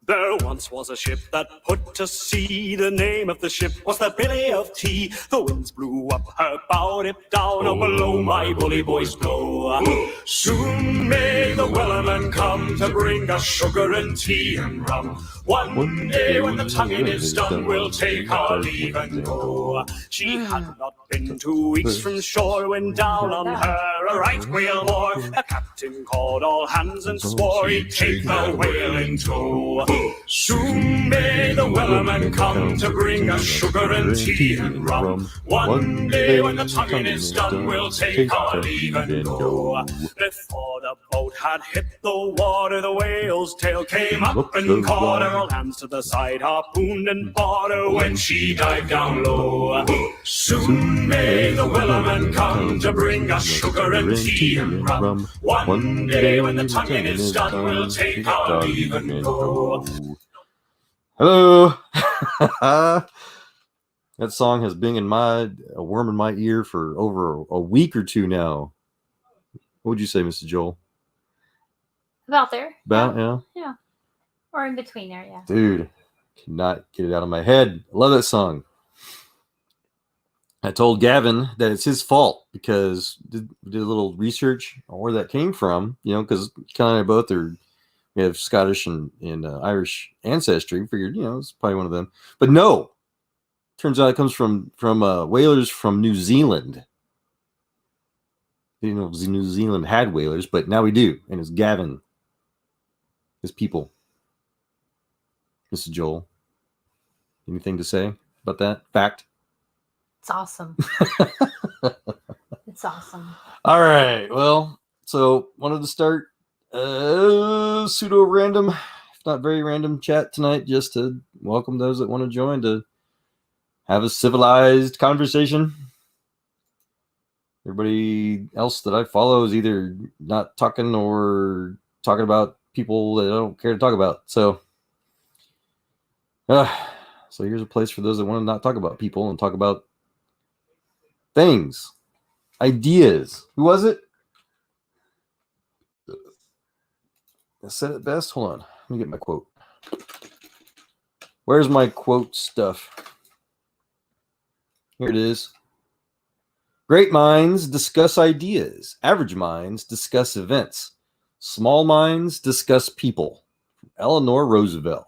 There once was a ship that put to sea. The name of the ship was the Billy of Tea. The winds blew up her bow, dipped down, oh below my bully boys blow. Soon may the wellerman come to bring us sugar and tea and rum. One day when the tonguing is done, we'll take our leave and go. She had not been 2 weeks from shore when down on her a right whale bore. The captain called all hands and swore he'd take the whale in tow. Soon may the wellerman come to bring us sugar and tea and rum. One day when the tonguing is done, we'll take our leave and go. Before the boat had hit the water, the whale's tail came up and caught her. All hands to the side, harpooned and bought her when she dived down low. Soon may the wellerman come to bring us sugar and tea and rum. One day when the tonguing is done, we'll take our leave and go. Hello. That song has been a worm in my ear for over a week or two now. What would you say, Mr. Joel? About there. Yeah. Or in between there, yeah. Dude, cannot get it out of my head. I love that song. I told Gavin that it's his fault because did a little research on where that came from, because Kelly and I both we have Scottish and Irish ancestry. Figured, it's probably one of them. But no, turns out it comes from whalers from New Zealand. New Zealand had whalers, but now we do, and it's Gavin, his people. Mr. Joel, anything to say about that fact? It's awesome. It's awesome. All right. Well, so wanted to start pseudo random, if not very random chat tonight, just to welcome those that want to join to have a civilized conversation. Everybody else that I follow is either not talking or talking about people that I don't care to talk about. So here's a place for those that want to not talk about people and talk about things, ideas. Who was it? I said it best. Hold on. Let me get my quote. Where's my quote stuff? Here it is. Great minds discuss ideas. Average minds discuss events. Small minds discuss people. Eleanor Roosevelt.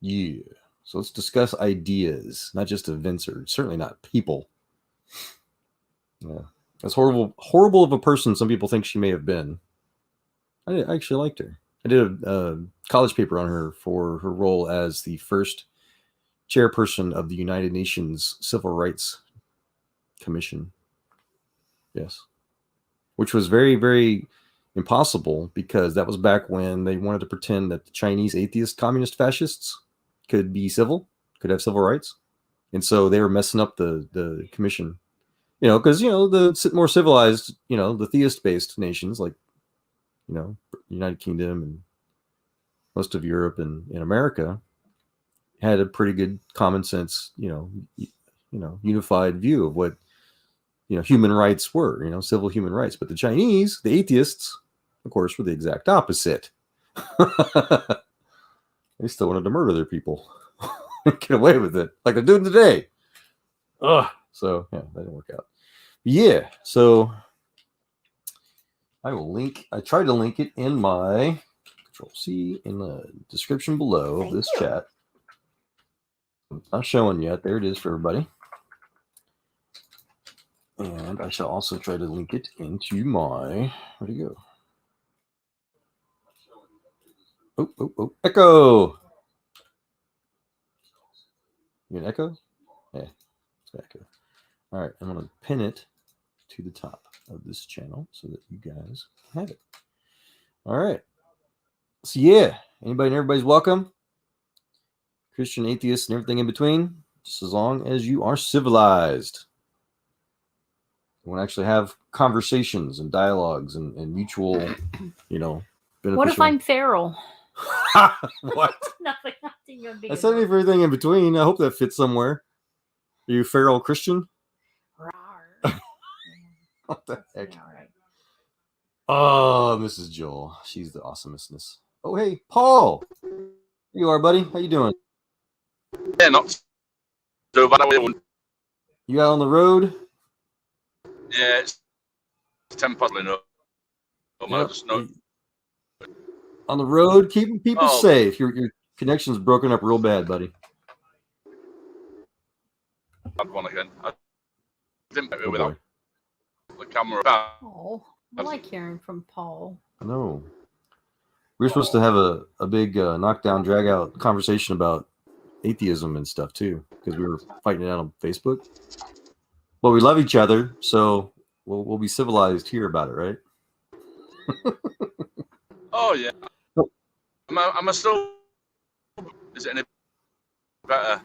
Yeah. So let's discuss ideas, not just events, or certainly not people. Yeah. As horrible of a person some people think she may have been, I actually liked her. I did a college paper on her for her role as the first chairperson of the United Nations Civil Rights Commission. Yes. Which was very, very impossible because that was back when they wanted to pretend that the Chinese atheist communist fascists could have civil rights. And so they were messing up the commission. Because, the more civilized, the theist-based nations like, United Kingdom and most of Europe and in America had a pretty good common sense, unified view of what, human rights were, civil human rights. But the Chinese, the atheists, of course, were the exact opposite. They still wanted to murder their people. Get away with it like they're doing today. Ugh. So, yeah, that didn't work out. Yeah, so I tried to link it in my Control-C in the description below of this chat. It's not showing yet. There it is for everybody. And I shall also try to link it into my, where'd it go? Oh, echo. You an echo? Yeah, it's echo. All right, I'm going to pin it to the top of this channel so that you guys have it. All right. So yeah, anybody and everybody's welcome. Christian, atheist, and everything in between, just as long as you are civilized. You want to actually have conversations and dialogues and mutual, beneficial. What if I'm feral? What? Nothing. I said everything in between. I hope that fits somewhere. Are you feral Christian? What the heck? Yeah, right. Oh, Mrs. Joel. She's the awesomest. Oh, hey, Paul. Here you are, buddy. How you doing? Yeah, not so bad. You out on the road? Yeah, it's 10 past. Yep. On the road, keeping people safe. Your connection's broken up real bad, buddy. Bad one again. I didn't get it Oh, without the camera. Oh, I like hearing from Paul. I know. We were supposed to have a big knockdown, drag out conversation about atheism and stuff too, because we were fighting it out on Facebook. Well, we love each other, so we'll be civilized here about it, right? Oh yeah. Am I still? Is it any better?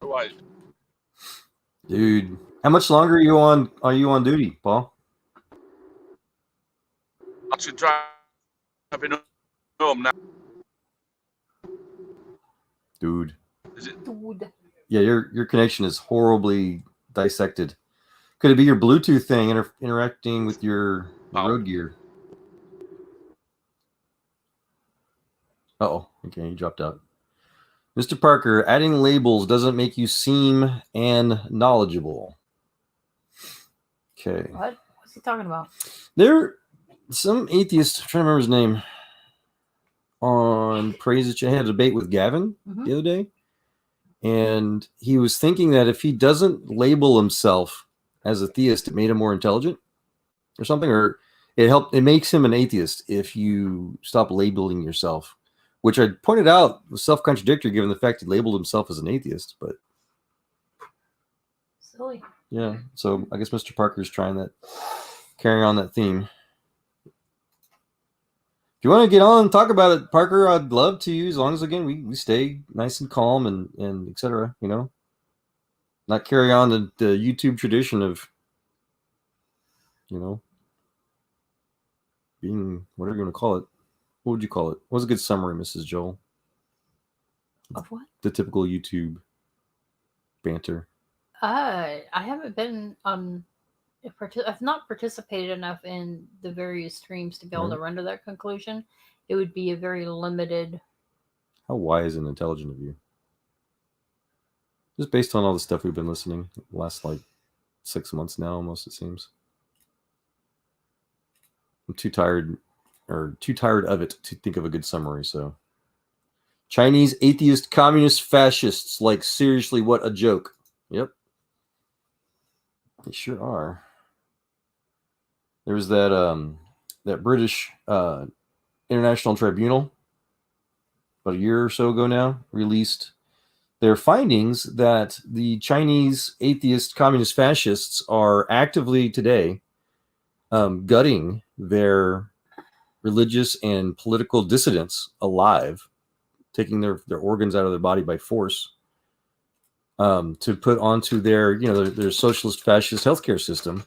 Right. Dude, how much longer are you on duty, Paul? Actually, driving home now. Dude. Is it? Dude. Yeah, your connection is horribly dissected. Could it be your Bluetooth thing interacting with your road gear? Uh-oh. Okay, you dropped out. Mr. Parker, adding labels doesn't make you seem and knowledgeable. Okay. What? What's he talking about? Some atheist, I'm trying to remember his name, on Praise It. I had a debate with Gavin the other day. And he was thinking that if he doesn't label himself as a theist, it made him more intelligent or something, or it makes him an atheist if you stop labeling yourself, which I pointed out was self-contradictory given the fact he labeled himself as an atheist. But silly. Yeah, so I guess Mr. Parker's carrying on that theme. If you want to get on and talk about it, Parker, I'd love to, as long as, again, we stay nice and calm and et cetera, not carry on the YouTube tradition of, being, whatever you want to call it. What would you call it? What's a good summary, Mrs. Joel? Of what? The typical YouTube banter. I haven't been on. I've not participated enough in the various streams to be able to run to that conclusion. It would be a very limited. How wise and intelligent of you. Just based on all the stuff we've been listening the last 6 months now, almost, it seems. I'm too tired of it to think of a good summary. So, Chinese atheist communist fascists, seriously, what a joke. Yep. They sure are. There was that British International Tribunal about a year or so ago now released their findings that the Chinese atheist communist fascists are actively today gutting their religious and political dissidents alive, taking their organs out of their body by force to put onto their socialist fascist healthcare system.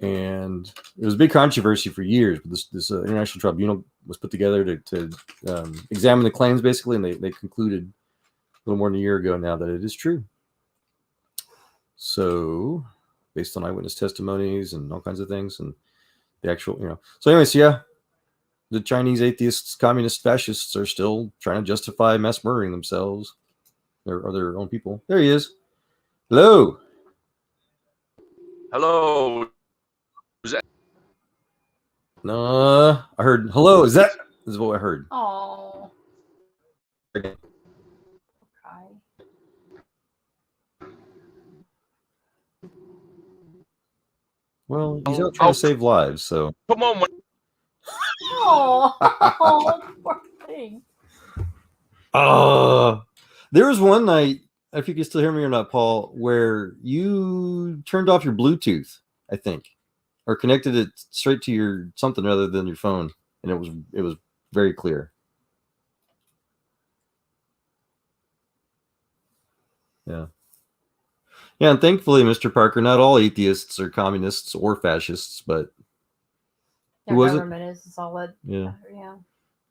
And it was a big controversy for years, but this international tribunal was put together to examine the claims, basically, and they concluded a little more than a year ago now that it is true. So, based on eyewitness testimonies and all kinds of things, and the actual, So anyways, yeah, the Chinese atheists, communist fascists are still trying to justify mass murdering themselves or their own people. There he is. Hello. Hello. No, I heard hello. This is what I heard. Oh. Okay. Well, he's out trying to save lives, so. Come on. Oh, poor thing. There was one night, if you can still hear me or not, Paul, where you turned off your Bluetooth, I think, or connected it straight to your something other than your phone, and it was very clear. Yeah. Yeah, and thankfully, Mr. Parker, not all atheists are communists or fascists, but their government is solid. Yeah. Yeah.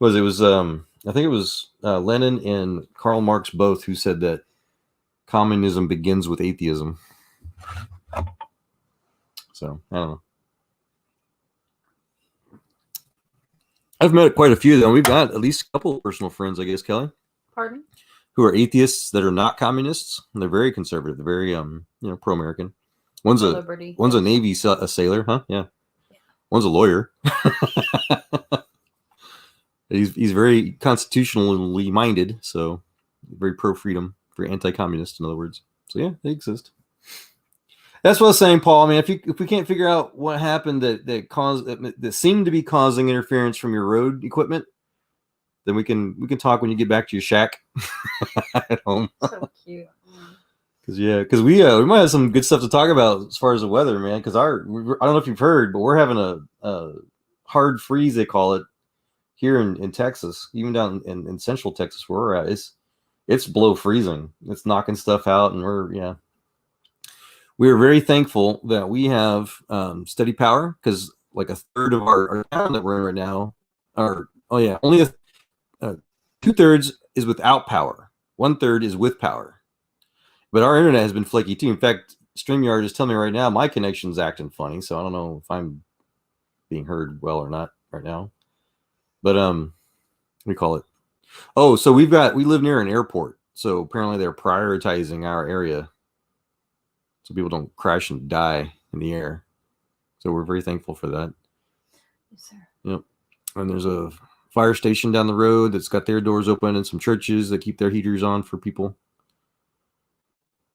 It was I think it was Lenin and Karl Marx both who said that communism begins with atheism. So, I don't know. I've met quite a few of them. We've got at least a couple of personal friends, I guess, Kelly, Pardon? who are atheists that are not communists. And they're very conservative. They're very, pro-American. One's a Liberty. Navy a sailor, huh? Yeah. One's a lawyer. He's very constitutionally minded, so very pro-freedom, very anti-communist, in other words. So yeah, they exist. That's what I was saying, Paul. I mean, if we can't figure out what happened that seemed to be causing interference from your road equipment, then we can talk when you get back to your shack at home. So cute. Because we might have some good stuff to talk about as far as the weather, man. Because I don't know if you've heard, but we're having a hard freeze, they call it, here in Texas, even down in central Texas where we're at. It's below freezing. It's knocking stuff out, and we are very thankful that we have steady power, because like a third of our town that we're in right now only 2/3 is without power. 1/3 is with power. But our internet has been flaky too. In fact, StreamYard is telling me right now my connection's acting funny, so I don't know if I'm being heard well or not right now. But we call it. Oh, so we live near an airport, so apparently they're prioritizing our area so people don't crash and die in the air. So we're very thankful for that. Yes, sir. Yep. And there's a fire station down the road that's got their doors open, and some churches that keep their heaters on for people.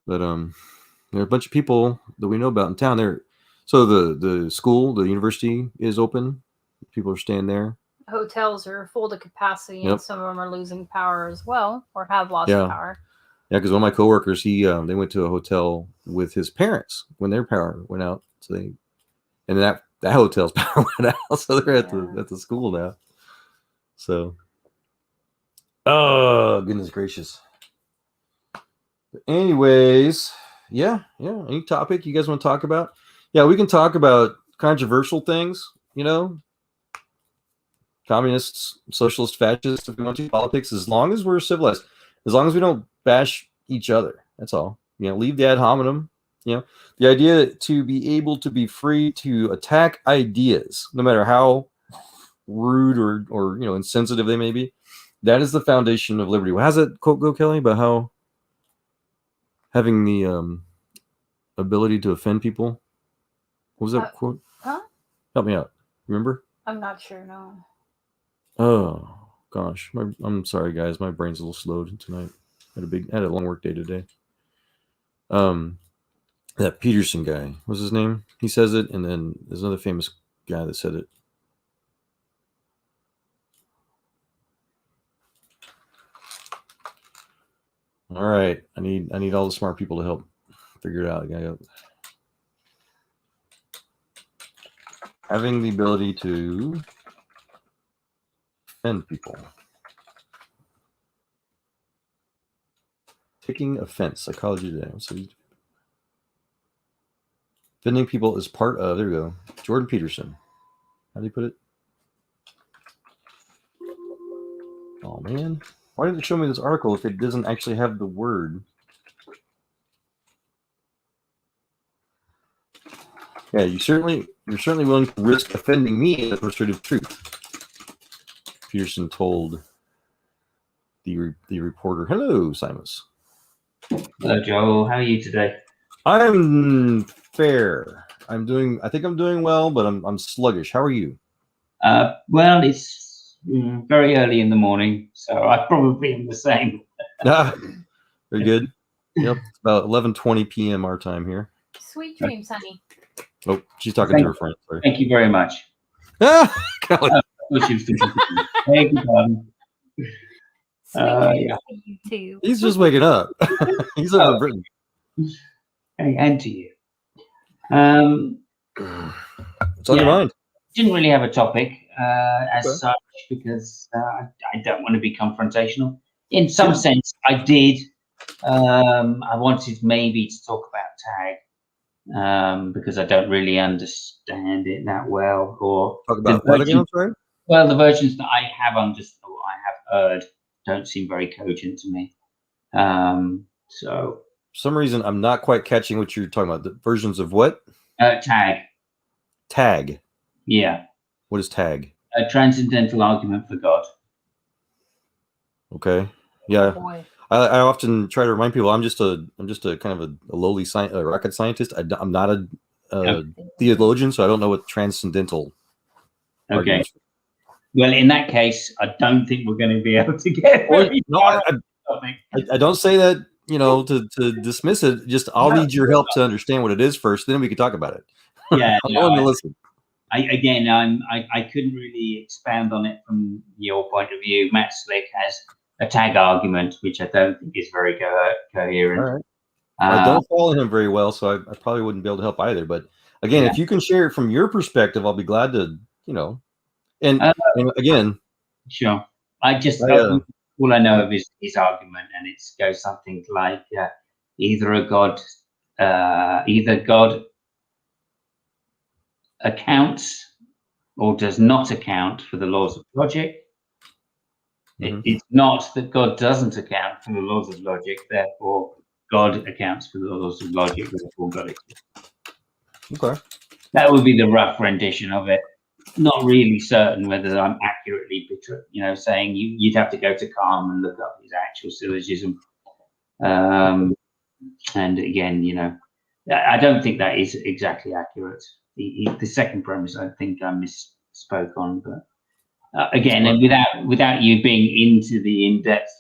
But there are a bunch of people that we know about in town there. So the school, the university is open. People are staying there. Hotels are full to capacity, Yep. and some of them are losing power as well, or have lost power. Yeah, because one of my coworkers, they went to a hotel with his parents when their power went out. So that hotel's power went out, so they're at the school now. So, oh goodness gracious. But anyways, yeah. Any topic you guys want to talk about? Yeah, we can talk about controversial things. Communists, socialist, fascists, if we want to, politics, as long as we're civilized, as long as we don't bash each other. That's all. Leave the ad hominem. The idea to be able to be free to attack ideas, no matter how rude or insensitive they may be, that is the foundation of liberty. How's that quote go, Kelly, about how having the ability to offend people? What was that quote? Huh? Help me out. Remember? I'm not sure. No. Oh gosh, I'm sorry, guys. My brain's a little slowed tonight. Had a long work day today. That Peterson guy, what's his name? He says it, and then there's another famous guy that said it. All right, I need all the smart people to help figure it out. Having the ability to offend people. Taking offense, psychology today. So offending people is part of, there we go, Jordan Peterson. How do you put it? Oh man, why did it show me this article if it doesn't actually have the word? Yeah, you're certainly willing to risk offending me in the pursuit of truth. Peterson told the reporter. Hello, Simus. Hello, Joel. How are you today? I'm fair. I think I'm doing well, but I'm sluggish. How are you? Well, it's very early in the morning, so I probably am the same. Very good. Yep, it's about 11:20 p.m. our time here. Sweet dreams, honey. Oh, she's talking to her friend. Sorry. Thank you very much. Golly. Thank you, pardon. Yeah. You too. He's just waking up. He's over in Britain. And to you. What's on your mind? Didn't really have a topic as such, because I don't want to be confrontational. In some sense, I did. I wanted maybe to talk about tag. Because I don't really understand it that well, or talk about what again? Sorry. Well, the versions that I have understood, or I have heard, don't seem very cogent to me. So, for some reason, I'm not quite catching what you're talking about. The versions of what? Tag. Tag. Yeah. What is tag? A transcendental argument for God. Okay. Yeah. Boy. I often try to remind people I'm just a kind of a lowly rocket scientist. I'm not a theologian, so I don't know what transcendental arguments. Well, in that case, I don't think we're going to be able to get. I don't say that, you know, to dismiss it. Just I'll need your help to understand what it is first, then we can talk about it. Yeah, I'm willing to listen. I couldn't really expound on it from your point of view. Matt Slick has a tag argument, which I don't think is very coherent. All right. I don't follow him very well, so I probably wouldn't be able to help either. But again, if you can share it from your perspective, I'll be glad to, you know. And again, sure. All I know of is his argument, and it goes something like either God accounts or does not account for the laws of logic. It's not that God doesn't account for the laws of logic, therefore God accounts for the laws of logic, therefore God exists. Okay. That would be the rough rendition of it. Not really certain whether I'm accurately, saying you'd have to go to Calm and look up his actual syllogism. And again, I don't think that is exactly accurate. The second premise, I think I misspoke on, but again, and without you being into the in-depth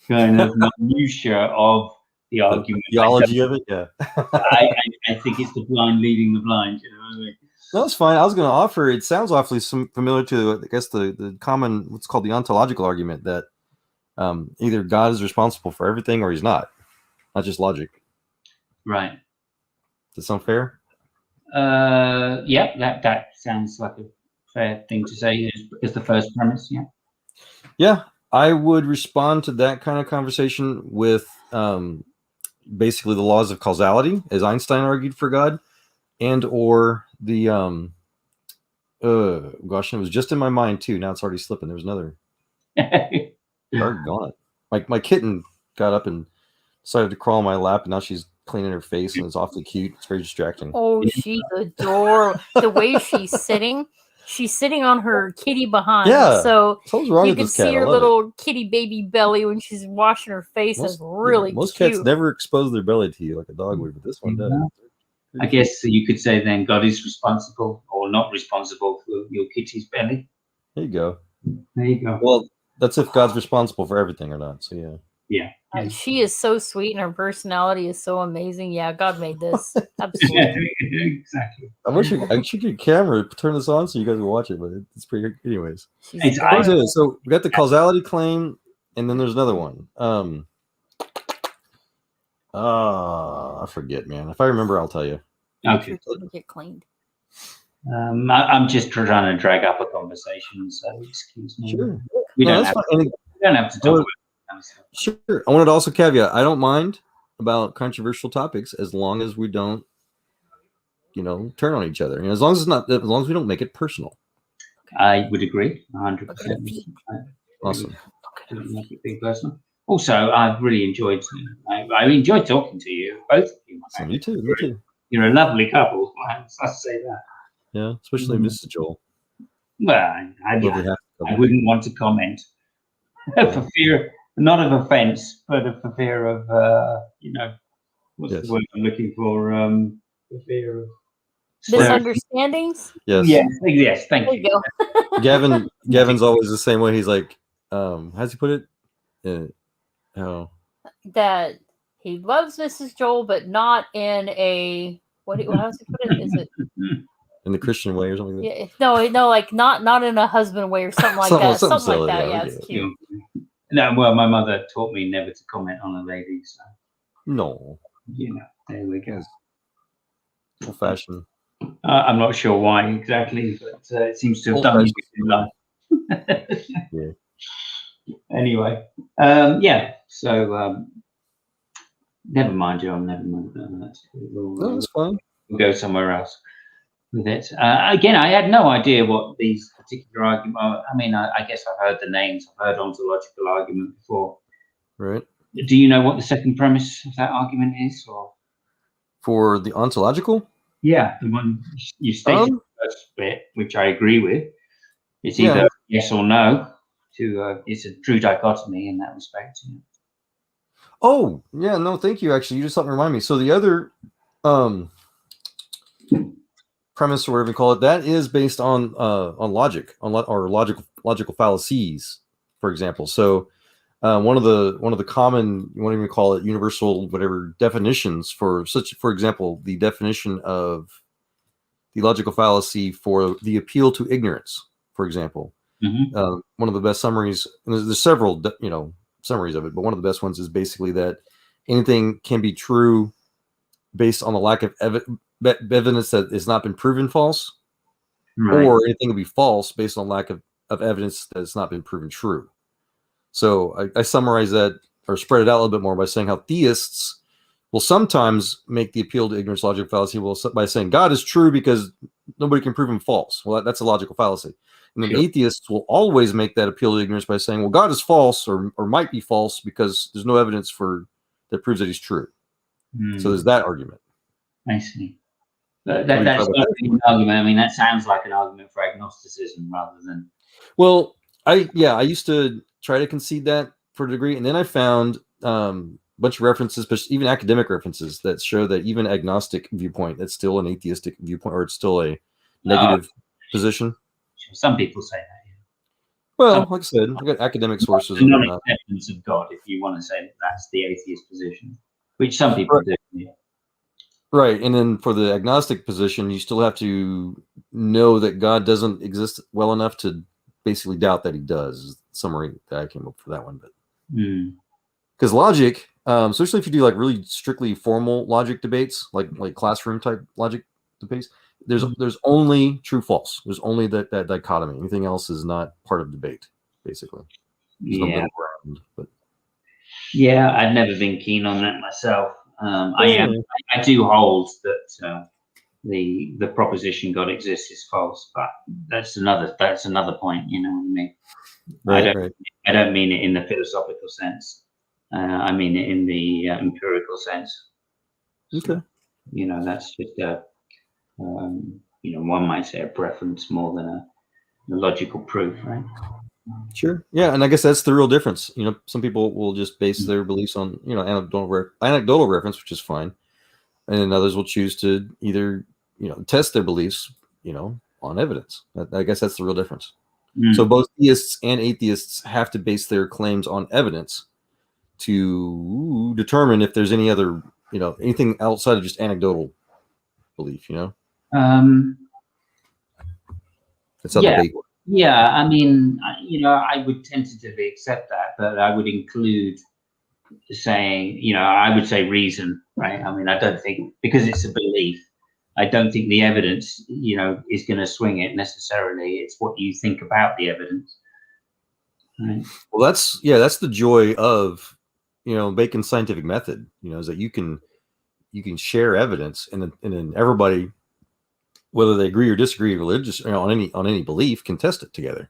kind of minutia of the argument, theology of it, yeah. I think it's the blind leading the blind. You know what I mean? No, it's fine. I was going to offer. It sounds awfully familiar to, I guess, the common what's called the ontological argument that either God is responsible for everything or he's not just logic. Right. Does that sound fair? Yeah, that sounds like a fair thing to say as the first premise. Yeah. Yeah, I would respond to that kind of conversation with basically the laws of causality, as Einstein argued for God, and or the gosh, it was just in my mind too. Now it's already slipping. There was another. Gone. My kitten got up and decided to crawl on my lap, and now she's cleaning her face, and it's awfully cute. It's very distracting. Oh, she's adorable. The way she's sitting on her kitty behind. Yeah. So what's wrong you with can this cat? see her little kitty baby belly when she's washing her face. It's really most cute. cats never expose their belly to you like a dog would, but this one does. I guess you could say then God is responsible or not responsible for your kitty's belly. There you go. There you go. Well, that's if God's responsible for everything or not. So yeah. Yeah. She is so sweet and her personality is so amazing. Yeah, God made this. Absolutely. Exactly. I wish I should get a camera, turn this on so you guys can watch it, but it's pretty good. Anyways. So we got the causality claim, and then there's another one. I forget, man. If I remember, I'll tell you. Okay. Get cleaned. I'm just trying to drag up a conversation, so excuse me. Sure. We don't have to talk about it. Sure. I wanted to also caveat, I don't mind about controversial topics as long as we don't, turn on each other. As long as we don't make it personal. I would agree 100%. Awesome. Don't make it big personal. Also, I've really enjoyed. I enjoyed talking to you, both of you. Me too. Me too. You're a lovely couple. I say that. Yeah, especially Mrs. Joel. Well, I wouldn't want to comment for fear, not of offence, but for fear of, what's the word I'm looking for? For fear of misunderstandings. Yes. Thank you. Go. Gavin's always the same way. He's like, how's he put it? That he loves Mrs. Joel, but not in a how does he put it? Is it in the Christian way or something? Yeah, no, like not in a husband way or something like that. Something like that. Yeah, it's cute. No, well, my mother taught me never to comment on a lady, so no. There we go. Old fashioned. I'm not sure why exactly, but it seems to have done me in life. Yeah. Anyway, so never mind, Joe. Never mind. That's fine. We'll go somewhere else with it. Again, I had no idea what these particular arguments are. I mean, I guess I've heard the names. I've heard ontological argument before. Right. Do you know what the second premise of that argument is? Or for the ontological? Yeah, the one you stated the first bit, which I agree with, It's either yes or no. It's a true dichotomy in that respect. Oh, yeah, no, thank you. Actually, you just helped remind me. So the other premise, or whatever you call it, that is based on logic, or logical fallacies, for example. So one of the common, you want to even call it universal, whatever definitions for example, the definition of the logical fallacy for the appeal to ignorance, for example. One of the best summaries, and there's several, summaries of it, but one of the best ones is basically that anything can be true based on the lack of evidence that has not been proven false, or anything can be false based on lack of evidence that has not been proven true. So I summarize that, or spread it out a little bit more, by saying how theists will sometimes make the appeal to ignorance logical fallacy by saying God is true because nobody can prove him false. Well, that's a logical fallacy. And then atheists will always make that appeal to ignorance by saying, well, God is false, or might be false, because there's no evidence that proves that he's true. So there's that argument. I see. That's not an argument. I mean, that sounds like an argument for agnosticism rather than. Well, I used to try to concede that for a degree, and then I found a bunch of references, but even academic references, that show that even agnostic viewpoint, that's still an atheistic viewpoint, or it's still a negative position. Some people say that. Yeah. Well, like I said, I've got academic sources. Non-acceptance of God, if you want to say that's the atheist position, which some people do. Yeah. Right, and then for the agnostic position, you still have to know that God doesn't exist well enough to basically doubt that he does. Is the summary that I came up for that one, but because logic, especially if you do like really strictly formal logic debates, like classroom type logic debates, there's only true false. There's only that dichotomy. Anything else is not part of debate, basically. Yeah. Yeah, I've never been keen on that myself. I do hold that the proposition God exists is false, but that's another point. You know what I mean? Right. I don't mean it in the philosophical sense. I mean it in the empirical sense. Okay. So, that's just one might say a preference more than a logical proof, right? Sure. Yeah, and I guess that's the real difference. Some people will just base their beliefs on anecdotal reference, which is fine, and then others will choose to either test their beliefs on evidence. I guess that's the real difference. So both theists and atheists have to base their claims on evidence to determine if there's any other anything outside of just anecdotal belief. It's how debate works. Yeah, I mean, I would tentatively accept that, but I would include saying, I would say reason, right? I mean, I don't think, because it's a belief, I don't think the evidence, is going to swing it necessarily. It's what you think about the evidence. Right? Well, that's the joy of, Bacon's scientific method, is that you can share evidence, and then everybody, whether they agree or disagree religious on any belief, can test it together.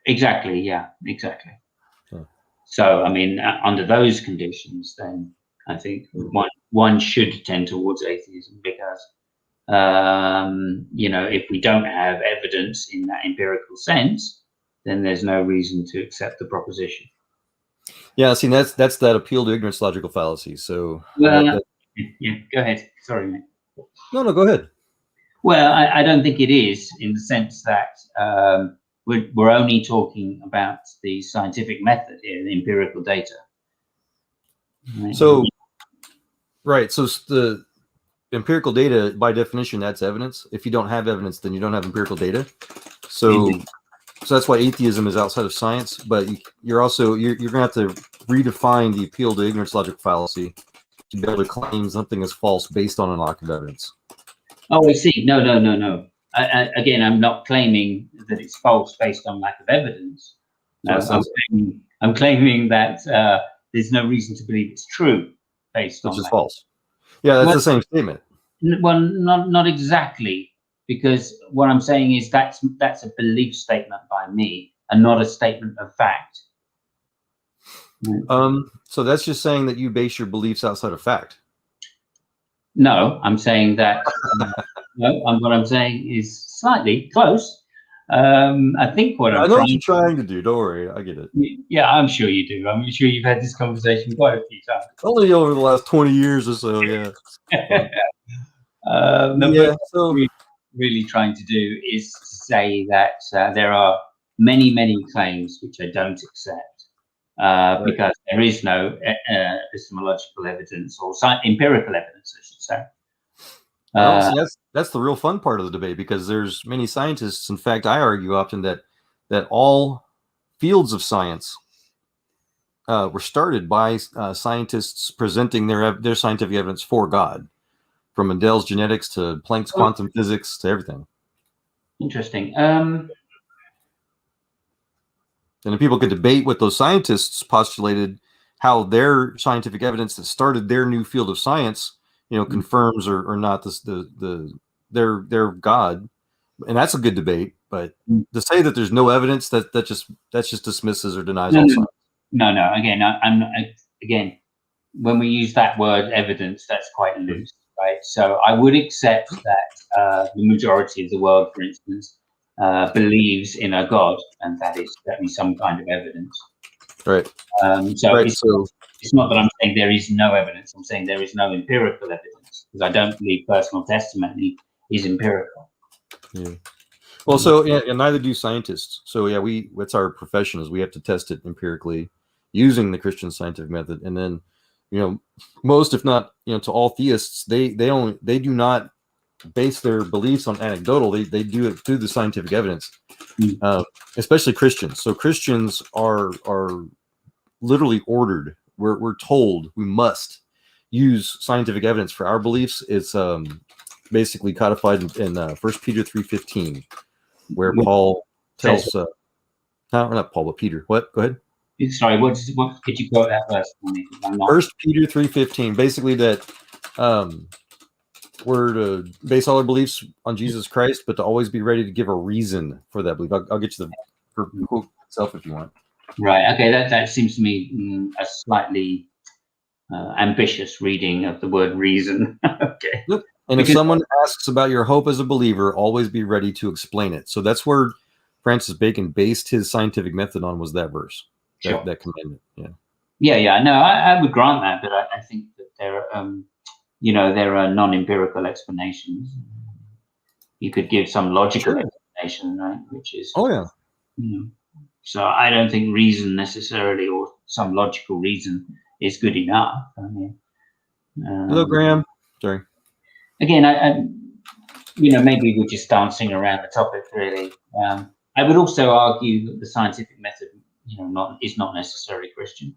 Exactly. Yeah. Exactly. Yeah. So, I mean, under those conditions, then I think one should tend towards atheism, because if we don't have evidence in that empirical sense, then there's no reason to accept the proposition. Yeah. See, that's that appeal to ignorance logical fallacy. So. Yeah. Go ahead. Sorry, mate. No, go ahead. Well, I don't think it is, in the sense that we're only talking about the scientific method here, the empirical data. Right? So the empirical data, by definition, that's evidence. If you don't have evidence, then you don't have empirical data. So that's why atheism is outside of science. But you're going to have to redefine the appeal to ignorance logical fallacy to be able to claim something is false based on a lack of evidence. Oh, I see. No. Again, I'm not claiming that it's false based on lack of evidence. No, I'm claiming that there's no reason to believe it's true based on. Which is false. Yeah, that's the same statement. Well, not exactly, because what I'm saying is that's a belief statement by me and not a statement of fact. So that's just saying that you base your beliefs outside of fact. No, I'm saying that. What I'm saying is slightly close. I think what I I'm know what trying. you're trying to do. Don't worry, I get it. Yeah, I'm sure you do. I'm sure you've had this conversation quite a few times. Only over the last 20 years or so, yeah. No, but Yeah, what so I'm really trying to do is to say that there are many, many claims which I don't accept because there is no epistemological evidence or empirical evidence, I should say. well, see, that's the real fun part of the debate, because there's many scientists. In fact, I argue often that all fields of science were started by scientists presenting their scientific evidence for God, from Mendel's genetics to Planck's quantum physics to everything. Interesting. And then people could debate what those scientists postulated, how their scientific evidence that started their new field of science, confirms or not their God, and that's a good debate. But to say that there's no evidence, that just dismisses or denies all science. No. Again, when we use that word evidence, that's quite loose, right? So I would accept that the majority of the world, for instance, believes in a God, and that is certainly some kind of evidence. Right. So right. It's not that I'm saying there is no evidence. I'm saying there is no empirical evidence, because I don't believe personal testimony is empirical. Yeah. Well, so and neither do scientists. So yeah, that's our profession, is we have to test it empirically using the Christian scientific method. And then, most, if not, to all theists, they do not base their beliefs on anecdotal. They do it through the scientific evidence, especially Christians. So Christians are literally ordered. We're told we must use scientific evidence for our beliefs. It's basically codified in 1 Peter 3:15, where Paul tells not Paul, but Peter. What? Go ahead. Sorry, what could you quote that verse for me? 1 Peter 3:15, basically that we're to base all our beliefs on Jesus Christ, but to always be ready to give a reason for that belief. I'll get you the quote itself if you want. Right. Okay. That seems to me a slightly ambitious reading of the word reason. Okay. Yep. And if someone asks about your hope as a believer, always be ready to explain it. So that's where Francis Bacon based his scientific method on, was that verse, that commandment. Yeah. No, I would grant that, but I think that there are non-empirical explanations. You could give some logical explanation, right? Which is so I don't think reason necessarily, or some logical reason, is good enough. I mean, hello, Graham. Sorry. Again, maybe we're just dancing around the topic, really. I would also argue that the scientific method, is not necessarily Christian.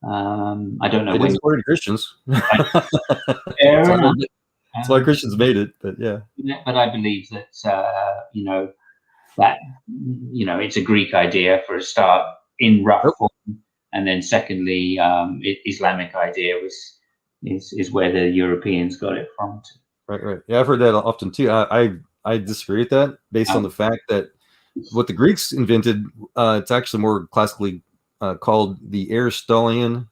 I don't know. It is according to Christians. Fair enough. That's why Christians made it, but yeah. But I believe that that it's a Greek idea for a start in rough form, and then secondly, Islamic idea is where the Europeans got it from. Right. Yeah, I've heard that often too. I disagree with that, based on the fact that what the Greeks invented, it's actually more classically called the Aristotelian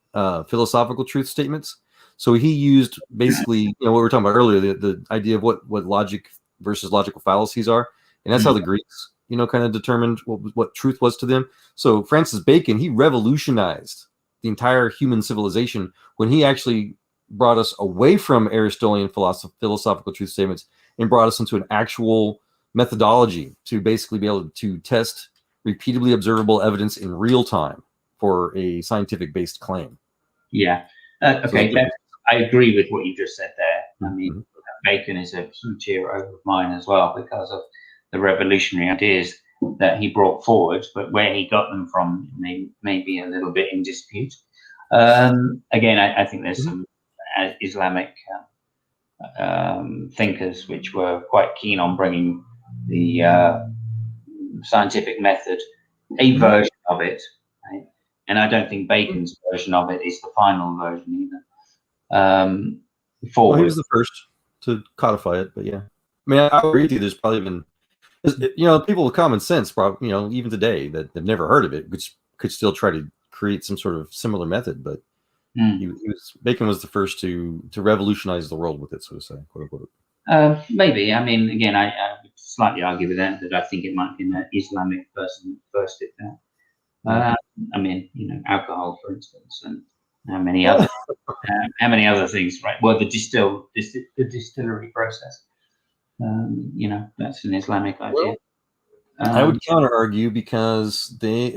philosophical truth statements. So he used basically, what we were talking about earlier, the idea of what logic versus logical fallacies are, and that's how the Greeks, kind of determined what truth was to them. So Francis Bacon, he revolutionized the entire human civilization when he actually brought us away from Aristotelian philosophical truth statements and brought us into an actual methodology to basically be able to test repeatedly observable evidence in real time for a scientific-based claim. Yeah. Okay. I agree with what you just said there. I mean, Bacon is a huge hero of mine as well, because of the revolutionary ideas that he brought forward, but where he got them from may be a little bit in dispute. Again, I think there's some Islamic thinkers which were quite keen on bringing the scientific method, a version of it, right? And I don't think Bacon's version of it is the final version either. He was the first to codify it, but yeah. I mean, I agree with you. There's probably been, people with common sense, probably, even today, that have never heard of it, which could still try to create some sort of similar method. But Bacon was the first to revolutionize the world with it, so to say, quote unquote. Maybe. I mean, again, I would slightly argue with that I think it might be an Islamic person who first did that. I mean, alcohol, for instance, and how many other things, right? Well, the distillery process. That's an Islamic idea. I would counter argue because the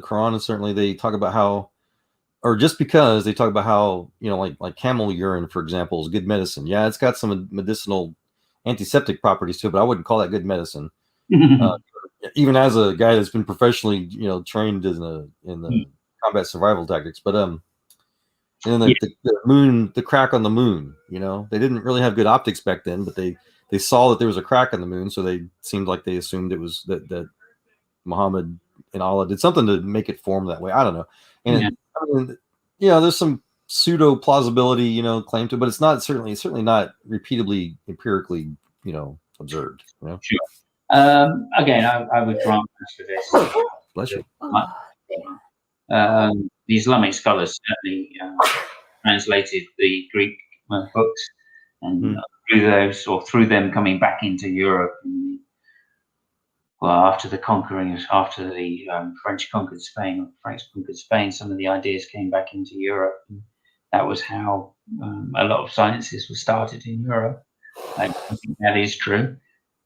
Quran, and certainly they talk about how, or just because they talk about how, like camel urine, for example, is good medicine. Yeah, it's got some medicinal antiseptic properties to it, but I wouldn't call that good medicine. Even as a guy that's been professionally, trained in the combat survival tactics. But and then the moon, the crack on the moon, they didn't really have good optics back then, but they saw that there was a crack on the moon, so they seemed like they assumed it was that Muhammad and Allah did something to make it form that way. I don't know. And there's some pseudo plausibility, claim to, but it's not certainly not repeatedly empirically, observed. Sure. Again, I would grant for this. Bless you. The Islamic scholars certainly translated the Greek books, and through them coming back into Europe. After the French conquered Spain, some of the ideas came back into Europe. And that was how a lot of sciences were started in Europe. I think that is true.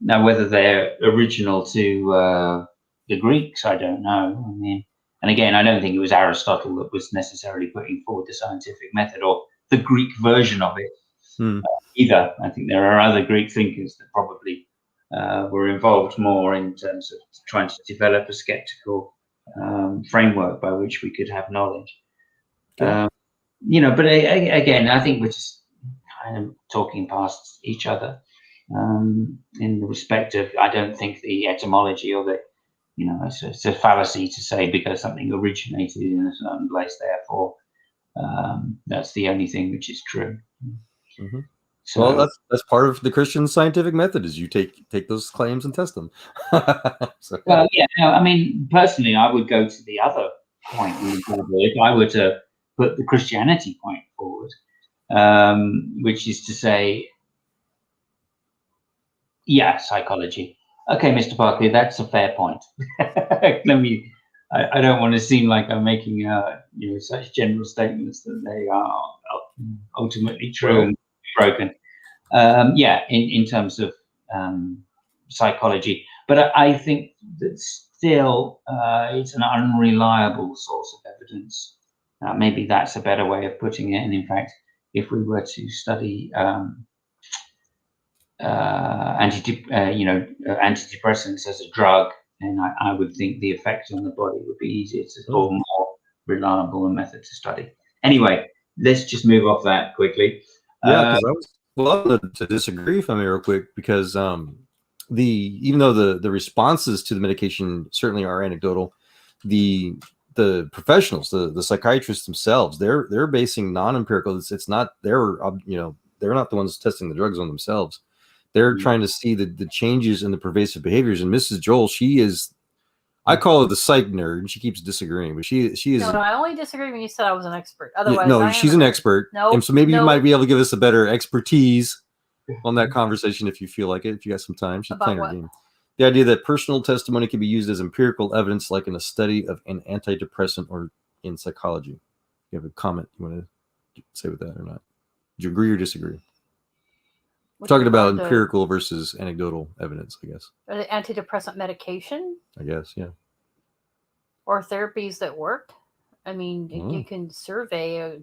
Now, whether they're original to the Greeks, I don't know. I mean, and again, I don't think it was Aristotle that was necessarily putting forward the scientific method or the Greek version of it either. I think there are other Greek thinkers that probably were involved more in terms of trying to develop a skeptical framework by which we could have knowledge. But again, I think we're just kind of talking past each other in the respect of, I don't think the etymology of it, it's a fallacy to say because something originated in a certain place, therefore that's the only thing which is true. Mm-hmm. So that's part of the Christian scientific method, is you take those claims and test them. Well, yeah. I mean, personally, I would go to the other point. If I were to put the Christianity point forward, which is to say, psychology. Okay, Mr. Barkley, that's a fair point. I don't want to seem like I'm making such general statements that they are ultimately true and broken. In terms of psychology, but I think that still it's an unreliable source of evidence. Maybe that's a better way of putting it. And in fact, if we were to study antidepressants as a drug, then I would think the effect on the body would be easier to or more reliable a method to study. Anyway, let's just move off that quickly. Yeah, because I was to disagree, if I may, real quick, because even though the responses to the medication certainly are anecdotal, the professionals, the psychiatrists themselves, they're basing non-empirical. It's not they're not the ones testing the drugs on themselves. They're trying to see the changes in the pervasive behaviors. And Mrs. Joel, she is, I call her the psych nerd. She keeps disagreeing, but she is. No, I only disagree when you said I was an expert. Otherwise, she's an expert. No, and so maybe you might be able to give us a better expertise on that conversation if you feel like it. If you got some time, she's playing her game. The idea that personal testimony can be used as empirical evidence, like in a study of an antidepressant or in psychology. You have a comment you want to say with that or not? Do you agree or disagree? We're talking about empirical versus anecdotal evidence, I guess. Are the antidepressant medication? I guess, yeah. Or therapies that work? I mean, you can survey a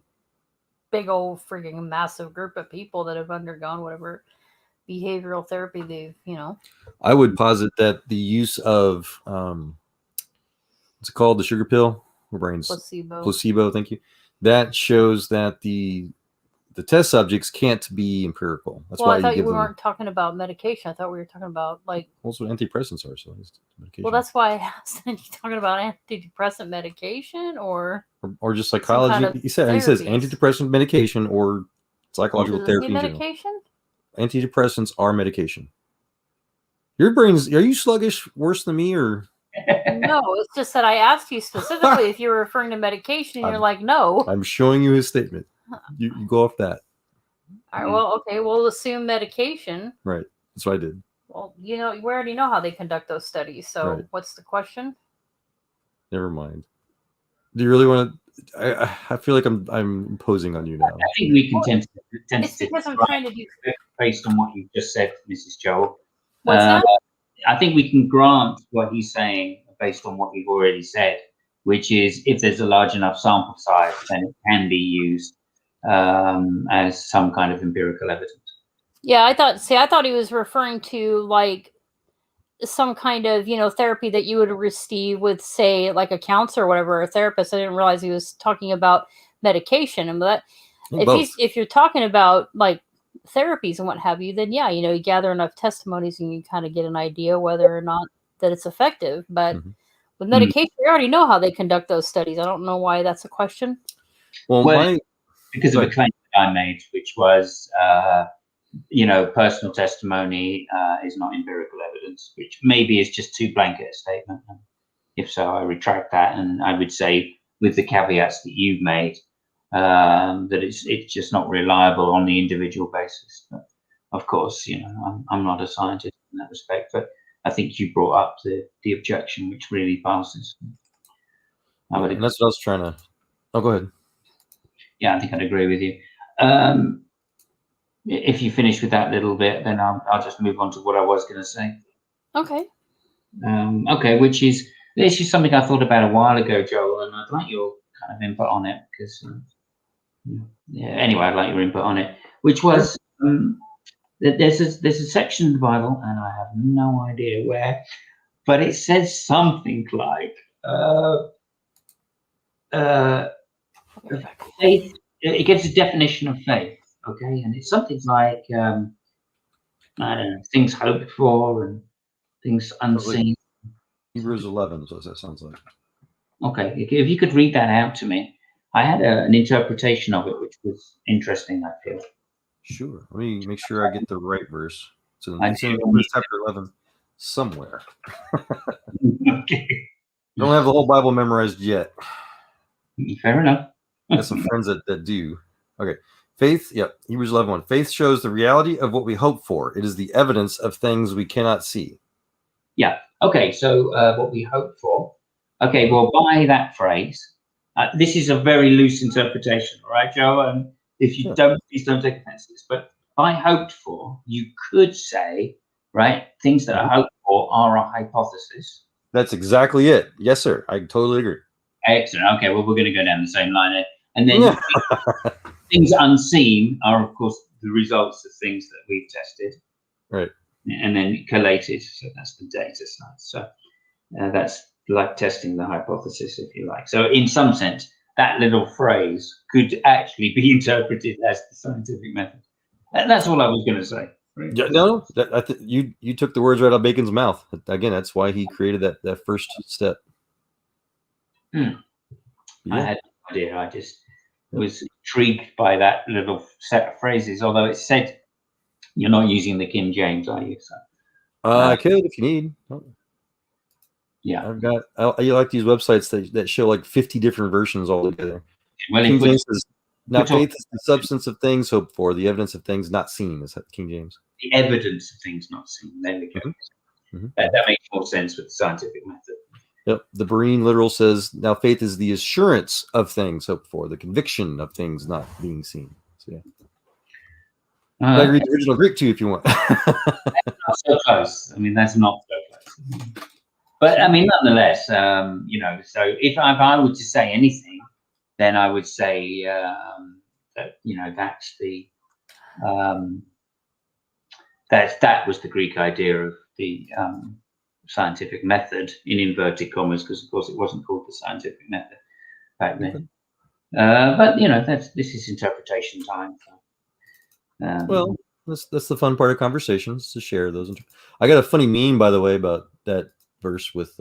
big old freaking massive group of people that have undergone whatever behavioral therapy they've, I would posit that the use of, what's it called? The sugar pill? My brain's placebo, thank you. That shows that the test subjects can't be empirical. That's why I thought we weren't talking about medication. I thought we were talking about also antidepressants are, so it's medication. Well, that's why I asked. Are you talking about antidepressant medication or just psychology? He says antidepressant medication or psychological therapy. Medication? Antidepressants are medication. Your brain's, are you sluggish worse than me or? No, it's just that I asked you specifically if you were referring to medication and you're like, no. I'm showing you his statement. You go off that. All right, well, okay, we'll assume medication. Right. That's what I did. Well, we already know how they conduct those studies. So Right. what's the question? Never mind. Do you really want to? I feel like I'm imposing on you now. I think we can tend It's to because I'm trying to do. based on what you just said, Mrs. Joel. What's that? I think we can grant what he's saying based on what you've already said, which is if there's a large enough sample size, then it can be used as some kind of empirical evidence. Yeah, I thought he was referring to like some kind of therapy that you would receive with, say, like a counselor or whatever, or a therapist. I didn't realize he was talking about medication. And that if you're talking about like therapies and what have you, then yeah, you gather enough testimonies and you kind of get an idea whether or not that it's effective. But with medication, we already know how they conduct those studies. I don't know why that's a question. Well, because of a claim that I made, which was personal testimony is not empirical evidence, which maybe is just too blanket a statement. If so, I retract that, and I would say, with the caveats that you've made, that it's just not reliable on the individual basis. But of course, I'm not a scientist in that respect, but I think you brought up the objection, which really passes. And that's what I was trying to. Oh, go ahead. Yeah, I think I'd agree with you. If you finish with that little bit, then I'll just move on to what I was going to say. Okay. Okay, this is something I thought about a while ago, Joel, and I'd like your kind of input on it because, anyway, I'd like your input on it, which was that there's a section in the Bible, and I have no idea where, but it says something like faith. It gives a definition of faith. Okay, and it's something like I don't know, things hoped for and things unseen. Hebrews 11 is what that sounds like. Okay, if you could read that out to me. I had an interpretation of it, which was interesting, I feel. Sure. Let me make sure I get the right verse. So it's in Hebrews chapter 11 somewhere. Okay. Don't have the whole Bible memorized yet. Fair enough. I got some friends that do. Okay. Faith, Hebrews 11:1. Faith shows the reality of what we hope for. It is the evidence of things we cannot see. Yeah. Okay. So what we hope for. Okay. Well, by that phrase, this is a very loose interpretation, all right, Joe? If you don't, please don't take offense to this. But by hoped for, you could say, right, things that are hoped for are a hypothesis. That's exactly it. Yes, sir. I totally agree. Excellent. Okay. Well, we're going to go down the same line. And then things unseen are, of course, the results of things that we've tested. Right. And then collated. So that's the data side. So that's like testing the hypothesis, if you like. So in some sense, that little phrase could actually be interpreted as the scientific method. That's all I was going to say. Right? Yeah, no, you took the words right out of Bacon's mouth. Again, that's why he created that first step. I had no idea. I just was intrigued by that little set of phrases. Although it said you're not using the King James, are you? So, I could if you need. Yeah, I've got. I like these websites that show like 50 different versions all together. Well, King James says, "Now faith is the substance of things hoped for, the evidence of things not seen." Is that King James? The evidence of things not seen. There we go. That makes more sense with the scientific method. Yep. The Berean literal says, "Now faith is the assurance of things hoped for, the conviction of things not being seen." So yeah. I read the original Greek too, if you want. Not so close. I mean, that's not so close. But I mean, nonetheless, so if I were to say anything, then I would say that that's the that was the Greek idea of the scientific method in inverted commas, because of course it wasn't called the scientific method back then. But this is interpretation time. So, well, that's the fun part of conversations, to share those. I got a funny meme, by the way, about that verse with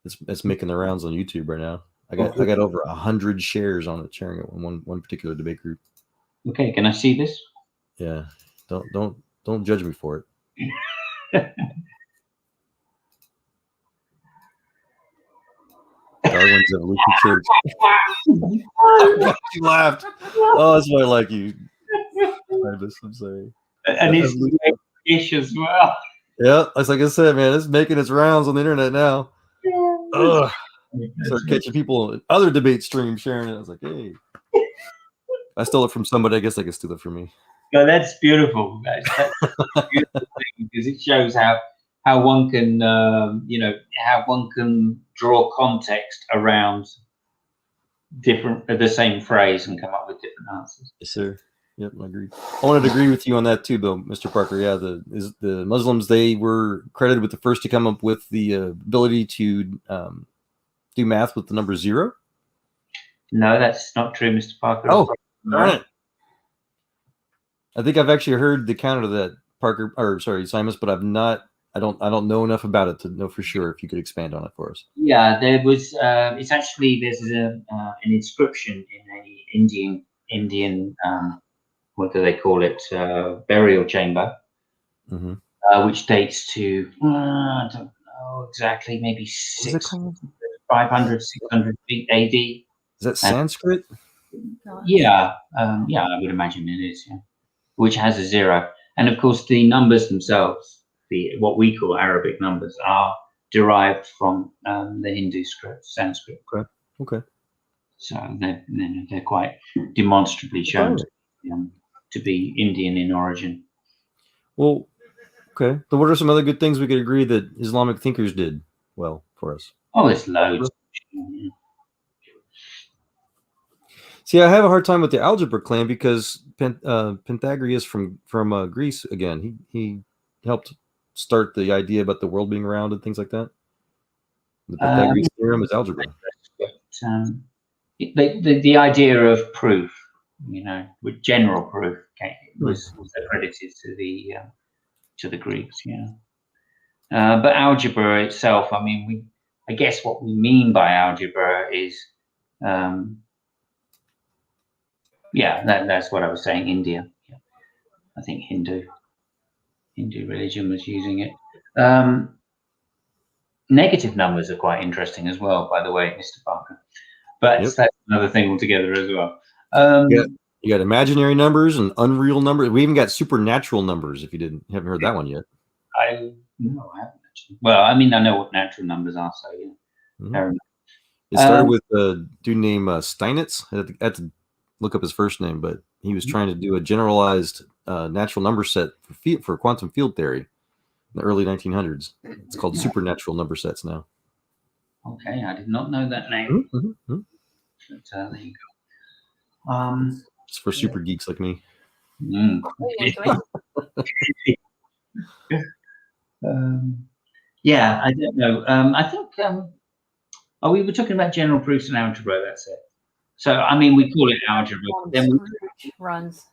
it's making the rounds on YouTube right now. I got over 100 shares on it, sharing it in one particular debate group. Okay, can I see this? Yeah, don't judge me for it. Darwin's Evolution Church. You laughed. Oh, that's why I like you. I'm sorry. And it's British as well. Yeah, it's like I said, man, it's making its rounds on the internet now. Ugh. Start catching people in other debate streams sharing it. I was like, hey, I stole it from somebody. I guess they can steal it from me. No, that's beautiful, guys. That's a beautiful thing because it shows how one can, how one can draw context around the same phrase and come up with different answers. Yes, sir. Yep, I agree. I wanted to agree with you on that too, though, Mr. Parker. Yeah, the Muslims, they were credited with the first to come up with the ability to do math with the number 0. No, that's not true, Mr. Parker. Oh, darn it. I think I've actually heard the counter to that, Parker, or sorry, Simus, but I don't know enough about it to know for sure. If you could expand on it for us. Yeah, there was. It's actually there's an inscription in a Indian what do they call it? Burial chamber, which dates to I don't know exactly, maybe 500, 600 feet AD. Is that Sanskrit? Yeah, I would imagine it is. Yeah, which has a 0, and of course the numbers themselves, what we call Arabic numbers, are derived from the Hindu script, Sanskrit. Okay. So they're quite demonstrably shown to be Indian in origin. Well, okay. So what are some other good things we could agree that Islamic thinkers did well for us? Oh, there's loads. See, I have a hard time with the algebra claim because Pythagoras from Greece again. He helped start the idea about the world being round and things like that. The Pythagorean theorem is algebra. But, the idea of proof, with general proof, was accredited to the Greeks. But algebra itself, I mean, I guess what we mean by algebra is, that's what I was saying. India, I think Hindu religion was using it. Negative numbers are quite interesting as well, by the way, Mr. Parker. But that's another thing altogether as well. You got imaginary numbers and unreal numbers. We even got supernatural numbers. If you haven't heard that one yet. No, I haven't actually. Well, I mean, I know what natural numbers are, so yeah. It started with a dude named Steinitz. I had to look up his first name, but he was trying to do a generalized natural number set for quantum field theory in the early 1900s. It's called supernatural number sets now. Okay, I did not know that name. But, there you go. It's for super geeks like me. Yeah, I don't know. I think we were talking about general proofs and algebra. That's it. So I mean, we call it algebra. Then runs.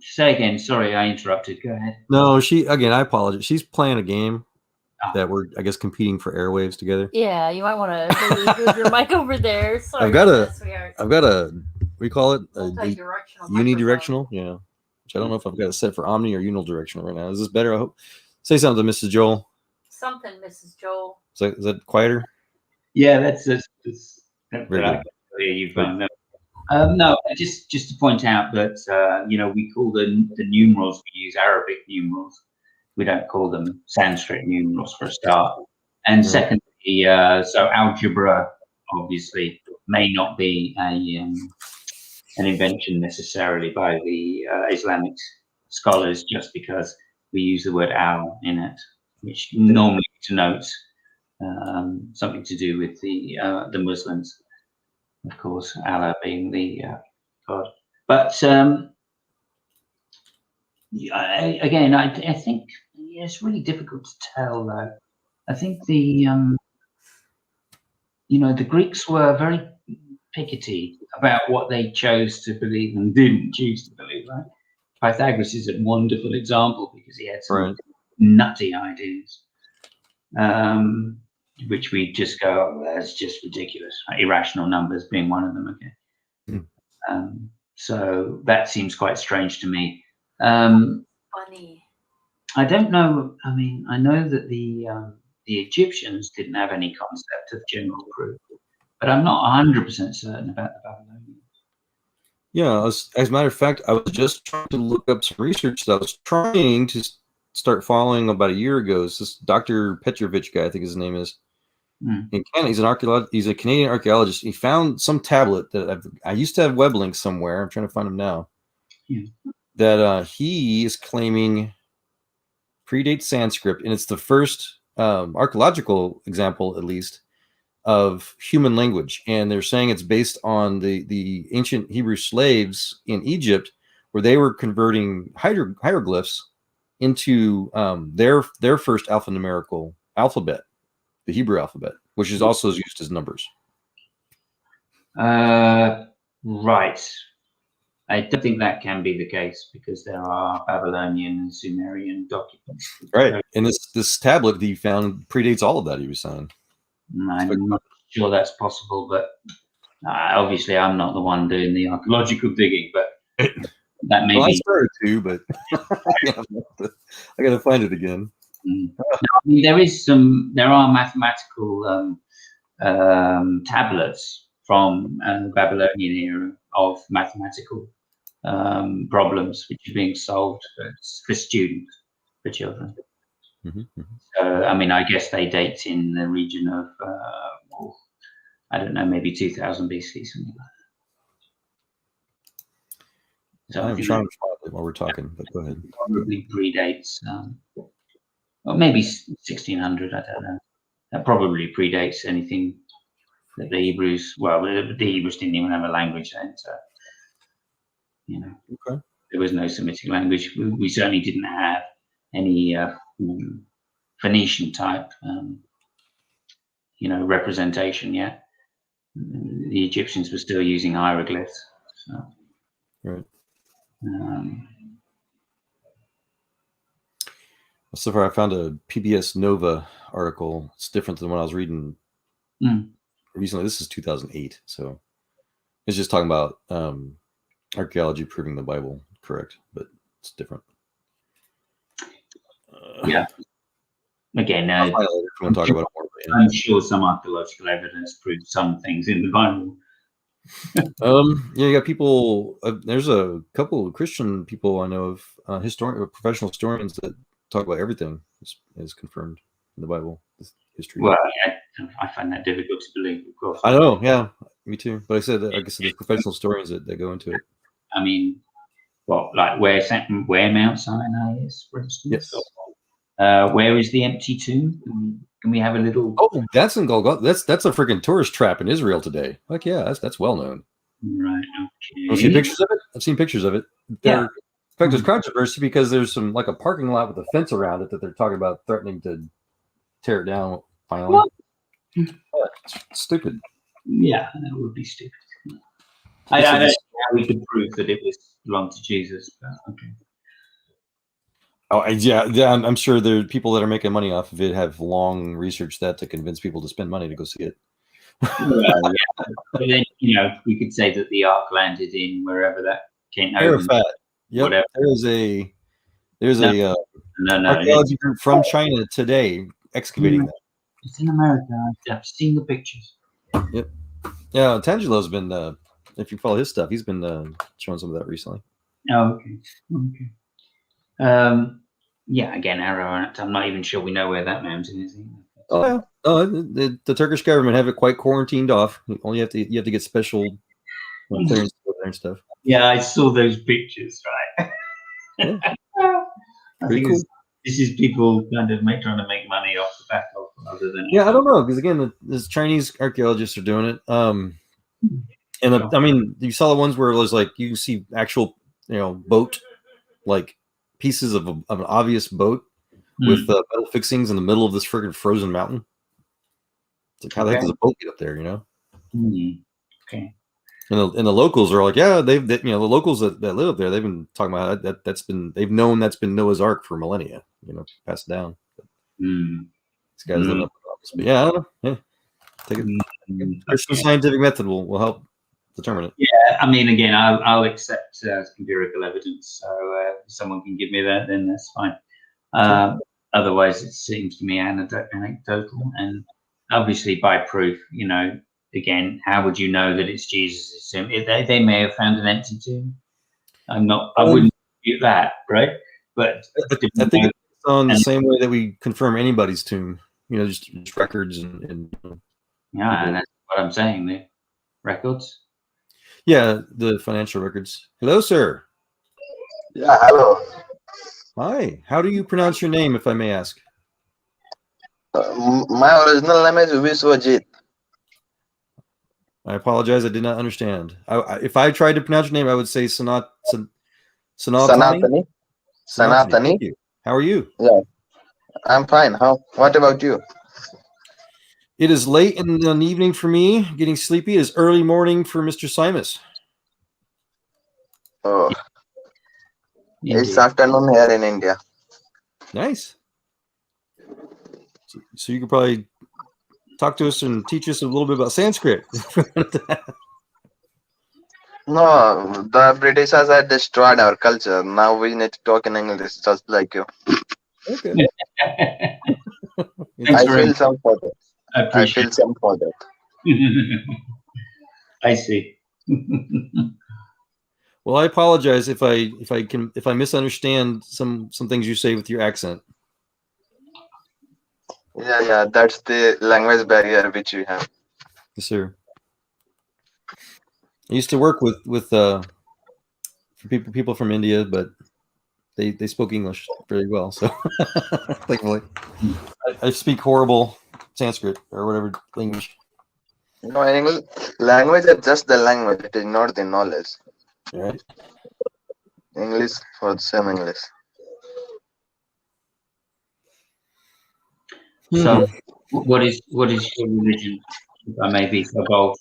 Say again. Sorry, I interrupted. Go ahead. No, I apologize. She's playing a game that we're, I guess, competing for airwaves together. Yeah, you might want to move your mic over there. Sorry, I've got a we call it unidirectional. Yeah, which I don't know if I've got it set for omni or unidirectional right now. Is this better? I hope. Say something, Mrs. Joel. Something, Mrs. Joel. Is that quieter? Yeah, that's you've no, just to point out that we call the numerals we use Arabic numerals. We don't call them Sanskrit numerals for a start. And secondly, so algebra obviously may not be an invention necessarily by the Islamic scholars, just because we use the word al in it, which normally denotes something to do with the Muslims, of course, Allah being the God. But I think it's really difficult to tell, though. I think the Greeks were very pickety about what they chose to believe and didn't choose to believe. Right? Pythagoras is a wonderful example because he had some nutty ideas, which we just go, oh, that's just ridiculous. Irrational numbers being one of them. Okay. So that seems quite strange to me. Funny. I don't know. I mean, I know that the Egyptians didn't have any concept of general proof, but I'm not 100% certain about the Babylonians. Yeah, as a matter of fact, I was just trying to look up some research that I was trying to start following about a year ago. It's this Dr. Petrovich guy, I think his name is. In Canada, he's a Canadian archaeologist. He found some tablet that I used to have web links somewhere. I'm trying to find them now. Yeah. That he is claiming predates Sanskrit, and it's the first archaeological example, at least, of human language. And they're saying it's based on the ancient Hebrew slaves in Egypt, where they were converting hieroglyphs into their first alphanumerical alphabet, the Hebrew alphabet, which is also used as numbers. Right. I don't think that can be the case because there are Babylonian and Sumerian documents. Right. And this tablet that he found predates all of that, he was saying. I'm not sure that's possible, but obviously I'm not the one doing the archaeological digging, but that may be. I started to, but I got to find it again. No, I mean, there are mathematical tablets from the Babylonian era of mathematical problems which are being solved for students, for children. So, I mean, I guess they date in the region of, I don't know, maybe 2000 BC, something like that. So I'm trying to find it while we're talking, but go ahead. Probably predates, or maybe 1600, I don't know. That probably predates anything that the Hebrews, well, the Hebrews didn't even have a language then, so, you know, there was no Semitic language. We certainly didn't have any Phoenician type, representation yet. The Egyptians were still using hieroglyphs. So, right. So far, I found a PBS Nova article. It's different than what I was reading recently. This is 2008, so it's just talking about archaeology proving the Bible correct, but it's different. Yeah. Again, I'm sure some archaeological evidence proves some things in the Bible. Yeah, you got people. There's a couple of Christian people I know of, professional historians that talk about everything is confirmed in the Bible history. Well, I find that difficult to believe, of course. I know, yeah, me too. But I guess there's professional historians that go into it. I mean, like where Mount Sinai is, for instance. Yes. Where is the empty tomb? Can we have a little? Oh, that's in Golgotha. That's a freaking tourist trap in Israel today. Like, yeah, that's well known. Right. Okay. I've seen pictures of it. I've seen pictures of it. In fact, there's controversy because there's some like a parking lot with a fence around it that they're talking about threatening to tear it down finally. Yeah, it's stupid. Yeah, that would be stupid. I don't know how we could prove that it belonged to Jesus, but okay. Oh, yeah, I'm sure there are people that are making money off of it have long researched that to convince people to spend money to go see it. Well, yeah. But then, we could say that the ark landed in wherever that came out. Arafat. Yep. Whatever. There's a archaeology group from China today excavating that. It's in America. I've seen the pictures. Yep. Yeah, Tangelo's been, if you follow his stuff, he's been showing some of that recently. Oh, okay. Yeah, again, Ararat. I'm not even sure we know where that mountain is. Oh, the Turkish government have it quite quarantined off. You have to get special clearance and stuff. Yeah, I saw those pictures. Right. Yeah. Pretty cool. This is people kind of trying to make money off the back of other than. Yeah, I don't know because again, the Chinese archaeologists are doing it. And I mean, you saw the ones where it was like you can see actual, boat like pieces of an obvious boat with metal fixings in the middle of this friggin' frozen mountain. It's like how the heck does a boat get up there? Okay. And the locals are like, yeah, the locals that live up there, they've been talking about they've known that's been Noah's Ark for millennia, passed down. These guys live up in but yeah, I don't know. Yeah, take it. Christian scientific method will help determine it. Yeah, I mean, again, I'll accept empirical evidence. So if someone can give me that, then that's fine. Otherwise, it seems to me anecdotal, and obviously by proof, again, how would you know that it's Jesus' tomb? They may have found an empty tomb. I wouldn't dispute that, right? But I think it's on the same way that we confirm anybody's tomb. Just records and yeah, and that's what I'm saying. The records. Yeah, the financial records. Hello, sir. Yeah, hello. Hi. How do you pronounce your name, if I may ask? My original name is Viswajit. I apologize. I did not understand. If I tried to pronounce your name, I would say Sanatani. Sanatani. Sanatani. Thank you. How are you? Yeah, I'm fine. What about you? It is late in the evening for me, getting sleepy. It is early morning for Mr. Simus. Oh, Indeed. it's afternoon here in India. Nice. So you could probably talk to us and teach us a little bit about Sanskrit. No, the Britishers had destroyed our culture. Now we need to talk in English, just like you. Okay. I feel some for that. I I appreciate feel some for that. I see. Well, I apologize if I misunderstand some things you say with your accent. Yeah, that's the language barrier which we have. Yes, sir. I used to work with people from India, but they spoke English very well. So thankfully, I speak horrible Sanskrit or whatever language. No, English language is just the language. It is not the knowledge. All right. English for the same English. So, what is your religion? If I may be so bold.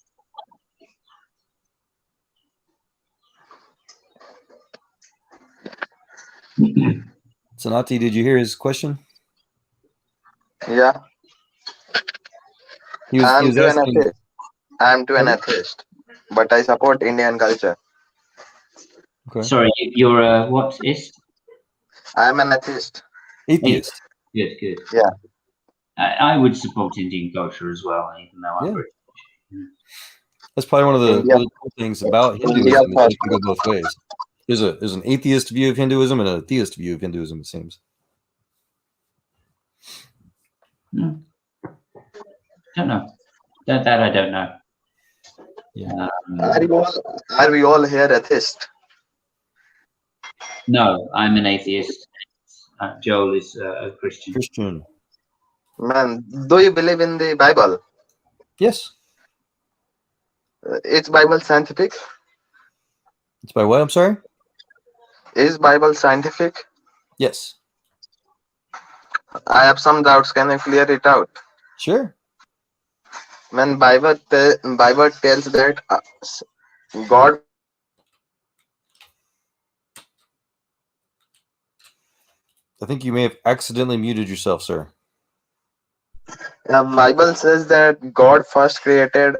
Sanati, did you hear his question? Yeah, He was asking. I'm to an atheist, but I support Indian culture. Okay. Sorry, you're what is? I'm an atheist. Atheist. Good. Yeah. I would support Indian culture as well, even though I'm British. That's probably one of the India- really cool things about India Hinduism is first. it can go both ways. There's an atheist view of Hinduism and a theist view of Hinduism, it seems. Don't know. That I don't know. Yeah. Are we all here atheists? No, I'm an atheist. Joel is a Christian. Christian. Man, do you believe in the Bible? Yes. Is Bible scientific? It's by what? I'm sorry? Is Bible scientific? Yes. I have some doubts. Can you clear it out? Sure. When Bible tells that God, I think you may have accidentally muted yourself, sir. Bible says that God first created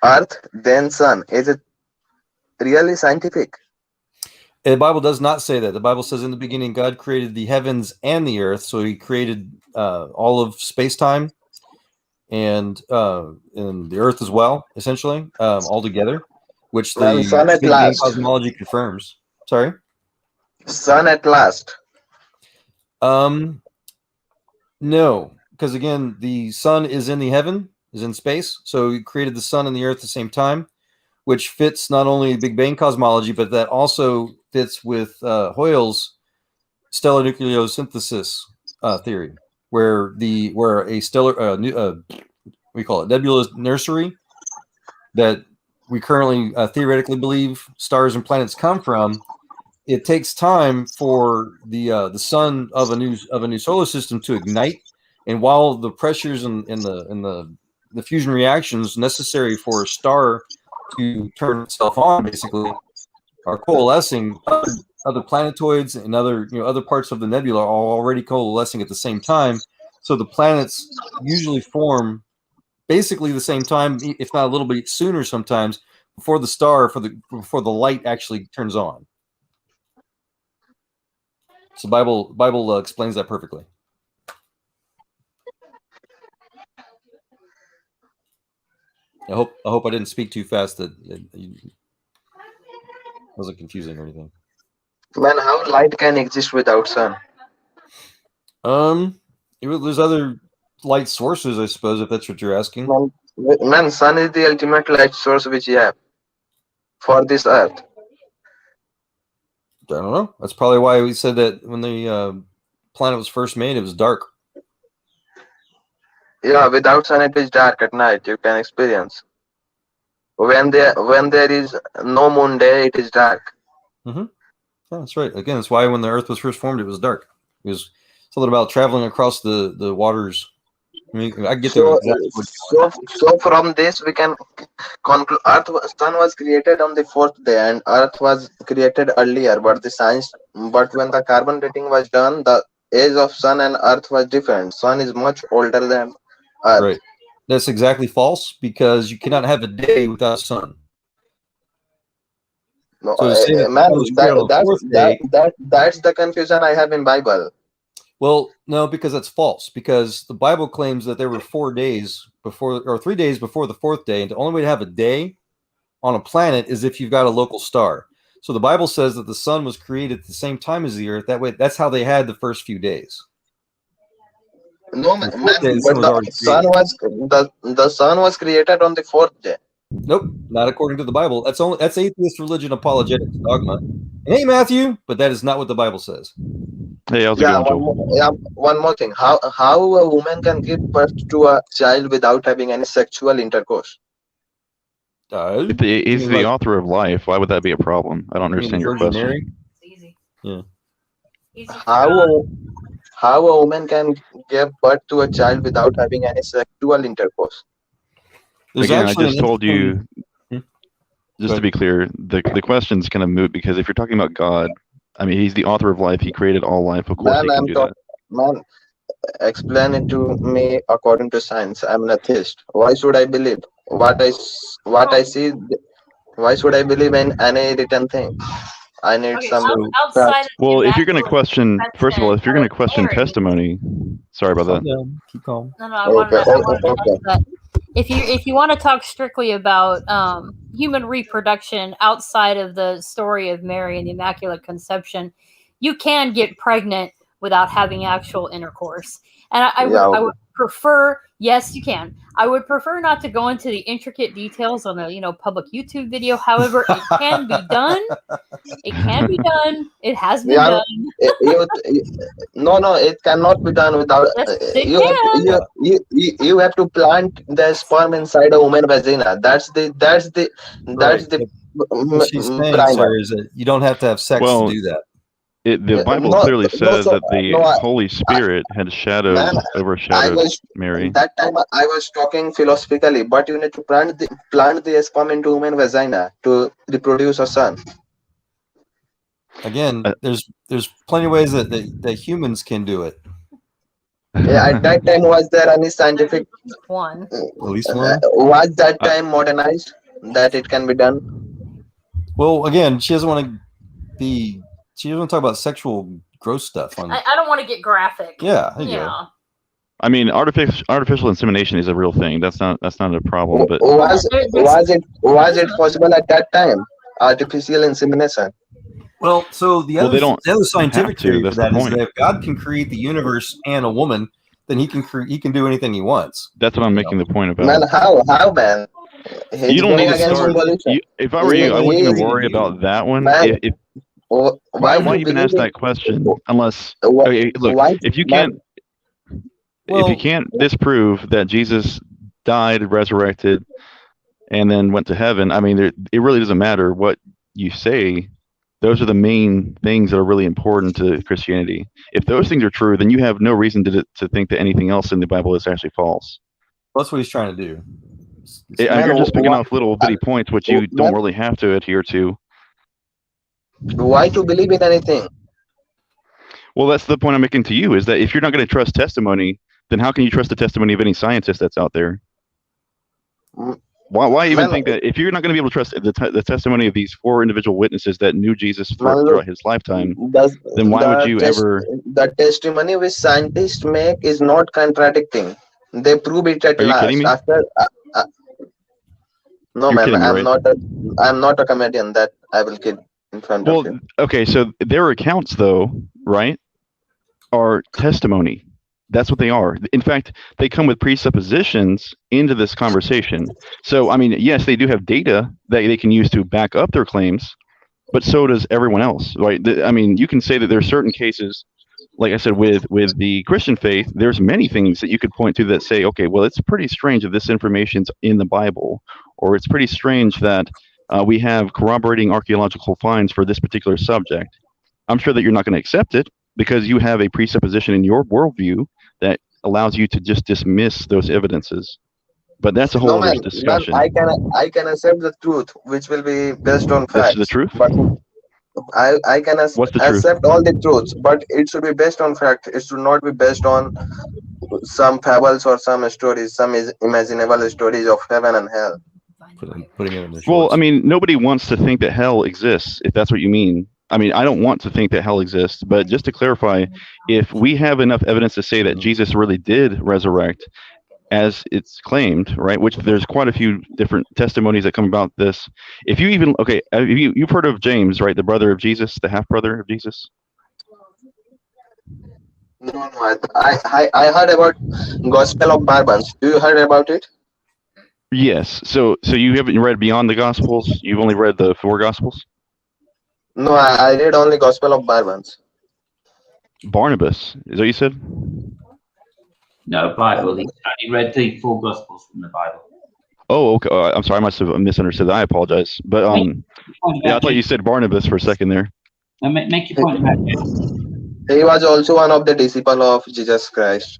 earth, then sun. Is it really scientific? The Bible does not say that. The Bible says in the beginning, God created the heavens and the earth. So he created all of space-time and the earth as well, essentially, all together, which the sun at Big Bang last. cosmology confirms. Sorry? Sun at last. No, because again, the sun is in the heaven, is in space. So he created the sun and the earth at the same time, which fits not only Big Bang cosmology, but that also fits with Hoyle's stellar nucleosynthesis theory, where a stellar we call it nebulous nursery that we currently theoretically believe stars and planets come from. It takes time for the sun of a new solar system to ignite, and while the pressures and the fusion reactions necessary for a star to turn itself on basically are coalescing, other planetoids and other parts of the nebula are already coalescing at the same time. So the planets usually form basically the same time, if not a little bit sooner sometimes, before the light actually turns on. So Bible explains that perfectly. I hope I didn't speak too fast that it wasn't confusing or anything. Man, how light can exist without sun? There's other light sources, I suppose, if that's what you're asking. Man, sun is the ultimate light source which we have for this earth. I don't know. That's probably why we said that when the planet was first made, it was dark. Yeah, without sun it is dark at night. You can experience. When there is no moon day, it is dark. Mm-hmm. Yeah, that's right. Again, that's why when the Earth was first formed, it was dark. It was something about traveling across the waters. I mean, I get So, the so from this we can conclude sun was created on the fourth day, and Earth was created earlier. But when the carbon dating was done, the age of sun and Earth was different. Sun is much older than Earth. Right. That's exactly false because you cannot have a day without sun. No, So man, that's the confusion I have in Bible. Well, no, because that's false. Because the Bible claims that there were 4 days before, or 3 days before the fourth day, and the only way to have a day on a planet is if you've got a local star. So the Bible says that the sun was created at the same time as the earth. That way, that's how they had the first few days. No, man, but the sun was created on the fourth day. Nope, not according to the Bible. That's atheist religion apologetics dogma. And hey, Matthew, but that is not what the Bible says. Hey, how's it going, Joel? One more thing. How a woman can give birth to a child without having any sexual intercourse? If he's the author of life, why would that be a problem? I don't understand your question. It's easy. Yeah. Easy How a woman can give birth to a child without having any sexual intercourse? Again, I just told you, just to be clear, the question's kind of moot because if you're talking about God, I mean, he's the author of life. He created all life. Of course, he can do that. Man, explain it to me according to science. I'm an atheist. Why should I believe what I see? Why should I believe in any written thing? I need some. Well, if you're going to question, first of all, if you're going to question testimony, sorry about that. Yeah, keep calm. No, I wanted to that. If you want to talk strictly about human reproduction outside of the story of Mary and the Immaculate Conception, you can get pregnant without having actual intercourse. And I would prefer, yes, you can. I would prefer not to go into the intricate details on a public YouTube video. However, it can be done. It can be done. It has been done. No, it cannot be done without. You have to plant the sperm inside a woman's vagina. That's the What she's saying, sir, is that you don't have to have sex to do that. The Bible clearly says that the Holy Spirit had overshadowed Mary. That time I was talking philosophically, but you need to plant the sperm into woman's vagina to reproduce a son. Again, there's plenty of ways that humans can do it. Yeah, at that time, was there any scientific one? At least one. Was that time modernized that it can be done? Well, again, she doesn't want to talk about sexual gross stuff. I don't want to get graphic. Yeah. I mean, artificial insemination is a real thing. That's not a problem. But was it possible at that time? Artificial insemination. Well, so the other scientific theory for that is that if God can create the universe and a woman, then he can do anything he wants. That's what I'm making the point about. Man, how man? You don't need to start. If I were you, I wouldn't even worry about that one. Man, why even ask that question? Unless look, if you can't disprove that Jesus died, resurrected, and then went to heaven, I mean, it really doesn't matter what you say. Those are the main things that are really important to Christianity. If those things are true, then you have no reason to think that anything else in the Bible is actually false. That's what he's trying to do. You're just picking off little bitty points which you don't really have to adhere to. Why to believe in anything? Well, that's the point I'm making to you, is that if you're not going to trust testimony, then how can you trust the testimony of any scientist that's out there? Why even think that if you're not going to be able to trust the testimony of these 4 individual witnesses that knew Jesus throughout his lifetime, then why would you ever... The testimony which scientists make is not contradicting. They prove it at last. No, You're man, kidding me, right? I'm not a comedian that I will kill in front of Well, you. okay, so their accounts, though, right, are testimony. That's what they are. In fact, they come with presuppositions into this conversation. So, I mean, yes, they do have data that they can use to back up their claims, but so does everyone else, right? I mean, you can say that there are certain cases, like I said, with the Christian faith, there's many things that you could point to that say, okay, well, it's pretty strange that this information's in the Bible, or it's pretty strange that we have corroborating archaeological finds for this particular subject. I'm sure that you're not going to accept it because you have a presupposition in your worldview that allows you to just dismiss those evidences. But that's a whole No, other man, discussion. I can accept the truth, which will be based on That's the facts. truth. But I can What's the truth? accept all the truths, but it should be based on fact. It should not be based on some fables or some stories, some imaginable stories of heaven and hell. Putting it in the shorts. Well, I mean, nobody wants to think that hell exists, if that's what you mean. I mean, I don't want to think that hell exists, but just to clarify, if we have enough evidence to say that Jesus really did resurrect, as it's claimed, right? Which there's quite a few different testimonies that come about this. If you even you've heard of James, right? The brother of Jesus, the half brother of Jesus. No, I heard about Gospel of Barbans. Do you heard about it? Yes. So you haven't read beyond the Gospels. You've only read the 4 Gospels. No, I read only Gospel of Barbans. Barnabas, is that what you said? No, Bible. He only read the 4 Gospels from the Bible. Oh, okay. I'm sorry. I must have misunderstood that. I apologize. But yeah, I thought you said Barnabas for a second there. Now, make your point about it. He was also one of the disciples of Jesus Christ.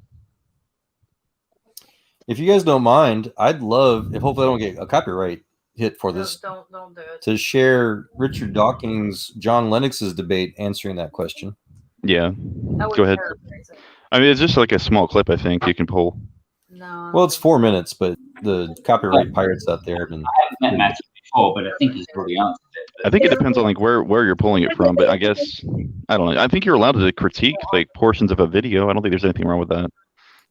If you guys don't mind, I'd love, if hopefully I don't get a copyright hit for this, Don't do it. to share Richard Dawkins, John Lennox's debate answering that question. Yeah. I would Go ahead. paraphrase it. I mean, it's just like a small clip. I think you can pull. No. Well, it's 4 minutes, but the copyright pirates out there. I haven't met Matthew before, but I think he's already answered it. I think it depends on like where you're pulling it from, but I guess I don't know. I think you're allowed to critique like portions of a video. I don't think there's anything wrong with that.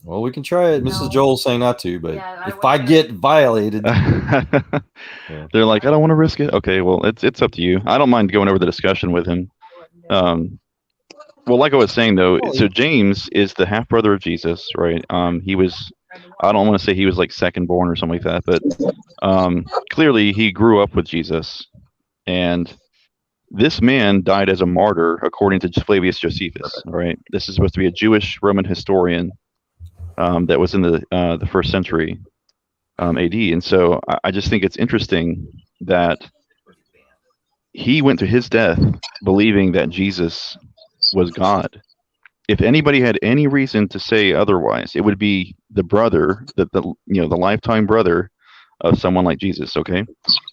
Well, we can try it. Mrs. Joel's saying not to, but Yeah, if I get violated, They're like, I don't want to risk it. Okay, well, it's up to you. I don't mind going over the discussion with him. Well, like I was saying though, so James is the half brother of Jesus, right? He was, I don't want to say he was like second born or something like that, but clearly he grew up with Jesus, and this man died as a martyr according to Flavius Josephus, right? This is supposed to be a Jewish Roman historian that was in the first century AD, and so I just think it's interesting that he went to his death believing that Jesus was God. If anybody had any reason to say otherwise, it would be the brother, the lifetime brother of someone like Jesus. Okay,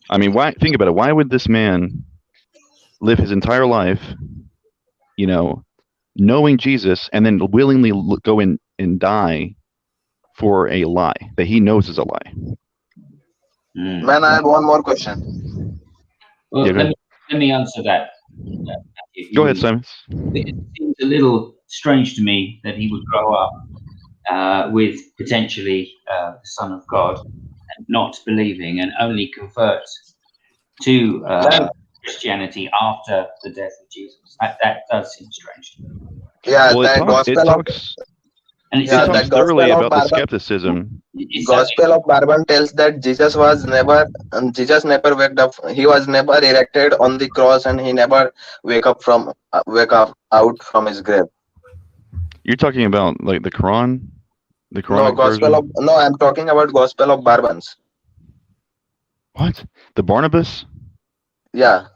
I mean, why? Think about it. Why would this man live his entire life, knowing Jesus, and then willingly go in and die for a lie that he knows is a lie? Man, I have one more question. Well, Yeah, let me answer that. Go ahead, Simon. It seems a little strange to me that he would grow up with potentially the Son of God and not believing, and only convert to Christianity after the death of Jesus. That does seem strange to me. Yeah, Well, it talks thoroughly about the skepticism. Gospel of Barban tells that Jesus never waked up. He was never erected on the cross, and he never wake up out from his grave. You're talking about like the Quran, the Quran. No, I'm talking about Gospel of Barbans. What? The Barnabas? Yeah.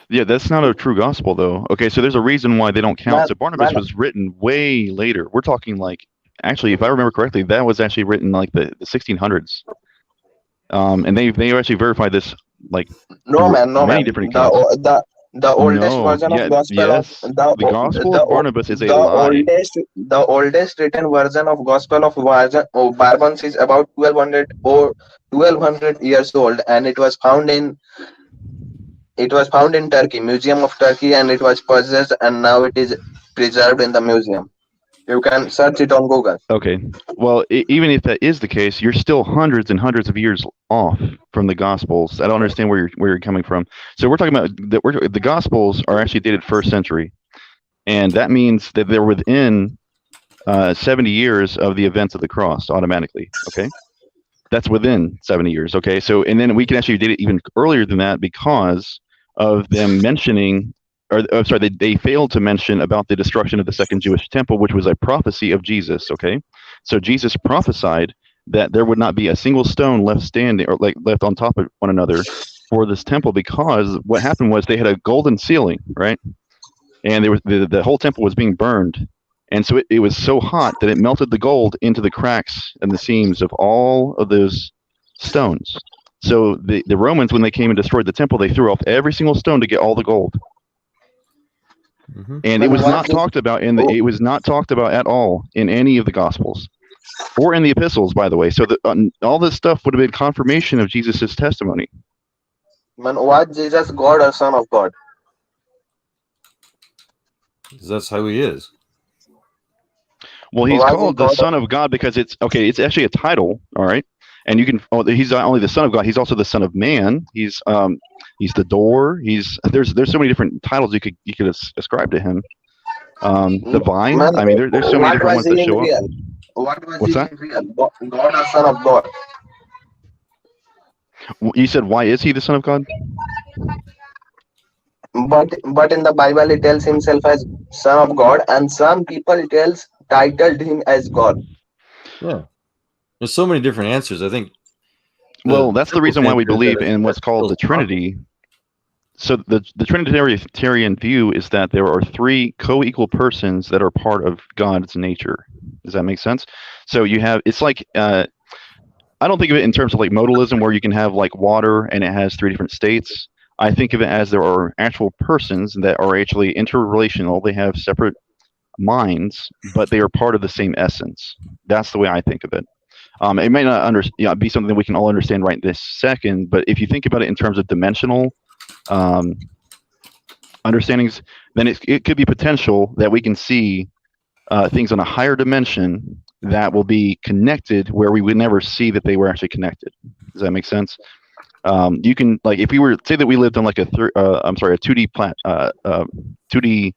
Yeah, that's not a true gospel, though. Okay, so there's a reason why they don't count. So Barnabas was written way later. We're talking like, actually, if I remember correctly, that was actually written like the 1600s. And they actually verified this like many different accounts. The oldest version of the Gospel of Barnabas is a lie. The oldest written version of Gospel of Barbans is about 1200 years old, and it was found in Turkey, Museum of Turkey, and it was purchased, and now it is preserved in the museum. You can search it on Google. Okay. Well, even if that is the case, you're still hundreds and hundreds of years off from the Gospels. I don't understand where you're coming from. So we're talking about the Gospels are actually dated first century, and that means that they're within 70 years of the events of the cross automatically. Okay, that's within 70 years. Okay, so and then we can actually date it even earlier than that because of them mentioning. Sorry, they failed to mention about the destruction of the second Jewish temple, which was a prophecy of Jesus. Okay, so Jesus prophesied that there would not be a single stone left standing or left on top of one another for this temple, because what happened was they had a golden ceiling, right? And there was the whole temple was being burned, and so it was so hot that it melted the gold into the cracks and the seams of all of those stones. So the Romans, when they came and destroyed the temple, they threw off every single stone to get all the gold. Mm-hmm. And it was not talked about it was not talked about at all in any of the Gospels or in the epistles, by the way. So all this stuff would have been confirmation of Jesus' testimony. Man, was Jesus God or Son of God? Because that's how he is. Well, he's Was he called the God? Son of God because it's actually a title, all right. And you can he's not only the Son of God, he's also the Son of Man. He's the door. There's so many different titles you could ascribe to him. The vine. Man, I mean, there's so many different ones that show up. What was What's he that? in real? God or Son of God? You said, why is he the Son of God? But in the Bible it tells himself as Son of God, and some people titled him as God. Yeah. There's so many different answers. I think. Well, that's the reason why we believe in what's called the philosophical. Trinity. So the Trinitarian view is that there are three co-equal persons that are part of God's nature. Does that make sense? So you have, it's like, I don't think of it in terms of like modalism where you can have like water and it has three different states. I think of it as there are actual persons that are actually interrelational. They have separate minds, but they are part of the same essence. That's the way I think of it. It may not be something that we can all understand right this second, but if you think about it in terms of dimensional understandings, then it could be potential that we can see things on a higher dimension that will be connected where we would never see that they were actually connected. Does that make sense? You can, like, if we were say that we lived on like a 2D 2D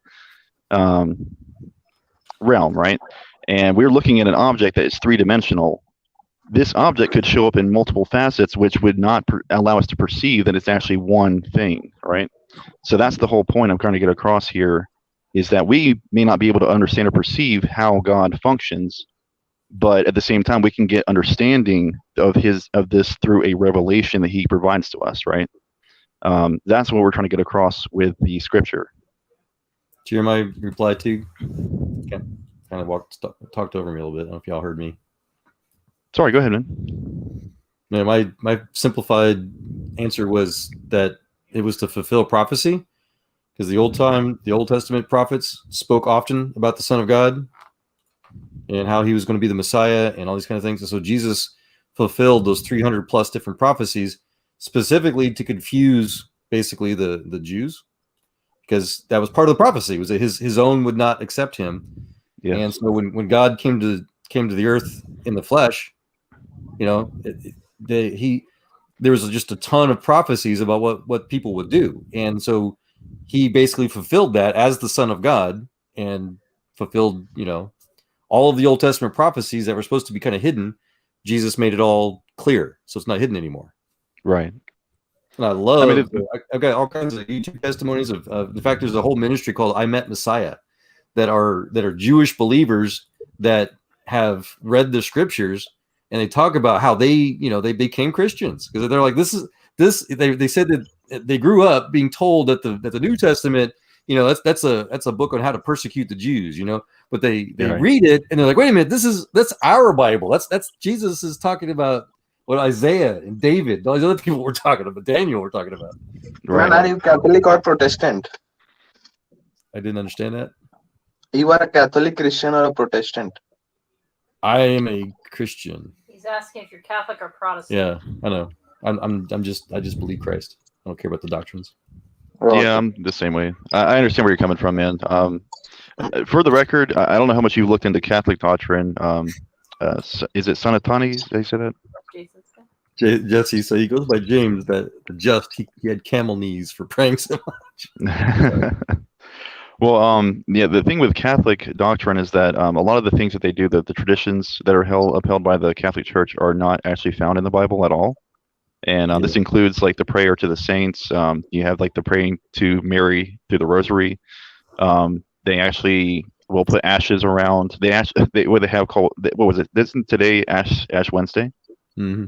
realm, right? And we're looking at an object that is three-dimensional. This object could show up in multiple facets, which would not allow us to perceive that it's actually one thing, right? So that's the whole point I'm trying to get across here, is that we may not be able to understand or perceive how God functions, but at the same time, we can get understanding of this through a revelation that He provides to us, right? That's what we're trying to get across with the Scripture. Do you hear my reply to? Okay. Kind of talked over me a little bit. I don't know if y'all heard me. Sorry, go ahead, man. No, my simplified answer was that it was to fulfill prophecy, because the Old Testament prophets spoke often about the Son of God and how he was going to be the Messiah and all these kind of things. And so Jesus fulfilled those 300 plus different prophecies specifically to confuse basically the Jews, because that was part of the prophecy, was that his own would not accept him. Yes. And so when God came to the earth in the flesh, you know, there was just a ton of prophecies about what people would do. And so he basically fulfilled that as the Son of God, and fulfilled, you know, all of the Old Testament prophecies that were supposed to be kind of hidden. Jesus made it all clear, so it's not hidden anymore. Right. And I love, I've got all kinds of YouTube testimonies of the fact there's a whole ministry called I Met Messiah that are Jewish believers that have read the scriptures, and they talk about how they became Christians, because they're like, they said that they grew up being told that the New Testament, you know, that's a book on how to persecute the Jews, you know, but they right. read it and they're like, wait a minute, that's our Bible. That's Jesus is talking about what Isaiah and David, all these other people we're talking about, Daniel we're talking about. Right. Man, are you Catholic or Protestant? I didn't understand that. You are a Catholic, Christian, or a Protestant? I am a Christian. He's asking if you're Catholic or Protestant. Yeah, I know. I just believe Christ. I don't care about the doctrines. Yeah, I'm the same way. I understand where you're coming from, man. For the record, I don't know how much you've looked into Catholic doctrine. Is it Sanatani? They said it. Jesus. Jesse, so he goes by James. That he had camel knees for praying so much. Well, yeah, the thing with Catholic doctrine is that a lot of the things that they do, the traditions that are upheld by the Catholic Church, are not actually found in the Bible at all. And this includes like the prayer to the saints. You have like the praying to Mary through the Rosary. They actually will put ashes around. What they have called, what was it? Isn't today Ash Wednesday? Mm-hmm.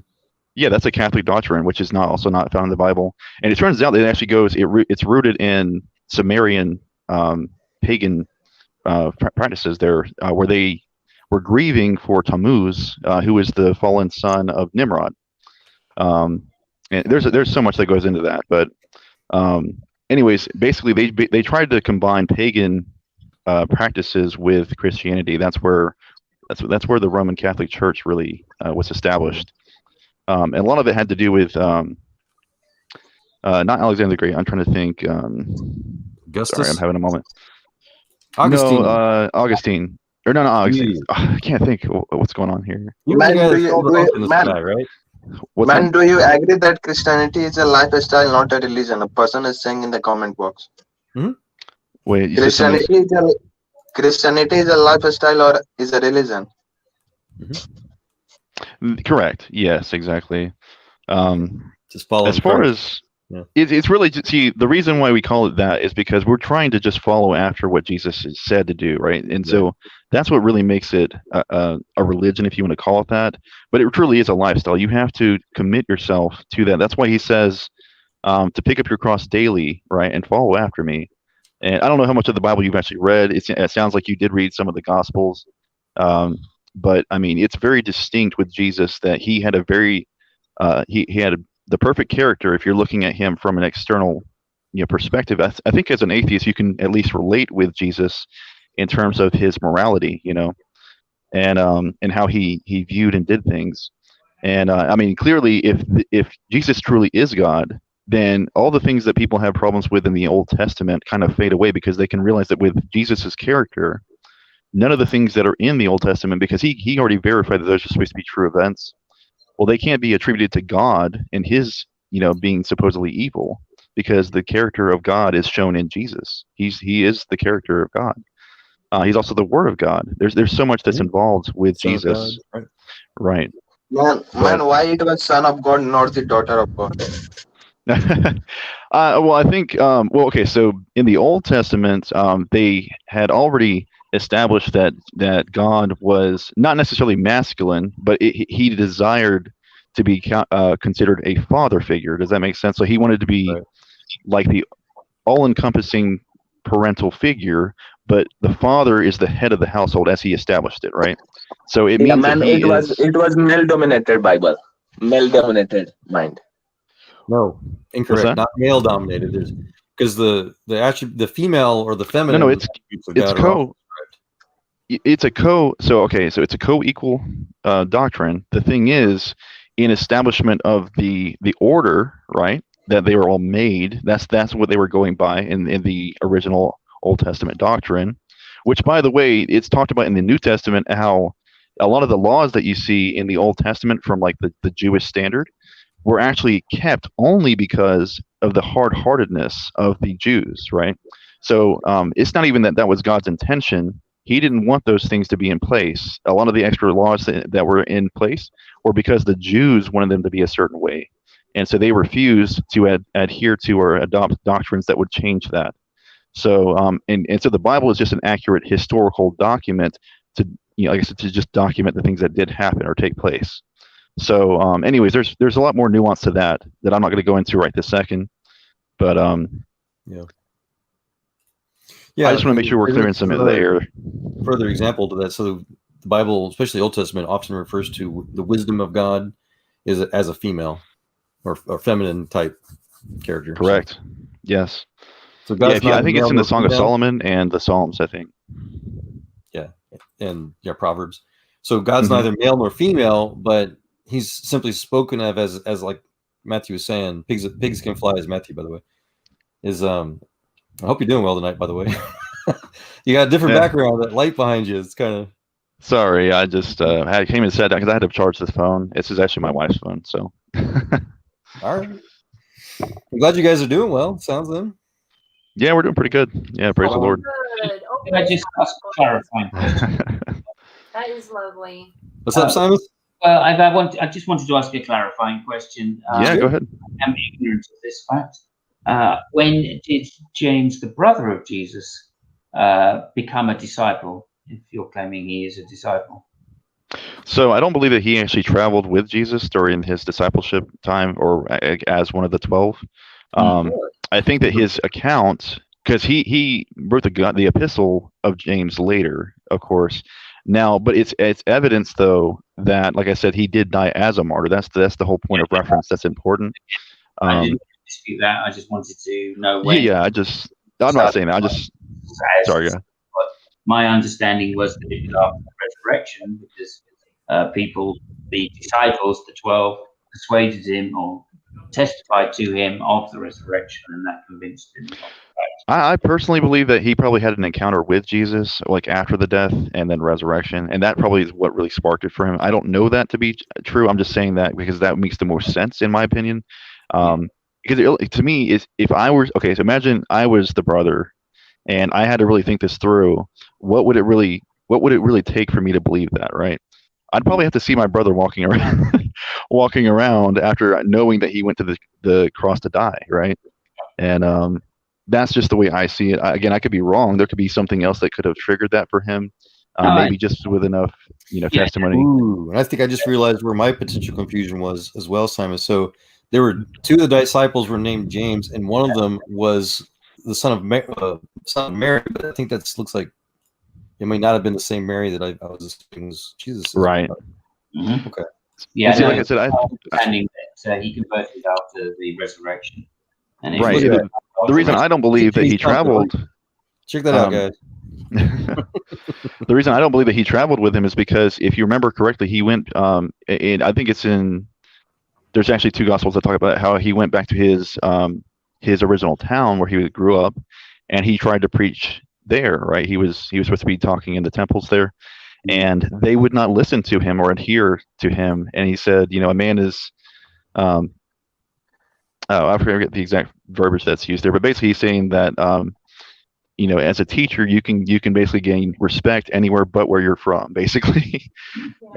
Yeah, that's a Catholic doctrine, which is also not found in the Bible. And it turns out that it actually it's rooted in Sumerian pagan practices there, where they were grieving for Tammuz, who is the fallen son of Nimrod. And there's so much that goes into that, but anyways, basically they tried to combine pagan practices with Christianity. That's where the Roman Catholic Church really was established. And a lot of it had to do with not Alexander the Great. I'm trying to think. Augustus? Sorry, I'm having a moment. Augustine. No, Augustine. Or no, Augustine. I can't think what's going on here. Man, do you agree that Christianity is a lifestyle, not a religion? A person is saying in the comment box. Hmm? Wait, Christianity is a lifestyle or is a religion? Correct. Yes, exactly. Just follow. As far as it's really, see, the reason why we call it that is because we're trying to just follow after what Jesus is said to do, right? And so that's what really makes it a religion, if you want to call it that. But it truly is a lifestyle. You have to commit yourself to that. That's why he says to pick up your cross daily, right, and follow after me. And I don't know how much of the Bible you've actually read. It sounds like you did read some of the Gospels. But I mean, it's very distinct with Jesus that he had a very he had the perfect character. If you're looking at him from an external perspective, I think as an atheist you can at least relate with Jesus in terms of his morality, and how he viewed and did things. And I mean, clearly, if Jesus truly is God, then all the things that people have problems with in the Old Testament kind of fade away, because they can realize that with Jesus's character, none of the things that are in the Old Testament, because he already verified that those are supposed to be true events, well, they can't be attributed to God and his, being supposedly evil, because the character of God is shown in Jesus. He is the character of God. He's also the Word of God. There's so much that's involved with Son Jesus. God, right. Man, why it was Son of God, not the daughter of God? Well, I think, okay, so in the Old Testament, they had already established that God was not necessarily masculine, but he desired to be considered a father figure. Does that make sense? So he wanted to be like the all-encompassing parental figure, but the father is the head of the household as he established it, right? So it means that it was male-dominated Bible, male-dominated mind. No, incorrect. Not male dominated. There's because the female or the feminine. No, it's a co-equal doctrine. The thing is, in establishment of the order, right, that they were all made. That's what they were going by in the original Old Testament doctrine, which, by the way, it's talked about in the New Testament how a lot of the laws that you see in the Old Testament from like the Jewish standard were actually kept only because of the hard-heartedness of the Jews, right? So it's not even that was God's intention. He didn't want those things to be in place. A lot of the extra laws that were in place were because the Jews wanted them to be a certain way. And so they refused to adhere to or adopt doctrines that would change that. So and so the Bible is just an accurate historical document to, like I said, to just document the things that did happen or take place. So anyways, there's a lot more nuance to that I'm not going to go into right this second. But yeah, I just want to make sure we're clearing some of the air. Further example to that. So the Bible, especially the Old Testament, often refers to the wisdom of God as a female or feminine type character. Correct. So, yes. So God's I think it's in the Song of Solomon and the Psalms, I think. Yeah, and Proverbs. So God's neither male nor female, but he's simply spoken of as like Matthew was saying. Pigs can fly, as Matthew, by the way. is I hope you're doing well tonight, by the way. You got a different background, that light behind you. It's kind of... Sorry, I just came and said that because I had to charge this phone. This is actually my wife's phone, so. All right. I'm glad you guys are doing well. Sounds them. Yeah, we're doing pretty good. Yeah, praise the Lord. Good. Can I just ask a clarifying question? That is lovely. What's up, Simon? Well, I just wanted to ask a clarifying question. Yeah, go ahead. I'm ignorant of this fact. When did James, the brother of Jesus, become a disciple? If you're claiming he is a disciple. So I don't believe that he actually traveled with Jesus during his discipleship time or as one of the 12. I think that his account, because he wrote the epistle of James later, of course. Now, but it's evidence though that, like I said, he did die as a martyr. That's the whole point of reference. That's important. I didn't dispute that. I just wanted to know when. Yeah. I'm not saying that. Sorry. Yeah. But my understanding was that it was after the resurrection because the disciples, the 12, persuaded him or testified to him of the resurrection, and that convinced him. I personally believe that he probably had an encounter with Jesus, like after the death and then resurrection, and that probably is what really sparked it for him. I don't know that to be true. I'm just saying that because that makes the most sense in my opinion. Because to me, if I were so imagine I was the brother, and I had to really think this through. What would it really take for me to believe that? Right? I'd probably have to see my brother walking around after knowing that he went to the cross to die, right? And that's just the way I see it. Again, I could be wrong. There could be something else that could have triggered that for him. Maybe just with enough, testimony. Ooh, and I think I just realized where my potential confusion was as well, Simon. So there were two of the disciples were named James, and one of them was the son of Mary. But I think that looks like it may not have been the same Mary that I was assuming was Jesus. Right. Mm-hmm. Okay. Yeah. See, like I said, understanding that he converted after the resurrection. And right. The reason I don't believe that he traveled. Check that out, guys. The reason I don't believe that he traveled with him is because if you remember correctly, he went. And I think it's in. There's actually two gospels that talk about how he went back to his original town where he grew up, and he tried to preach there. Right. He was supposed to be talking in the temples there, and they would not listen to him or adhere to him. And he said, a man is. I forget the exact verbiage that's used there, but basically he's saying that, as a teacher, you can basically gain respect anywhere but where you're from, basically.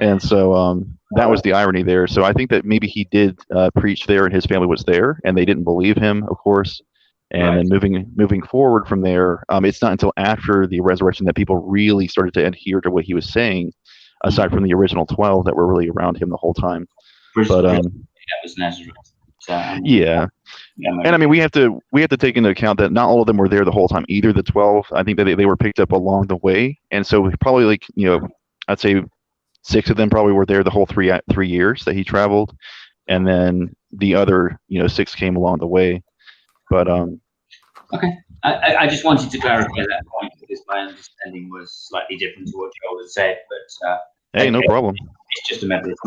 And so that was the irony there. So I think that maybe he did preach there, and his family was there, and they didn't believe him, of course. And then moving forward from there, it's not until after the resurrection that people really started to adhere to what he was saying, aside from the original 12 that were really around him the whole time. But that was Nazareth. Yeah, and I mean we have to take into account that not all of them were there the whole time either. The 12, I think that they were picked up along the way, and so probably I'd say 6 of them probably were there the whole 3 years that he traveled, and then the other 6 came along the way. But okay, I just wanted to clarify that point because my understanding was slightly different to what Joel had said. But hey, no problem. It's just a matter of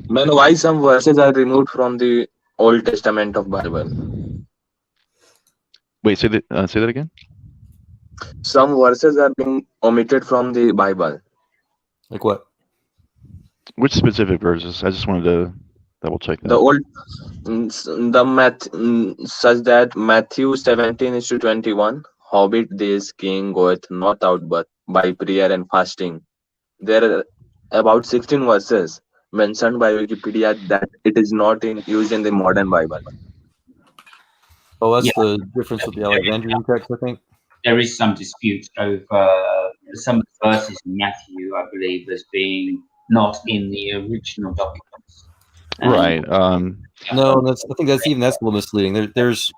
Man, why some verses are removed from the Old Testament of Bible? Wait, say that again. Some verses are being omitted from the Bible. Like what? Which specific verses? I just wanted to double check that. The old, such that Matthew 17:21, howbeit this king goeth not out but by prayer and fasting. There are about 16 verses mentioned by Wikipedia that it is not used in the modern Bible. Oh, that's the difference with the Alexandrian text, I think. There is some dispute over some of the verses in Matthew, I believe, as being not in the original documents. Right. No, I think that's a little misleading. There's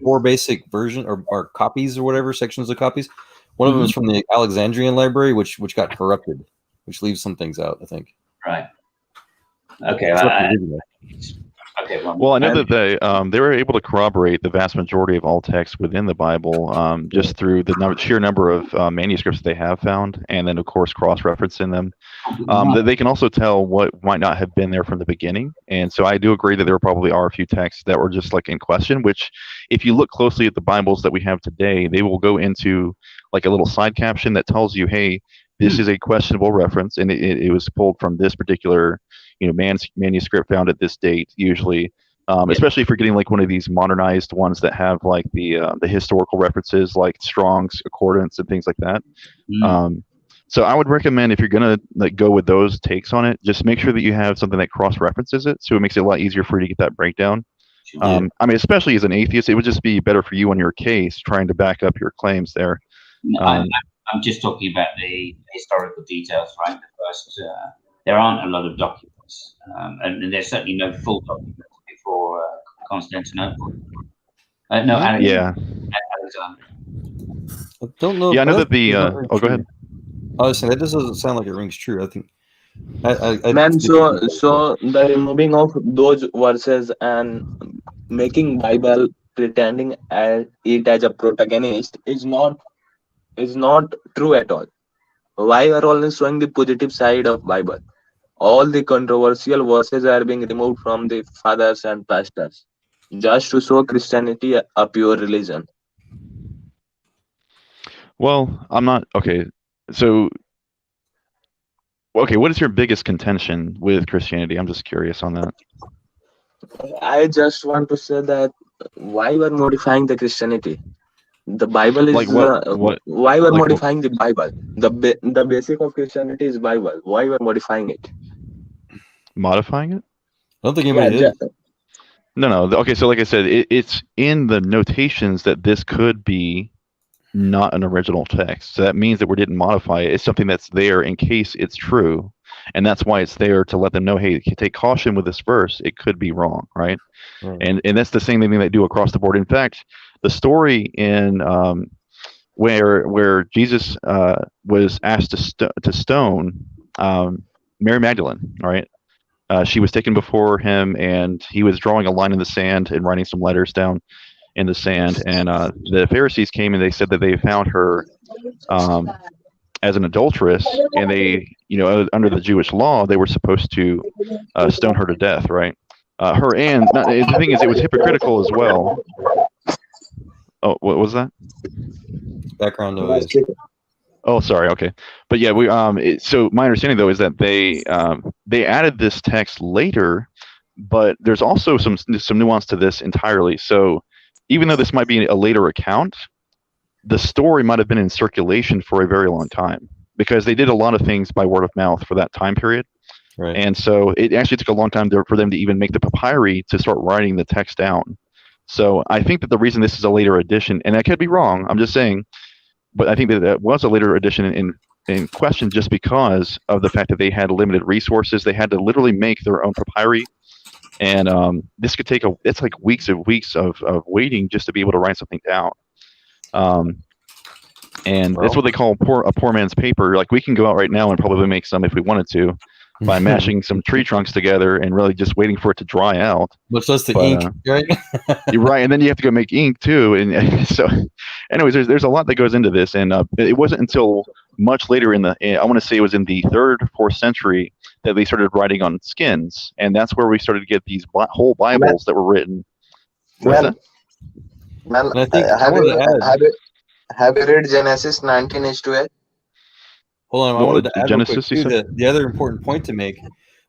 4 basic version or copies or whatever, sections of copies. One of them is from the Alexandrian library, which got corrupted, which leaves some things out, I think. Right. Okay. Okay, Well, I know that they were able to corroborate the vast majority of all texts within the Bible just through the sheer number of manuscripts they have found, and then of course cross-referencing them. That they can also tell what might not have been there from the beginning, and so I do agree that there probably are a few texts that were just like in question. Which, if you look closely at the Bibles that we have today, they will go into like a little side caption that tells you, "Hey, this is a questionable reference, and it was pulled from this particular." Manuscript found at this date, usually, especially if you're getting like one of these modernized ones that have like the historical references, like Strong's Concordance and things like that. So I would recommend if you're gonna like go with those takes on it, just make sure that you have something that cross-references it, so it makes it a lot easier for you to get that breakdown. I mean, especially as an atheist, it would just be better for you on your case trying to back up your claims there. No, I'm just talking about the historical details, right? The first, there aren't a lot of documents. And there's certainly no full documents before Constantinople. Alexander. I don't know. Yeah, I know that the. Oh, go ahead. I was saying that doesn't sound like it rings true. I think. Man, so the removing of those verses and making Bible pretending it as a protagonist is not true at all. Why are always showing the positive side of Bible? All the controversial verses are being removed from the fathers and pastors just to show Christianity a pure religion. Well, I'm not okay. So, okay, what is your biggest contention with Christianity? I'm just curious on that. I just want to say that why we're modifying the Christianity? The Bible is like why we're modifying the Bible. The basic of Christianity is Bible. Why we're modifying it? Modifying it? I don't think anybody did. No. Okay, so like I said, it's in the notations that this could be not an original text. So that means that we didn't modify it. It's something that's there in case it's true. And that's why it's there to let them know, hey, take caution with this verse. It could be wrong, right? And that's the same thing they do across the board. In fact, the story in where Jesus was asked to stone Mary Magdalene, right? She was taken before him, and he was drawing a line in the sand and writing some letters down in the sand. And the Pharisees came and they said that they found her as an adulteress, and they, under the Jewish law, they were supposed to stone her to death, right? Her and the thing is, it was hypocritical as well. Oh, what was that? Background noise. Oh, sorry. Okay, but yeah, so my understanding though is that they added this text later, but there's also some nuance to this entirely. So even though this might be a later account, the story might have been in circulation for a very long time because they did a lot of things by word of mouth for that time period. Right. And so it actually took a long time for them to even make the papyri to start writing the text down. So I think that the reason this is a later edition, and I could be wrong, I'm just saying, but I think that it was a later edition in question just because of the fact that they had limited resources. They had to literally make their own papyri. And this could take it's like weeks of waiting just to be able to write something down. And that's what they call a poor man's paper. Like, we can go out right now and probably make some if we wanted to by mashing some tree trunks together and really just waiting for it to dry out. Much less the ink, right? You're right, and then you have to go make ink too. And so, anyways, there's a lot that goes into this, and it wasn't until much later I want to say it was in the 3rd, 4th century that they started writing on skins, and that's where we started to get these whole Bibles that were written. Man, I think have you read Genesis 19:8? Hold on, I wanted to add Genesis, real quick, too, the other important point to make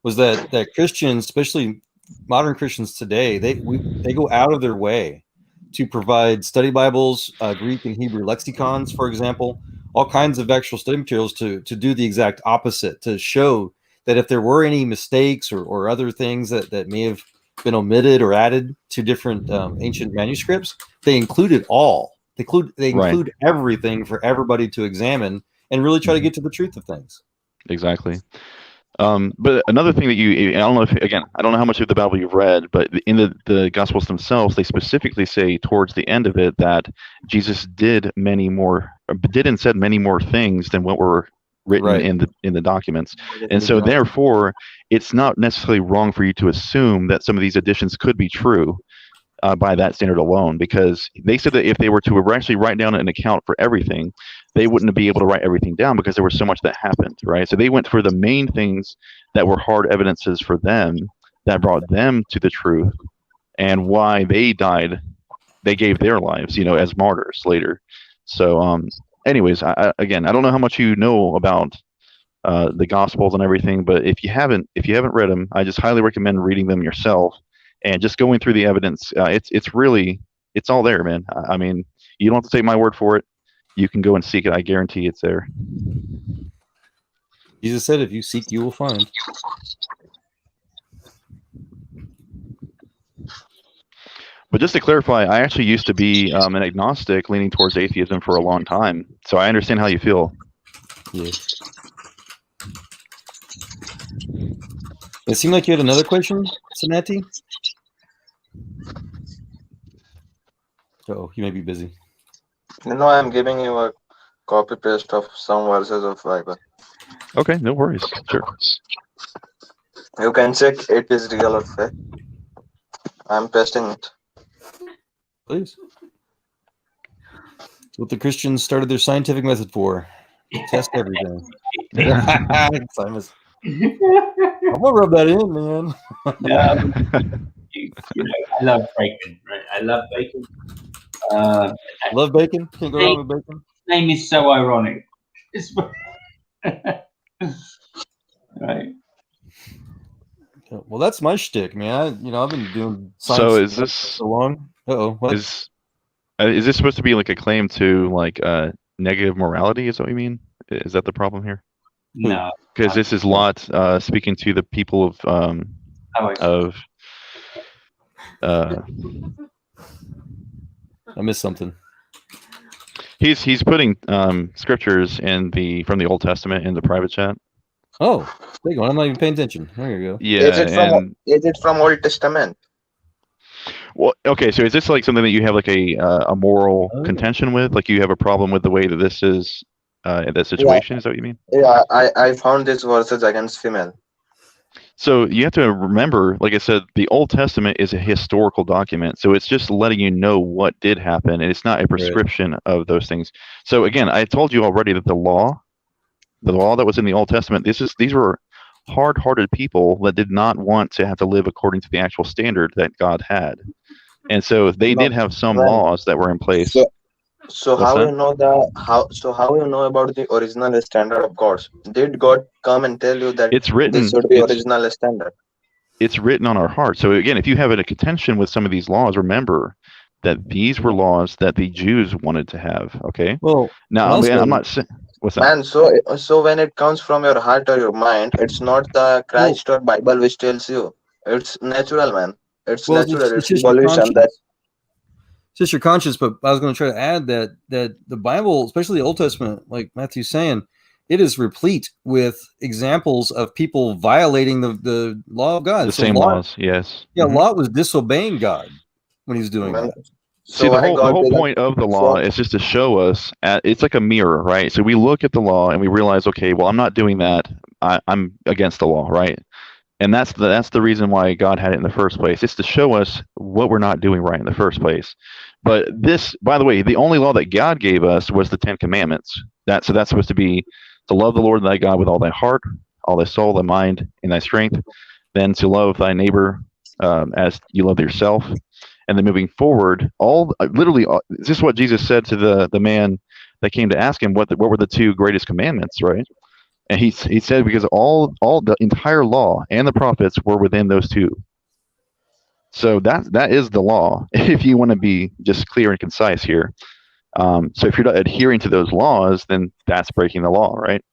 was that Christians, especially modern Christians today, they go out of their way to provide study Bibles, Greek and Hebrew lexicons, for example, all kinds of actual study materials to do the exact opposite, to show that if there were any mistakes or other things that may have been omitted or added to different ancient manuscripts, they include it all. They include everything for everybody to examine and really try to get to the truth of things. Exactly. But another thing that I don't know I don't know how much of the Bible you've read, but in the Gospels themselves, they specifically say towards the end of it that Jesus did and said many more things than what were written in the documents. And so therefore, it's not necessarily wrong for you to assume that some of these additions could be true by that standard alone, because they said that if they were to actually write down an account for everything, they wouldn't be able to write everything down because there was so much that happened, right? So they went for the main things that were hard evidences for them that brought them to the truth and why they died. They gave their lives, as martyrs later. So, anyways, again, I don't know how much you know about the Gospels and everything, but if you haven't read them, I just highly recommend reading them yourself and just going through the evidence. It's all there, man. I mean, you don't have to take my word for it. You can go and seek it. I guarantee it's there. Jesus said, "If you seek, you will find." But just to clarify, I actually used to be an agnostic leaning towards atheism for a long time. So I understand how you feel. Yeah. It seemed like you had another question, Sanati. Oh, you may be busy. No, I'm giving you a copy paste of some verses of Bible. Okay, no worries. Sure. You can check it is real or fake. I'm pasting it. Please. It's what the Christians started their scientific method for. Test everything. Simus. I'm gonna rub that in, man. I love bacon, right? I love bacon. Love bacon. Can't go wrong with bacon. Name is so ironic. Right. Well, that's my shtick, man. I've been doing science So is this so long? What? Is this supposed to be like a claim to like negative morality? Is that what you mean? Is that the problem here? No, because this is Lot speaking to the people of I missed something. He's putting scriptures from the Old Testament in the private chat. Oh, big one. I'm not even paying attention. There you go. Yeah, is it from Old Testament? Well, okay. So is this like something that you have like a moral contention with? Like you have a problem with the way that this is that situation? Yeah. Is that what you mean? Yeah, I found these verses against female. So you have to remember, like I said, the Old Testament is a historical document. So it's just letting you know what did happen, and it's not a prescription of those things. So again, I told you already that the law that was in the Old Testament, these were hard-hearted people that did not want to have to live according to the actual standard that God had. And so they did have some laws that were in place. So how you know about the original standard of God? Did God come and tell you that it's written, this should be original standard? It's written on our heart. So again, if you have a contention with some of these laws, remember that these were laws that the Jews wanted to have. Okay. Well, now I'm not saying. What's that? Man, so when it comes from your heart or your mind, it's not the Christ or Bible which tells you. It's natural, man. It's natural. It's evolution. It's just your conscience. But I was going to try to add that the Bible, especially the Old Testament, like Matthew's saying, it is replete with examples of people violating the law of God. The same laws, yes. Yeah, Lot was disobeying God when he was doing that. See, the whole point of the law is just to show us, it's like a mirror, right? So we look at the law and we realize, okay, well, I'm not doing that. I'm against the law, right? And that's the reason why God had it in the first place. It's to show us what we're not doing right in the first place. But this, by the way, the only law that God gave us was the 10 Commandments. So that's supposed to be to love the Lord thy God with all thy heart, all thy soul, thy mind, and thy strength. Then to love thy neighbor as you love yourself. And then moving forward, this is what Jesus said to the man that came to ask him what were the two greatest commandments, right? And he said because all the entire law and the prophets were within those two. So that is the law, if you want to be just clear and concise here. So if you're not adhering to those laws, then that's breaking the law, right?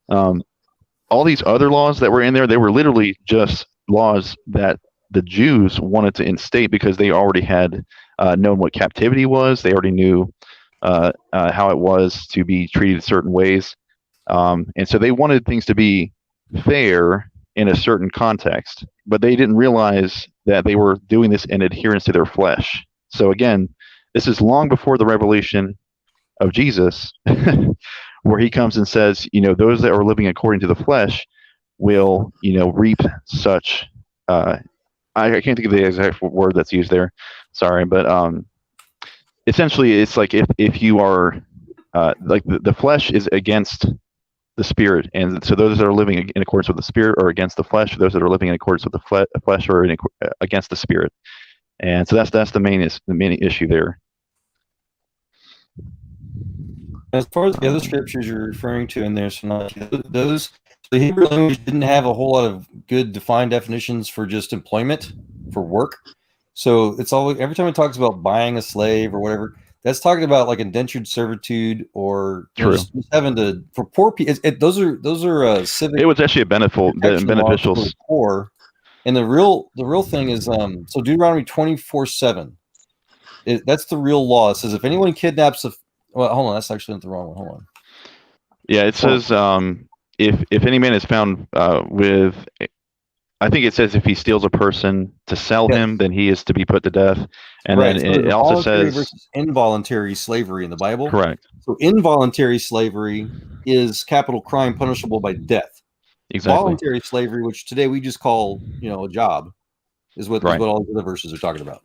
All these other laws that were in there, they were literally just laws that the Jews wanted to instate because they already had known what captivity was. They already knew how it was to be treated certain ways. And so they wanted things to be fair in a certain context, but they didn't realize that they were doing this in adherence to their flesh. So again, this is long before the revelation of Jesus, where he comes and says, those that are living according to the flesh will, reap such. I can't think of the exact word that's used there. Sorry, but essentially, it's like if you are like the flesh is against the spirit, and so those that are living in accordance with the spirit are against the flesh. Those that are living in accordance with the flesh are against the spirit, and so that's the main issue there. As far as the other scriptures you're referring to in there, so the Hebrew language didn't have a whole lot of good defined definitions for just employment, for work. So it's always, every time it talks about buying a slave or whatever, that's talking about like indentured servitude or just having to, for poor people. Those are civic. It was actually a beneficial for the poor. And the real thing is so Deuteronomy 24:7. That's the real law. It says if anyone kidnaps well, hold on, that's actually not the wrong one. Hold on. Yeah, it says if any man is found with, I think it says if he steals a person to sell him, then he is to be put to death. And then it also says versus involuntary slavery in the Bible. Correct. So involuntary slavery is capital crime punishable by death. Exactly. Voluntary slavery, which today we just call a job, is what all the other verses are talking about.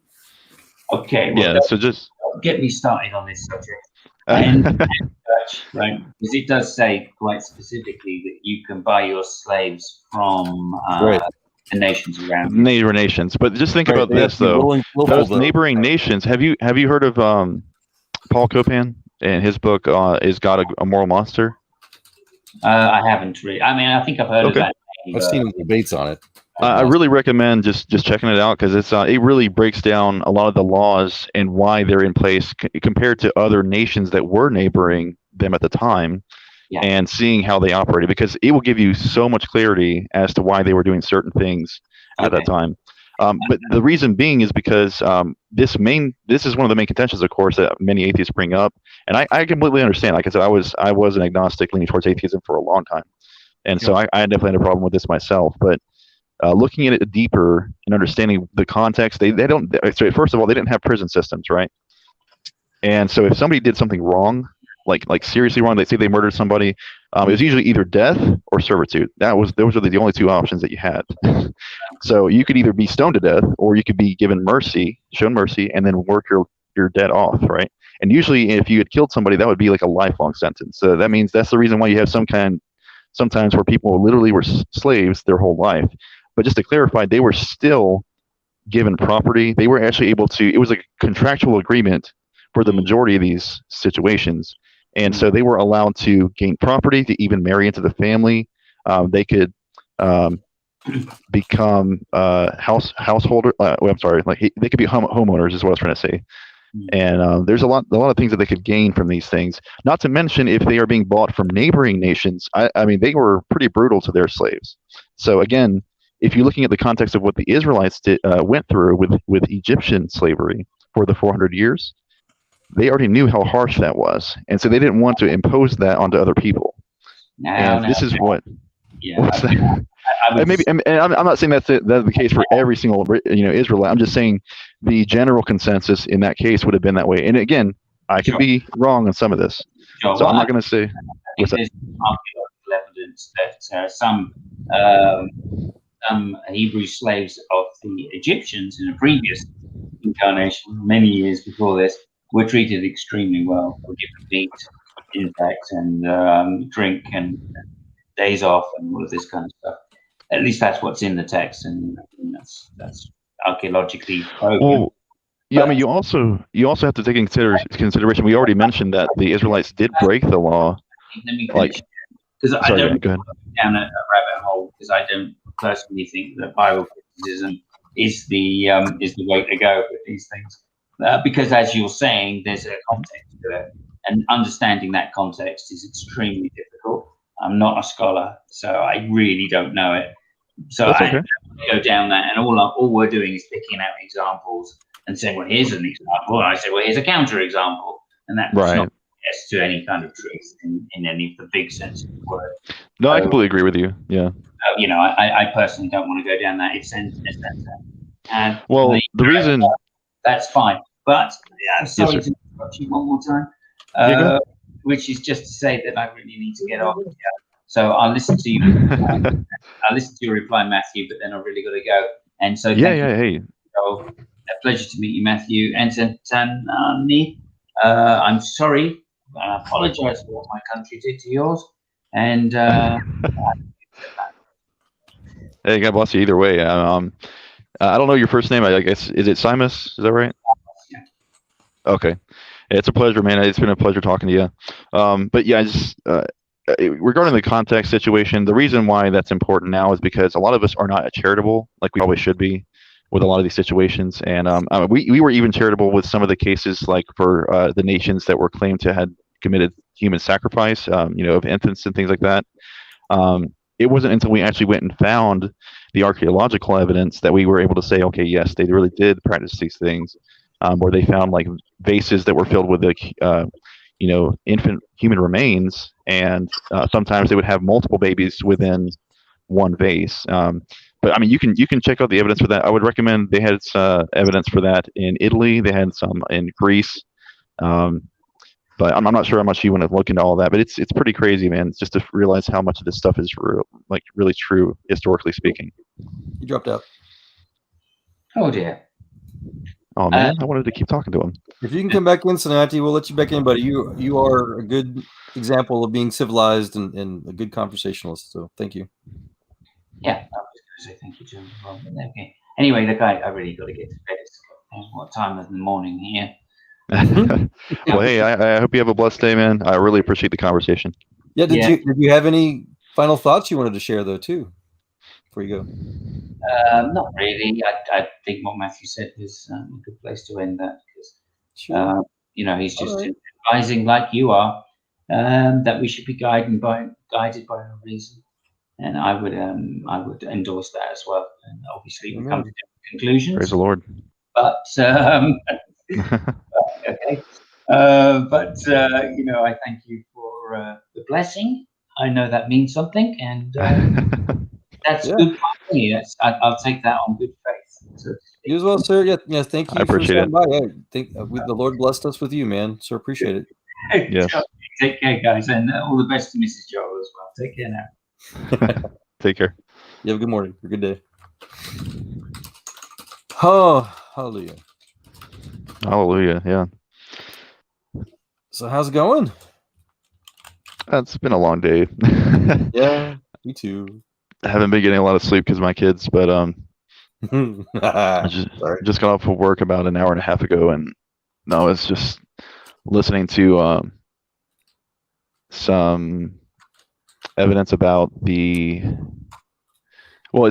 Okay. Well, yeah. So just get me started on this subject. And church, right? Because it does say quite specifically that you can buy your slaves from the nations around you. Neighbor nations. But just think about this though. Those neighboring nations. Have you heard of Paul Copan and his book Is God a Moral Monster? I haven't really. I mean, I think I've heard of that. I've seen debates on it. I really recommend just checking it out because it really breaks down a lot of the laws and why they're in place compared to other nations that were neighboring them at the time, and seeing how they operated, because it will give you so much clarity as to why they were doing certain things at that time. But the reason being is because this is one of the main contentions, of course, that many atheists bring up, and I completely understand. Like I said, I was an agnostic leaning towards atheism for a long time, and so I definitely had a problem with this myself, but. Looking at it deeper and understanding the context, they don't. So first of all, they didn't have prison systems, right? And so if somebody did something wrong, like seriously wrong, let's say they murdered somebody, it was usually either death or servitude. Those were the only two options that you had. So you could either be stoned to death, or you could be given shown mercy, and then work your debt off, right? And usually, if you had killed somebody, that would be like a lifelong sentence. So that means that's the reason why you have sometimes where people literally were slaves their whole life. But just to clarify, they were still given property. They were actually able to, it was a contractual agreement for the majority of these situations. And so they were allowed to gain property, to even marry into the family. They could become householder. I'm sorry, they could be homeowners is what I was trying to say. And there's a lot of things that they could gain from these things. Not to mention, if they are being bought from neighboring nations, I mean, they were pretty brutal to their slaves. So again, if you're looking at the context of what the Israelites went through with Egyptian slavery for the 400 years, they already knew how harsh that was, and so they didn't want to impose that onto other people. This is what. Yeah. What's that? I'm not saying that's the case for every single Israelite. I'm just saying the general consensus in that case would have been that way. And again, I could be wrong on some of this, so I'm not going to say. There's archaeological evidence that some Hebrew slaves of the Egyptians in a previous incarnation, many years before this, were treated extremely well. Were given meat, in fact, and drink and days off and all of this kind of stuff. At least that's what's in the text, and that's archaeologically proven. Well, yeah, I mean, you also have to take into consideration. We already mentioned that the Israelites did break the law. Let me finish, because I don't go down a rabbit hole, because I don't personally think that Bible criticism is the way to go with these things, because as you're saying, there's a context to it, and understanding that context is extremely difficult. I'm not a scholar, so I really don't know it. So I don't go down that, and all we're doing is picking out examples and saying, well, here's an example, and I say, well, here's a counter example, and that's not to any kind of truth in any of the big sense of the word. No, I completely agree with you. Yeah. I personally don't want to go down that extent. And well, the reason that's fine, but I'm sorry to interrupt you one more time. which is just to say that I really need to get off. Yeah. So I'll listen to you. I'll listen to your reply, Matthew, but then I've really got to go. And so thank you. Hey. So, a pleasure to meet you, Matthew. And Tanani, I'm sorry. I apologize for what my country did to yours. And Hey, God bless you either way. I don't know your first name. I guess, is it Simus? Is that right? Yeah. Okay. It's a pleasure, man. It's been a pleasure talking to you. But yeah, just regarding the context situation, the reason why that's important now is because a lot of us are not charitable like we always should be with a lot of these situations. And we were even charitable with some of the cases, like for the nations that were claimed to had committed human sacrifice, of infants and things like that. It wasn't until we actually went and found the archaeological evidence that we were able to say, okay, yes, they really did practice these things, where they found like vases that were filled with infant human remains, and sometimes they would have multiple babies within one vase. But I mean, you can check out the evidence for that. I would recommend. They had evidence for that in Italy. They had some in Greece. But I'm not sure how much you want to look into all that. But it's pretty crazy, man. It's just to realize how much of this stuff is really true, historically speaking. You dropped out. oh dear. Oh man, I wanted to keep talking to him. If you can come back in, Sonati, we'll let you back in, buddy. You are a good example of being civilized and a good conversationalist. So thank you. Yeah, I was going to say thank you to him as well. But okay. Anyway, look, I really got to get to bed. It's what time of the morning here? Well, hey, I hope you have a blessed day, man. I really appreciate the conversation. Yeah. Did you have any final thoughts you wanted to share though too, before you go? Not really. I think what Matthew said was a good place to end that, because he's just advising, like you are, that we should be guided by a reason, and I would endorse that as well. And obviously, we come to different conclusions. Praise the Lord. But okay. I thank you for the blessing. I know that means something, and that's good for me. I'll take that on good faith. So you as well, sir. Yeah. Thank you. I appreciate it. By. I think the Lord blessed us with you, man. So appreciate it. Yes. Take care, guys, and all the best to Mrs. Joel as well. Take care now. Take care. You have a good morning. A good day. Oh, hallelujah. Hallelujah. Yeah. So how's it going? It's been a long day. Yeah, me too. I haven't been getting a lot of sleep because of my kids, but I just got off of work about an hour and a half ago, and no, it's just listening to some evidence about it's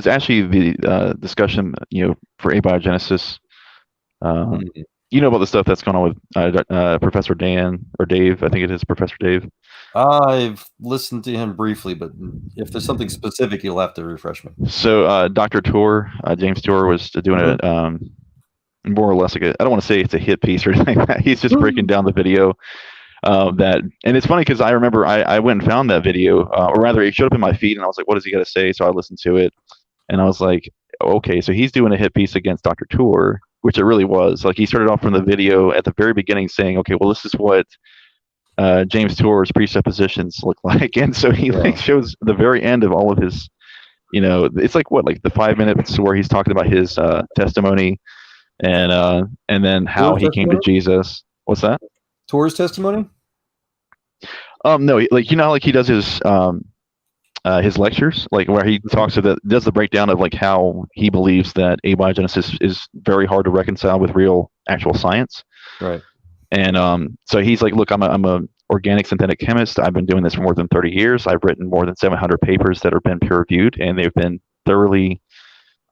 actually the discussion, for abiogenesis. You know about the stuff that's going on with Professor Dan or Dave. I think it is Professor Dave. I've listened to him briefly, but if there's something specific, you'll have to refresh me. So Dr. Tour, James Tour, was doing a more or less like I don't want to say it's a hit piece or anything like that. He's just breaking down the video that, and it's funny because I remember I went and found that video, or rather, it showed up in my feed, and I was like, "What does he got to say?" So I listened to it, and I was like, "Okay, so he's doing a hit piece against Dr. Tour." Which it really was. Like, he started off from the video at the very beginning saying, okay, well, this is what James Tour's presuppositions look like. And so he shows the very end of all of his, it's like the 5 minutes where he's talking about his testimony and then how he came to Jesus. What's that? Tour's testimony? No, how he does his lectures, like where he does the breakdown of like how he believes that abiogenesis is very hard to reconcile with real actual science. Right. And so he's like, look, I'm a organic synthetic chemist. I've been doing this for more than 30 years. I've written more than 700 papers that have been peer reviewed, and they've been thoroughly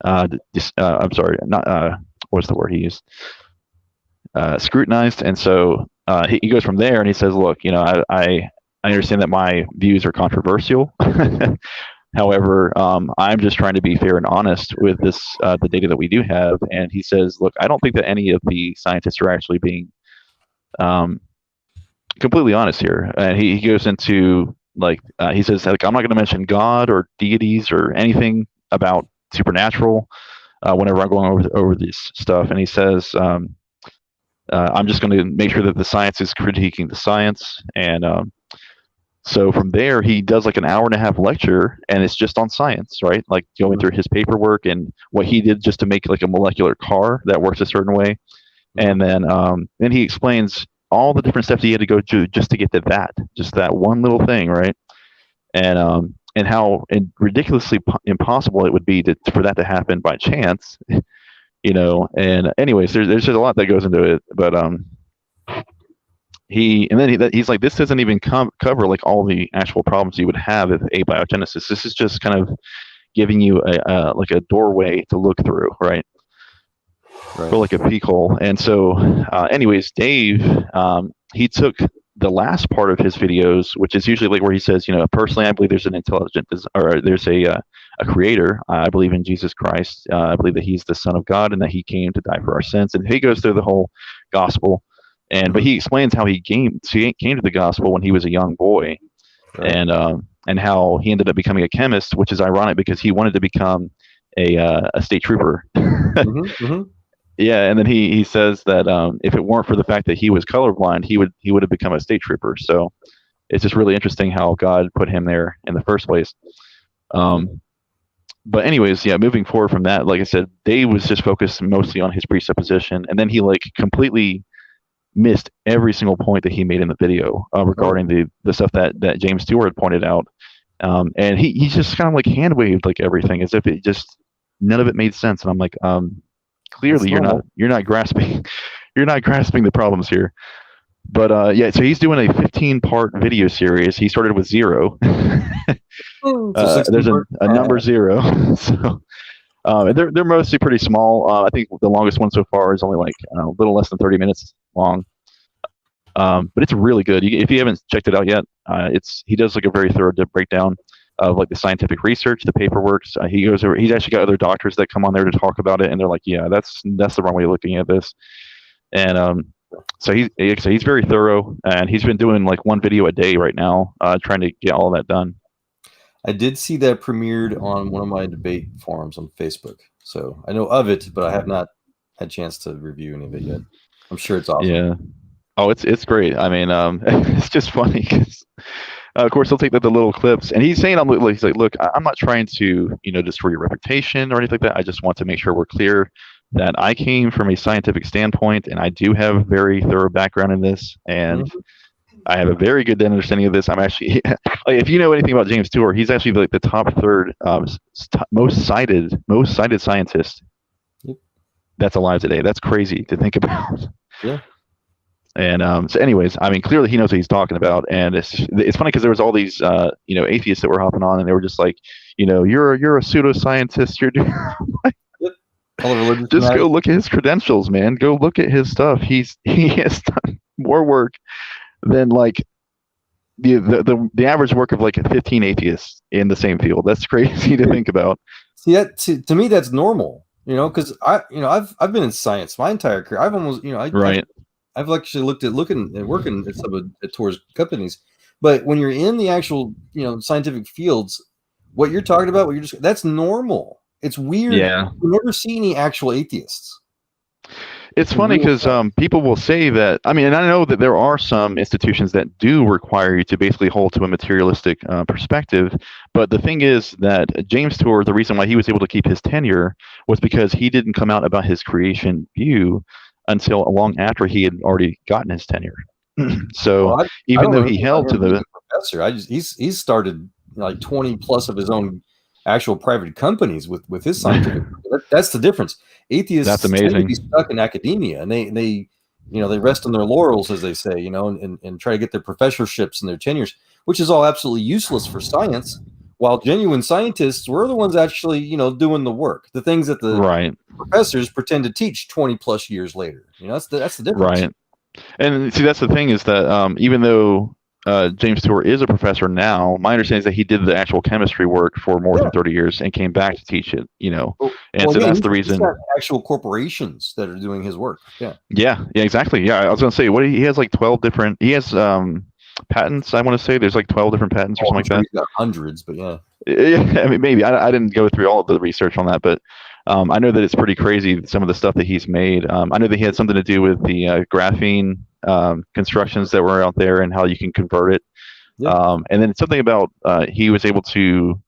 what's the word he used? Scrutinized. And so he goes from there and he says, look, I understand that my views are controversial. However, I'm just trying to be fair and honest with the data that we do have. And he says, look, I don't think that any of the scientists are actually being completely honest here. And he goes into he says, I'm not going to mention God or deities or anything about supernatural whenever I'm going over this stuff. And he says, I'm just going to make sure that the science is critiquing the science. And so from there, he does like an hour and a half lecture, and it's just on science, right? Like going through his paperwork and what he did just to make like a molecular car that works a certain way. And then he explains all the different steps he had to go through just to get to just that one little thing, right? And how ridiculously impossible it would be for that to happen by chance, you know. And anyways, there's just a lot that goes into it, but he's like, this doesn't even cover like all the actual problems you would have with abiogenesis. This is just kind of giving you like a doorway to look through, right? Or like a peek hole. And so, anyways, Dave, he took the last part of his videos, which is usually like where he says, you know, personally, I believe there's an intelligent, or there's a creator. I believe in Jesus Christ. I believe that he's the Son of God and that he came to die for our sins. And he goes through the whole gospel. But he explains how he came to the gospel when he was a young boy, and how he ended up becoming a chemist, which is ironic because he wanted to become a state trooper. Yeah, and then he says that if it weren't for the fact that he was colorblind, he would have become a state trooper. So it's just really interesting how God put him there in the first place. But anyways, yeah, moving forward from that, like I said, Dave was just focused mostly on his presupposition, and then he like completely missed every single point that he made in the video regarding the stuff that James Stewart had pointed out. And he just kind of like hand waved like everything as if it just none of it made sense. And I'm like, clearly you're not grasping the problems here. But yeah, so he's doing a 15-part video series. He started with 0. There's a number 0. So they're mostly pretty small. I think the longest one so far is only like a little less than 30 minutes long. But it's really good. If you haven't checked it out yet, he does like a very thorough breakdown of like the scientific research, the paperwork. He goes over. He's actually got other doctors that come on there to talk about it, and they're like, "Yeah, that's the wrong way of looking at this." And so he's very thorough, and he's been doing like one video a day right now, trying to get all of that done. I did see that premiered on one of my debate forums on Facebook, so I know of it, but I have not had a chance to review any of it yet. I'm sure it's awesome. Yeah. Oh, it's great. I mean, it's just funny because, of course, he'll take the little clips, and he's saying, he's like, look, I'm not trying to, destroy your reputation or anything like that. I just want to make sure we're clear that I came from a scientific standpoint, and I do have a very thorough background in this, and I have a very good understanding of this. I'm actually, like, if you know anything about James Stewart, he's actually like the top third most cited scientist that's alive today. That's crazy to think about. Yeah. And so, anyways, I mean, clearly he knows what he's talking about, and it's funny because there was all these atheists that were hopping on, and they were just like, you're a pseudoscientist. You're doing just go look at his credentials, man. Go look at his stuff. He has done more work than like the average work of like 15 atheists in the same field. That's crazy to think about. See, that to me that's normal, because I've been in science my entire career. I've almost I've actually looked at working at some at tours companies, but when you're in the actual scientific fields, what you're talking about, that's normal. It's weird. Yeah, you never see any actual atheists. It's funny because people will say that. I mean, and I know that there are some institutions that do require you to basically hold to a materialistic perspective. But the thing is that James Stewart, the reason why he was able to keep his tenure was because he didn't come out about his creation view until long after he had already gotten his tenure. So even though he held to the professor, he's started like 20 plus of his own actual private companies with his scientific. That's the difference. Atheists that's amazing. Tend to be stuck in academia, and they rest on their laurels, as they say, and try to get their professorships and their tenures, which is all absolutely useless for science. While genuine scientists, we're the ones actually, doing the work, the things that the professors pretend to teach 20 plus years later. That's the difference. Right. And see, that's the thing is that even though James Stewart is a professor now, my understanding is that he did the actual chemistry work for more than 30 years and came back to teach it, and so that's the reason. Actual corporations that are doing his work. Yeah, exactly. Yeah, I was going to say, he has like 12 different, he has patents. I want to say there's like 12 different patents or something like that. He's got hundreds, but yeah. I mean, maybe I didn't go through all of the research on that, but I know that it's pretty crazy, some of the stuff that he's made. I know that he had something to do with the graphene constructions that were out there and how you can convert it. Yeah. And then something about he was able to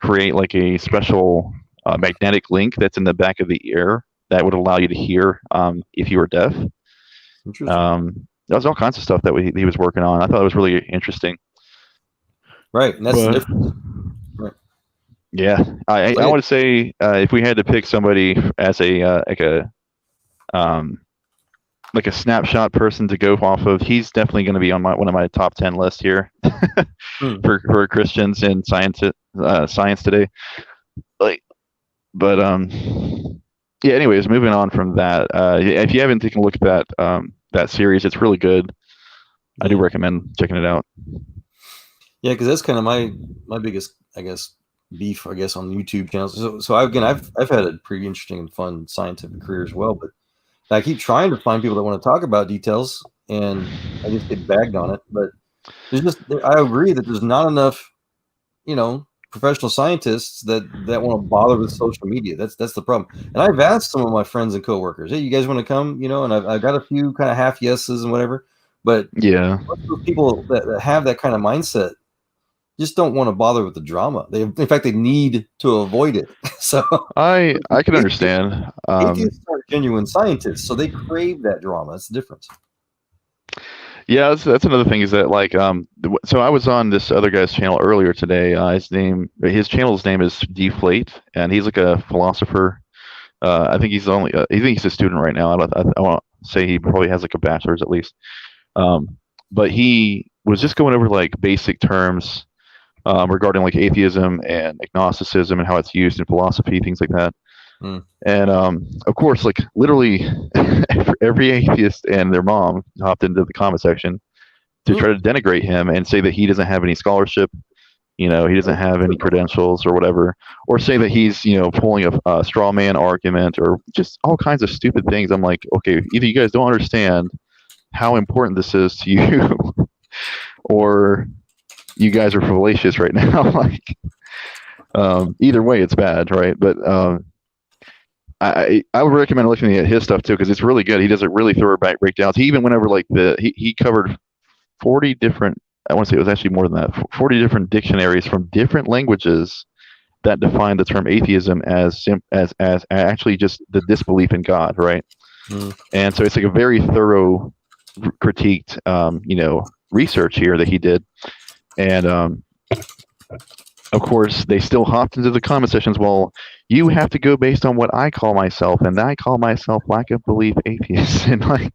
create like a special magnetic link that's in the back of the ear that would allow you to hear if you were deaf. Interesting. That was all kinds of stuff that he was working on. I thought it was really interesting. Right, and that's the difference. Right. Yeah, I would say if we had to pick somebody as a like a snapshot person to go off of, he's definitely going to be on one of my top 10 lists here for Christians in science today. Yeah. Anyways, moving on from that, if you haven't taken a look at that series, it's really good. I do recommend checking it out. Yeah, because that's kind of my biggest, I guess, beef, I guess, on YouTube channels. So again, I've had a pretty interesting and fun scientific career as well, but I keep trying to find people that want to talk about details, and I just get bagged on it. But I agree that there's not enough, professional scientists that want to bother with social media. That's the problem. And I've asked some of my friends and coworkers, hey, you guys want to come? And I've got a few kind of half yeses and whatever. But yeah, people that have that kind of mindset just don't want to bother with the drama. In fact, they need to avoid it. So I can understand. Atheists aren't genuine scientists, so they crave that drama. That's the difference. Yeah, that's another thing is that so I was on this other guy's channel earlier today. His channel's name is Deflate, and he's like a philosopher. I think he's he's a student right now. I want to say he probably has like a bachelor's at least. But he was just going over like basic terms regarding like atheism and agnosticism and how it's used in philosophy, things like that. And of course, like literally every atheist and their mom hopped into the comment section to try to denigrate him and say that he doesn't have any scholarship, he doesn't have any credentials or whatever, or say that he's pulling a straw man argument or just all kinds of stupid things. I'm like, okay, either you guys don't understand how important this is to you or you guys are fallacious right now. Like either way it's bad, right? But I would recommend looking at his stuff too, because it's really good. He does a really thorough breakdowns. He even went over like he covered 40 different, I want to say it was actually more than that, 40 different dictionaries from different languages that define the term atheism as actually just the disbelief in God, right? And so it's like a very thorough critiqued research here that he did. And of course they still hopped into the comment sections, well, you have to go based on what I call myself, and I call myself lack of belief atheist. And like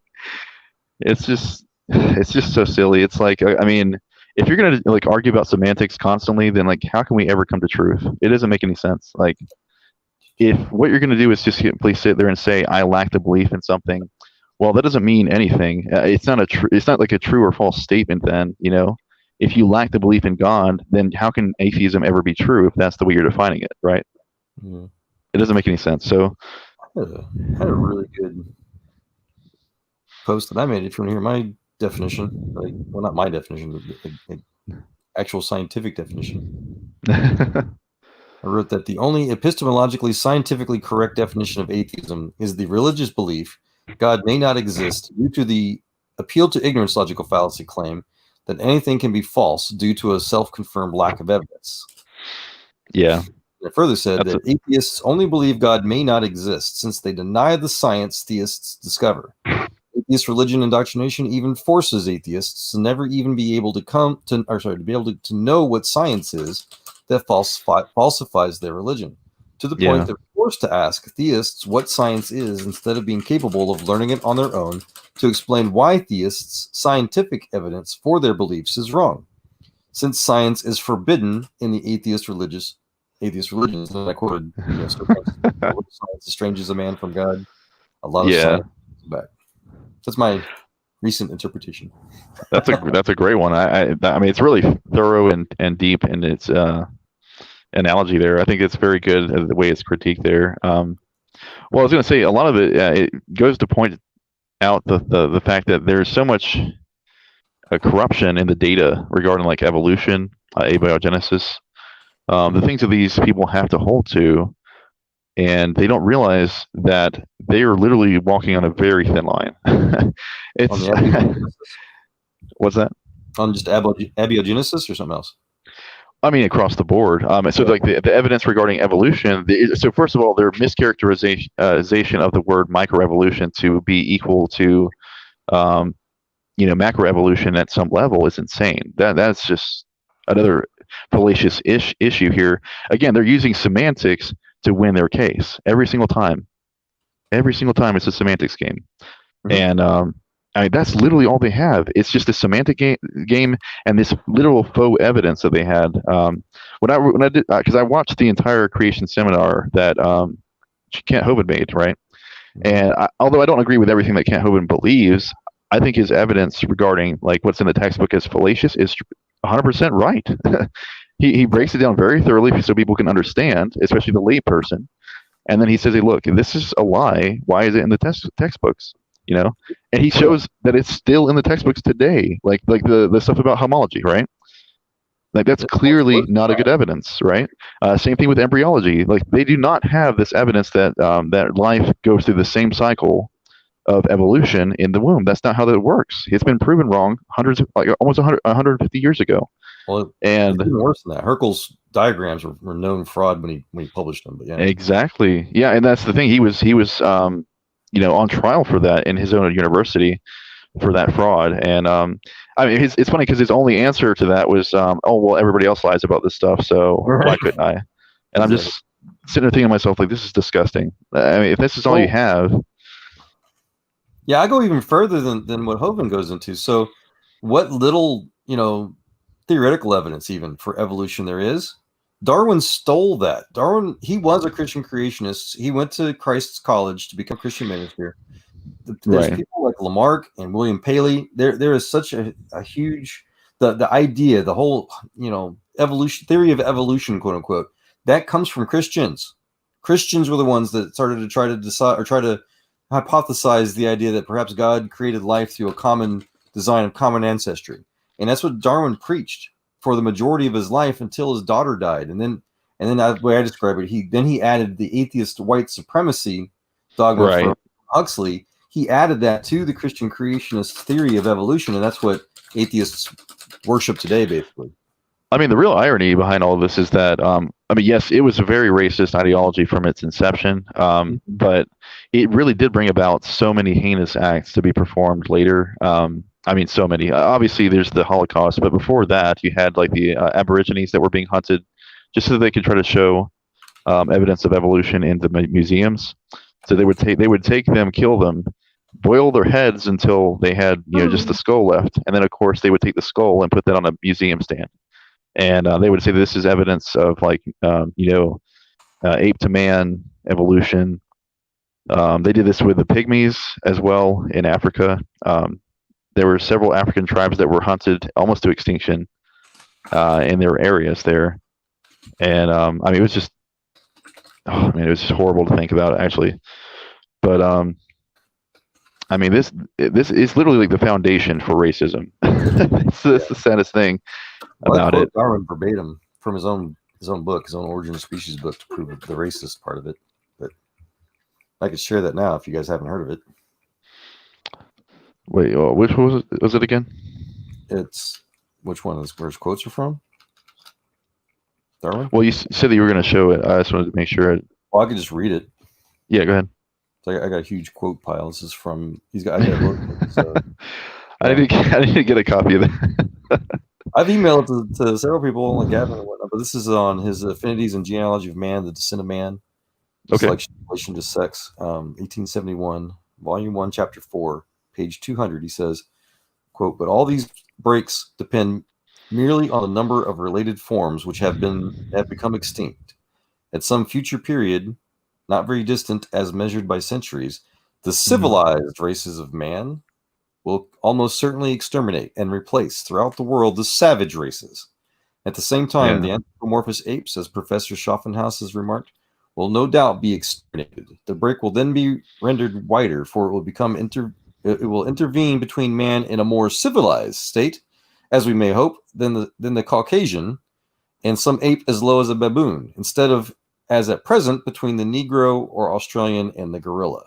it's just so silly. It's like, I mean, if you're gonna like argue about semantics constantly, then like how can we ever come to truth? It doesn't make any sense. Like if what you're gonna do is just simply sit there and say I lack the belief in something, well, that doesn't mean anything. It's not like a true or false statement then, if you lack the belief in God, then how can atheism ever be true if that's the way you're defining it, right? It doesn't make any sense. So I had a really good post that I made. If you want to hear my definition, well, not my definition, but actual scientific definition. I wrote that the only epistemologically scientifically correct definition of atheism is the religious belief God may not exist due to the appeal to ignorance logical fallacy claim that anything can be false due to a self-confirmed lack of evidence. Yeah. It further said that atheists only believe God may not exist since they deny the science theists discover. Atheist religion indoctrination even forces atheists to never even be able to know what science is that falsifies their religion, to the point they're forced to ask theists what science is instead of being capable of learning it on their own to explain why theists' scientific evidence for their beliefs is wrong. Since science is forbidden in the atheist religions, and I quoted, science is strange as a man from God. A lot of science back. That's my recent interpretation. That's a great one. I mean, it's really thorough and deep in its analogy there. I think it's very good the way it's critiqued there. Well, I was going to say a lot of it goes to point out the fact that there's so much corruption in the data regarding like evolution, abiogenesis, the things that these people have to hold to and they don't realize that they are literally walking on a very thin line. It's On the abiogenesis? What's that? On just abiogenesis or something else? I mean, across the board. So, like the evidence regarding evolution. So, first of all, their mischaracterization of the word microevolution to be equal to, macroevolution at some level is insane. That's just another fallacious issue here. Again, they're using semantics to win their case every single time. Every single time, it's a semantics game, and I mean, that's literally all they have. It's just a semantic game and this literal faux evidence that they had. When I did, because I watched the entire creation seminar that Kent Hovind made, right? And although I don't agree with everything that Kent Hovind believes, I think his evidence regarding like what's in the textbook as fallacious is 100% right. He breaks it down very thoroughly so people can understand, especially the lay person. And then he says, "Hey, look, this is a lie. Why is it in the textbooks?" And he shows that it's still in the textbooks today, like the stuff about homology, right? Like that's clearly not a good evidence, right? Same thing with embryology. Like they do not have this evidence that that life goes through the same cycle of evolution in the womb. That's not how that works. It's been proven wrong almost 150 years ago. Well, and it's even worse than that. Haeckel's diagrams were known fraud when he published them. But yeah, exactly. Yeah, and that's the thing. He was on trial for that in his own university for that fraud. And I mean, it's funny because his only answer to that was, "Oh well, everybody else lies about this stuff, so why couldn't I?" And I'm just sitting there thinking to myself, like, this is disgusting. I mean, if this is all you have. Yeah, I go even further than what Hovind goes into. So, what little theoretical evidence even for evolution there is, Darwin stole that. Darwin, he was a Christian creationist. He went to Christ's College to become a Christian minister. There's people like Lamarck and William Paley. There is such a huge the idea, the whole evolution theory of evolution, quote unquote, that comes from Christians. Christians were the ones that started to try to decide or try to hypothesize the idea that perhaps God created life through a common design of common ancestry. And that's what Darwin preached for the majority of his life until his daughter died. And then the way I describe it, he added the atheist white supremacy dogma from Huxley. He added that to the Christian creationist theory of evolution, and that's what atheists worship today, basically. I mean, the real irony behind all of this is that, yes, it was a very racist ideology from its inception, but it really did bring about so many heinous acts to be performed later. I mean, so many. Obviously, there's the Holocaust, but before that, you had like the Aborigines that were being hunted just so they could try to show evidence of evolution in the museums. So they would take them, kill them, boil their heads until they had just the skull left, and then of course they would take the skull and put that on a museum stand. And they would say this is evidence of like ape to man evolution. They did this with the pygmies as well in Africa. There were several African tribes that were hunted almost to extinction in their areas there. And it was just, it was just horrible to think about, actually. But this is literally like the foundation for racism. That's the saddest thing about it. Darwin verbatim from his own book, his own Origin of Species book, to prove the racist part of it. But I could share that now if you guys haven't heard of it. Wait, which was it again? It's which one is where his quotes are from? Darwin? Well, you said that you were going to show it. I just wanted to make sure. Well, I could just read it. Yeah, go ahead. So I got a huge quote pile. This is from I got a book. So, I need to get a copy of that. I've emailed it to several people, like Gavin and whatnot, but this is on his Affinities and Genealogy of Man, The Descent of Man. Selection in relation to sex, 1871, Volume 1, Chapter 4, page 200. He says, quote, "But all these breaks depend merely on the number of related forms which have become extinct. At some future period, not very distant as measured by centuries, the civilized races of man will almost certainly exterminate and replace throughout the world the savage races. At the same time, the anthropomorphous apes, as Professor Schaffenhaus has remarked, will no doubt be exterminated. The break will then be rendered wider, for it will become it will intervene between man in a more civilized state, as we may hope, than the Caucasian, and some ape as low as a baboon, instead of as at present between the Negro or Australian and the gorilla.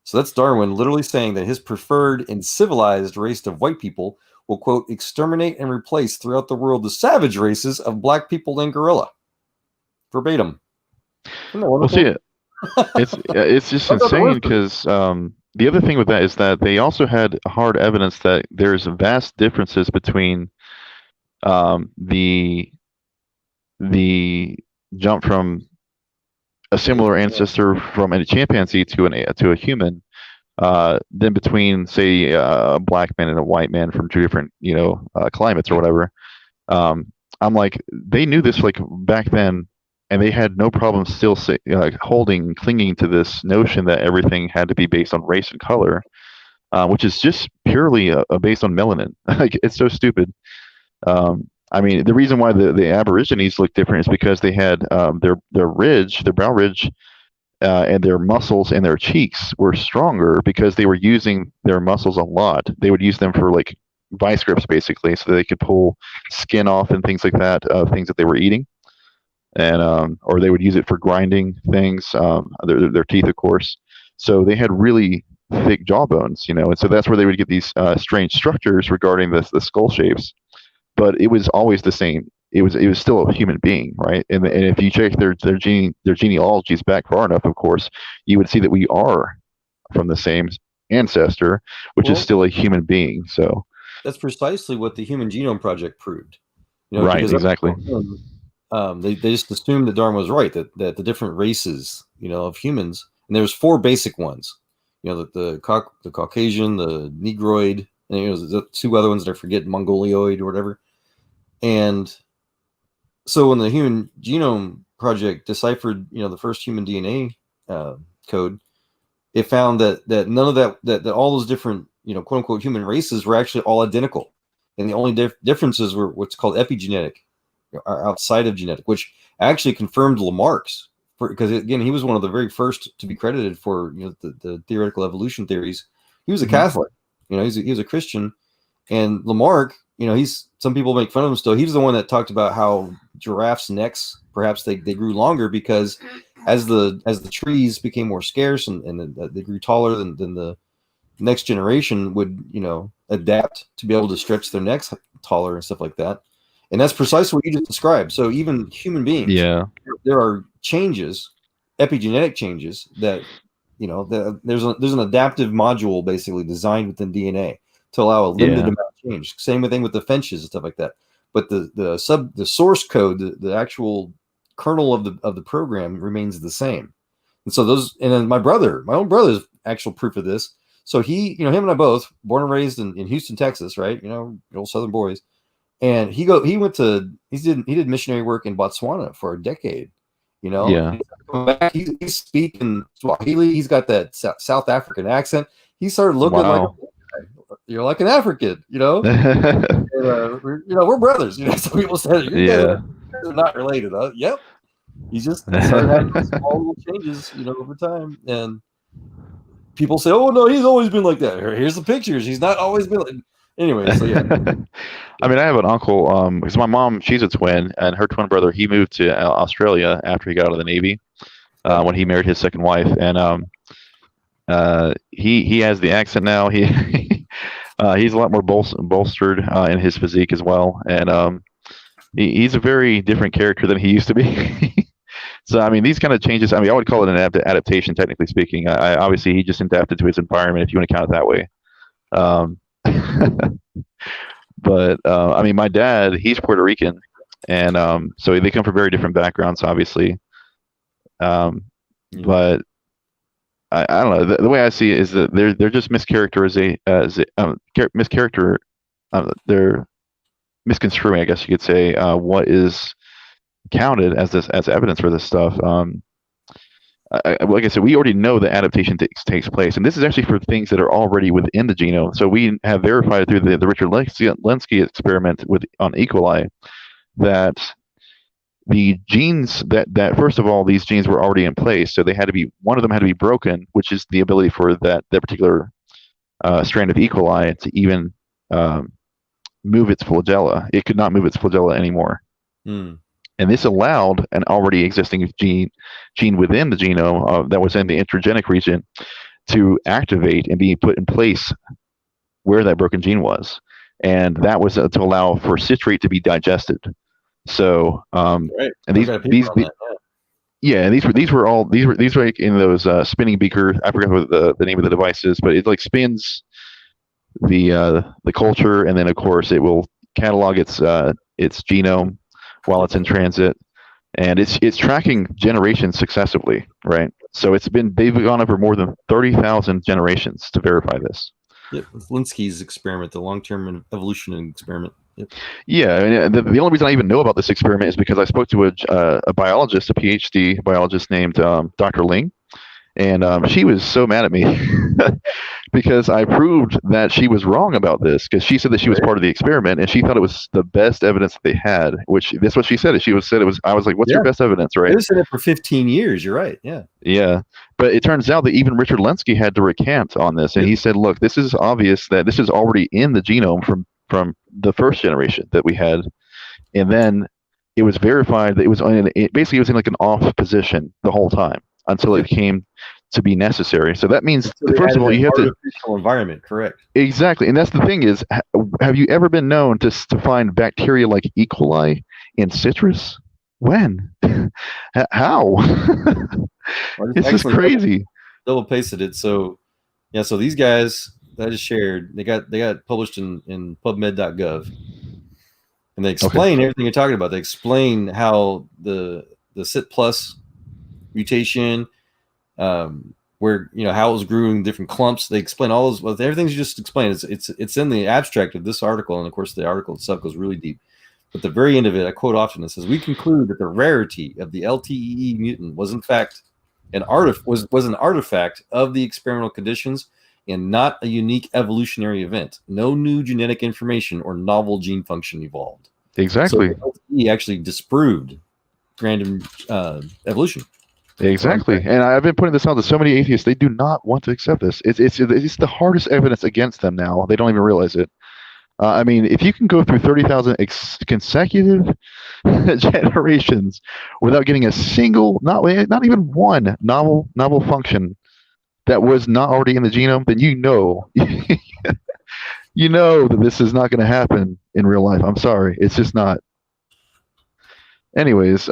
So that's Darwin literally saying that his preferred and civilized race of white people will, quote, exterminate and replace throughout the world the savage races of black people and gorilla. Verbatim. We'll see it. It's just insane because the other thing with that is that they also had hard evidence that there's vast differences between the jump from a similar ancestor from a chimpanzee to a human than between, say, a black man and a white man from two different climates or whatever. I'm like, they knew this like back then, and they had no problem still clinging to this notion that everything had to be based on race and color, which is just purely based on melanin. Like, it's so stupid. I mean, the reason why the Aborigines look different is because they had their brow ridge, and their muscles and their cheeks were stronger because they were using their muscles a lot. They would use them for like vice grips, basically, so they could pull skin off and things like that, things that they were eating. And or they would use it for grinding things, their teeth, of course. So they had really thick jawbones, and so that's where they would get these strange structures regarding the skull shapes. But it was always the same. It was still a human being, right? And if you check their genealogies back far enough, of course, you would see that we are from the same ancestor, which is still a human being. So that's precisely what the Human Genome Project proved. Right, exactly. They just assumed that Darwin was right, that the different races, of humans, and there's 4 basic ones, the Caucasian, the Negroid, and the 2 other ones that I forget, Mongoloid or whatever. And so when the Human Genome Project deciphered, the first human DNA code, it found that none of that all those different, quote unquote human races were actually all identical, and the only differences were what's called epigenetic, outside of genetic, which actually confirmed Lamarck's, because again, he was one of the very first to be credited for the theoretical evolution theories. He was a Catholic, he was a Christian, and Lamarck, some people make fun of him still. He's the one that talked about how giraffes' necks, perhaps they grew longer because as the trees became more scarce and they grew taller than the next generation would adapt to be able to stretch their necks taller and stuff like that. And that's precisely what you just described. So even human beings, there are changes, epigenetic changes that, there's an adaptive module basically designed within DNA to allow a limited amount of change. Same thing with the finches and stuff like that. But the source code, the actual kernel of the program remains the same. And so and then my own brother's actual proof of this. So he, him and I both born and raised in Houston, Texas, right? Old Southern boys. And he did missionary work in Botswana for a decade, He's speaking Swahili. He's got that South African accent. He started looking like you're like an African, and, we're brothers. Some people said you're not related. Yep. He just started having small little changes, over time. And people say, "Oh no, he's always been like that." Here's the pictures. He's not always been like. Anyway, so yeah. I mean, I have an uncle, because my mom, she's a twin, and her twin brother, he moved to Australia after he got out of the Navy, when he married his second wife, and he has the accent now. He's a lot more bolstered in his physique as well, and he's a very different character than he used to be. So I mean, these kind of changes, I would call it an adaptation, technically speaking. Obviously, he just adapted to his environment, if you want to count it that way. But my dad, he's Puerto Rican, and so they come from very different backgrounds, obviously. But I don't know. The way I see it is that they're just they're misconstruing, I guess you could say, what is counted as evidence for this stuff. Like I said, we already know that adaptation takes place, and this is actually for things that are already within the genome. So we have verified through the Richard Lenski experiment on E. coli that the genes that first of all, these genes were already in place. So one of them had to be broken, which is the ability for that particular strand of E. coli to even move its flagella. It could not move its flagella anymore. And this allowed an already existing gene within the genome that was in the introgenic region to activate and be put in place where that broken gene was. And that was to allow for citrate to be digested. So, Right. and these were like in those spinning beaker. I forgot what the name of the device is, but it like spins the culture, and then of course it will catalog its genome while it's in transit, and it's tracking generations successively, right? So they've gone over more than 30,000 generations to verify this. Yep, Linsky's experiment, the long-term evolution experiment. Yep. Yeah, and the only reason I even know about this experiment is because I spoke to a biologist, a PhD biologist named Dr. Ling, and she was so mad at me because I proved that she was wrong about this, because she said that she was part of the experiment and she thought it was the best evidence that they had. Which that's what she said. I was like, "What's your best evidence?" Right? They said it for 15 years. You're right. Yeah. Yeah, but it turns out that even Richard Lenski had to recant on this, and he said, "Look, this is obvious that this is already in the genome from the first generation that we had, and then it was verified that it was basically it was in like an off position the whole time until it came to be necessary." So that means, first of all, you have to environment, correct? Exactly, and that's the thing is, have you ever been known to find bacteria like E. coli in citrus? When? How? It's just crazy. Double pasted it. So yeah, so these guys that I just shared, they got published in PubMed.gov, and they explain everything you're talking about. They explain how the CIT plus mutation, where how it was grew in different clumps. They explain all those. Well, everything you just explained. It's in the abstract of this article, and of course the article itself goes really deep. But the very end of it, I quote often, it says, "We conclude that the rarity of the LTEE mutant was in fact an artifact of the experimental conditions and not a unique evolutionary event. No new genetic information or novel gene function evolved." Exactly. So LTE actually disproved random evolution. Exactly, and I've been putting this out to so many atheists. They do not want to accept this. It's the hardest evidence against them now. They don't even realize it. I mean, if you can go through 30,000 consecutive generations without getting a single, not even one novel function that was not already in the genome, then you know that this is not going to happen in real life. I'm sorry, it's just not. Anyways,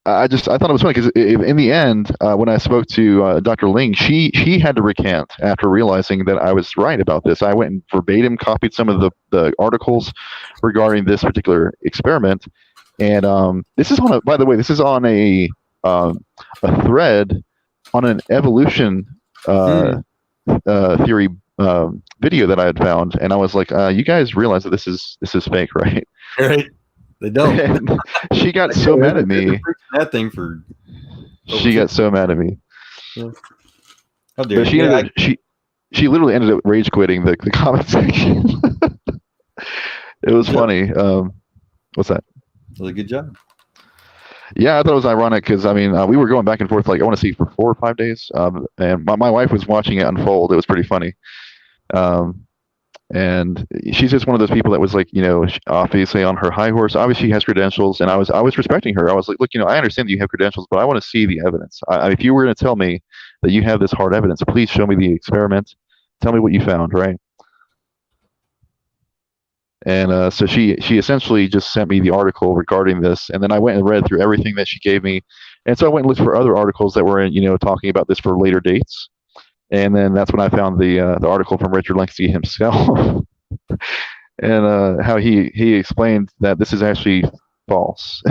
I thought it was funny because in the end, when I spoke to Dr. Ling, she had to recant after realizing that I was right about this. I went and verbatim copied some of the articles regarding this particular experiment, and this is on by the way, this is on a thread on an evolution theory video that I had found, and I was like, you guys realize that this is fake, right? Right. They don't. And she got so mad at me. That thing for. She got so mad at me. Yeah. How dare you? She literally ended up rage quitting the comment section. It was funny. What's that? Really good job. Yeah, I thought it was ironic because I mean we were going back and forth like I want to see for 4 or 5 days, and my wife was watching it unfold. It was pretty funny. And she's just one of those people that was like, obviously on her high horse. Obviously, she has credentials, and I was respecting her. I was like, look, I understand that you have credentials, but I want to see the evidence. If you were going to tell me that you have this hard evidence, please show me the experiment. Tell me what you found, right? And so she essentially just sent me the article regarding this, and then I went and read through everything that she gave me, and so I went and looked for other articles that were, talking about this for later dates. And then that's when I found the article from Richard Lenski himself, and how he explained that this is actually false.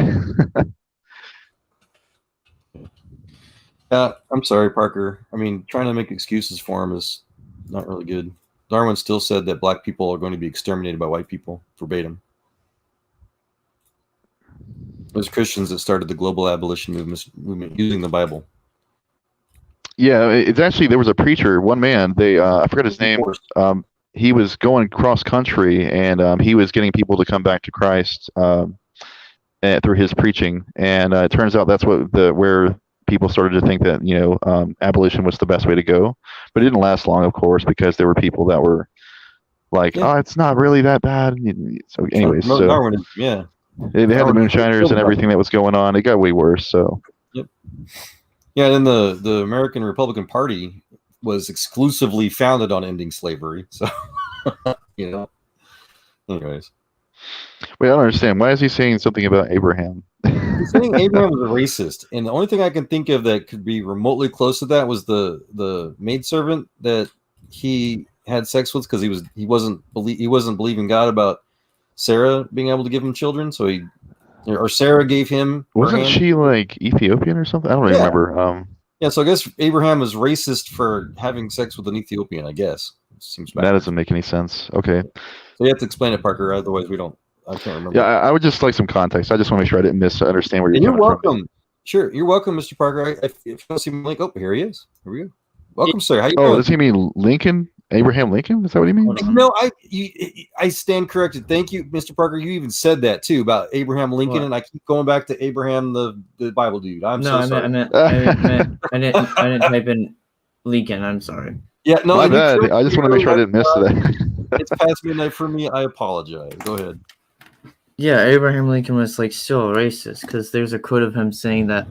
I'm sorry, Parker. I mean, trying to make excuses for him is not really good. Darwin still said that black people are going to be exterminated by white people, verbatim. It was Christians that started the global abolition movement using the Bible. Yeah, it's actually, there was a preacher, one man, I forgot his name. He was going cross country, and he was getting people to come back to Christ through his preaching. And it turns out that's where people started to think that abolition was the best way to go. But it didn't last long, of course, because there were people that were like, "Oh, it's not really that bad." So, anyways, Darwinism, yeah. They had the moonshiners and everything that was going on. It got way worse. So. Yep. Yeah, and then the American Republican Party was exclusively founded on ending slavery. So, anyways. Wait, I don't understand. Why is he saying something about Abraham? He's saying Abraham was a racist, and the only thing I can think of that could be remotely close to that was the maidservant that he had sex with because he wasn't believing God about Sarah being able to give him children. So Sarah gave him. Wasn't she like Ethiopian or something? I don't remember. Yeah, so I guess Abraham was racist for having sex with an Ethiopian, I guess. Seems backwards. That doesn't make any sense. Okay. So you have to explain it, Parker, otherwise I can't remember. Yeah, I would just like some context. I just want to make sure I didn't misunderstand where you're welcome. From. Sure, you're welcome, Mr. Parker. If you want to see my link, here he is. Here we go. Welcome, sir. How you doing? Does he mean Lincoln? Abraham Lincoln? Is that what he means? No, I stand corrected. Thank you, Mr. Parker. You even said that too about Abraham Lincoln, and I keep going back to Abraham, the Bible dude. I'm so sorry. I didn't type in Lincoln. I'm sorry. Yeah, no, my bad. I just want to make sure I didn't miss that. It's past midnight for me. I apologize. Go ahead. Yeah, Abraham Lincoln was still a racist because there's a quote of him saying that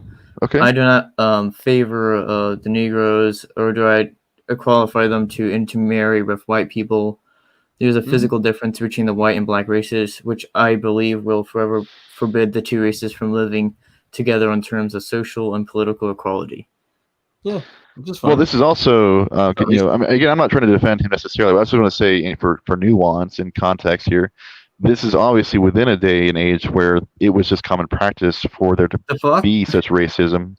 I do not favor the Negroes, or do I qualify them to intermarry with white people. There's a physical difference between the white and black races, which I believe will forever forbid the two races from living together on terms of social and political equality. Yeah. Well, this is also, again, I'm not trying to defend him necessarily, but I just want to say for nuance and context here, this is obviously within a day and age where it was just common practice for there to be such racism.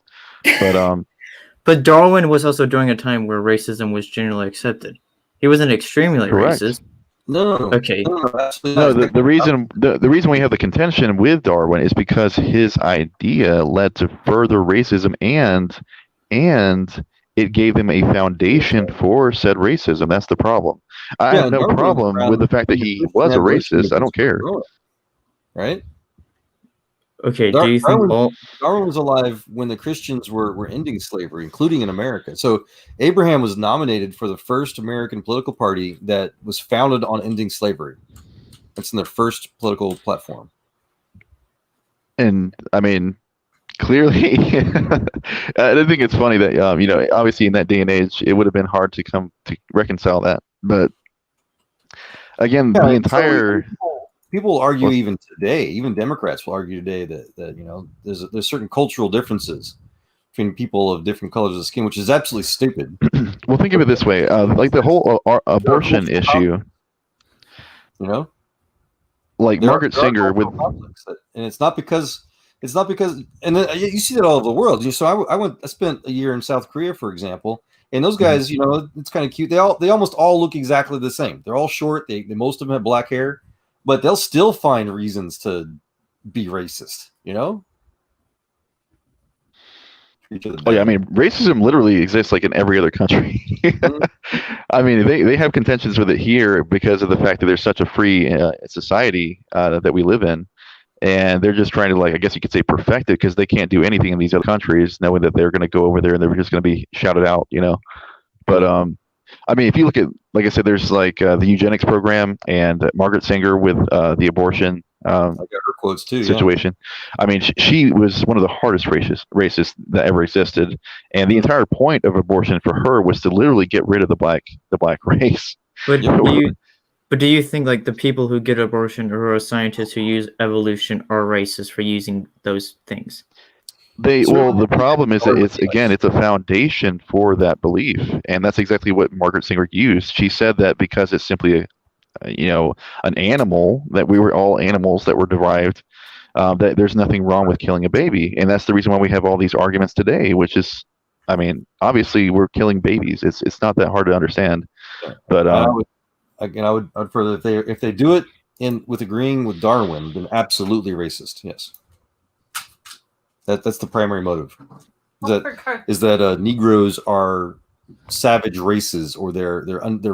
But Darwin was also during a time where racism was generally accepted. He wasn't extremely racist. No. Okay. No, the reason we have the contention with Darwin is because his idea led to further racism and it gave him a foundation for said racism. That's the problem. I have no problem with the fact that he was a racist. I don't care. Right? Okay, do you think Darwin was alive when the Christians were ending slavery, including in America? So Abraham was nominated for the first American political party that was founded on ending slavery. That's in their first political platform. And I mean, clearly, I think it's funny that obviously in that day and age, it would have been hard to come to reconcile that. But again, the entire people argue even today, even Democrats will argue today that there's certain cultural differences between people of different colors of skin, which is absolutely stupid. Well, think of it this way: like the whole abortion issue. Like Margaret Sanger with, and it's not because, and you see that all over the world. So I spent a year in South Korea, for example, and those guys, it's kind of cute. They almost all look exactly the same. They're all short. They most of them have black hair. But they'll still find reasons to be racist, Oh yeah, I mean, racism literally exists like in every other country. I mean, they have contentions with it here because of the fact that there's such a free society that we live in, and they're just trying to, like, I guess you could say, perfect it because they can't do anything in these other countries, knowing that they're going to go over there and they're just going to be shouted out, But I mean, if you look at, like I said, there's like the eugenics program and Margaret Sanger with the abortion I got her quotes too, situation. Yeah. I mean, she was one of the hardest racists that ever existed, and the entire point of abortion for her was to literally get rid of the black race. But do you think like the people who get abortion or scientists who use evolution are racist for using those things? The problem is that it's a foundation for that belief, and that's exactly what Margaret Sanger used. She said that because it's simply an animal, that we were all animals that were derived, that there's nothing wrong with killing a baby, and that's the reason why we have all these arguments today. Which is, I mean, obviously we're killing babies. It's not that hard to understand, but I would further if they do it with agreeing with Darwin, then absolutely racist. Yes. That's the primary motive. Is that Negroes are savage races, or they're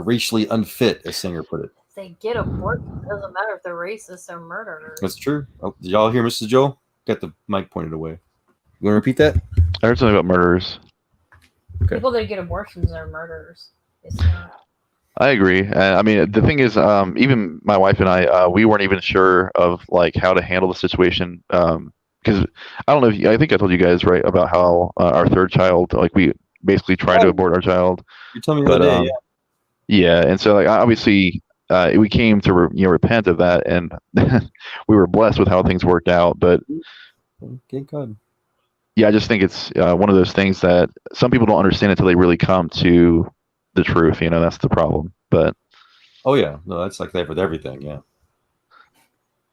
racially unfit, as Singer put it. If they get aborted, it doesn't matter if they're racist or murderers. That's true. Oh, did y'all hear Mrs. Joel? Got the mic pointed away. You want to repeat that? I heard something about murderers. Okay. People that get abortions are murderers. It's not. I agree. I mean, the thing is, even my wife and I, we weren't even sure of like how to handle the situation. Because I don't know if I think I told you guys right about how our third child, like we basically tried to abort our child. You told me the But other day, yeah, and so like obviously, we came to repent of that, and we were blessed with how things worked out. But Okay, good. yeah, I just think it's one of those things that some people don't understand until they really come to the truth. That's the problem. But Oh yeah, no, that's like that with everything. Yeah.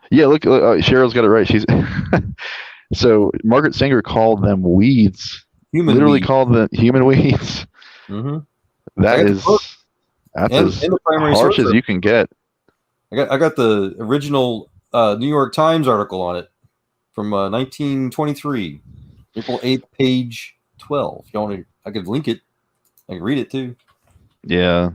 yeah, look, Cheryl's got it right. She's so Margaret Sanger called them weeds. Human Literally weed. called them human weeds. Mm-hmm. That got the is book that's and as the primary harsh source. as you can get. I got the original New York Times article on it from 1923, April 8th, page 12. You want to? I could link it. I can read it too. Yeah.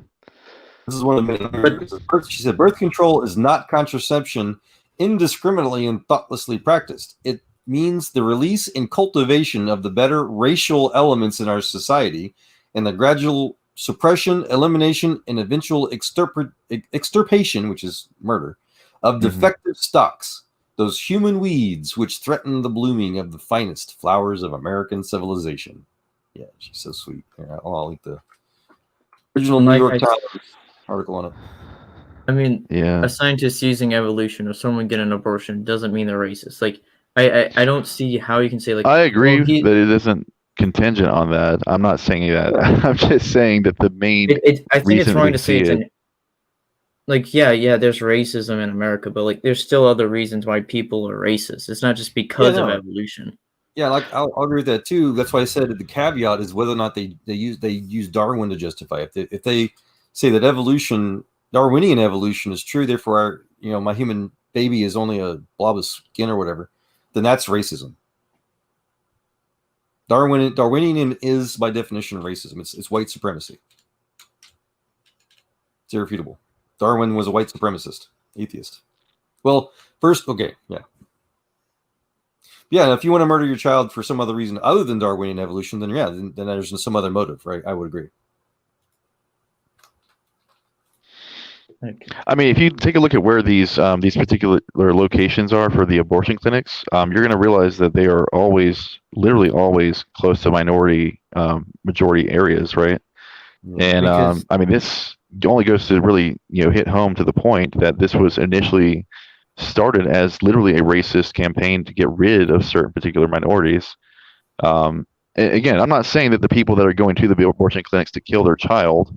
This is one of the. She said, "Birth control is not contraception indiscriminately and thoughtlessly practiced. It means the release and cultivation of the better racial elements in our society, and the gradual suppression, elimination, and eventual extirpation, which is murder, of defective stocks, those human weeds which threaten the blooming of the finest flowers of American civilization." Yeah, she's so sweet. Here, I'll link the original New York Times article on it. I mean, Yeah. a scientist using evolution or someone getting an abortion doesn't mean they're racist. Like, I don't see how you can say, like, I agree well, that it isn't contingent on that. I'm not saying that. I'm just saying that the main I think it's reason wrong we to say see it's it. like, yeah, there's racism in America, but like, there's still other reasons why people are racist. It's not just because of evolution. Yeah, like I'll agree with that too. That's why I said the caveat is whether or not they use Darwin to justify it. If they say that Darwinian evolution is true, therefore my human baby is only a blob of skin or whatever, then that's racism. Darwinian is by definition racism. It's white supremacy. It's irrefutable. Darwin was a white supremacist, atheist. Well, first, okay, yeah. Yeah, if you want to murder your child for some other reason other than Darwinian evolution, then then there's some other motive, right? I would agree. I mean, if you take a look at where these particular locations are for the abortion clinics, you're going to realize that they are literally always close to minority majority areas, right? And I mean, this only goes to really hit home to the point that this was initially started as literally a racist campaign to get rid of certain particular minorities. Again, I'm not saying that the people that are going to the abortion clinics to kill their child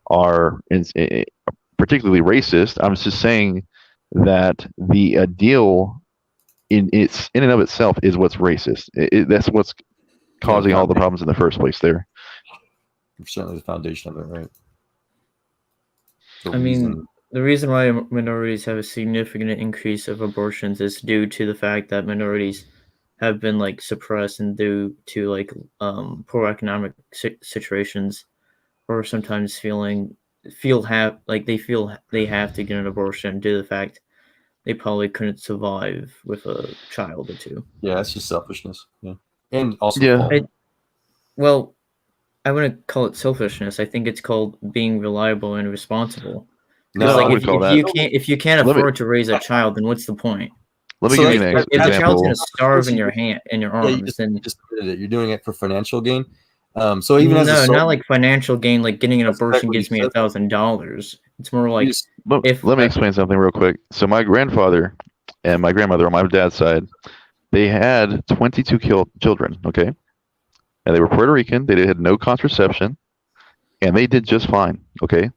are particularly racist. I'm just saying that the deal in and of itself is what's racist. That's what's causing all the problems in the first place there. Certainly the foundation of it, right? I mean, the reason why minorities have a significant increase of abortions is due to the fact that minorities have been like suppressed and due to like poor economic situations, or sometimes they feel they have to get an abortion due to the fact they probably couldn't survive with a child or two. Yeah, that's just selfishness. Yeah, and also well, I wouldn't call it selfishness. I think it's called being reliable and responsible. No, like, I would call that. If you can't afford to raise a child, then what's the point? Let me give you an example. If the child's going to starve in your arms, then you're doing it for financial gain. So even not like financial gain, like getting an abortion gives me $1,000. It's more like let me explain something real quick. So my grandfather and my grandmother on my dad's side, they had 22 children. Okay, and they were Puerto Rican. They had no contraception, and they did just fine. Okay,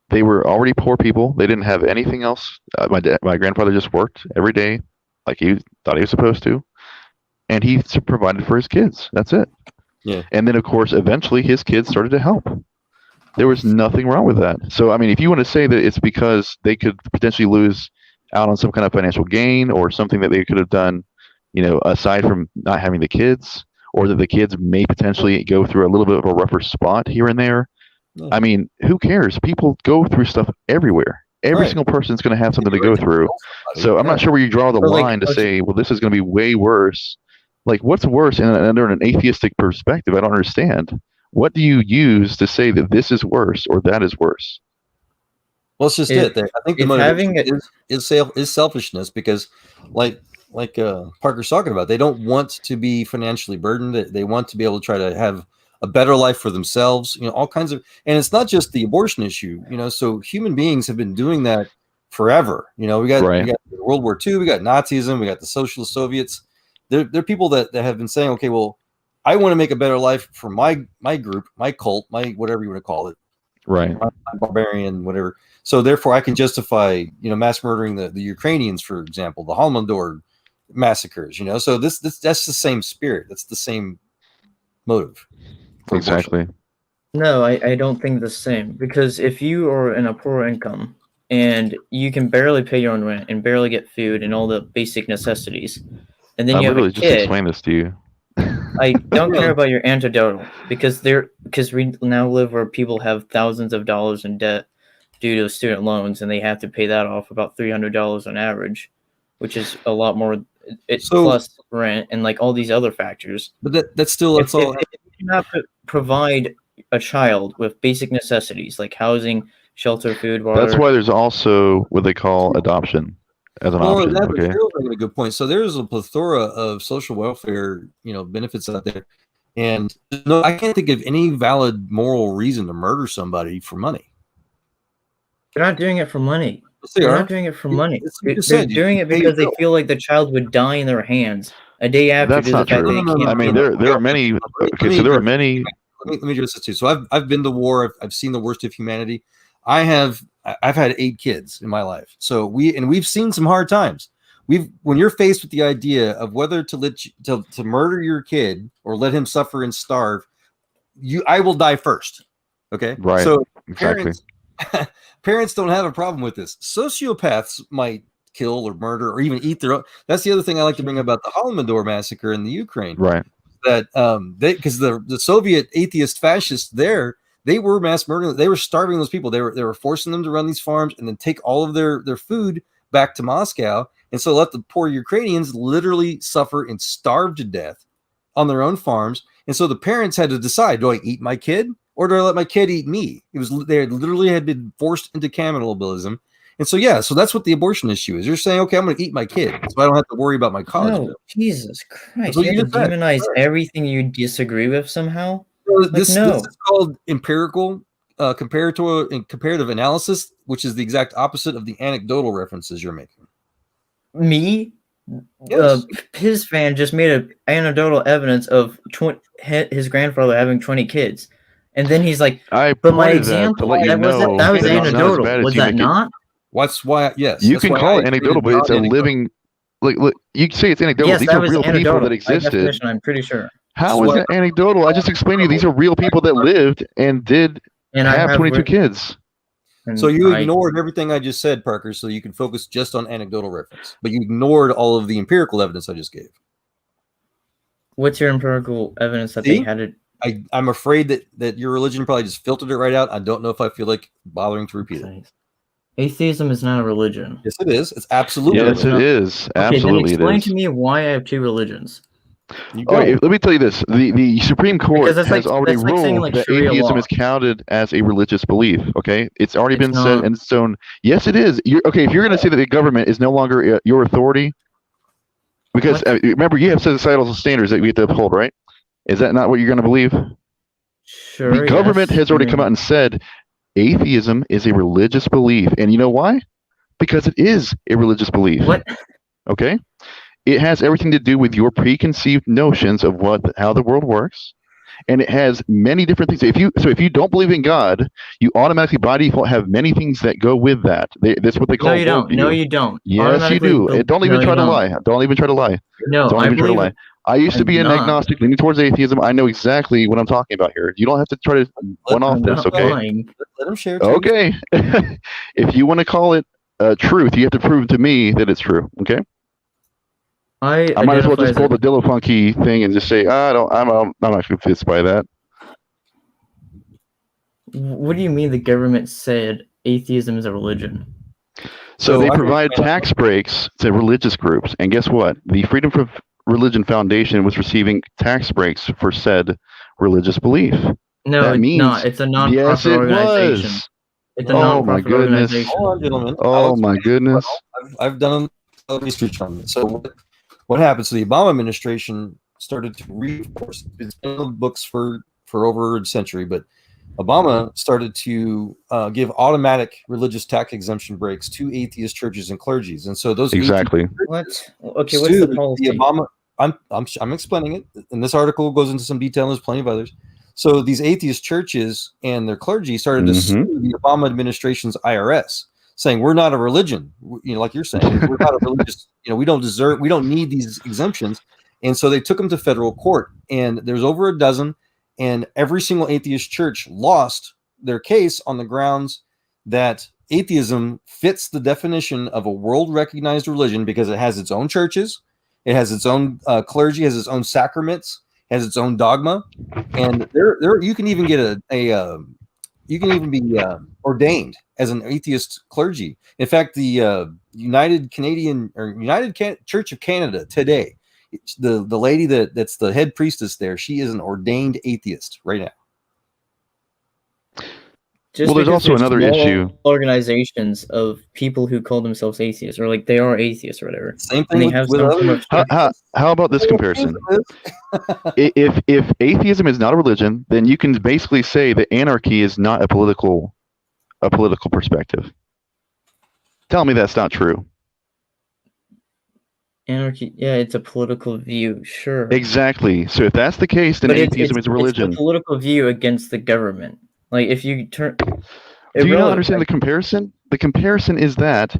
they were already poor people. They didn't have anything else. My grandfather just worked every day, like he thought he was supposed to, and he provided for his kids. That's it. Yeah. And then, of course, eventually his kids started to help. There was nothing wrong with that. So, I mean, if you want to say that it's because they could potentially lose out on some kind of financial gain or something that they could have done, aside from not having the kids, or that the kids may potentially go through a little bit of a rougher spot here and there. Yeah. I mean, who cares? People go through stuff everywhere. Every single person's going to have something to go through. So I'm not sure where you draw the line to say, well, this is going to be way worse. Like, what's worse under an atheistic perspective? I don't understand. What do you use to say that this is worse or that is worse? Well, it's just If- it. I think the if motivation having is selfishness because, like Parker's talking about, they don't want to be financially burdened. They want to be able to try to have a better life for themselves. You know, all kinds of, and it's not just the abortion issue. You know, so human beings have been doing that forever. You know, we got World War II, we got Nazism, we got the Socialist Soviets. They're people that have been saying, okay, well, I want to make a better life for my group, my cult, my whatever you want to call it, Right? my barbarian, whatever. So therefore, I can justify, you know, mass murdering the Ukrainians, for example, the Holodomor massacres. You know, so that's the same spirit. That's the same motive. Exactly. No, I don't think the same, because if you are in a poor income and you can barely pay your own rent and barely get food and all the basic necessities, and then I you have a literally just kid, explained this to you. I don't care about your anecdotal, because we now live where people have thousands of dollars in debt due to student loans, and they have to pay that off about $300 on average, which is a lot more. Plus rent and like all these other factors. But that's all. If you cannot provide a child with basic necessities like housing, shelter, food, water. That's why there's also what they call adoption as an option. Okay. Phil's making a good point. So there's a plethora of social welfare, you know, benefits out there, and no, I can't think of any valid moral reason to murder somebody for money. They're not doing it for money. They're not doing it for money. They're doing it because they feel like the child would die in their hands a day after. That's not true. I mean, there are many. Okay, so there are many. Let me address this too. So I've been to war. I've seen the worst of humanity. I've had 8 kids in my life. So we've seen some hard times. When you're faced with the idea of whether to murder your kid or let him suffer and starve, I will die first. Okay. Right. So exactly. Parents don't have a problem with this. Sociopaths might kill or murder or even eat their own. That's the other thing I like to bring about the Holodomor massacre in the Ukraine. Right. That because the Soviet atheist fascists there, they were mass murdering. They were starving those people. They were forcing them to run these farms and then take all of their food back to Moscow, and so let the poor Ukrainians literally suffer and starve to death on their own farms. And so the parents had to decide: do I eat my kid or do I let my kid eat me? They literally had been forced into cannibalism. And so so that's what the abortion issue is. You're saying, okay, I'm going to eat my kid, so I don't have to worry about my college bill. Jesus Christ! You have to demonize everything you disagree with somehow. This is called empirical comparative analysis, which is the exact opposite of the anecdotal references you're making. Me? Yes. His fan just made an anecdotal evidence of his grandfather having 20 kids. And then he's like, but my example, that was anecdotal. Was that not? What's why? Yes. You can call it anecdotal, but it's a living. Look, you say it's anecdotal. Yes, these are real people that existed. I'm pretty sure. How is that anecdotal? I just explained to you these are real people that lived and did have 22 kids. So you ignored everything I just said, Parker, so you can focus just on anecdotal reference. But you ignored all of the empirical evidence I just gave. What's your empirical evidence that they had it? I'm afraid that your religion probably just filtered it right out. I don't know if I feel like bothering to repeat it. Atheism is not a religion. Yes, it is. It's absolutely. Yes, it is. Absolutely, then explain to me why I have 2 religions. Let me tell you this: the Supreme Court has already ruled that atheism is counted as a religious belief. Okay, it's already been set in stone. Yes, it is. If you're going to say that the government is no longer your authority, because remember you have societal standards that we have to uphold, right? Is that not what you're going to believe? Sure. The government has already come out and said atheism is a religious belief, and you know why? Because it is a religious belief. What? Okay. It has everything to do with your preconceived notions of how the world works, and it has many different things. If you don't believe in God, you automatically by default have many things that go with that. That's what they call. No, you don't. No, you don't. Yes, you do. Don't even try to lie. Don't even try to lie. No, don't even try to lie. I used to be an agnostic, leaning towards atheism. I know exactly what I'm talking about here. You don't have to try to one off this, okay? Let him share. Okay. If you want to call it truth, you have to prove to me that it's true. Okay. I might as well just pull the Dillo Funky thing and just say, I'm not convinced by that. What do you mean the government said atheism is a religion? So they provide tax breaks to religious groups, and guess what? The Freedom from Religion Foundation was receiving tax breaks for said religious belief. No, it's not. It's a non-profit organization. It's a Oh my nonprofit goodness. organization. Hold on, gentlemen. Oh my goodness. I've done research on this. So what happened? So the Obama administration started to reinforce. It's been in the books for over a century, but Obama started to give automatic religious tax exemption breaks to atheist churches and clergies, and so those Exactly. What? Okay, what's the policy? Obama. I'm explaining it, and this article goes into some detail. And there's plenty of others. So these atheist churches and their clergy started to sue the Obama administration's IRS, saying we're not a religion. Like you're saying, we're not a religious. We don't need these exemptions, and so they took them to federal court, and there's over a dozen. And every single atheist church lost their case on the grounds that atheism fits the definition of a world-recognized religion because it has its own churches, it has its own clergy, has its own sacraments, has its own dogma, and there you can even get you can even be ordained as an atheist clergy. In fact, the United Church of Canada today. The lady that's the head priestess there, she is an ordained atheist right now. Just there's also another issue. Organizations of people who call themselves atheists, or like they are atheists or whatever. Same thing. How about this comparison? if atheism is not a religion, then you can basically say that anarchy is not a political perspective. Tell me that's not true. Anarchy, yeah, it's a political view, sure. Exactly. So if that's the case, then atheism is a religion. It's a political view against the government. Like if you turn, do you not understand the comparison? The comparison is that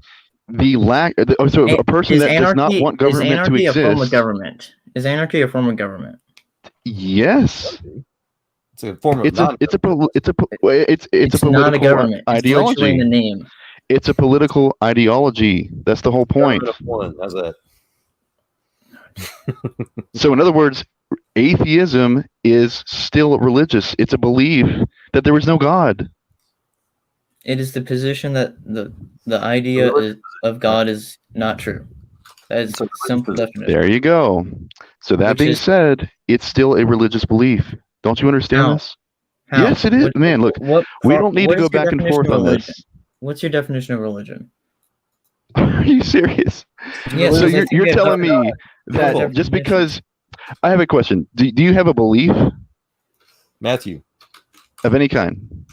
the lack. So a person that does not want government to exist. Is anarchy a form of government? Is anarchy a form of government? Yes. It's a form of. It's a political not a government. ideology. It's literally in the name. It's a political ideology. That's the whole point. How's that? So in other words, atheism is still religious. It's a belief that there is no God. It is the position that the idea of God is not true. That is a simple definition. There you go. So that being said, it's still a religious belief. Don't you understand this? How? Yes, it is. Man, look, we don't need to go back and forth on this. What's your definition of religion? Are you serious? Yes. So you're telling me that just because I have a question, do you have a belief? Matthew. Of any kind?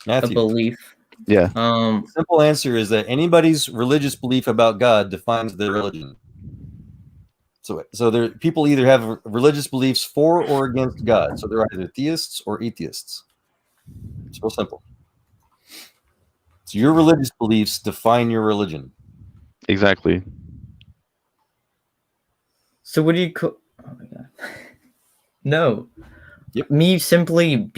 Matthew. A belief. Yeah. The simple answer is that anybody's religious belief about God defines their religion. So there people either have religious beliefs for or against God. So they're either theists or atheists. It's real simple. So your religious beliefs define your religion. Exactly. So what do you call? Oh my god! No. Yep. Me simply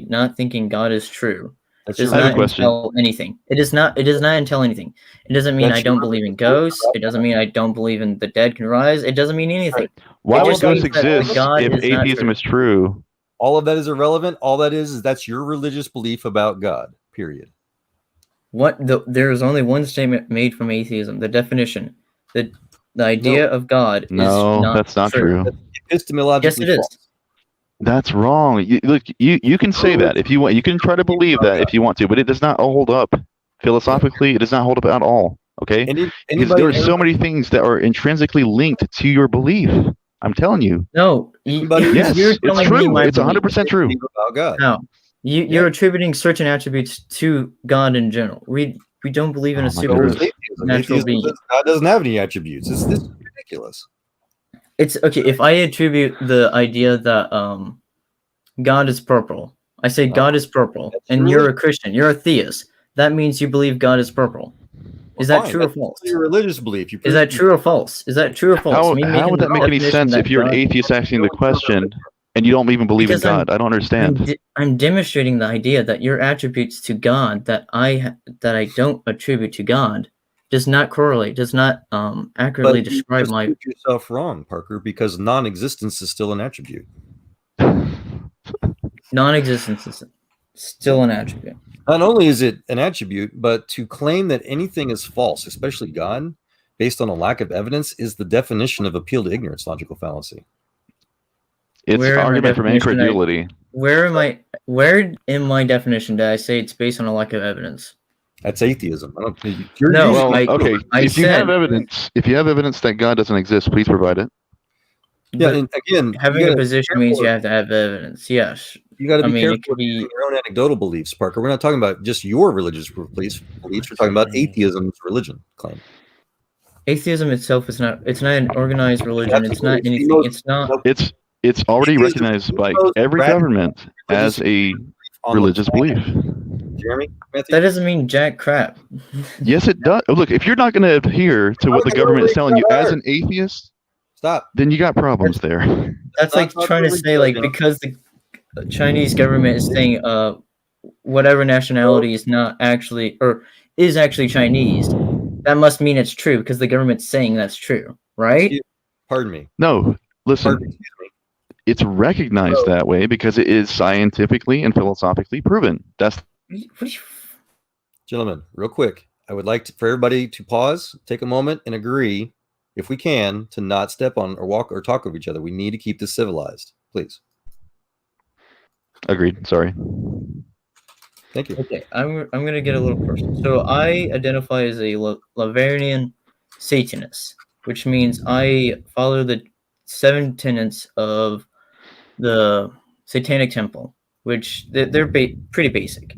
not thinking God is true does not entail anything. It does not entail anything. It doesn't mean I don't believe in ghosts. It doesn't mean I don't believe in the dead can rise. It doesn't mean anything. Why would ghosts exist if atheism is true? All of that is irrelevant. All that is that's your religious belief about God. Period. There is only one statement made from atheism. The definition, the idea of God is not that's not true. Epistemologically yes, it is. false. That's wrong. You can say that if you want. You can try to believe that if you want to, but it does not hold up. Philosophically, it does not hold up at all. Okay? Because there are so many things that are intrinsically linked to your belief. I'm telling you. No. Yes, it's true. It's 100% true. About God. No. You're attributing certain attributes to God in general. We don't believe in a supernatural being. God doesn't have any attributes. This is ridiculous. It's okay if I attribute the idea that God is purple. I say God is purple, and you're a Christian. You're a theist. That means you believe God is purple. Is that true or false? Your religious belief. Is that true or false? Is that true or false? How would that make any sense if you're an atheist asking the question and you don't even believe in God? I don't understand. I'm demonstrating the idea that your attributes to God that I don't attribute to God does not correlate, does not accurately describe my. You put yourself wrong, Parker, because non-existence is still an attribute. Non-existence is still an attribute. Not only is it an attribute, but to claim that anything is false, especially God, based on a lack of evidence, is the definition of appeal to ignorance, logical fallacy. It's an argument from incredulity. Where am I Where in my definition did I say it's based on a lack of evidence? That's atheism. I don't. No, Well, okay. I If you have said evidence that God doesn't exist, please provide it. Yeah, but and again, having a position means you have to have evidence. Yes. You got to be I mean, careful it could with be using your own anecdotal beliefs, Parker. We're not talking about just your religious beliefs. We're talking about atheism's religion claim. atheism itself is not. It's not an organized religion. It's not Absolutely. anything. It's not. It's already Atheism recognized is by the most every radical government as a on the religious belief. Jeremy, Matthew? That doesn't mean jack crap. Yes, it does. Look, if you're not going to adhere to what the government is telling you as an atheist, stop. Then you got problems there. That's like trying to say, like, because the Chinese government is saying, whatever nationality is not actually or is actually Chinese, that must mean it's true because the government's saying that's true, right? Pardon me. No, listen. It's recognized that way because it is scientifically and philosophically proven. That's Gentlemen, real quick, I would like for everybody to pause, take a moment, and agree, if we can, to not step on or walk or talk over each other. We need to keep this civilized, please. Agreed. Sorry. Thank you. Okay, I'm gonna get a little personal. So I identify as a Laverian Satanist, which means I follow the 7 tenets of the Satanic Temple, which they're pretty basic.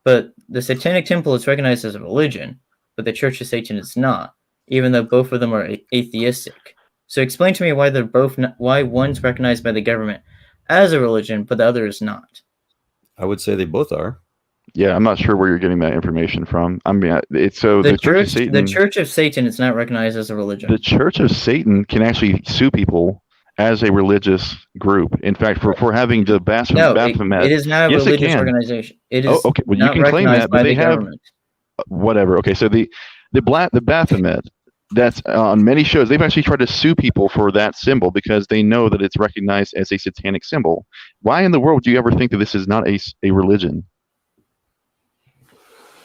But the Satanic Temple is recognized as a religion, but the Church of Satan is not, even though both of them are atheistic. So explain to me why they're both why one's recognized by the government as a religion, but the other is not. I would say they both are. Yeah, I'm not sure where you're getting that information from. I mean, it's so the Church of Satan. The Church of Satan is not recognized as a religion. The Church of Satan can actually sue people as a religious group. In fact, for having the Baphomet. It is not a religious organization. It is okay. Well, not you can claim that, but they have government. Whatever. Okay, so the Baphomet. That's on many shows. They've actually tried to sue people for that symbol because they know that it's recognized as a satanic symbol. Why in the world do you ever think that this is not a religion?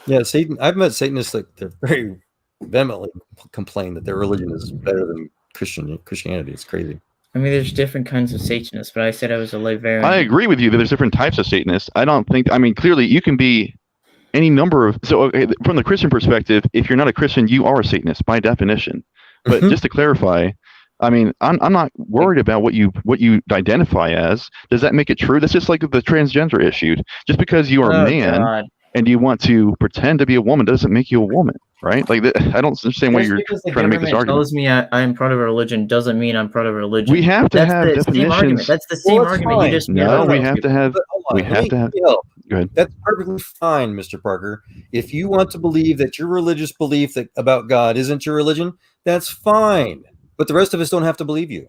Yeah, Satan. I've met Satanists that they're very vehemently complain that their religion is better than Christianity. It's crazy. I mean, there's different kinds of Satanists, but I said I was a Laverian. I agree with you that there's different types of Satanists. I don't think. I mean, clearly you can be any number of. So okay, from the Christian perspective, if you're not a Christian, you are a Satanist by definition. But just to clarify, I mean, I'm not worried about what you identify as. Does that make it true? That's just like the transgender issue. Just because you are a man. God. And you want to pretend to be a woman doesn't make you a woman, right? Like I don't understand why you're trying to make this argument. Tells me I'm part of a religion doesn't mean I'm part of a religion. We have to have definitions. That's the same argument. You just no. We have to have. We have to have. Go ahead. That's perfectly fine, Mr. Parker. If you want to believe that your religious belief about God isn't your religion, that's fine. But the rest of us don't have to believe you.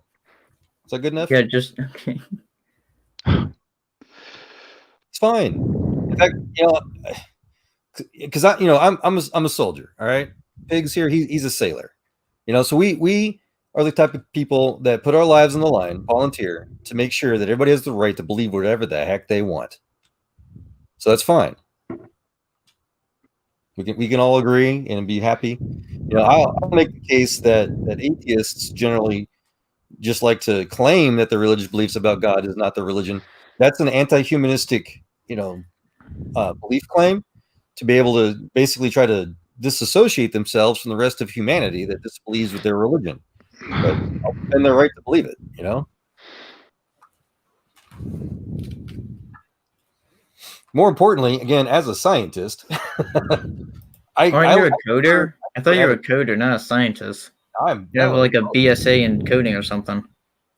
Is that good enough? Yeah, just okay. It's fine. In fact, because I'm a soldier. All right, Pig's here. He's a sailor. So we are the type of people that put our lives on the line, volunteer to make sure that everybody has the right to believe whatever the heck they want. So that's fine. We can all agree and be happy. I'll make the case that atheists generally just like to claim that their religious beliefs about God is not their religion. That's an anti-humanistic, belief claim to be able to basically try to disassociate themselves from the rest of humanity that disbelieves with their religion. But and they're right to believe it, More importantly, again, as a scientist, aren't you a coder? I thought you were a coder, not a scientist. You have like a BSA in coding or something.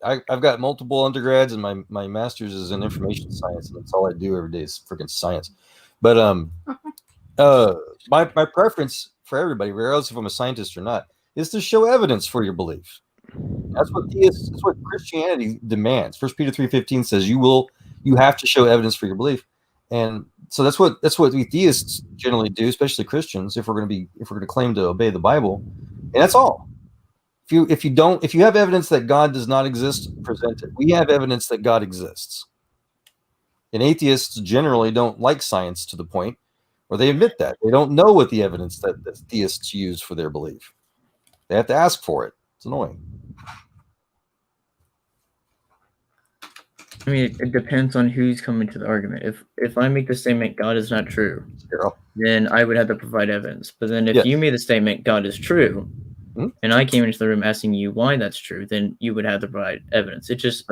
I've got multiple undergrads, and my master's is in information science, and that's all I do every day is freaking science. But my preference for everybody, regardless if I'm a scientist or not, is to show evidence for your belief. That's what Christianity demands. 1 Peter 3:15 says you have to show evidence for your belief, and so that's what we theists generally do, especially Christians, if we're going to claim to obey the Bible, and that's all. If you have evidence that God does not exist, present it. We have evidence that God exists. And atheists generally don't like science to the point where they admit that. They don't know what the evidence that theists use for their belief. They have to ask for it. It's annoying. I mean, it depends on who's coming to the argument. If I make the statement God is not true, then I would have to provide evidence. But then if you made the statement God is true, and I came into the room asking you why that's true, then you would have to provide evidence. It just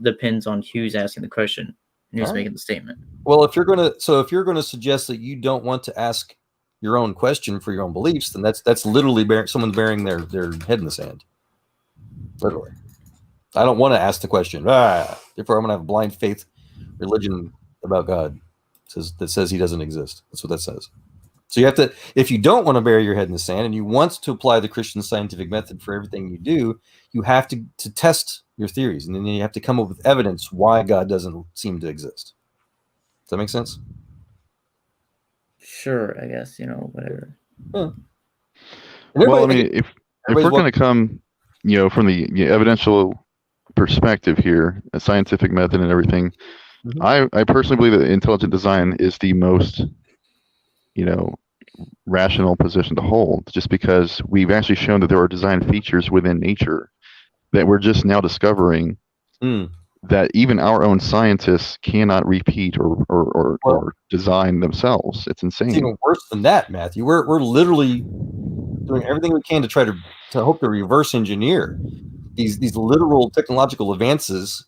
depends on who's asking the question and who's making the statement. Well, if you're gonna suggest that you don't want to ask your own question for your own beliefs, then that's literally someone burying their head in the sand. Literally. I don't want to ask the question. Therefore, I'm going to have blind faith religion about God that says he doesn't exist. That's what that says. So you have to, if you don't want to bury your head in the sand and you want to apply the Christian scientific method for everything you do, you have to test your theories. And then you have to come up with evidence why God doesn't seem to exist. Does that make sense? Sure, I guess, whatever. Yeah. Well, I mean, if we're going to come, from the evidential perspective here, a scientific method and everything, I personally believe that intelligent design is the most, rational position to hold, just because we've actually shown that there are design features within nature that we're just now discovering that even our own scientists cannot repeat or design themselves. It's insane. It's even worse than that, Matthew. We're literally doing everything we can to try to hope to reverse engineer these literal technological advances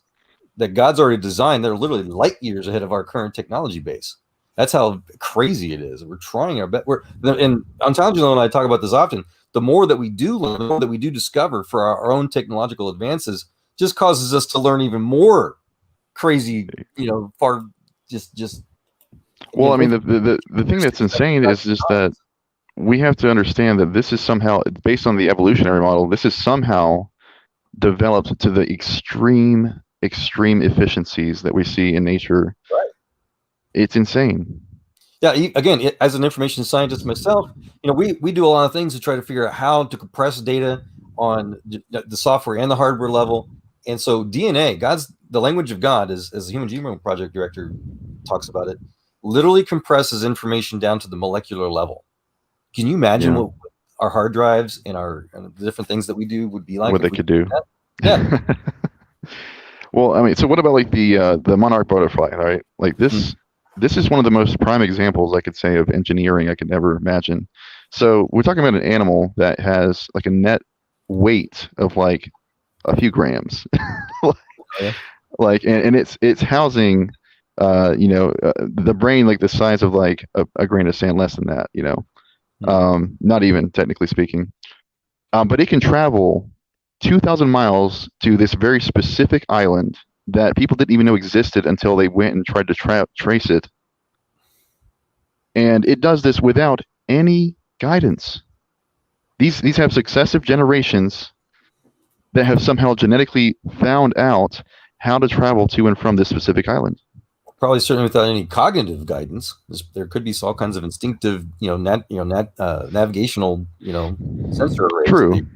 that God's already designed. They're literally light years ahead of our current technology base. That's how crazy it is. We're trying our best. And Ontology and I talk about this often. The more that we do learn, the more that we do discover for our own technological advances, just causes us to learn even more crazy, far just. Well, I mean, the thing that's insane is just that we have to understand that this is somehow, based on the evolutionary model, this is somehow developed to the extreme efficiencies that we see in nature. Right. It's insane. Yeah. Again, as an information scientist myself, we do a lot of things to try to figure out how to compress data on the software and the hardware level. And so DNA, the language of God, as the Human Genome Project director talks about it, literally compresses information down to the molecular level. Can you imagine what our hard drives and the different things that we do would be like? What they could do. Yeah. Well, I mean, so what about like the monarch butterfly, right? Like this is one of the most prime examples I could say of engineering I could ever imagine. So we're talking about an animal that has like a net weight of like a few grams, and it's housing, the brain like the size of like a grain of sand, less than that, not even technically speaking, but it can travel 2,000 miles to this very specific island that people didn't even know existed until they went and tried to trace it. And it does this without any guidance. These have successive generations that have somehow genetically found out how to travel to and from this specific island. Probably certainly without any cognitive guidance. There could be all kinds of instinctive, navigational, sensor arrays. True.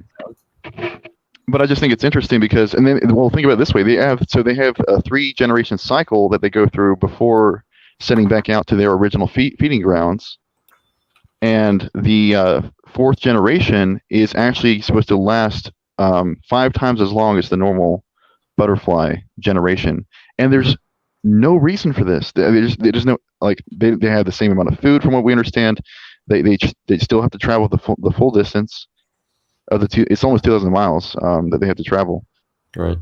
But I just think it's interesting because, and then, well, think about it this way: they have a 3-generation cycle that they go through before setting back out to their original feeding grounds, and the 4th generation is actually supposed to last 5 times as long as the normal butterfly generation. And there's no reason for this. There's no, like, they have the same amount of food from what we understand. They still have to travel the full distance of the two. It's almost 2,000 miles that they have to travel. Right.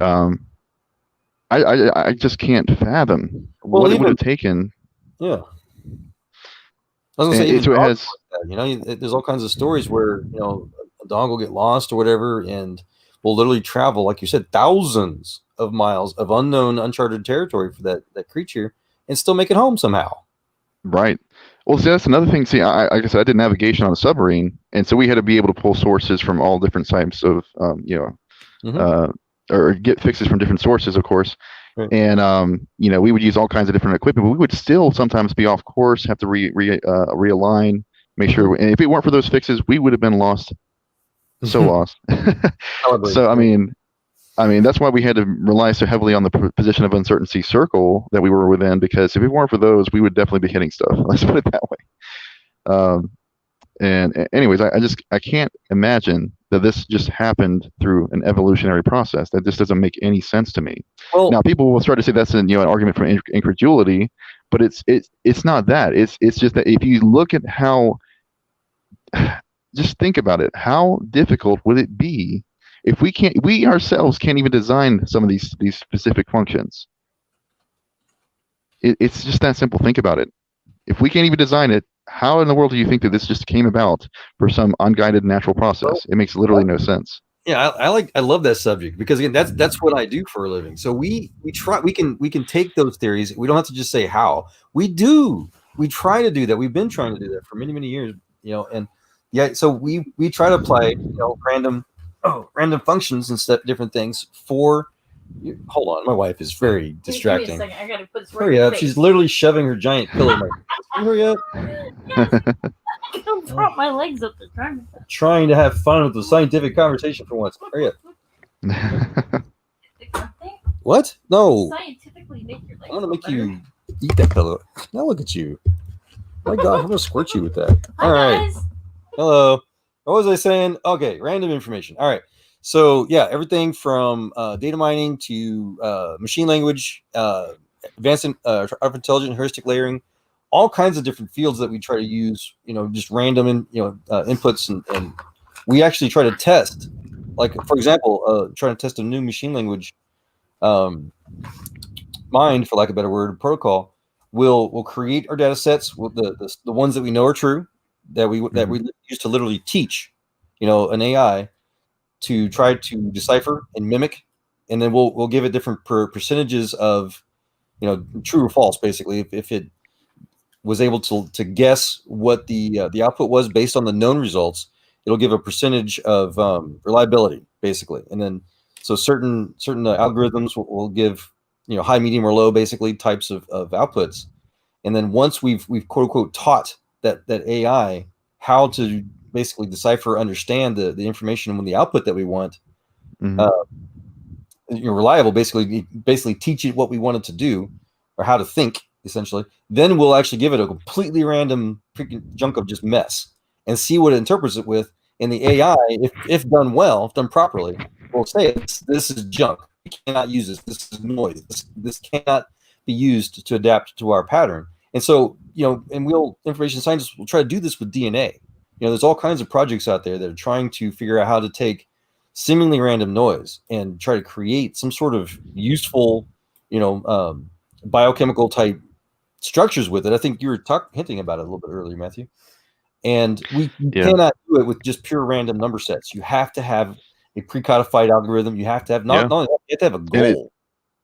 I just can't fathom what it would have taken. Yeah. I was gonna say, there's all kinds of stories where a dog will get lost or whatever, and will literally travel, like you said, thousands of miles of unknown, uncharted territory for that creature, and still make it home somehow. Right. Well, see, that's another thing. See, like I said, I did navigation on a submarine, and so we had to be able to pull sources from all different types of, or get fixes from different sources, of course. Right. And we would use all kinds of different equipment, but we would still sometimes be off course, have to realign, make sure. And if it weren't for those fixes, we would have been lost. So lost. So I mean, that's why we had to rely so heavily on the position of uncertainty circle that we were within, because if it weren't for those, we would definitely be hitting stuff. Let's put it that way. And anyways, I can't imagine that this just happened through an evolutionary process. That just doesn't make any sense to me. Well, now people will start to say that's an argument for incredulity, but it's not that. It's just that if you look at how, just think about it, how difficult would it be if we ourselves can't even design some of these specific functions? It's just that simple. Think about it. If we can't even design it, how in the world do you think that this just came about for some unguided natural process? It makes literally no sense. Yeah, I love that subject, because again, that's what I do for a living. So we can take those theories. We don't have to just say how. We try to do that. We've been trying to do that for many years, and yeah, so we try to apply random functions and stuff, different things for. Hold on, my wife is very distracting. Give me a second. I gotta put this Hurry up! She's literally shoving her giant pillow. Hurry up! Don't prop my legs up there. Trying to have fun with the scientific conversation for once. Hurry up! What? No! Scientifically make your legs. I'm gonna make you eat that pillow. Now look at you! My God, I'm gonna squirt you with that. All right. Guys. Hello. What was I saying? Okay, random information. All right. So yeah, everything from data mining to machine language, advanced artificial intelligence, heuristic layering, all kinds of different fields that we try to use. Just random inputs, and we actually try to test. Like for example, trying to test a new machine language mind, for lack of a better word, protocol. We'll create our data sets, the ones that we know are true, that we use to literally teach, an AI to try to decipher and mimic, and then we'll give it different percentages of, true or false. Basically, if it was able to guess what the output was based on the known results, it'll give a percentage of reliability, basically. And then so certain algorithms will give high, medium, or low, basically types of outputs. And then once we've quote unquote taught that AI how to basically decipher, understand the information when the output that we want, reliable, basically teach it what we want it to do or how to think, essentially. Then we'll actually give it a completely random freaking junk of just mess and see what it interprets it with. And the AI, if done well, if done properly, will say this is junk. We cannot use this. This is noise. This cannot be used to adapt to our pattern. And so, and information scientists will try to do this with DNA. There's all kinds of projects out there that are trying to figure out how to take seemingly random noise and try to create some sort of useful, biochemical type structures with it. I think you were hinting about it a little bit earlier, Matthew. And we cannot do it with just pure random number sets. You have to have a precodified algorithm. You have to have you have to have a goal.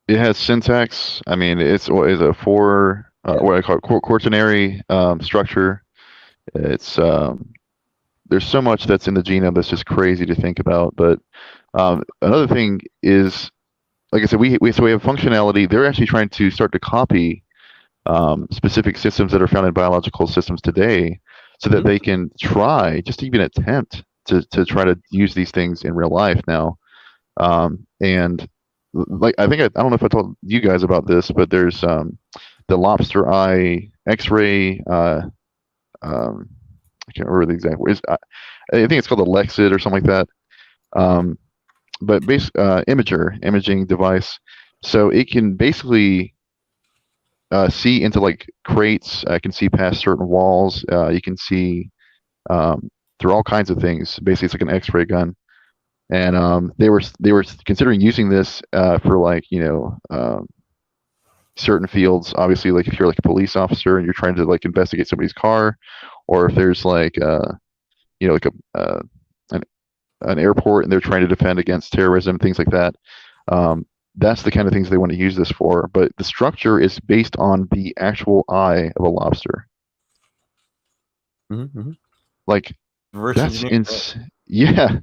It has syntax. I mean, it's a what I call it, quaternary structure. It's there's so much that's in the genome that's just crazy to think about. But another thing is, like I said, we have functionality. They're actually trying to start to copy specific systems that are found in biological systems today, so that they can try, just even attempt to try to use these things in real life now. And like I don't know if I told you guys about this, but there's the lobster eye X-ray. I can't remember the exact word. I think it's called a Lexid or something like that. But imaging device. So it can basically see into like crates. I can see past certain walls. You can see through all kinds of things. Basically, it's like an X-ray gun. And they were considering using this for like certain fields. Obviously, like if you're like a police officer and you're trying to like investigate somebody's car, or if there's like like an airport and they're trying to defend against terrorism, things like that. That's the kind of things they want to use this for. But the structure is based on the actual eye of a lobster. Like that's yeah,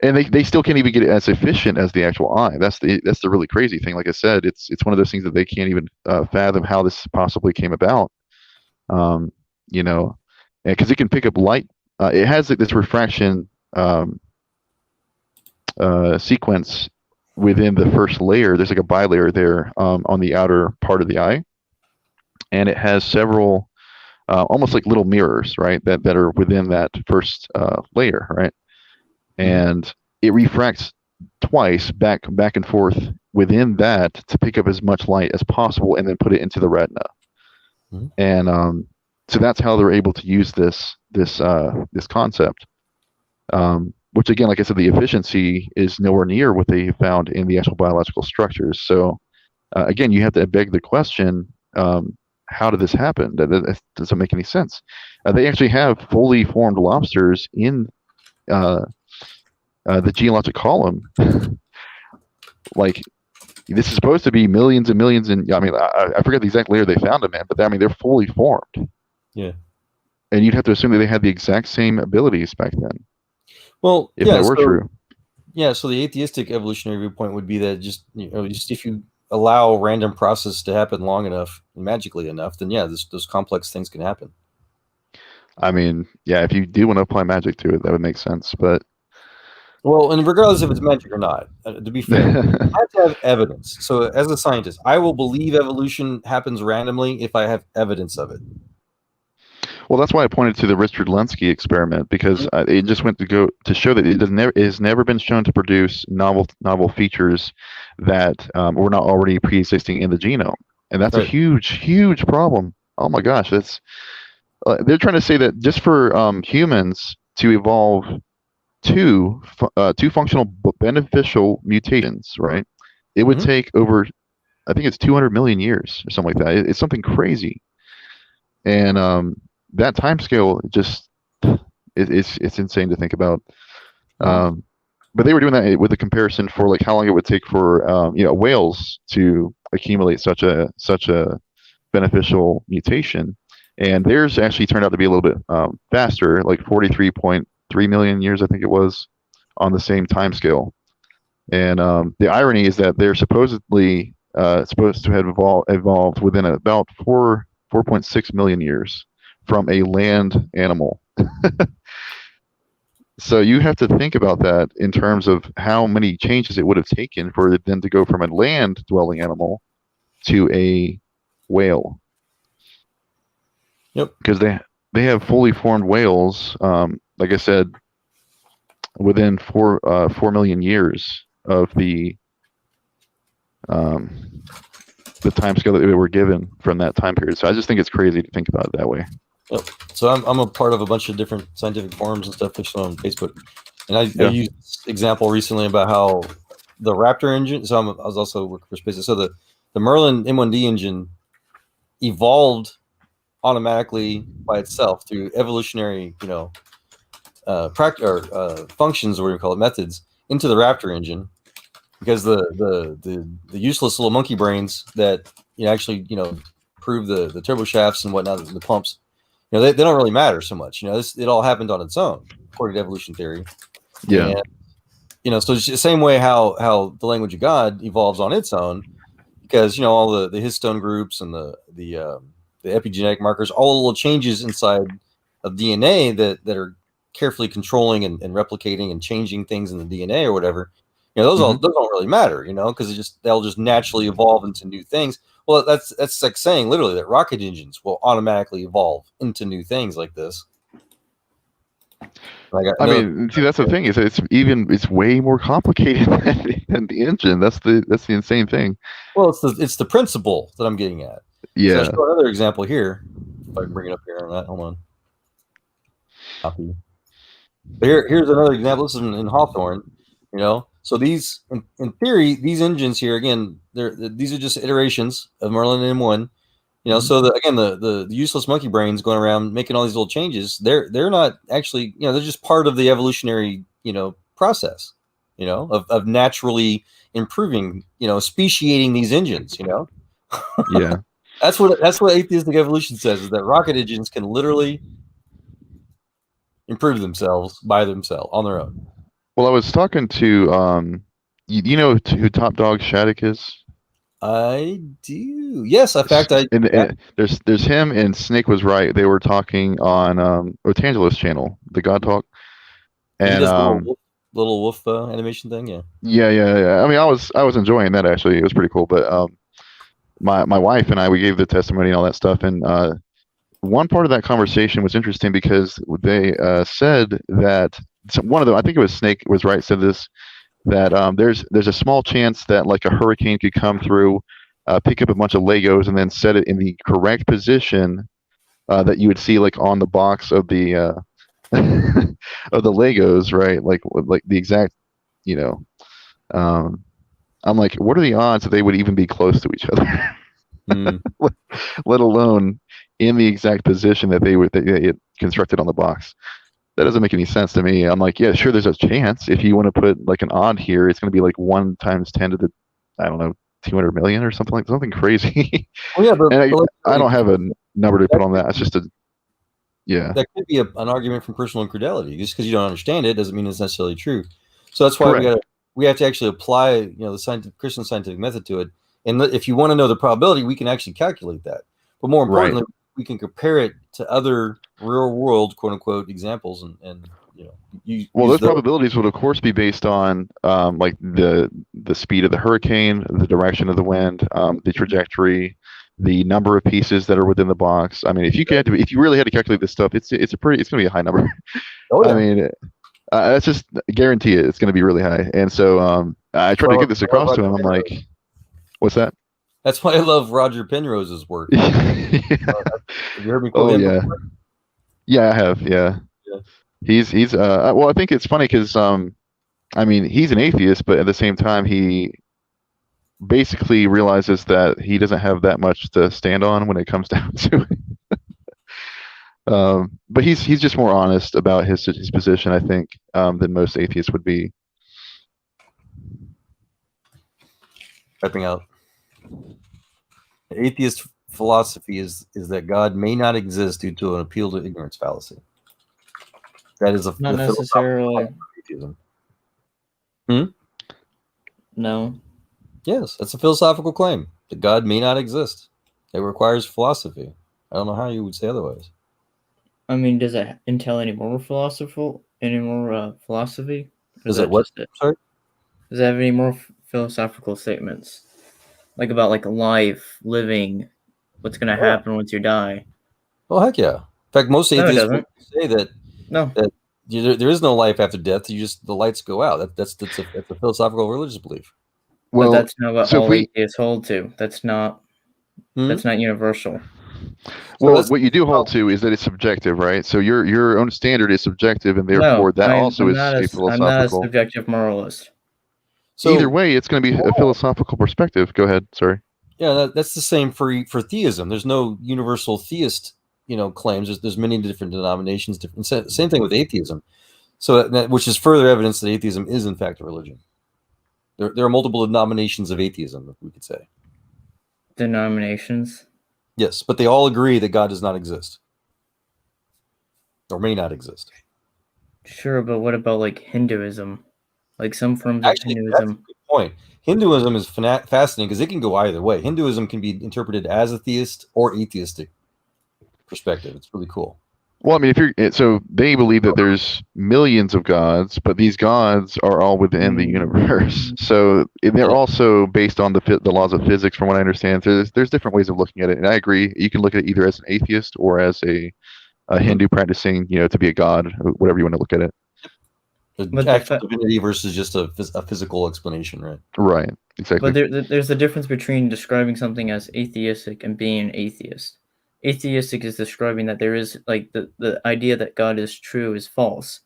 and they still can't even get it as efficient as the actual eye. That's the really crazy thing. Like I said, it's one of those things that they can't even fathom how this possibly came about. Because it can pick up light. It has like this refraction sequence within the first layer. There's like a bilayer there on the outer part of the eye, and it has several almost like little mirrors, right? That are within that first layer, right? and it refracts twice back and forth within that to pick up as much light as possible and then put it into the retina. And so that's how they're able to use this concept. Which again, like I said, the efficiency is nowhere near what they found in the actual biological structures. So again, you have to beg the question, how did this happen? That doesn't make any sense. They actually have fully formed lobsters in the geologic column. Like, this is supposed to be millions and millions, and I mean, I forget the exact layer they found them in, but I mean, they're fully formed. Yeah. And you'd have to assume that they had the exact same abilities back then. Well, if that were true. Yeah, so the atheistic evolutionary viewpoint would be that just if you allow a random process to happen long enough, magically enough, then yeah, those complex things can happen. I mean, yeah, if you do want to apply magic to it, that would make sense. But well, and regardless if it's magic or not, to be fair, I have to have evidence. So as a scientist, I will believe evolution happens randomly if I have evidence of it. Well, that's why I pointed to the Richard Lenski experiment, because it just went to show that it has never been shown to produce novel features that were not already pre-existing in the genome, and that's a huge problem. Oh my gosh, that's they're trying to say that just for humans to evolve two functional beneficial mutations, right? It would take over, I think it's 200 million years or something like that. It's something crazy, and that time scale just it's insane to think about. But they were doing that with a comparison for like how long it would take for whales to accumulate such a beneficial mutation, and theirs actually turned out to be a little bit faster, like 43.3 million years, I think it was, on the same time scale. And the irony is that they're supposedly supposed to have evolved within about 4.6 million years from a land animal. So you have to think about that in terms of how many changes it would have taken for them to go from a land-dwelling animal to a whale. Yep. Because they have fully formed whales, like I said, within 4 million years of the time scale that they were given from that time period. So I just think it's crazy to think about it that way. Yep. So I'm a part of a bunch of different scientific forums and stuff on Facebook, and I used this example recently about how the Raptor engine. So I was also working for SpaceX. So the Merlin M1D engine evolved automatically by itself through evolutionary, functions, or what do you call it, methods, into the Raptor engine, because the useless little monkey brains that actually prove the turbo shafts and whatnot, the pumps. They don't really matter so much. It all happened on its own, according to evolution theory. Yeah. And, so it's the same way how the language of God evolves on its own, because all the histone groups and the epigenetic markers, all the little changes inside of DNA that are carefully controlling and replicating and changing things in the DNA or whatever. Those don't really matter, because they'll just naturally evolve into new things. Well, that's like saying literally that rocket engines will automatically evolve into new things like this. I mean, see, that's the thing, is it's way more complicated than the engine. That's the insane thing. Well, it's the principle that I'm getting at. Yeah. So I'll show another example here. If I can bring it up here on that, hold on. Copy. But here's another example. This is in Hawthorne. So these, in theory, these engines here, again, these are just iterations of Merlin M1. So the useless monkey brains going around making all these little changes, they're not actually, they're just part of the evolutionary, process, of naturally improving, speciating these engines, Yeah. That's what atheistic evolution says, is that rocket engines can literally improve themselves by themselves on their own. Well, I was talking to you know who Top Dog Shattuck is? I do. Yes, in fact, there's him and Snake was right. They were talking on Otangelo's channel, the God Talk, and little wolf animation thing. Yeah. Yeah. I mean, I was enjoying that, actually. It was pretty cool. But my wife and I, we gave the testimony and all that stuff, and one part of that conversation was interesting because they said that one of them, I think it was Snake was right, said this, that there's a small chance that like a hurricane could come through, pick up a bunch of Legos and then set it in the correct position that you would see like on the box of the of the Legos, right? Like the exact, I'm like, what are the odds that they would even be close to each other? Let alone in the exact position that they constructed on the box. That doesn't make any sense to me. I'm like, yeah, sure, there's a chance. If you want to put like an odd here, it's going to be like 1 times 10 to the, I don't know, 200 million or something crazy. Oh yeah, but I don't have a number to put on that. It's just that could be an argument from personal infidelity. Just because you don't understand it doesn't mean it's necessarily true. So that's why we have to actually apply, the Christian scientific method to it. And if you want to know the probability, we can actually calculate that. But more importantly, we can compare it to other real world, quote unquote, examples, and those probabilities would of course be based on like the speed of the hurricane, the direction of the wind, the trajectory, the number of pieces that are within the box. I mean, if you really had to calculate this stuff, it's going to be a high number. Oh, yeah. I mean, that's just guarantee it. It's going to be really high. And so I tried to get this across to him. I'm like, what's that? That's why I love Roger Penrose's work. Have you heard me quote him? Yeah. Before? Yeah, I have. Yeah. He's well, I think it's funny because I mean, he's an atheist, but at the same time he basically realizes that he doesn't have that much to stand on when it comes down to it. But he's just more honest about his position, I think, than most atheists would be. Typing out. The atheist philosophy is that God may not exist due to an appeal to ignorance fallacy. That is not necessarily. No. Yes, that's a philosophical claim that God may not exist. It requires philosophy. I don't know how you would say otherwise. I mean, does it entail any more philosophy? Does it what? Sorry? Does it have any more philosophical statements? Like about like life, living, what's going to happen once you die? Oh, heck yeah. In fact, most atheists say that there is no life after death. The lights go out. That's a philosophical religious belief. Well, but that's not what all atheists hold to. That's not universal. Well, what you do hold to is that it's subjective, right? So your own standard is subjective, and therefore that also is a philosophical. I'm not a subjective moralist. So either way, it's going to be a philosophical perspective. Go ahead. Sorry. Yeah, that's the same for theism. There's no universal theist, claims. There's many different denominations. Same thing with atheism. So which is further evidence that atheism is in fact a religion. There are multiple denominations of atheism, we could say. Denominations? Yes, but they all agree that God does not exist. Or may not exist. Sure, but what about like Hinduism? Like some forms of Hinduism. That's a good point. Hinduism is fascinating because it can go either way. Hinduism can be interpreted as a theist or atheistic perspective. It's really cool. Well, I mean, so they believe that there's millions of gods, but these gods are all within the universe. So they're also based on the laws of physics, from what I understand. So there's different ways of looking at it, and I agree. You can look at it either as an atheist or as a Hindu practicing, to be a god, whatever you want to look at it. The actual divinity versus just a physical explanation, right? Right, exactly. But there's a difference between describing something as atheistic and being an atheist. Atheistic is describing that there is like the idea that God is true is false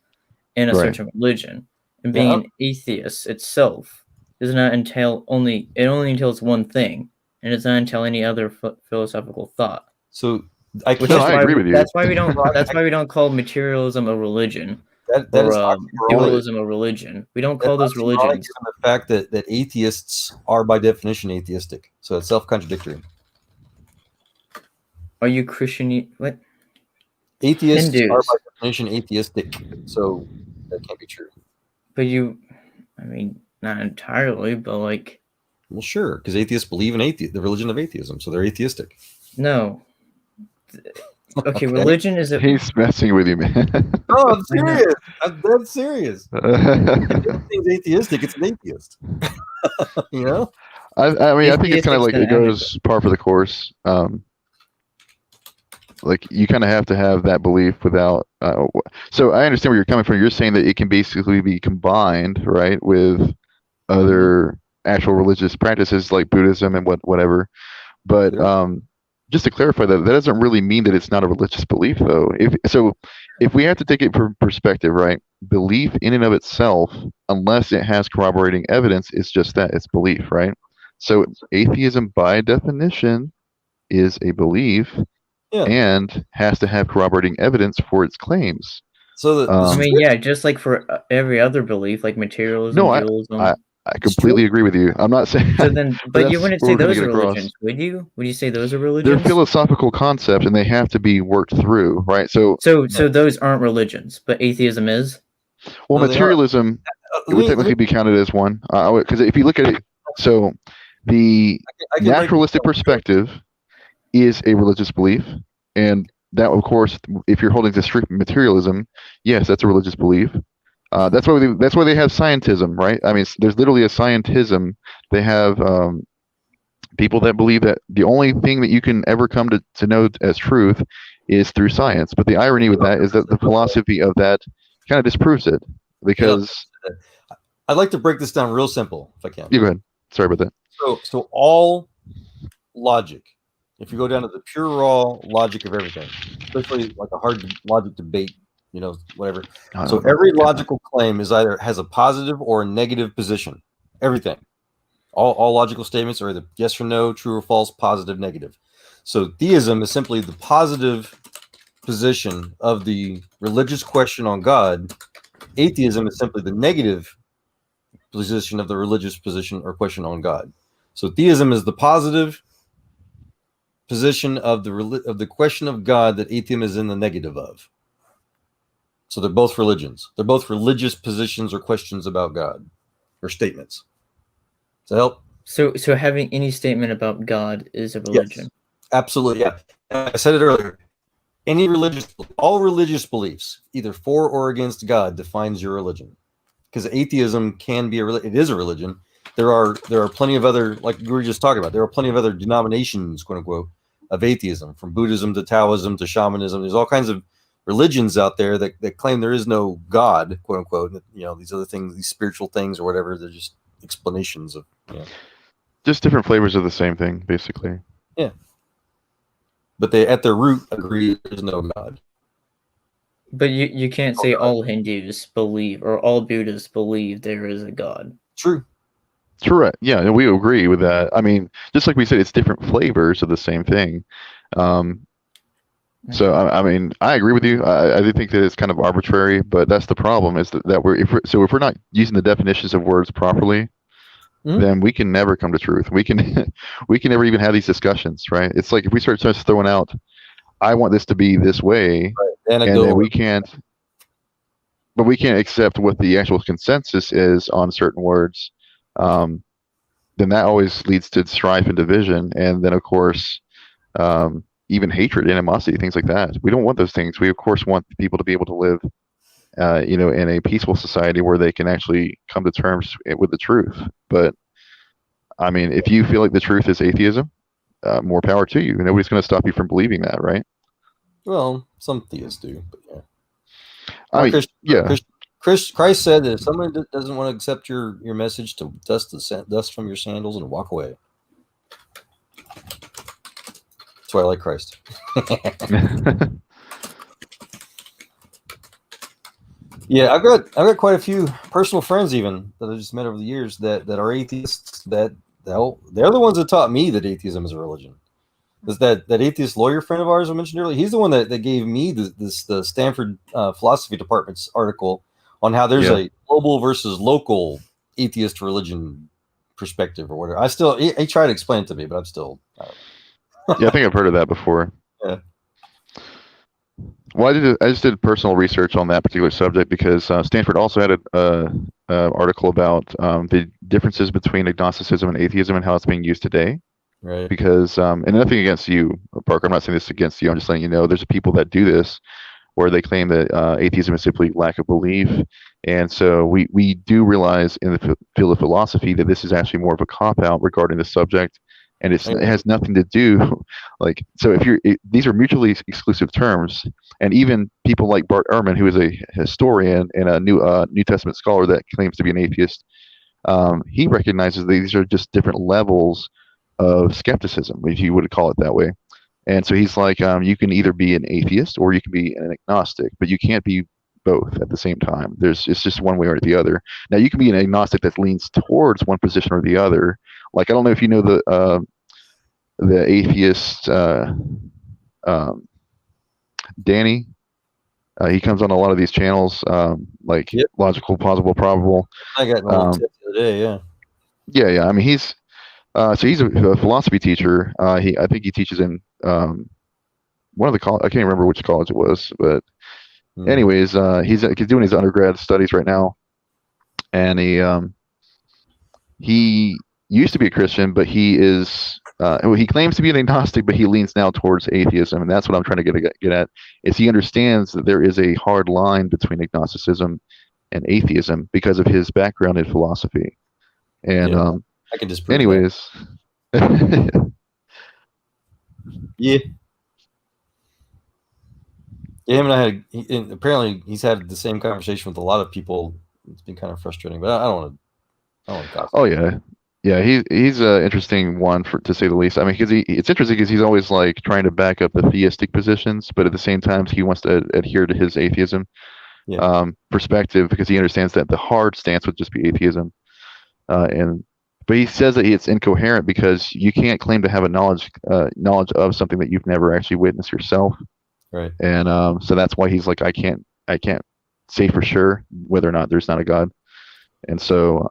in a certain religion, and being an atheist itself does not entail only entails one thing, and it does not entail any other philosophical thought. So I agree with you. That's why we don't call materialism a religion. That is dualism a religion. We don't call those religions. The fact that atheists are by definition atheistic, so it's self-contradictory. Are you Christian? What? Atheists are by definition atheistic, so that can't be true. But not entirely, but like. Well, sure, because atheists believe in the religion of atheism, so they're atheistic. No. Okay, religion is He's messing with you, man. No, I'm serious. I'm dead serious. If anything's atheistic, it's an atheist. I mean, I think it's kind of like it goes par for the course. like you kind of have to have that belief without. So I understand where you're coming from. You're saying that it can basically be combined, right, with other actual religious practices like Buddhism and whatever. But just to clarify that doesn't really mean that it's not a religious belief, though. If we have to take it from perspective, right, belief in and of itself, unless it has corroborating evidence, is just that, it's belief, right? So atheism, by definition, is a belief and has to have corroborating evidence for its claims. So I mean, yeah, just like for every other belief, like materialism, dualism. I completely agree with you. I'm not saying. So then, but you wouldn't say those are religions, would you? Would you say those are religions? They're philosophical concepts, and they have to be worked through, right? So those aren't religions, but atheism is. Well, materialism would technically be counted as one, because if you look at it, so the naturalistic perspective is a religious belief, and that, of course, if you're holding to strict materialism, yes, that's a religious belief. That's why they have scientism, right? I mean, there's literally a scientism. They have people that believe that the only thing that you can ever come to know as truth is through science. But the irony with that is that the philosophy of that kind of disproves it, because I'd like to break this down real simple, if I can. You go ahead. Sorry about that. So all logic, if you go down to the pure raw logic of everything, especially like a hard logic debate, whatever. So every logical claim is either has a positive or a negative position. Everything. All logical statements are either yes or no, true or false, positive, negative. So theism is simply the positive position of the religious question on God. Atheism is simply the negative position of the religious position or question on God. So theism is the positive position of the question of God that atheism is in the negative of. So they're both religions. They're both religious positions or questions about God or statements. Does that help? So having any statement about God is a religion. Yes, absolutely. Yeah. I said it earlier. All religious beliefs, either for or against God, defines your religion. Because atheism can be it is a religion. There are plenty of other, like we were just talking about, there are plenty of other denominations, quote unquote, of atheism, from Buddhism to Taoism to shamanism. There's all kinds of religions out there that claim there is no God, quote unquote. These other things, these spiritual things or whatever, they're just explanations of just different flavors of the same thing, basically. Yeah. But they at their root agree there's no God. But you can't say all Hindus believe or all Buddhists believe there is a God. True. Correct. Yeah, we agree with that. I mean, just like we said, it's different flavors of the same thing. So I mean, I agree with you. I do think that it's kind of arbitrary, but that's the problem, is that if we're not using the definitions of words properly, then we can never come to truth. We can never even have these discussions, right? It's like if we start just throwing out, I want this to be this way, and then we can't accept what the actual consensus is on certain words. Then that always leads to strife and division, and then of course even hatred, animosity, things like that. We don't want those things. We of course want people to be able to live in a peaceful society where they can actually come to terms with the truth. But I mean, if you feel like the truth is atheism, more power to you. Nobody's going to stop you from believing that, right? Well, some theists do, but yeah. Christ said that if someone doesn't want to accept your message, to dust the dust from your sandals and walk away. That's why I like Christ. Yeah, I've got quite a few personal friends even that I just met over the years that are atheists. They're the ones that taught me that atheism is a religion. Is that atheist lawyer friend of ours I mentioned earlier? He's the one that gave me the Stanford philosophy department's article on how there's a global versus local atheist religion perspective or whatever. He tried to explain it to me, but I'm still. Yeah, I think I've heard of that before. Yeah. Well, I just did personal research on that particular subject because Stanford also had an article about the differences between agnosticism and atheism and how it's being used today. Right. Because, and nothing against you, Parker, I'm not saying this against you, I'm just letting you know there's people that do this where they claim that atheism is simply lack of belief. And so we do realize in the field of philosophy that this is actually more of a cop-out regarding the subject. and it has nothing to do like. So if these are mutually exclusive terms, and even people like Bart Ehrman, who is a historian and a New Testament scholar that claims to be an atheist, he recognizes that these are just different levels of skepticism, if you would call it that way. And so he's like, you can either be an atheist or you can be an agnostic, but you can't be both at the same time. It's just one way or the other. Now you can be an agnostic that leans towards one position or the other. Like, I don't know if you know the atheist Danny. He comes on a lot of these channels, like Logical, Plausible, Probable. I got one tip the other day. Yeah. I mean, he's a philosophy teacher. I think he teaches in one of the I can't remember which college it was, but anyways, he's doing his undergrad studies right now, and he used to be a Christian, but he is he claims to be an agnostic, but he leans now towards atheism, and that's what I'm trying to get at. Is he understands that there is a hard line between agnosticism and atheism because of his background in philosophy, and I can disprove. Anyways, yeah. Him and I apparently he's had the same conversation with a lot of people. It's been kind of frustrating, but I don't want to gossip. Oh yeah. He's an interesting one to say the least. I mean, because it's interesting because he's always like trying to back up the theistic positions, but at the same time he wants to adhere to his atheism perspective because he understands that the hard stance would just be atheism, but he says that it's incoherent because you can't claim to have a knowledge of something that you've never actually witnessed yourself. Right. And so that's why he's like, I can't say for sure whether or not there's not a God. And so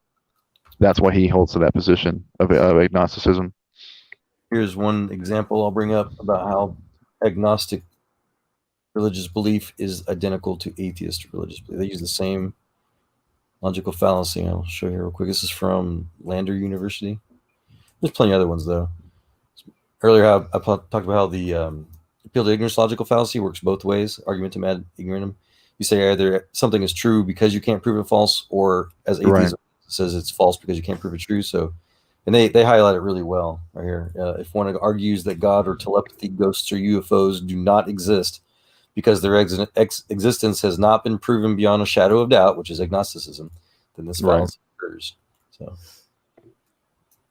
that's why he holds to that position of agnosticism. Here's one example I'll bring up about how agnostic religious belief is identical to atheist religious belief. They use the same logical fallacy. I'll show you real quick. This is from Lander University. There's plenty of other ones, though. Earlier, I talked about how the appeal to ignorance logical fallacy works both ways, argumentum ad ignorantum. You say either something is true because you can't prove it false, or as atheism says it's false because you can't prove it true. So, and they highlight it really well right here. If one argues that God or telepathy, ghosts, or UFOs do not exist because their existence has not been proven beyond a shadow of doubt, which is agnosticism, then this fallacy occurs. So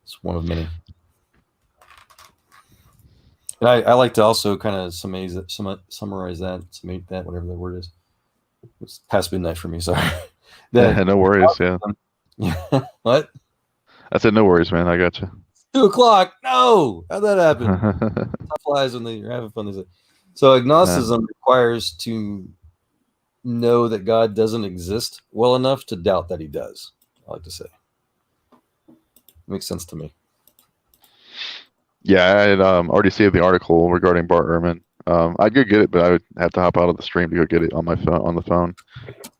it's one of many. And I like to also kind of summarize that, whatever the word is. It's past midnight for me, sorry. No worries, yeah. What? I said no worries, man. I got you. 2:00. No! How'd that happen? Time flies when you're having fun. So agnosticism requires to know that God doesn't exist well enough to doubt that he does, I like to say. Makes sense to me. Yeah, I had already saved the article regarding Bart Ehrman. I'd go get it, but I would have to hop out of the stream to go get it on my phone, on the phone.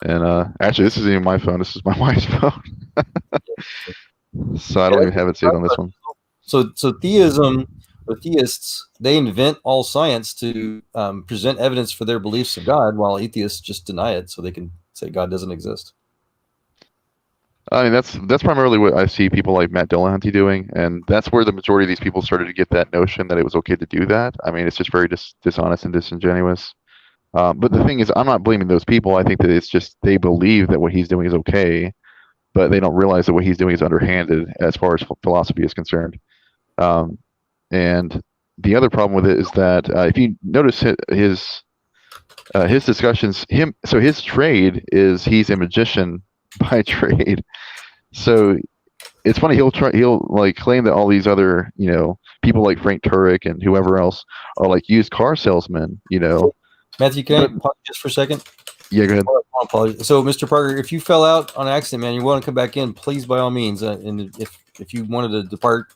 And actually, this isn't even my phone. This is my wife's phone. So I don't even have it saved on this one. So theism, or theists, they invent all science to present evidence for their beliefs of God, while atheists just deny it so they can say God doesn't exist. I mean, that's primarily what I see people like Matt Dillahunty doing, and that's where the majority of these people started to get that notion that it was okay to do that. I mean, it's just very dishonest and disingenuous. But the thing is, I'm not blaming those people. I think that it's just they believe that what he's doing is okay, but they don't realize that what he's doing is underhanded as far as philosophy is concerned. And the other problem with it is that if you notice his discussions, his trade is he's a magician by trade. So it's funny, he'll like claim that all these other, people like Frank Turek and whoever else are like used car salesmen, Matthew, can I pause just for a second? Yeah, go ahead. So, Mr. Parker, if you fell out on accident, man, you want to come back in, please, by all means. And if you wanted to depart,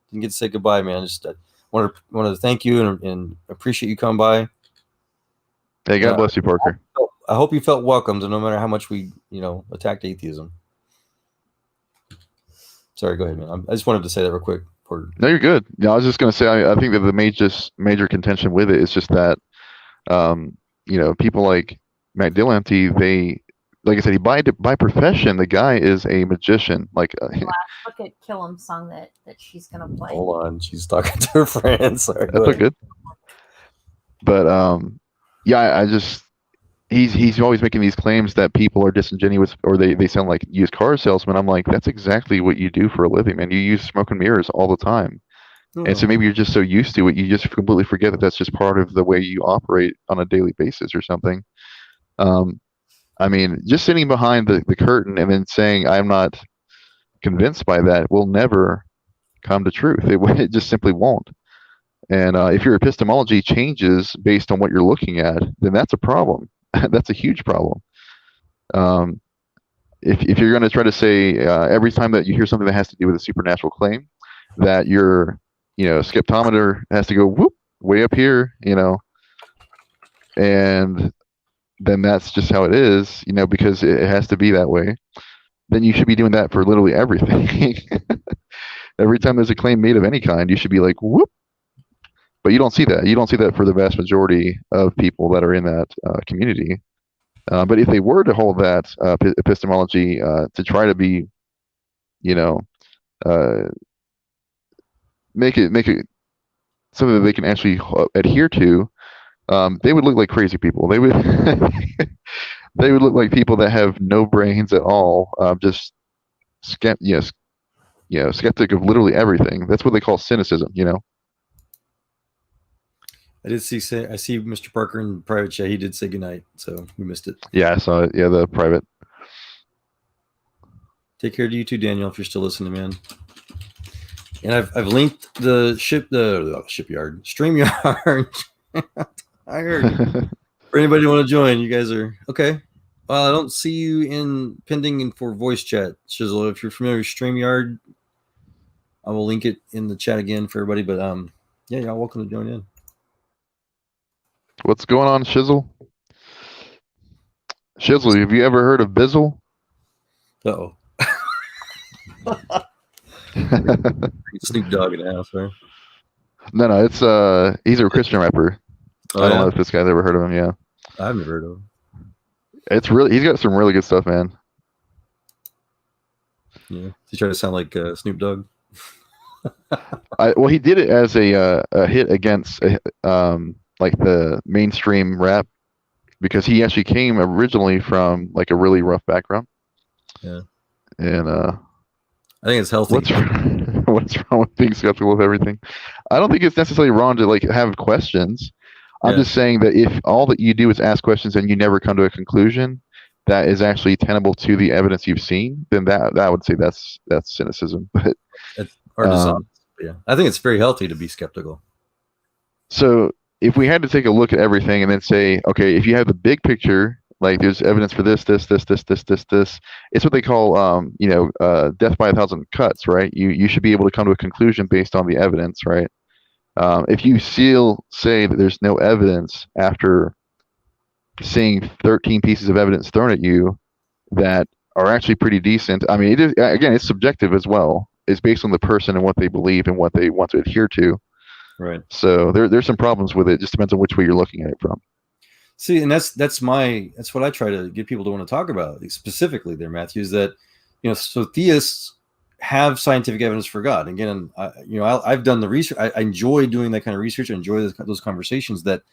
you can get to say goodbye, man. Just wanted to thank you and appreciate you coming by. Hey, God bless you, Parker. I hope you felt welcomed, no matter how much we, attacked atheism. Sorry, go ahead, man. I just wanted to say that real quick. No, you're good. Yeah, I was just going to say, I think that the major contention with it is just that, people like Matt Dillahunty, like I said, by profession, the guy is a magician. Like, look at Killam's song that she's gonna play. Hold on, she's talking to her friend. Sorry, that's good. But yeah, I just he's always making these claims that people are disingenuous or they sound like used car salesmen. I'm like, that's exactly what you do for a living, man. You use smoke and mirrors all the time. And so maybe you're just so used to it, you just completely forget that that's just part of the way you operate on a daily basis or something. I mean, just sitting behind the curtain and then saying, I'm not convinced by that will never come to truth. It just simply won't. And if your epistemology changes based on what you're looking at, then that's a problem. That's a huge problem. If you're going to try to say every time that you hear something that has to do with a supernatural claim, that your skeptometer has to go whoop way up here, and then that's just how it is, because it has to be that way. Then you should be doing that for literally everything. Every time there's a claim made of any kind, you should be like whoop. But you don't see that. You don't see that for the vast majority of people that are in that community. But if they were to hold that epistemology to try to be, make it something that they can actually adhere to, they would look like crazy people. They would they would look like people that have no brains at all, just skeptic of literally everything. That's what they call cynicism. I see Mr. Parker in private chat. He did say goodnight, so we missed it. Yeah, I saw it. Yeah, the private. Take care to you too, Daniel, if you're still listening, man. And I've linked the shipyard, StreamYard. Tired. For anybody who want to join, you guys are okay. Well, I don't see you in pending for voice chat, Shizzle. If you're familiar with StreamYard, I will link it in the chat again for everybody. But yeah, y'all welcome to join in. What's going on, Shizzle? Shizzle, have you ever heard of Bizzle? Uh-oh. Snoop Dogg in the house, right? No, it's he's a Christian rapper. Oh, I don't know if this guy's ever heard of him. Yeah, I've never heard of him. He's got some really good stuff, man. Yeah, he tried to sound like Snoop Dogg. Well, he did it as a hit against like the mainstream rap, because he actually came originally from like a really rough background. Yeah, and I think it's healthy. What's wrong with being skeptical of everything? I don't think it's necessarily wrong to like have questions. I'm just saying that if all that you do is ask questions and you never come to a conclusion that is actually tenable to the evidence you've seen, then that I would say that's cynicism. But it's hard to yeah, I think it's very healthy to be skeptical. So if we had to take a look at everything and then say, okay, if you have the big picture, like there's evidence for this, it's what they call, death by 1,000 cuts, right? You should be able to come to a conclusion based on the evidence, right? If you still say that there's no evidence after seeing 13 pieces of evidence thrown at you that are actually pretty decent, I mean, it's subjective as well. It's based on the person and what they believe and what they want to adhere to. Right. So there's some problems with it. It just depends on which way you're looking at it from. See, and that's what I try to get people to want to talk about specifically there, Matthew, is that, so theists have scientific evidence for God. Again, I've done the research. I enjoy doing that kind of research. I enjoy those conversations that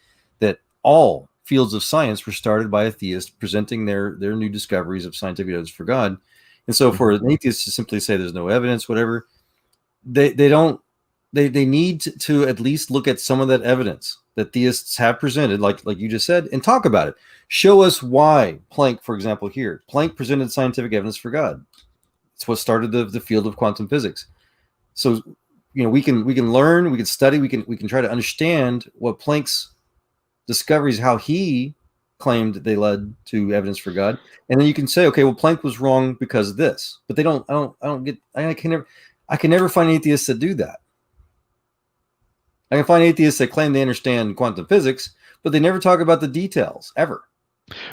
all fields of science were started by a theist presenting their new discoveries of scientific evidence for God. And so for an atheist to simply say there's no evidence, whatever, they need to at least look at some of that evidence that theists have presented, like you just said, and talk about it. Show us why Planck, for example, here. Planck presented scientific evidence for God. It's what started the field of quantum physics. So, we can learn, we can study, we can try to understand what Planck's discoveries, how he claimed that they led to evidence for God, and then you can say, okay, well, Planck was wrong because of this. But they don't. I can never find atheists that do that. I can find atheists that claim they understand quantum physics, but they never talk about the details ever.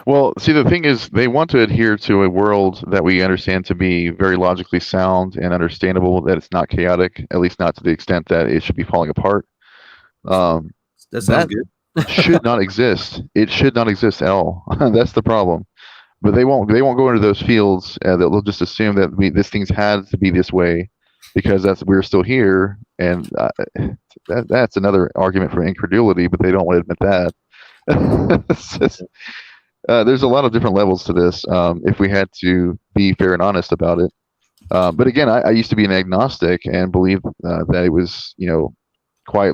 Well, see, the thing is, they want to adhere to a world that we understand to be very logically sound and understandable, that it's not chaotic, at least not to the extent that it should be falling apart. That sounds good. Should not exist. It should not exist at all. That's the problem. but they won't go into those fields. They'll just assume that this thing's had to be this way because we're still here, and that's another argument for incredulity. But they don't want to admit that. There's a lot of different levels to this. If we had to be fair and honest about it, but again, I used to be an agnostic and believe that it was quite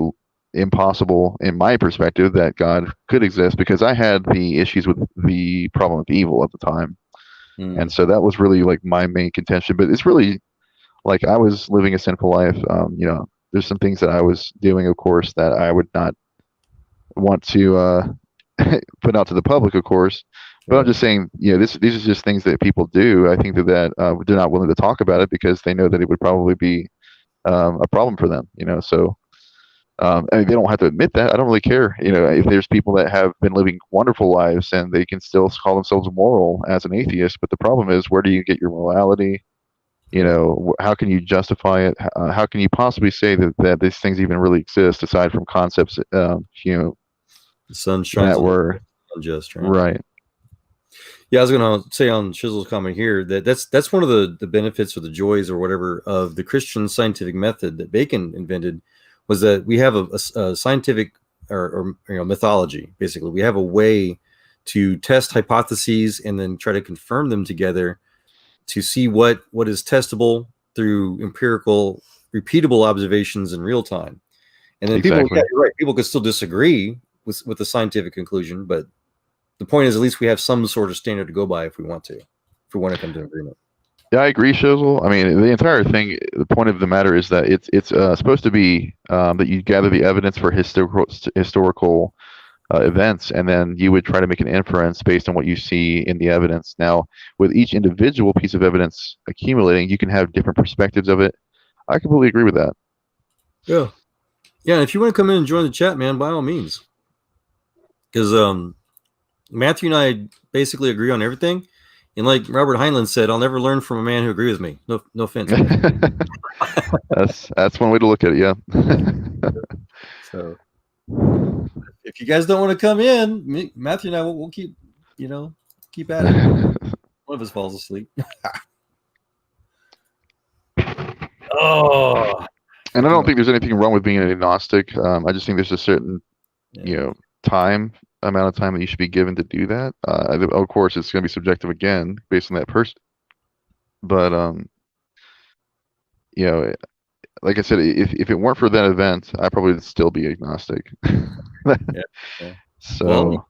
impossible in my perspective that God could exist because I had the issues with the problem of evil at the time. And so that was really like my main contention. But it's really like I was living a sinful life. There's some things that I was doing, of course, that I would not want to put out to the public, of course. But I'm just saying, these are just things that people do. I think that they're not willing to talk about it because they know that it would probably be a problem for them. So. I mean, they don't have to admit that. I don't really care. If there's people that have been living wonderful lives and they can still call themselves moral as an atheist, but the problem is, where do you get your morality? How can you justify it? How can you possibly say that these things even really exist aside from concepts? The sun shines that were unjust, right. Yeah, I was going to say on Shizzle's comment here that's one of the benefits or the joys or whatever of the Christian scientific method that Bacon invented. Was that we have a scientific or mythology. Basically, we have a way to test hypotheses and then try to confirm them together to see what is testable through empirical, repeatable observations in real time. And then exactly. People, you're right, people could still disagree with the scientific conclusion, but the point is at least we have some sort of standard to go by if we want to come to an agreement. Yeah, I agree, Shizzle. I mean, the entire thing, the point of the matter is that it's supposed to be that you gather the evidence for historical events, and then you would try to make an inference based on what you see in the evidence. Now, with each individual piece of evidence accumulating, you can have different perspectives of it. I completely agree with that. Yeah. Yeah, if you want to come in and join the chat, man, by all means. Because Matthew and I basically agree on everything. And like Robert Heinlein said, I'll never learn from a man who agrees with me. No offense. That's one way to look at it, yeah. So if you guys don't want to come in, Matthew and I will keep at it. One of us falls asleep. Oh. And I don't think there's anything wrong with being an agnostic. I just think there's a certain amount of time that you should be given to do that. Of course, it's going to be subjective again based on that person. But like I said, if it weren't for that event, I probably would still be agnostic. Yeah. So well,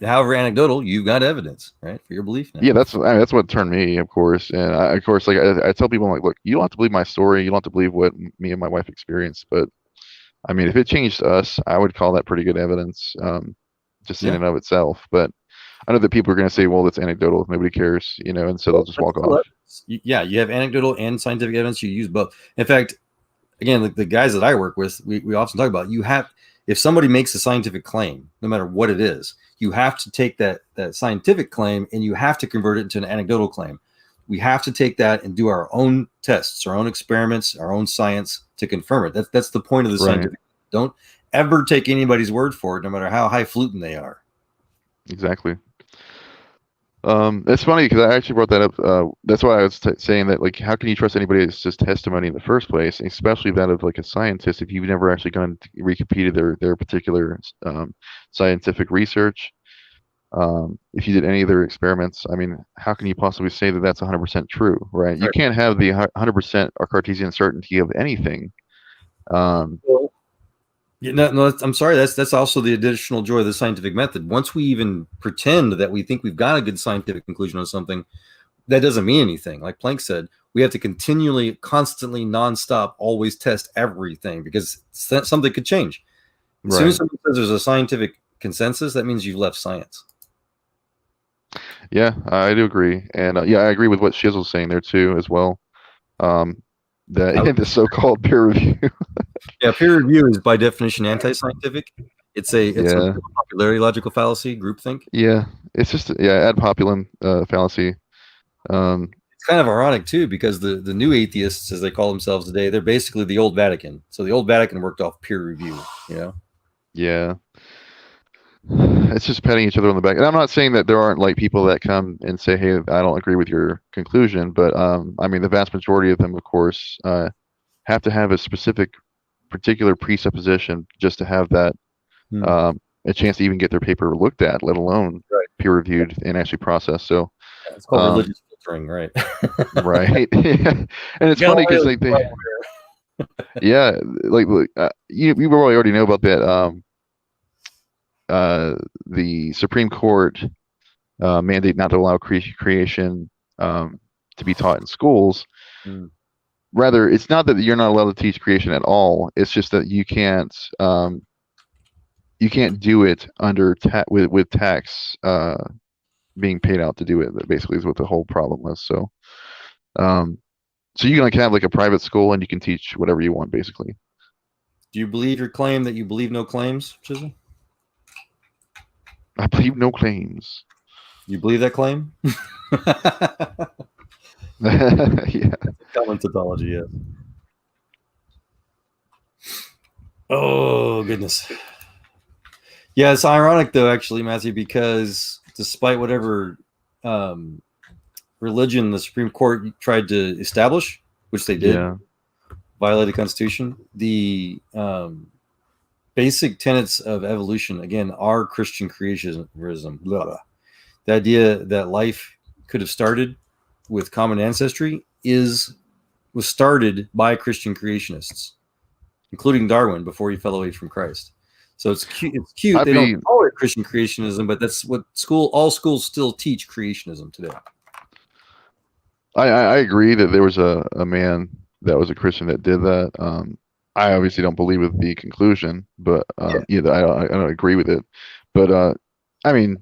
however anecdotal, you got evidence, right, for your belief now. Yeah, that's what turned me, of course. And I tell people, I'm like, look, you don't have to believe my story. You don't have to believe what me and my wife experienced. But I mean, if it changed us, I would call that pretty good evidence. Just in and of itself. But I know that people are going to say, well, that's anecdotal. Nobody cares, and so they'll just walk off. Yeah, you have anecdotal and scientific evidence. You use both. In fact, again, like the guys that I work with, we often talk about, if somebody makes a scientific claim, no matter what it is, you have to take that scientific claim and you have to convert it into an anecdotal claim. We have to take that and do our own tests, our own experiments, our own science to confirm it. That's the point of the scientific. Don't ever take anybody's word for it, no matter how highfalutin they are. Exactly. It's funny because I actually brought that up. That's why I was saying that, like, how can you trust anybody that's just testimony in the first place, especially that of like a scientist, if you've never actually gone to repeated their particular scientific research? If you did any of their experiments, I mean, how can you possibly say that that's 100% true, right? You can't have the 100% or Cartesian certainty of anything. No, I'm sorry. That's also the additional joy of the scientific method. Once we even pretend that we think we've got a good scientific conclusion on something, that doesn't mean anything. Like Planck said, we have to continually, constantly, nonstop, always test everything because something could change. As soon as someone says there's a scientific consensus, that means you've left science. Yeah, I do agree. And I agree with what Shizzle's saying there too, as well. The so-called peer review. Yeah, peer review is by definition anti-scientific. It's a popularity logical fallacy, groupthink. Yeah, it's just ad populum fallacy. It's kind of ironic too, because the new atheists, as they call themselves today, they're basically the old Vatican. So the old Vatican worked off peer review. Yeah. it's just patting each other on the back. And I'm not saying that there aren't like people that come and say, "Hey, I don't agree with your conclusion," but I mean, the vast majority of them, of course, have to have a particular presupposition just to have that a chance to even get their paper looked at, let alone peer reviewed and actually processed. So it's called religious filtering, right? Right. And it's funny because like yeah, like we probably already know about that. The Supreme Court mandate not to allow creation to be taught in schools. Rather, it's not that you're not allowed to teach creation at all. It's just that you can't do it under with tax being paid out to do it. That basically is what the whole problem was. So, so you can like have like a private school and you can teach whatever you want, basically. Do you believe your claim that you believe no claims, Chisholm? I believe no claims. You believe that claim? Yeah. Common tautology, yeah. Oh, goodness. Yeah, it's ironic, though, actually, Matthew, because despite whatever religion the Supreme Court tried to establish, which they did, violate the Constitution, the basic tenets of evolution, again, are Christian creationism. Blah, blah. The idea that life could have started with common ancestry was started by Christian creationists, including Darwin before he fell away from Christ. So it's cute. It's cute. They don't call it Christian creationism, but that's what all schools still teach creationism today. I agree that there was a man that was a Christian that did that. I obviously don't believe with the conclusion, but I don't agree with it. But I mean,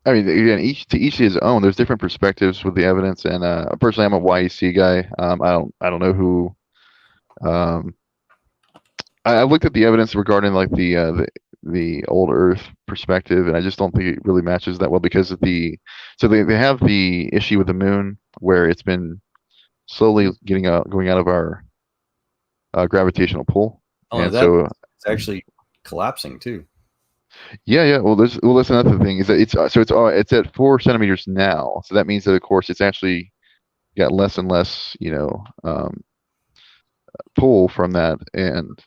again, each his own. There's different perspectives with the evidence, and personally, I'm a YEC guy. I don't know who. I looked at the evidence regarding like the old Earth perspective, and I just don't think it really matches that well because of they have the issue with the moon where it's been slowly going out of our gravitational pull, and so it's actually collapsing too. Yeah. Well, that's another thing is that it's at 4 centimeters now, so that means that of course it's actually got less and less, pull from that, and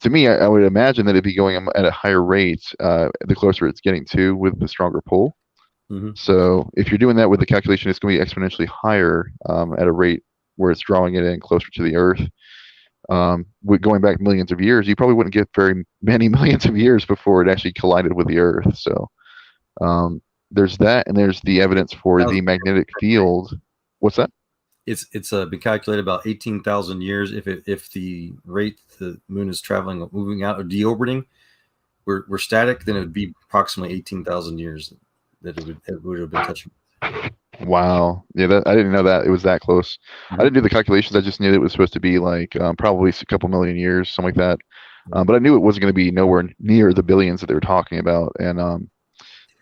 to me, I would imagine that it'd be going at a higher rate the closer it's getting to with the stronger pull. Mm-hmm. So if you're doing that with the calculation, it's going to be exponentially higher at a rate where it's drawing it in closer to the Earth. With going back millions of years, you probably wouldn't get very many millions of years before it actually collided with the Earth. So there's that, and there's the evidence for the magnetic field. What's that? It's been calculated about 18,000 years. If the rate the moon is traveling, moving out or deorbiting, we're static, then it would be approximately 18,000 years that it would have been touching. Wow. Yeah, I didn't know that it was that close. Mm-hmm. I didn't do the calculations. I just knew it was supposed to be like probably a couple million years, something like that. But I knew it wasn't going to be nowhere near the billions that they were talking about. And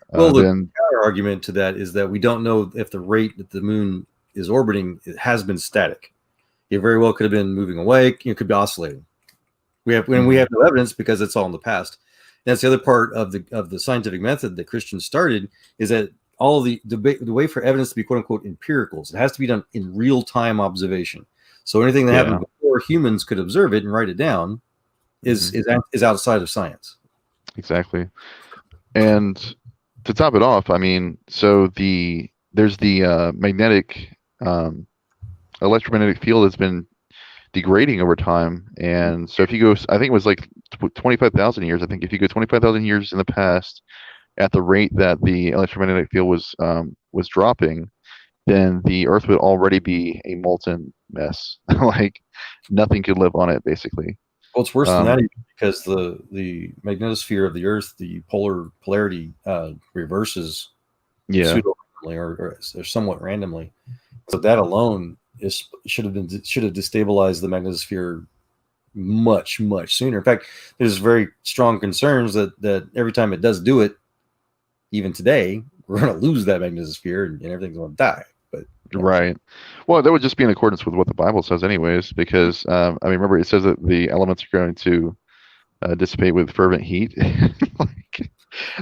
well, the counter argument to that is that we don't know if the rate that the moon is orbiting, it has been static. It very well could have been moving away. It could be oscillating. We have no evidence because it's all in the past. That's the other part of the scientific method that Christians started, is that all the way for evidence to be quote unquote empiricals, it has to be done in real time observation. So anything that happened before humans could observe it and write it down is outside of science. Exactly. And to top it off, I mean, so there's the magnetic electromagnetic field has been degrading over time, and so if you go, I think it was like 25,000 years. I think if you go 25,000 years in the past, at the rate that the electromagnetic field was dropping, then the Earth would already be a molten mess. Like nothing could live on it, basically. Well, it's worse than that because the magnetosphere of the Earth, the polarity reverses pseudo-randomly or somewhat randomly. So that alone should have destabilized the magnetosphere much, much sooner. In fact, there's very strong concerns that every time it does do it, even today, we're going to lose that magnetosphere and everything's going to die. But right. Well, that would just be in accordance with what the Bible says, anyways. Because I mean, remember, it says that the elements are going to dissipate with fervent heat.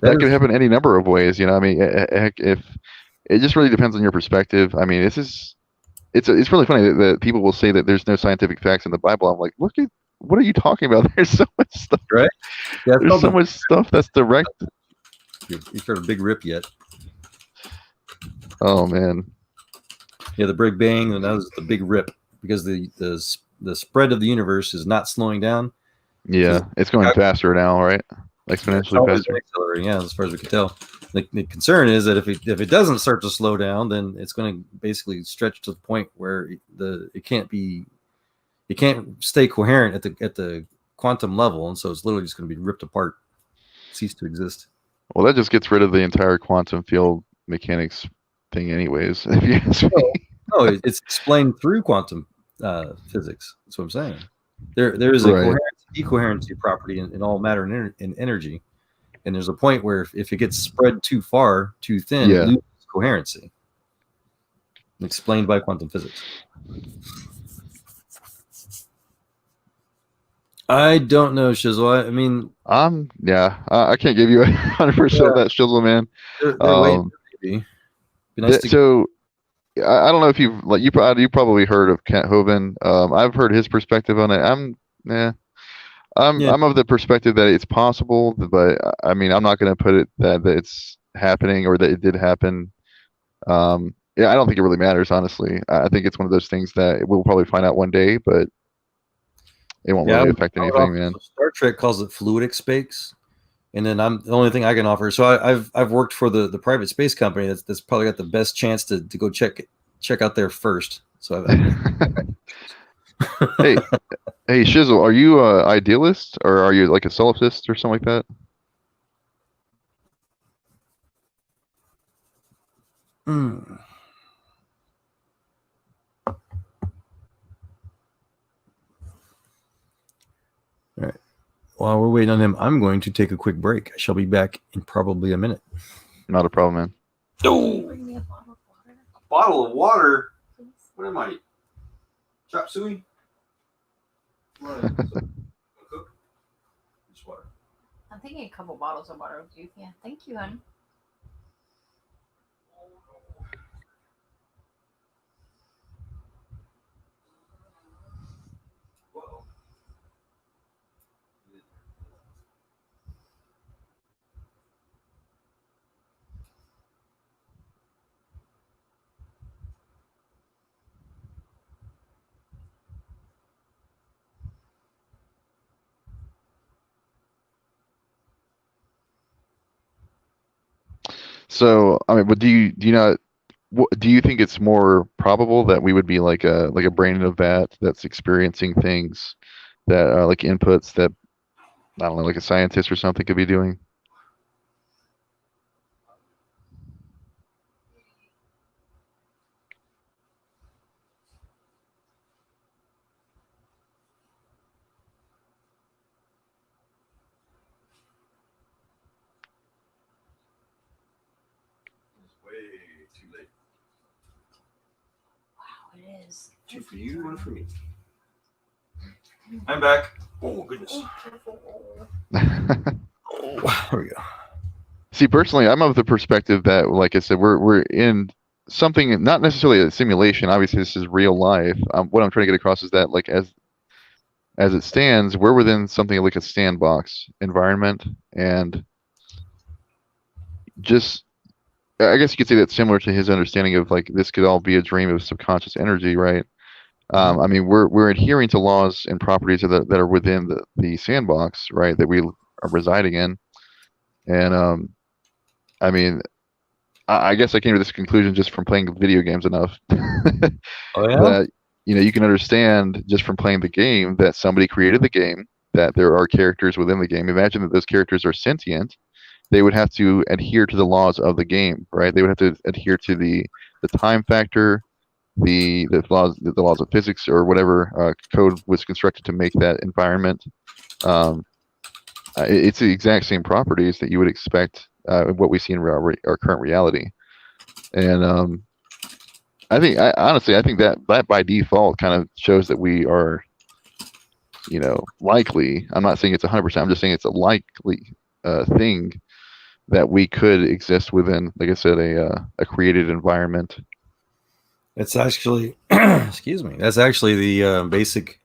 that could happen any number of ways. I mean, heck, if it just really depends on your perspective. I mean, it's really funny that people will say that there's no scientific facts in the Bible. I'm like, what are you talking about? There's so much stuff, right? Yeah, there's so much stuff that's direct. You heard a big rip yet? Oh man. Yeah, the Big Bang, and that was the big rip because the spread of the universe is not slowing down. Yeah, it's going faster now, right? Exponentially faster. Accelerating, yeah, as far as we can tell. The concern is that if it doesn't start to slow down, then it's going to basically stretch to the point where it can't stay coherent at the quantum level, and so it's literally just going to be ripped apart, cease to exist. Well, that just gets rid of the entire quantum field mechanics thing, anyways. If you ask me. No, it's explained through quantum physics. That's what I'm saying. There is a decoherency property in all matter and energy, and there's a point where if it gets spread too far, too thin, it loses coherency. Explained by quantum physics. I don't know, Shizzle. I mean, I can't give you 100% of that, Shizzle, man. So I don't know if you probably heard of Kent Hovind. I've heard his perspective on it. I'm of the perspective that it's possible, but I mean, I'm not going to put it that it's happening or that it did happen. I don't think it really matters, honestly. I think it's one of those things that we'll probably find out one day, but it won't really affect anything, man. Star Trek calls it fluidic space, and then the only thing I can offer. So I've worked for the private space company that's probably got the best chance to go check out there first. So hey Shizzle, are you an idealist or are you like a solipsist or something like that? All right. While we're waiting on him, I'm going to take a quick break. I shall be back in probably a minute. Not a problem, man. Oh, a bottle of water? What am I? Chop suey? I'm thinking a couple bottles of water would do. Yeah, thank you, honey. So, I mean, but do you think it's more probable that we would be like a brain in a vat that's experiencing things that are like inputs that, I don't know, like a scientist or something could be doing? Two for you, one for me. I'm back. Oh, goodness. Oh, there we go. See, personally, I'm of the perspective that, like I said, we're in something, not necessarily a simulation. Obviously, this is real life. What I'm trying to get across is that, like, as it stands, we're within something like a sandbox environment, and just, I guess you could say that's similar to his understanding of, like, this could all be a dream of subconscious energy, right? I mean, we're adhering to laws and properties that are within the sandbox, right, that we are residing in. And I mean, I guess I came to this conclusion just from playing video games enough. Oh, yeah? That, you can understand just from playing the game that somebody created the game, that there are characters within the game. Imagine that those characters are sentient. They would have to adhere to the laws of the game, right? They would have to adhere to the time factor, the laws of physics, or whatever code was constructed to make that environment. It's the exact same properties that you would expect what we see in our current reality. And honestly, I think that by default kind of shows that we are, likely. I'm not saying it's 100%. I'm just saying it's a likely thing that we could exist within, like I said, a created environment. It's actually, excuse me, that's actually the basic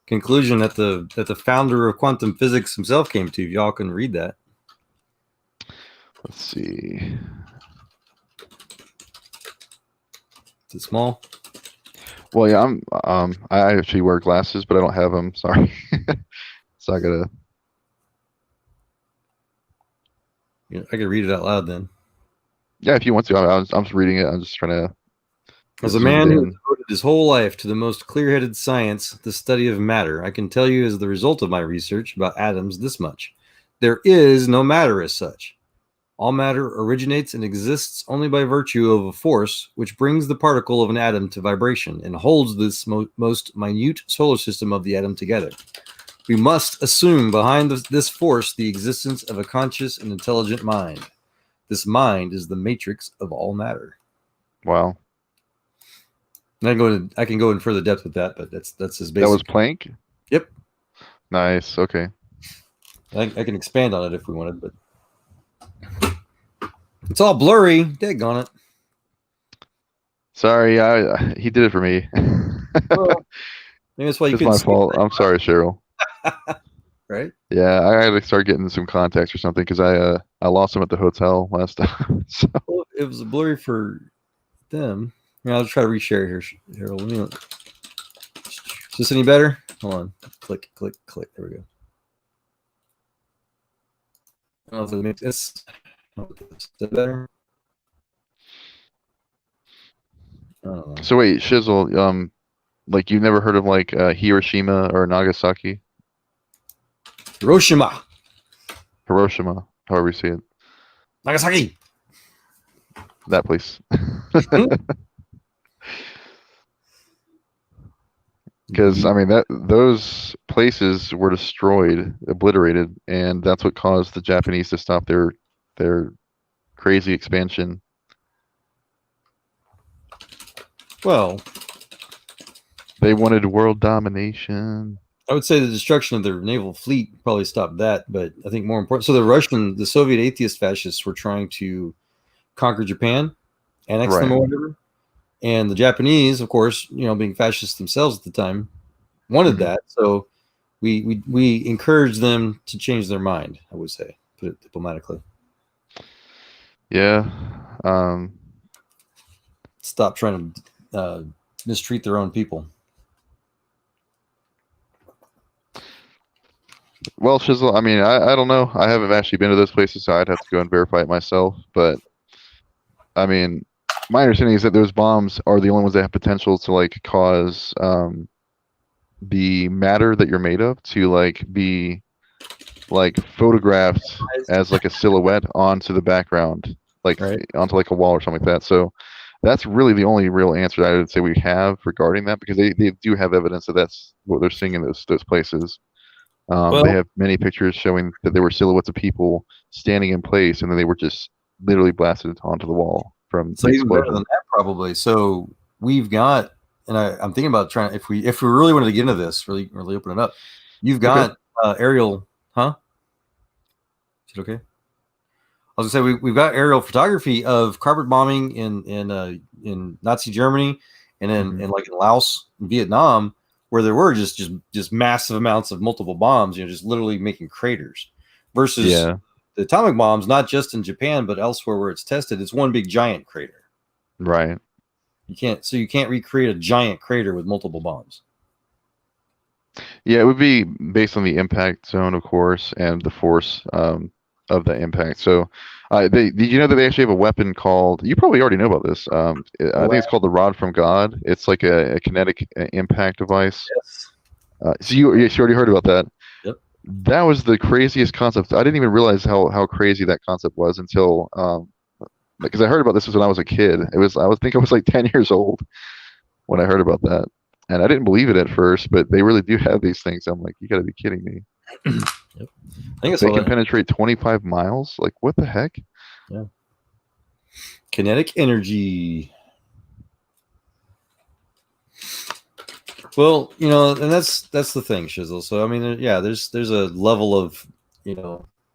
conclusion that the founder of quantum physics himself came to. If y'all can read that. Let's see. Is it small? Well, yeah, I actually wear glasses, but I don't have them. Sorry. So I gotta. Yeah, I can read it out loud then. Yeah, if you want to, I'm just reading it. I'm just trying to. As a man who devoted his whole life to the most clear-headed science, the study of matter, I can tell you as the result of my research about atoms this much. There is no matter as such. All matter originates and exists only by virtue of a force which brings the particle of an atom to vibration and holds this most minute solar system of the atom together. We must assume behind this force the existence of a conscious and intelligent mind. This mind is the matrix of all matter. Wow. And I can go in further depth with that, but that's his basic. That was Planck? Yep. Nice. Okay. I can expand on it if we wanted, but it's all blurry. Daggone it. Sorry, he did it for me. Well, maybe that's why you it's my fault. I'm sorry, Cheryl. Right? Yeah, I had to start getting some contacts or something because I lost them at the hotel last time. So. Well, it was blurry for them. Yeah, I'll try to reshare here. Is this any better? Hold on. Click, click, click. There we go. I don't know if it makes this. Is that better? So wait, Shizzle, like you've never heard of like Hiroshima or Nagasaki? Hiroshima, however you say it. Nagasaki. That place. Because I mean those places were destroyed, obliterated, and that's what caused the Japanese to stop their crazy expansion. Well, they wanted world domination. I would say the destruction of their naval fleet probably stopped that, but I think more important. So the Soviet atheist fascists were trying to conquer Japan, annex them or whatever. And the Japanese, of course, being fascists themselves at the time, wanted that. So we encouraged them to change their mind, I would say, put it diplomatically. Yeah. Stop trying to mistreat their own people. Well, Shizzle, I mean, I don't know. I haven't actually been to those places, so I'd have to go and verify it myself. But, I mean, my understanding is that those bombs are the only ones that have potential to, like, cause the matter that you're made of to, like, be, like, photographed as, like, a silhouette onto the background, like, onto, like, a wall or something like that. So that's really the only real answer I would say we have regarding that, because they do have evidence that that's what they're seeing in those places. They have many pictures showing that there were silhouettes of people standing in place, and then they were just literally blasted onto the wall from the even better than that, probably. So we've got, and I'm thinking about trying, if we really wanted to get into this, really open it up. You've got aerial, huh? Is it okay? I was gonna say we've got aerial photography of carpet bombing in Nazi Germany, and then in Laos and Vietnam, where there were just massive amounts of multiple bombs, just literally making craters, versus the atomic bombs, not just in Japan but elsewhere where it's tested, it's one big giant crater. Right. You can't recreate a giant crater with multiple bombs. Yeah, it would be based on the impact zone, of course, and the force of the impact. So, did you know that they actually have a weapon called? You probably already know about this. I think it's called the Rod from God. It's like a kinetic impact device. Yes. So you already heard about that. Yep. That was the craziest concept. I didn't even realize how crazy that concept was until because I heard about this when I was a kid. I think I was like 10 years old when I heard about that, and I didn't believe it at first. But they really do have these things. I'm like, you got to be kidding me. Yep. I think they can penetrate 25 miles. Like, what the heck? Yeah. Kinetic energy. Well, and that's the thing, Shizzle. So I mean, there's a level of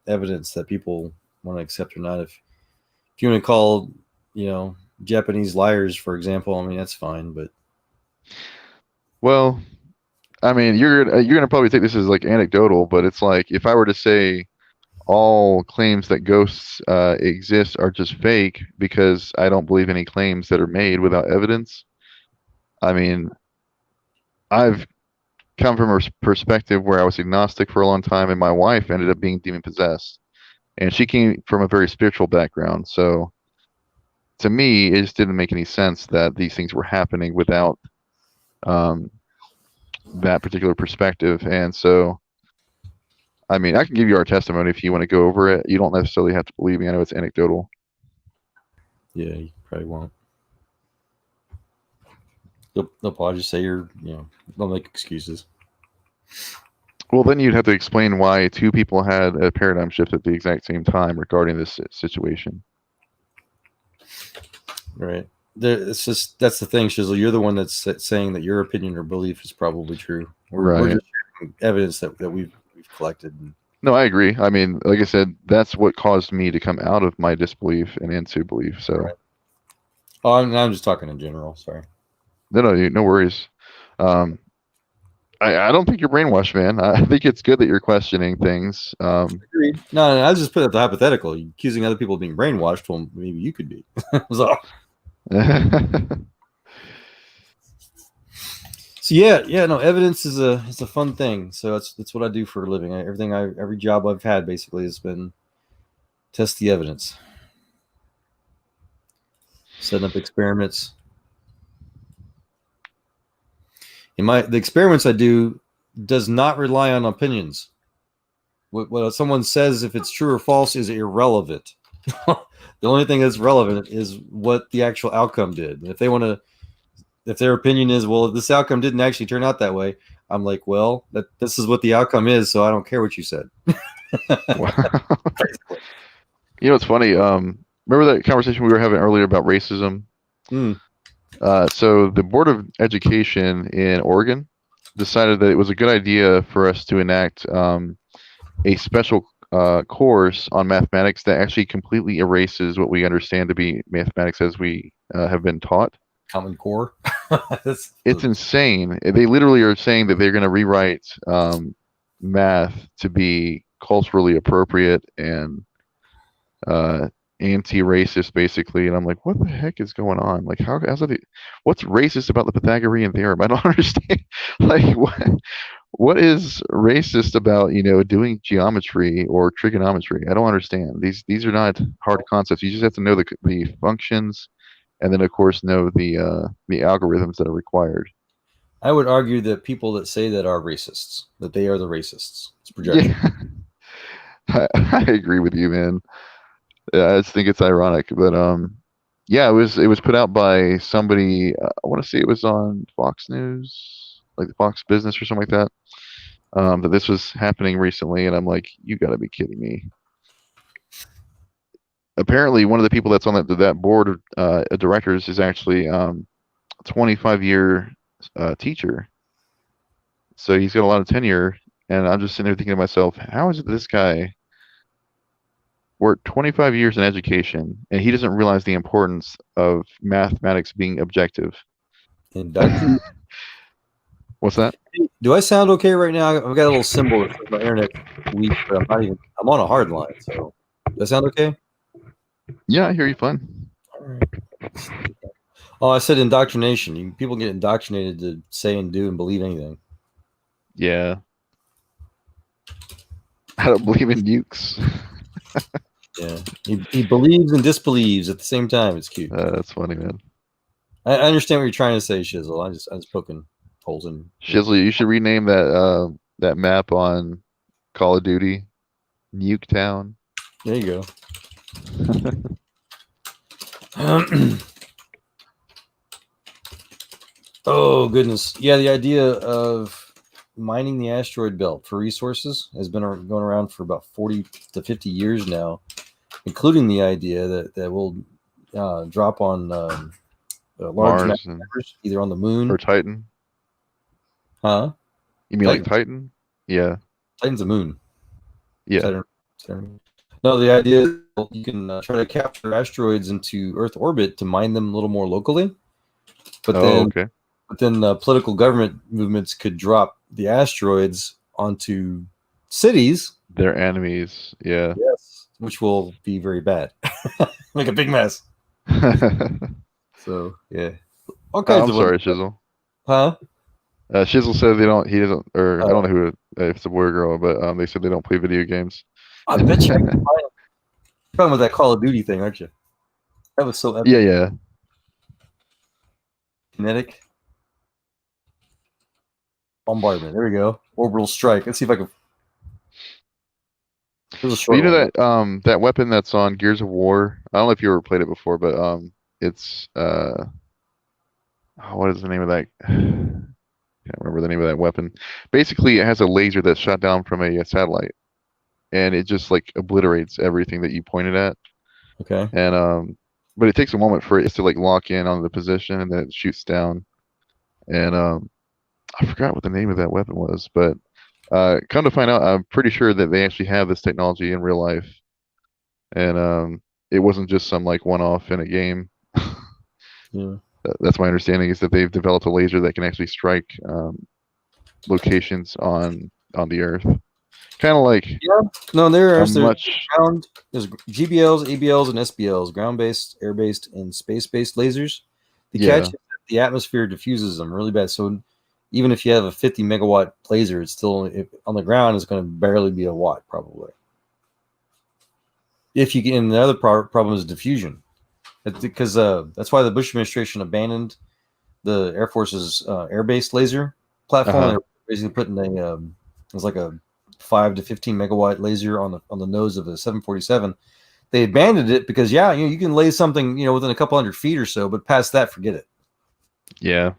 evidence that people want to accept or not. If you want to call, Japanese liars, for example, I mean, that's fine. But well, I mean, you're gonna probably take this as like anecdotal, but it's like if I were to say all claims that ghosts exist are just fake because I don't believe any claims that are made without evidence. I mean, I've come from a perspective where I was agnostic for a long time, and my wife ended up being demon possessed, and she came from a very spiritual background. So to me, it just didn't make any sense that these things were happening without that particular perspective. And so, I mean, I can give you our testimony if you want to go over it. You don't necessarily have to believe me. I know it's anecdotal. Yeah, you probably won't. They'll probably just say they'll make excuses. Well, then you'd have to explain why two people had a paradigm shift at the exact same time regarding this situation. Right. It's just, that's the thing, Shizzle. You're the one that's saying that your opinion or belief is probably true. We're just sharing evidence that we've collected. No, I agree. I mean, like I said, that's what caused me to come out of my disbelief and into belief. So, right. Oh, I'm just talking in general. Sorry. No worries. I don't think you're brainwashed, man. I think it's good that you're questioning things. Agreed. No, I was just put up the hypothetical. You're accusing other people of being brainwashed. Well, maybe you could be. So no, evidence is a fun thing. So that's what I do for a living. Every job I've had basically has been test the evidence, setting up experiments. The experiments I do does not rely on opinions. What someone says, if it's true or false, is irrelevant. The only thing that's relevant is what the actual outcome did. And if their opinion is, well, this outcome didn't actually turn out that way, I'm like, well, this is what the outcome is, so I don't care what you said. You know, it's funny. Remember that conversation we were having earlier about racism? So the Board of Education in Oregon decided that it was a good idea for us to enact a special course on mathematics that actually completely erases what we understand to be mathematics as we have been taught. Common Core. It's insane. They literally are saying that they're going to rewrite math to be culturally appropriate and anti-racist, basically. And I'm like, what the heck is going on? Like, what's racist about the Pythagorean theorem? I don't understand. Like, what is racist about doing geometry or trigonometry? I don't understand. These are not hard concepts. You just have to know the functions, and then of course know the algorithms that are required. I would argue that people that say that are racists, that they are the racists. It's projection. Yeah. I agree with you, man. Yeah, I just think it's ironic, but yeah, it was put out by somebody. I want to say it was on Fox News, like Fox Business or something like that. That this was happening recently, and I'm like, you got to be kidding me. Apparently, one of the people that's on that board of directors is actually a 25-year teacher, so he's got a lot of tenure. And I'm just sitting there thinking to myself, how is it this guy worked 25 years in education, and he doesn't realize the importance of mathematics being objective? What's that? Do I sound okay right now? I've got a little symbol that says my internet weak, but I'm on a hard line. So does that sound okay? Yeah, I hear you fine. All right. Oh, I said indoctrination. People get indoctrinated to say and do and believe anything. Yeah. I don't believe in nukes. Yeah, he believes and disbelieves at the same time. It's cute. That's funny, man. I understand what you're trying to say, Shizzle. I was poking holes in. Shizzle, you should rename that map on Call of Duty, Nuketown. There you go. Oh goodness, yeah. The idea of mining the asteroid belt for resources has been going around for about 40 to 50 years now, including the idea that we'll drop on large Mars members, either on the moon or Titan. Huh? You mean Titan? Like Titan? Yeah. Titan's a moon. Yeah. Saturn. No, the idea you can try to capture asteroids into Earth orbit to mine them a little more locally. But then political government movements could drop the asteroids onto cities. Their enemies, yeah. Yes, which will be very bad. Make a big mess. So yeah, all kinds I'm sorry, Shizzle. Huh? Shizzle said he doesn't, or I don't know who if it's a boy or girl, but they said they don't play video games. I bet you. You're talking about that Call of Duty thing, aren't you? That was so epic. Yeah. Kinetic bombardment. There we go. Orbital strike. Let's see if I can. You know that that weapon that's on Gears of War. I don't know if you ever played it before, but it's what is the name of that? Can't remember the name of that weapon. Basically, it has a laser that's shot down from a satellite, and it just like obliterates everything that you pointed at. Okay. And but it takes a moment for it to like lock in on the position, and then it shoots down. And I forgot what the name of that weapon was, but come to find out, I'm pretty sure that they actually have this technology in real life, and it wasn't just some like one-off in a game. Yeah. That's my understanding, is that they've developed a laser that can actually strike locations on the Earth. Kind of like there's ground. There's GBLs, ABLs, and SBLs, ground-based, air-based, and space-based lasers. The catch is that the atmosphere diffuses them really bad. So even if you have a 50 megawatt laser, it's still on the ground. It's going to barely be a watt, probably. If you get, and the other problem is diffusion. Because that's why the Bush administration abandoned the Air Force's air-based laser platform. They're basically putting it was like a 5 to 15 megawatt laser on the nose of a 747. They abandoned it because you can lay something within a couple hundred feet or so, but past that, forget it. Yeah.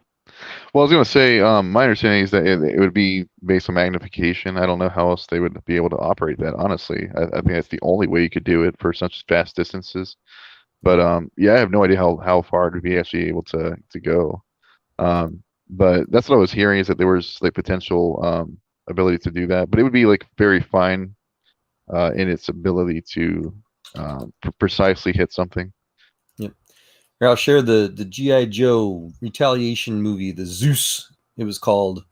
Well, I was going to say, my understanding is that it would be based on magnification. I don't know how else they would be able to operate that. Honestly, I think that's the only way you could do it for such vast distances. But I have no idea how far to be actually able to go. But that's what I was hearing, is that there was like potential ability to do that, but it would be like very fine in its ability to precisely hit something. Yep. Here, I'll share the G.I. Joe retaliation movie, the Zeus, it was called.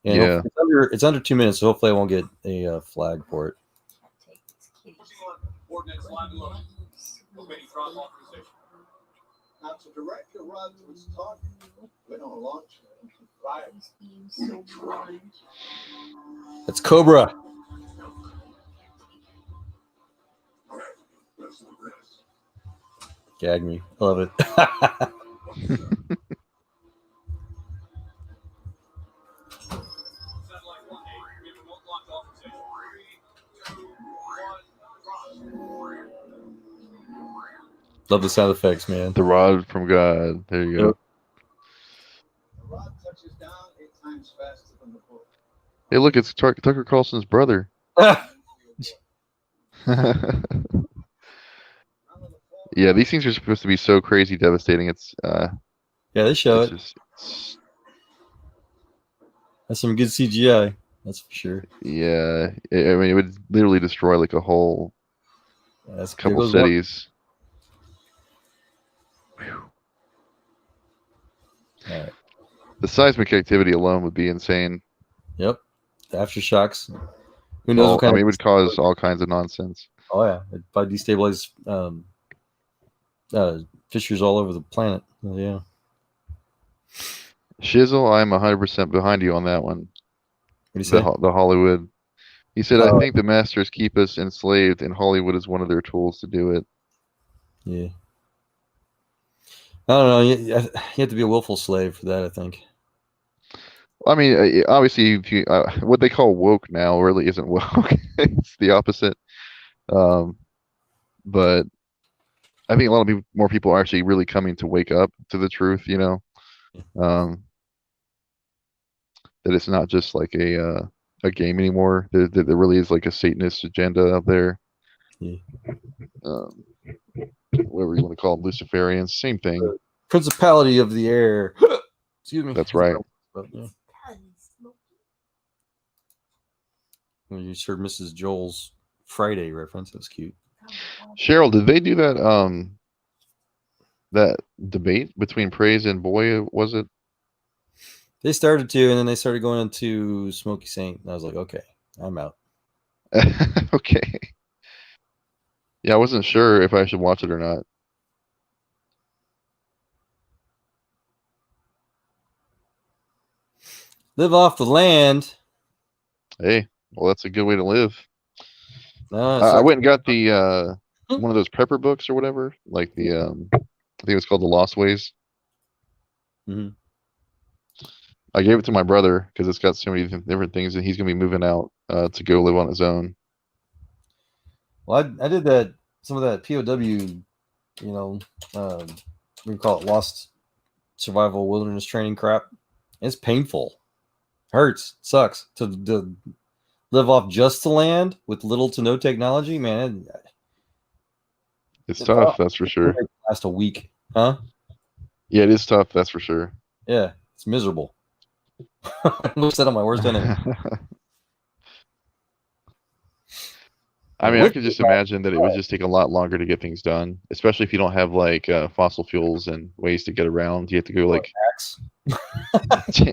And it's under 2 minutes, so hopefully I won't get a flag for it. Not to direct your rod to its target. We don't launch it. That's Cobra. Gag me. I love it. Love the sound effects, man. The rod from God. There you go. Yep. The rod touches down 8 times faster than the bullet. Hey, look, it's Tucker Carlson's brother. Yeah, these things are supposed to be so crazy devastating. It's they show it. That's some good CGI. That's for sure. Yeah, I mean, it would literally destroy like a whole couple cities. All right. The seismic activity alone would be insane. Yep. The aftershocks. Who knows what kind it would cause all kinds of nonsense. Oh yeah, it'd probably destabilize fissures all over the planet. Yeah. Shizzle, I'm 100% behind you on that one. What do you say? The Hollywood. He said, I think the masters keep us enslaved, and Hollywood is one of their tools to do it. Yeah. I don't know. You have to be a willful slave for that, I think. I mean, obviously, what they call woke now really isn't woke. It's the opposite. But I think a lot of more people are actually really coming to wake up to the truth, that it's not just like a game anymore. That there really is like a Satanist agenda out there. Yeah. Whatever you want to call them, Luciferians, same thing. Principality of the air. Excuse me. That's right. But, yeah. You just heard Mrs. Joel's Friday reference. That's cute. Cheryl, did they do that debate between Praise and Boy? Was it? They started to, and then they started going into Smokey Saint, and I was like, okay, I'm out. Okay. Yeah, I wasn't sure if I should watch it or not. Live off the land. Hey, well, that's a good way to live. No, I went and got the one of those prepper books or whatever, like the I think it was called The Lost Ways. Mhm. I gave it to my brother because it's got so many different things, and he's gonna be moving out to go live on his own. Well, I did that, some of that POW, we call it lost survival wilderness training crap. It's painful, hurts, sucks to live off just the land with little to no technology. Man, it's tough, that's for sure. Last a week, huh? Yeah, it is tough, that's for sure. Yeah, it's miserable. I wish that on my worst enemy. I mean, I could just imagine that it would just take a lot longer to get things done, especially if you don't have like fossil fuels and ways to get around. You have to go like,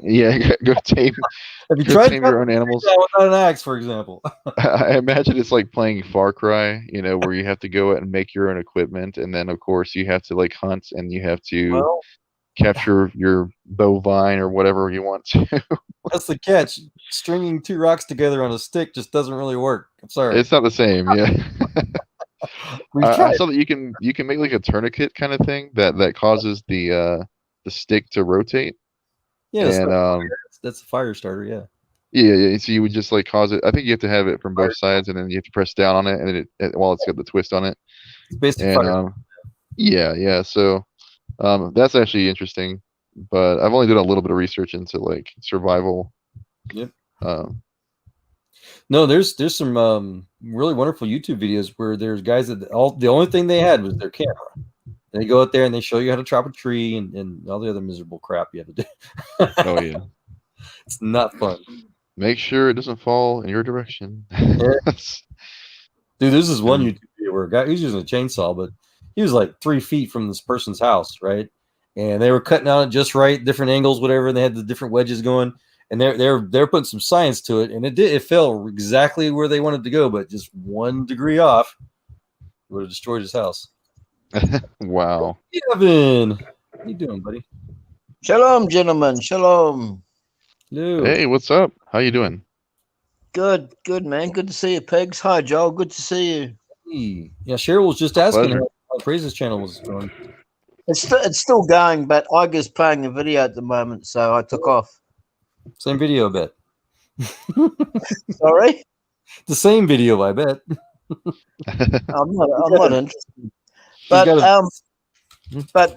yeah, go tame. Have you tried your own animals? Without an axe, for example? I imagine it's like playing Far Cry, where you have to go out and make your own equipment, and then of course you have to like hunt and you have to capture your bovine or whatever you want to. That's the catch. Stringing two rocks together on a stick just doesn't really work. I'm sorry. It's not the same, yeah. I saw that you can make like a tourniquet kind of thing that causes the stick to rotate. Yeah, and that's a fire starter. Yeah. Yeah. So you would just like cause it. I think you have to have it from both sides, and then you have to press down on it, and then while it's got the twist on it. It's basically fire. Yeah. So that's actually interesting, but I've only done a little bit of research into like survival. Yep. No, there's some really wonderful YouTube videos where there's guys that the only thing they had was their camera. And they go out there and they show you how to chop a tree and all the other miserable crap you have to do. Oh yeah, it's not fun. Make sure it doesn't fall in your direction. Dude, there's this one YouTube video where a guy, he's using a chainsaw, but he was like 3 feet from this person's house, right? And they were cutting out it just right, different angles, whatever. And they had the different wedges going, and they're putting some science to it, and it fell exactly where they wanted to go, but just 1 degree off would have destroyed his house. Wow. Kevin, how you doing, buddy? Shalom, gentlemen. Shalom. Hello. Hey, what's up? How you doing? Good, man. Good to see you, Pigs. Hi, Joel. Good to see you. Hey. Yeah, Cheryl was just asking how Praise's channel was going. It's still going, but Iger's playing a video at the moment, so I took off. Same video, I bet. Sorry? The same video, I bet. I'm not interested. But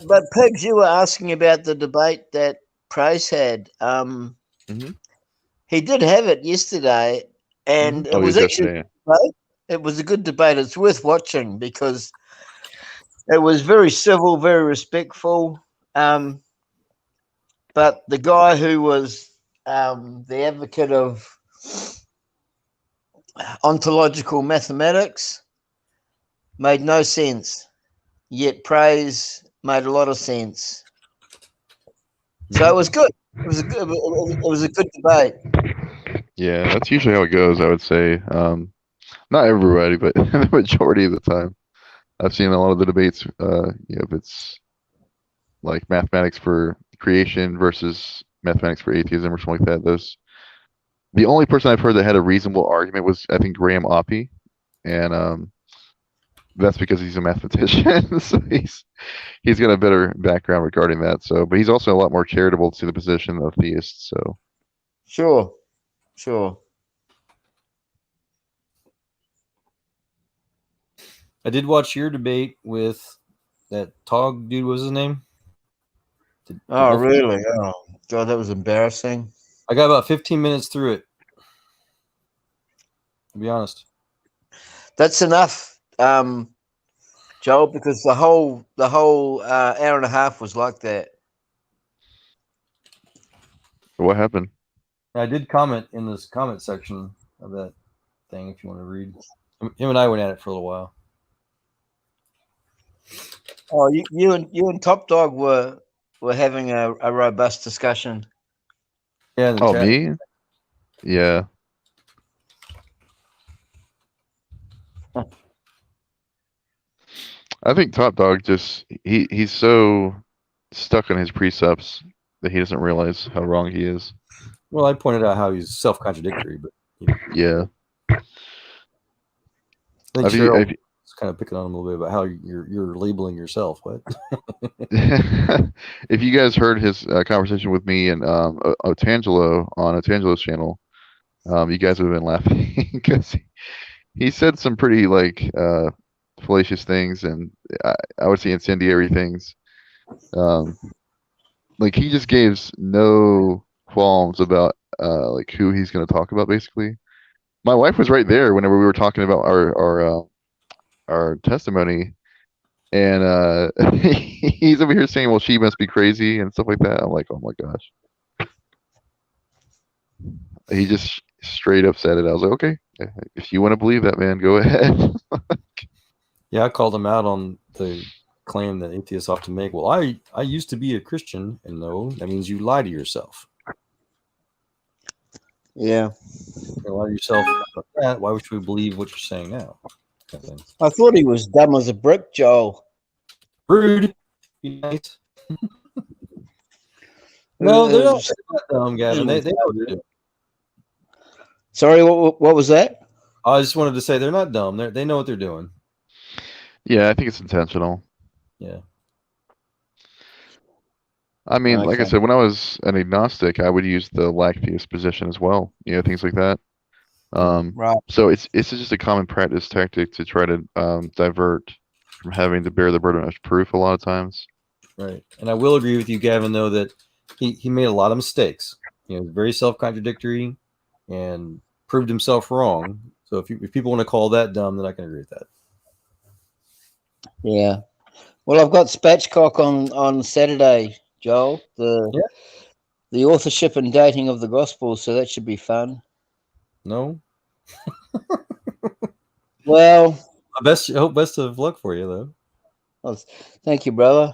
but Pigs, you were asking about the debate that Praise had. He did have it yesterday, and it was actually it was a good debate. It's worth watching because it was very civil, very respectful. But the guy who was the advocate of ontological mathematics made no sense, yet Praise made a lot of sense. So it was good. It was a good debate. Yeah, that's usually how it goes, I would say. Not everybody, but the majority of the time. I've seen a lot of the debates, if it's like mathematics for creation versus mathematics for atheism or something like that. The only person I've heard that had a reasonable argument was, I think, Graham Oppie, and that's because he's a mathematician, so he's got a better background regarding that. So, but he's also a lot more charitable to the position of theists. So, sure. I did watch your debate with that Tog dude. What was his name? Oh, really? Oh, God, that was embarrassing. I got about 15 minutes through it. To be honest, that's enough, Joel, because the whole hour and a half was like that. What happened? I did comment in this comment section of that thing. If you want to read, him and I went at it for a little while. Oh, you and Top Dog were having a robust discussion. Yeah. In the Oh, chat. me? Yeah. I think Top Dog just he's so stuck in his precepts that he doesn't realize how wrong he is. Well, I pointed out how he's self-contradictory, but yeah. I think Have you, Cheryl have you, was kind of picking on him a little bit about how you're labeling yourself. What? if you guys heard his conversation with me and Otangelo on Otangelo's channel, you guys would have been laughing because he said some pretty fallacious things and I would say incendiary things. Like he just gives no qualms about like who he's going to talk about. Basically, my wife was right there whenever we were talking about our testimony, and he's over here saying, "Well, she must be crazy" and stuff like that. I'm like, "Oh my gosh!" He just straight up said it. I was like, "Okay, if you want to believe that, man, go ahead." Yeah, I called him out on the claim that atheists often make. Well, I used to be a Christian, and no, that means you lie to yourself. Yeah. You lie to yourself about that. Why should we believe what you're saying now? Kind of thing. I thought he was dumb as a brick, Joel. Rude. Be nice. No, they're not dumb, Gavin. They know what they're doing. Sorry, what was that? I just wanted to say they're not dumb. They know what they're doing. Yeah, I think it's intentional. Yeah. I mean, like I said, when I was an agnostic, I would use the lack theist position as well. You know, things like that. Right. So it's just a common practice tactic to try to divert from having to bear the burden of proof a lot of times. Right. And I will agree with you, Gavin, though, that he made a lot of mistakes. You know, very self-contradictory and proved himself wrong. So if people want to call that dumb, then I can agree with that. Yeah. Well, I've got Spatchcock on Saturday, Joel. The authorship and dating of the gospel, so that should be fun. No. Well, I hope best of luck for you, though. Well, thank you, brother.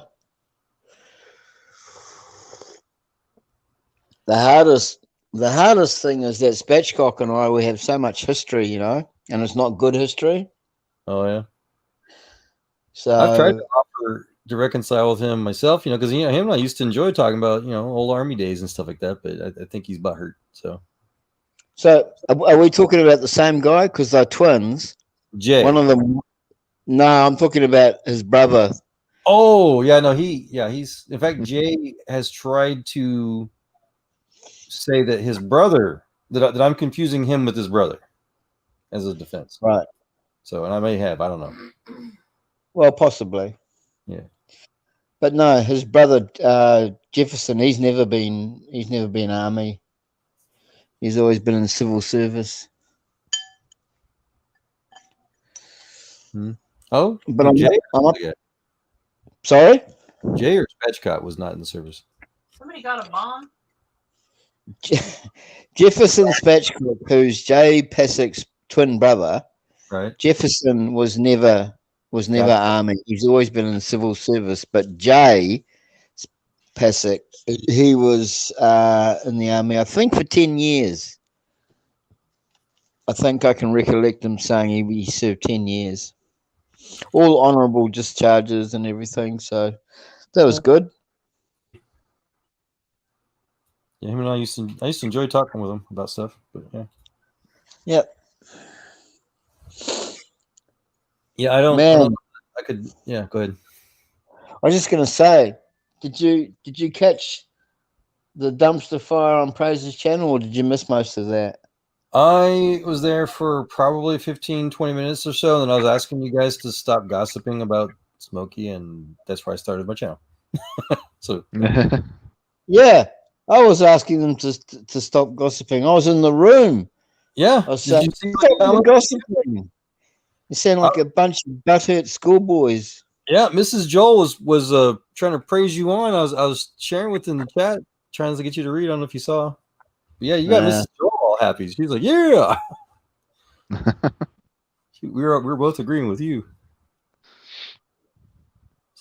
The hardest thing is that Spatchcock and I, we have so much history, you know, and it's not good history. Oh yeah. So I've tried to offer to reconcile with him myself, you know, because him and I used to enjoy talking about, you know, old army days and stuff like that. But I think he's butthurt. So are we talking about the same guy? Because they're twins. Jay. One of them. No, I'm talking about his brother. Oh yeah, no, he's in fact Jay has tried to say that his brother that I'm confusing him with his brother as a defense. Right. So, and I may have, I don't know. Well, possibly. Yeah. But no, his brother Jefferson, he's never been army. He's always been in civil service. Oh, but Jay, I'm up. Sorry? Jay or Spatchcock was not in the service. Somebody got a bomb? Jefferson Spatchcock, who's Jay Passek's twin brother. Right. Jefferson was never army. He's always been in civil service. But Jay Passek, he was in the army, I think, for 10 years. I think I can recollect him saying he served 10 years. All honourable discharges and everything. So that was good. Yeah, him and I used to enjoy talking with him about stuff. But yeah. Yep. Yeah, I don't. I could. Yeah, go ahead. I was just gonna say, did you catch the dumpster fire on Praise's channel, or did you miss most of that? I was there for probably 15, 20 minutes or so, and then I was asking you guys to stop gossiping about Smokey, and that's where I started my channel. So yeah, I was asking them to stop gossiping. I was in the room. Yeah, I was saying, gossiping. You sound like a bunch of butthurt schoolboys. Yeah, Mrs. Joel was trying to praise you on. I was sharing with in the chat, trying to get you to read. I don't know if you saw. But yeah, you got Mrs. Joel all happy. She's like, yeah. we were both agreeing with you.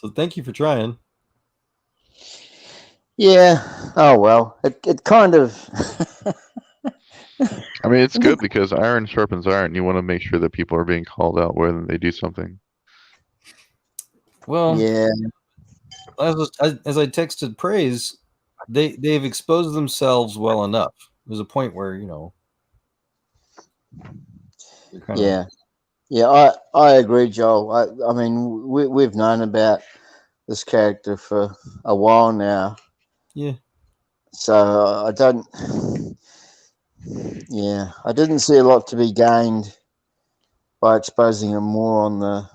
So thank you for trying. Yeah. Oh well. It kind of. I mean, it's good because iron sharpens iron. You want to make sure that people are being called out when they do something. Well, yeah. As I texted Praise, they've exposed themselves well enough. There's a point where Yeah. Yeah, I agree, Joel. I mean, we've known about this character for a while now. Yeah. So I don't. Yeah, I didn't see a lot to be gained by exposing him more on the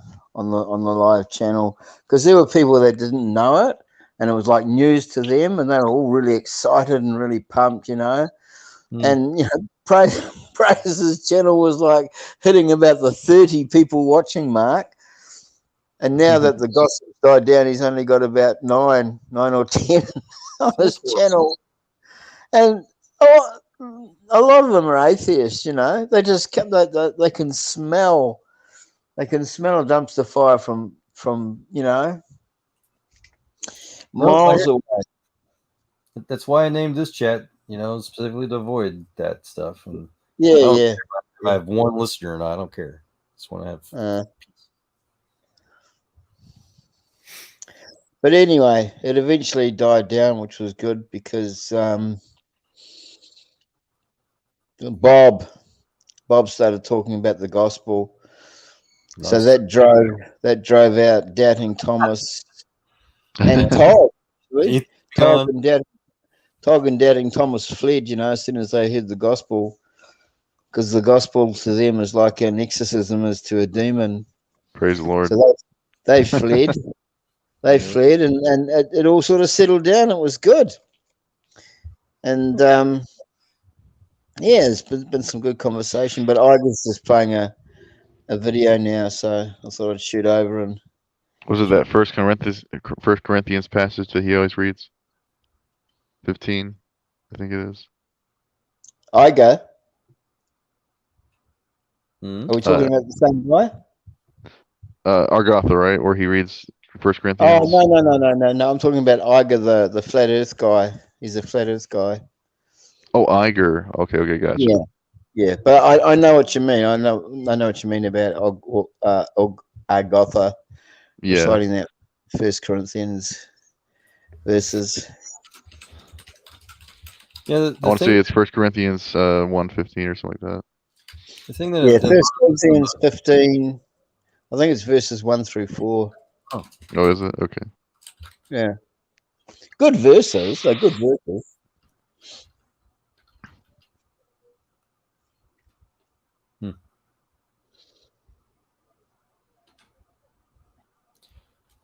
live channel, because there were people that didn't know it, and it was like news to them, and they were all really excited and really pumped, And Praise's channel was like hitting about the 30 people watching mark. And now that the gossip's died down, he's only got about nine or 10 on his channel. And a lot of them are atheists, They just they can smell a dumpster fire from miles away. That's why I named this chat, specifically to avoid that stuff. And yeah. If I have one listener or not, I don't care. Just want to have peace. But anyway, it eventually died down, which was good because Bob started talking about the gospel. Nice. So that drove out Doubting Thomas and Todd. Todd and Doubting Thomas fled, as soon as they heard the gospel, because the gospel to them is like an exorcism is to a demon. Praise the Lord. So they fled. They fled, and it all sort of settled down. It was good. And there's been some good conversation, but I was just playing a video now, so I thought I'd shoot over. And was it that First Corinthians passage that he always reads? 15, I think it is. I go. Are we talking about the same guy? Argotha, right? Where he reads First Corinthians. Oh no! I'm talking about Iger, the flat Earth guy. He's a flat Earth guy. Oh, Iger. Okay, gotcha. Yeah. But I know what you mean. I know what you mean about Argotha. Yeah. Reciting that First Corinthians verses. Yeah, I want to say it's First Corinthians 1:15 or something like that. The thing that First Corinthians 15. I think it's verses 1 through 4. Oh, is it? Okay. Yeah. Good verses. They're good verses.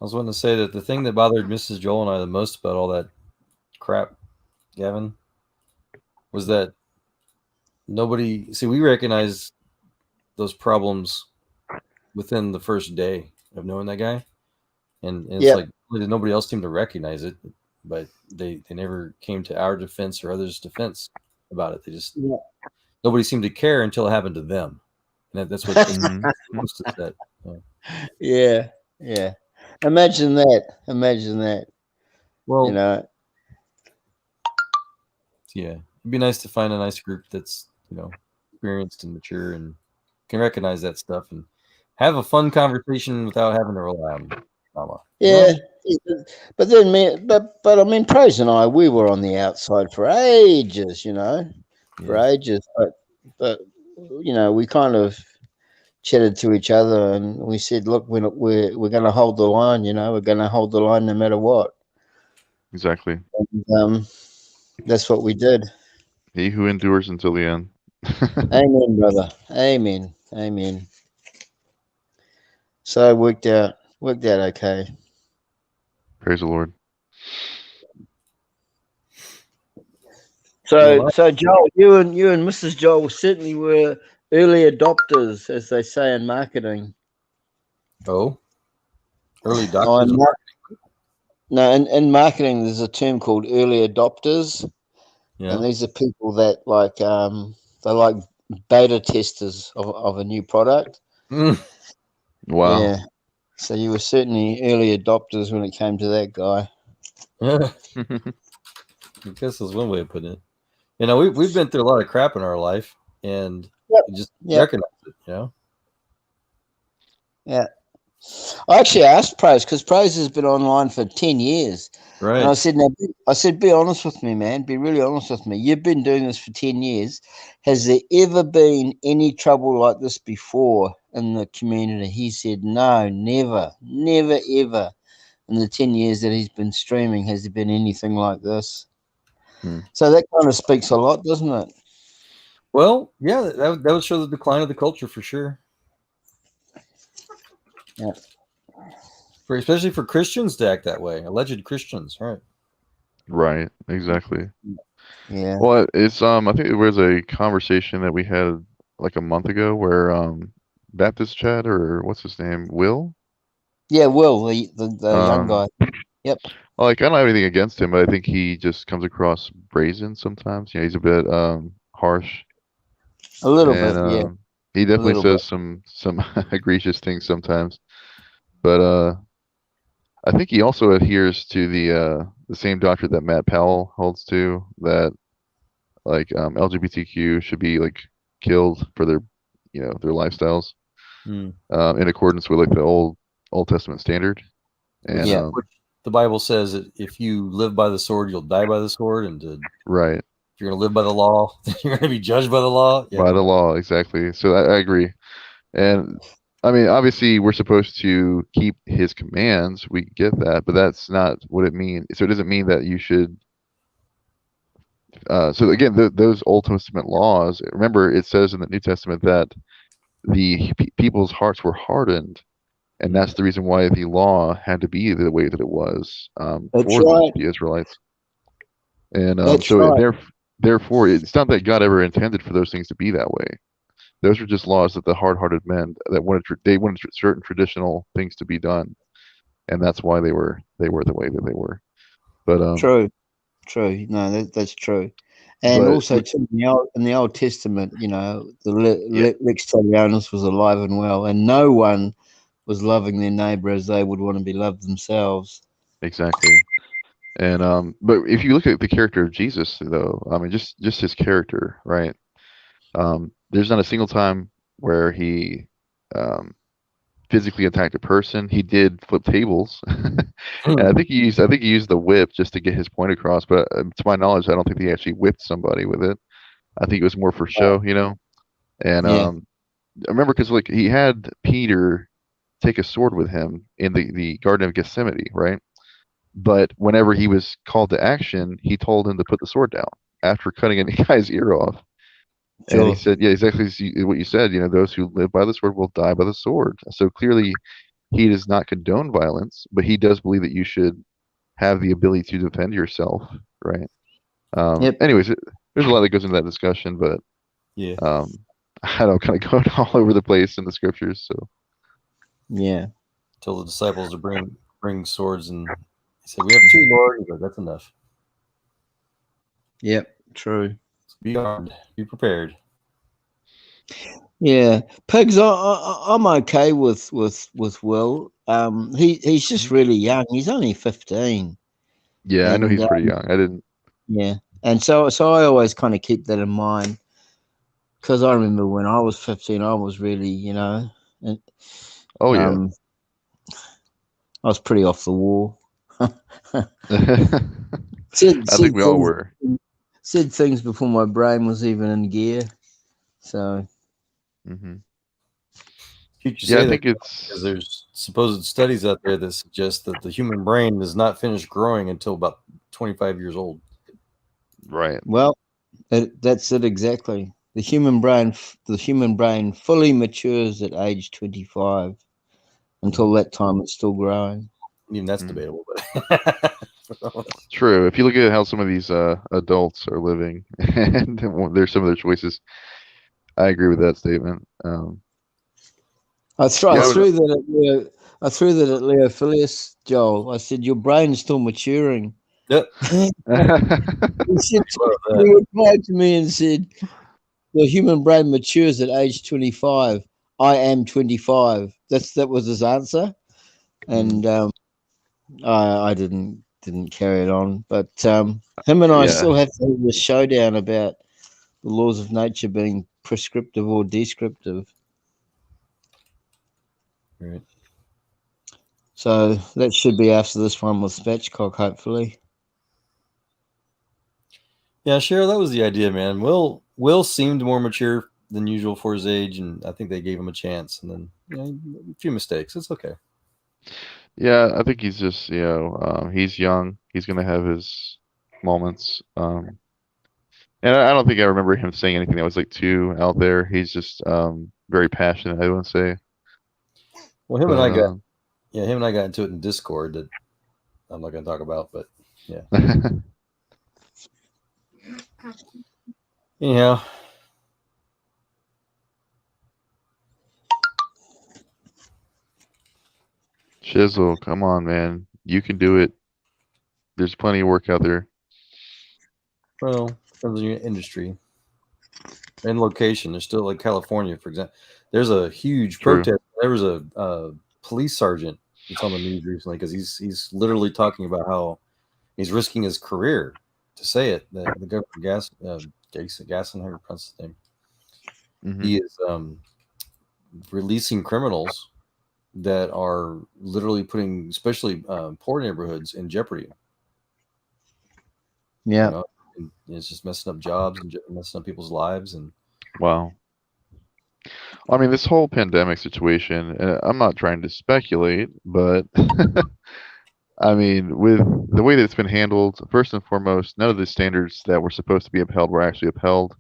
I was wanting to say that the thing that bothered Mrs. Joel and I the most about all that crap, Gavin, was that we recognized those problems within the first day of knowing that guy. And it's like nobody else seemed to recognize it, but they never came to our defense or others' defense about it. They just nobody seemed to care until it happened to them, and that's what most of that. Yeah. Imagine that. Well, yeah, it'd be nice to find a nice group that's experienced and mature and can recognize that stuff and have a fun conversation without having to rely on drama. Yeah, but then but I mean, Praise and I, we were on the outside for ages, for ages. But we kind of chatted to each other and we said, look, we're going to hold the line. We're going to hold the line no matter what. Exactly. And, that's what we did. He who endures until the end. Amen, brother. Amen. So it worked out okay. Praise the Lord. So Joel, you and Mrs. Joel certainly were early adopters, as they say in marketing. Oh, early adopters. No, in marketing, there's a term called early adopters, and these are people that they're like beta testers of a new product. Wow. Yeah. So you were certainly early adopters when it came to that guy. I guess that's one way of putting it. You know, we've been through a lot of crap in our life, and just recognize it. You know. Yeah. I actually asked Prose because Prose has been online for 10 years. Right. And I said, be honest with me, man. Be really honest with me. You've been doing this for 10 years. Has there ever been any trouble like this before in the community? He said, no, never, ever. In the 10 years that he's been streaming, has there been anything like this? So that kind of speaks a lot, doesn't it? Well, yeah, that would show the decline of the culture for sure. Yeah. Especially for Christians to act that way, alleged Christians, right? Right, exactly. Yeah. Well, it's I think there was a conversation that we had like a month ago where Baptist Chad, or what's his name, Will? Yeah, Will, the young guy. Yep. Like, I don't have anything against him, but I think he just comes across brazen sometimes. Yeah, he's a bit harsh. A little bit, yeah. He definitely says some egregious things sometimes. But I think he also adheres to the same doctrine that Matt Powell holds to, that like LGBTQ should be like killed for their their lifestyles in accordance with like the Old Testament standard. And which the Bible says that if you live by the sword, you'll die by the sword, and right. If you're going to live by the law, you're going to be judged by the law. Yeah. By the law, exactly. So I agree. And I mean, obviously, we're supposed to keep his commands. We get that, but that's not what it means. So it doesn't mean that you should. So again, those Old Testament laws. Remember, it says in the New Testament that the people's hearts were hardened, and that's the reason why the law had to be the way that it was for the Israelites. And therefore, it's not that God ever intended for those things to be that way. Those are just laws that the hard-hearted men that wanted certain traditional things to be done, and that's why they were the way that they were. But true. No, that's true. And also, too, in the Old Testament, the Lex Talionis was alive and well, and no one was loving their neighbor as they would want to be loved themselves. Exactly. And but if you look at the character of Jesus, though, I mean, just his character, right? There's not a single time where he physically attacked a person. He did flip tables, and I think he used the whip just to get his point across. But to my knowledge, I don't think he actually whipped somebody with it. I think it was more for show, And I remember because like he had Peter take a sword with him in the Garden of Gethsemane, right? But whenever he was called to action, he told him to put the sword down after cutting a guy's ear off. Sure. And he said, yeah, exactly what you said. Those who live by the sword will die by the sword. So clearly, he does not condone violence, but he does believe that you should have the ability to defend yourself, right? Anyways, there's a lot that goes into that discussion, but I don't kind of go all over the place in the scriptures. So told the disciples to bring swords, and he said, "We have two, Lord." He goes, "That's enough." Yep, true. Be armed. Be prepared. Yeah, Pigs. I'm okay with Will. He's just really young. He's only 15. Yeah, I know he's pretty young. I didn't. Yeah, and so I always kind of keep that in mind, because I remember when I was 15, I was really, I was pretty off the wall. I think we all were. Said things before my brain was even in gear. So, I think it's because there's supposed studies out there that suggest that the human brain does not finish growing until about 25 years old. Right. Well, that's it exactly. The human brain fully matures at age 25. Until that time, it's still growing. Even that's debatable, but true. If you look at how some of these adults are living, and there's some of their choices, I agree with that statement. I threw that at Leo Filius, Joel. I said, "Your brain's still maturing." Yep. He replied to me and said, "The human brain matures at age 25. I am 25." That was his answer. and I didn't carry it on. But him and I still have to have a showdown about the laws of nature being prescriptive or descriptive. Right. So that should be after this one with Spatchcock, hopefully. Yeah, sure. That was the idea, man. Will seemed more mature than usual for his age, and I think they gave him a chance. And then a few mistakes. It's okay. Yeah, I think he's just he's young. He's gonna have his moments. And I don't think I remember him saying anything that was like too out there. He's just very passionate, I would say. Well, him and I got into it in Discord that I'm not going to talk about, but yeah. Anyhow. Chisel, come on, man. You can do it. There's plenty of work out there. Well, depends on your industry and location. There's still like California, for example. There's a huge protest. There was a police sergeant that's on the news recently because he's literally talking about how he's risking his career to say it. The governor Gasson, how you pronounce his name? Mm-hmm. He is releasing criminals that are literally putting, especially poor neighborhoods, in jeopardy. Yeah, it's just messing up jobs and messing up people's lives. And wow. I mean, this whole pandemic situation, I'm not trying to speculate, but I mean, with the way that it's been handled, first and foremost, none of the standards that were supposed to be upheld were actually upheld.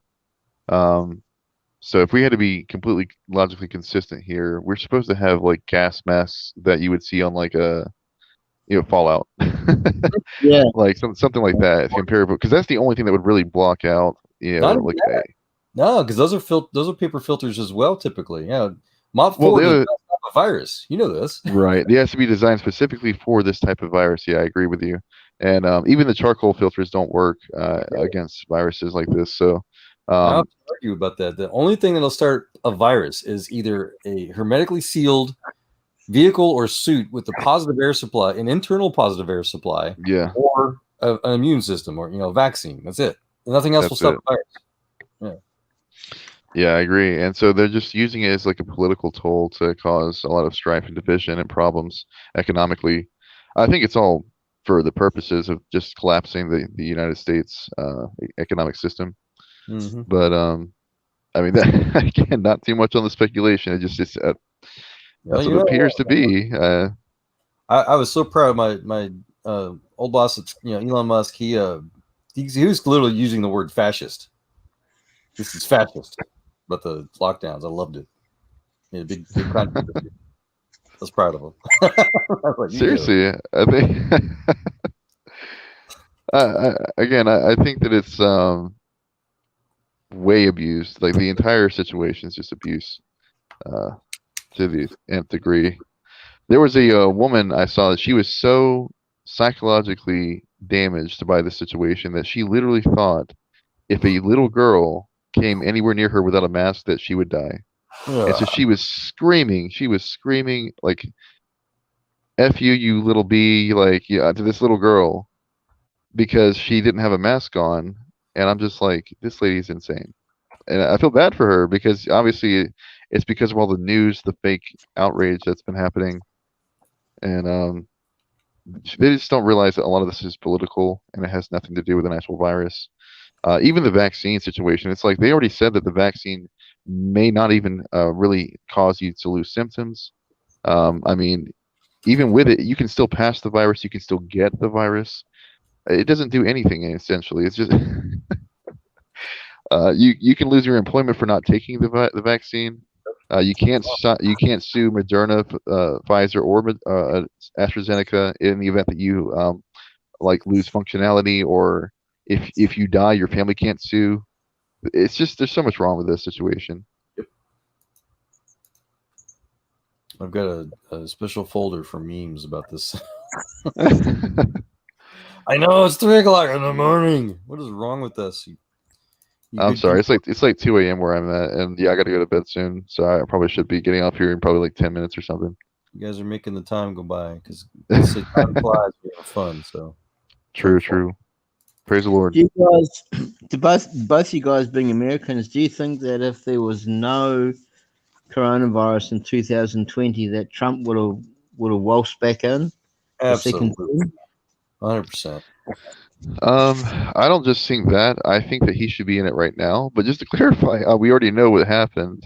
So if we had to be completely logically consistent here, we're supposed to have like gas masks that you would see on like a Fallout. Yeah, like something like that, comparable, because that's the only thing that would really block out no, because those are paper filters as well, typically. Yeah, Mod 4 does not stop a virus. You know this, right? It has to be designed specifically for this type of virus. Yeah, I agree with you. And even the charcoal filters don't work against viruses like this. So I don't argue about that. The only thing that'll start a virus is either a hermetically sealed vehicle or suit with a positive air supply, an internal positive air supply, or an immune system, or vaccine. That's it. Nothing else will stop a virus. Yeah, I agree. And so they're just using it as like a political tool to cause a lot of strife and division and problems economically. I think it's all for the purposes of just collapsing the United States economic system. Mm-hmm. But I mean, that, again, not too much on the speculation. It just that's what it appears to be. I was so proud of my old boss, Elon Musk. He was literally using the word fascist. This is fascist, but the lockdowns, I loved it. Yeah, big controversy. I was proud of him. Seriously, I think. I think that it's way abused. Like the entire situation is just abuse to the nth degree. There was a woman I saw that she was so psychologically damaged by the situation that she literally thought if a little girl came anywhere near her without a mask that she would die. And so she was screaming like, F you, you little B, like, to this little girl because she didn't have a mask on. And I'm just like, this lady's insane. And I feel bad for her because obviously it's because of all the news, the fake outrage that's been happening. And they just don't realize that a lot of this is political and it has nothing to do with an actual virus. Even the vaccine situation, it's like they already said that the vaccine may not even really cause you to lose symptoms. I mean, even with it, you can still pass the virus. You can still get the virus. It doesn't do anything, essentially. It's just you can lose your employment for not taking the vaccine. You can't sue Moderna, Pfizer, or AstraZeneca in the event that you lose functionality, or if you die, your family can't sue. It's just there's so much wrong with this situation. Yep. I've got a special folder for memes about this. I know it's 3:00 in the morning. What is wrong with us? I'm sorry. It's like 2 a.m. where I'm at, and I got to go to bed soon. So I probably should be getting off here in probably like 10 minutes or something. You guys are making the time go by because time flies when you're fun. So true. Praise the Lord. Do you guys, to both you guys being Americans, do you think that if there was no coronavirus in 2020, that Trump would have waltzed back in? Absolutely, 100%. I don't just think that. I think that he should be in it right now. But just to clarify, we already know what happened.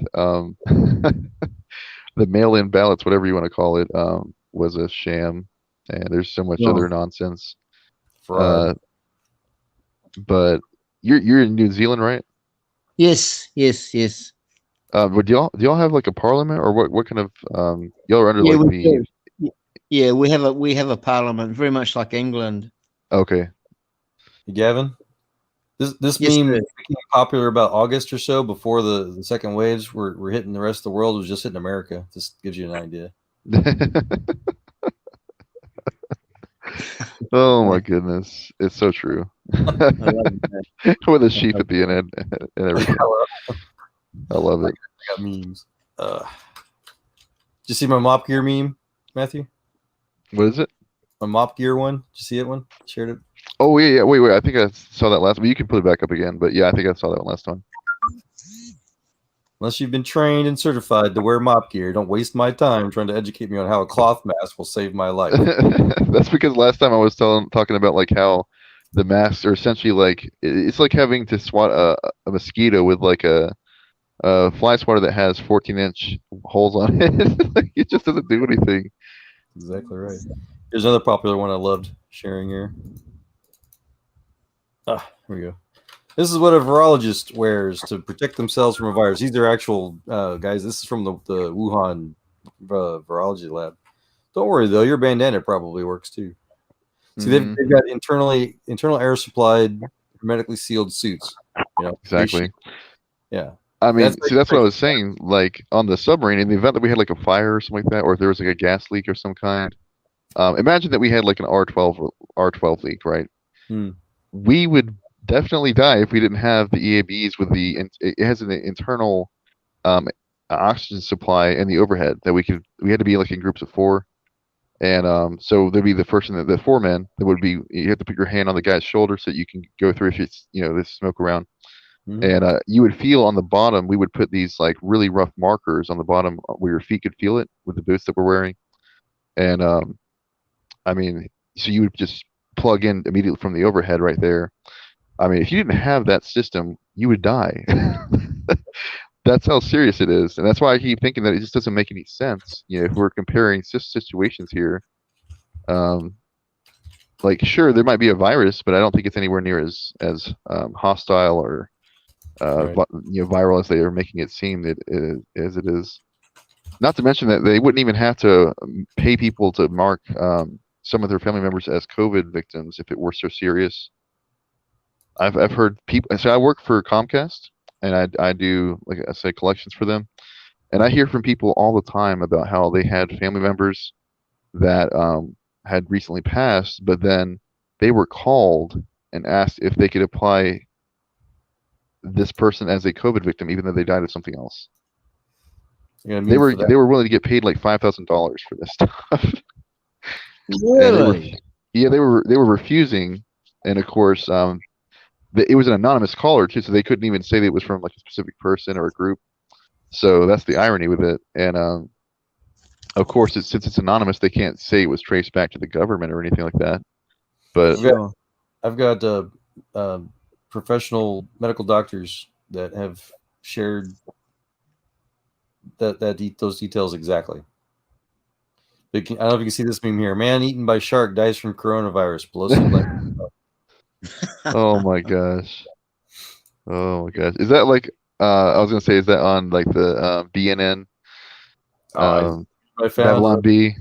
The mail-in ballots, whatever you want to call it, was a sham, and there's so much other nonsense. Fraud. But you're in New Zealand, right? Yes. But do y'all have like a parliament, or what kind of y'all are under like the? Yeah, we have a parliament, very much like England. Okay. Hey, Gavin, this Yes, meme sir. became popular about August or so before the second waves were hitting the rest of the world. It was just hitting America. This gives you an idea. Oh my goodness, it's so true. With a sheep at the end and everything. I love it. I got memes. Did you see my mop gear meme, Matthew? What is it? My mop gear one. Did you see it one? Shared it. Oh yeah. Wait. I think I saw that last. But you can put it back up again. But yeah, I think I saw that one last time. Unless you've been trained and certified to wear mop gear, don't waste my time trying to educate me on how a cloth mask will save my life. That's because last time I was talking about like how the masks are essentially like it's like having to swat a mosquito with like a fly swatter that has 14-inch holes on it. Like, it just doesn't do anything. Exactly right. Here's another popular one I loved sharing here. Here we go. This is what a virologist wears to protect themselves from a virus. These are actual guys. This is from the Wuhan virology lab. Don't worry though, your bandana probably works too. See, they've got internal air supplied, hermetically sealed suits. You know, exactly. Yeah. I mean, that's what I was saying. Like on the submarine, in the event that we had like a fire or something like that, or if there was like a gas leak or some kind, imagine that we had like an R12 leak, right? We would definitely die if we didn't have the EABs with it has an internal oxygen supply and the overhead that we had to be like in groups of 4, and so there'd be the person the 4 men that would be, you have to put your hand on the guy's shoulder so that you can go through if it's there's smoke around. And you would feel on the bottom, we would put these like really rough markers on the bottom where your feet could feel it with the boots that we're wearing. And I mean, so you would just plug in immediately from the overhead right there. I mean, if you didn't have that system, you would die. That's how serious it is. And that's why I keep thinking that it just doesn't make any sense. If we're comparing situations here, like sure, there might be a virus, but I don't think it's anywhere near as hostile or viral as they are making it seem as it is. Not to mention that they wouldn't even have to pay people to mark some of their family members as COVID victims if it were so serious. I've heard people. So I work for Comcast, and I do, like I say, collections for them, and I hear from people all the time about how they had family members that had recently passed, but then they were called and asked if they could apply this person as a COVID victim, even though they died of something else. They were willing to get paid like $5,000 for this stuff. Really? They were refusing, and of course, it was an anonymous caller too, so they couldn't even say that it was from like a specific person or a group. So that's the irony with it. And of course, since it's anonymous, they can't say it was traced back to the government or anything like that. But I've got professional medical doctors that have shared those details exactly. I don't know if you can see this meme here. Man eaten by shark dies from coronavirus. Oh my gosh. Is that like I was gonna say, is that on like the BNN? Babylon B.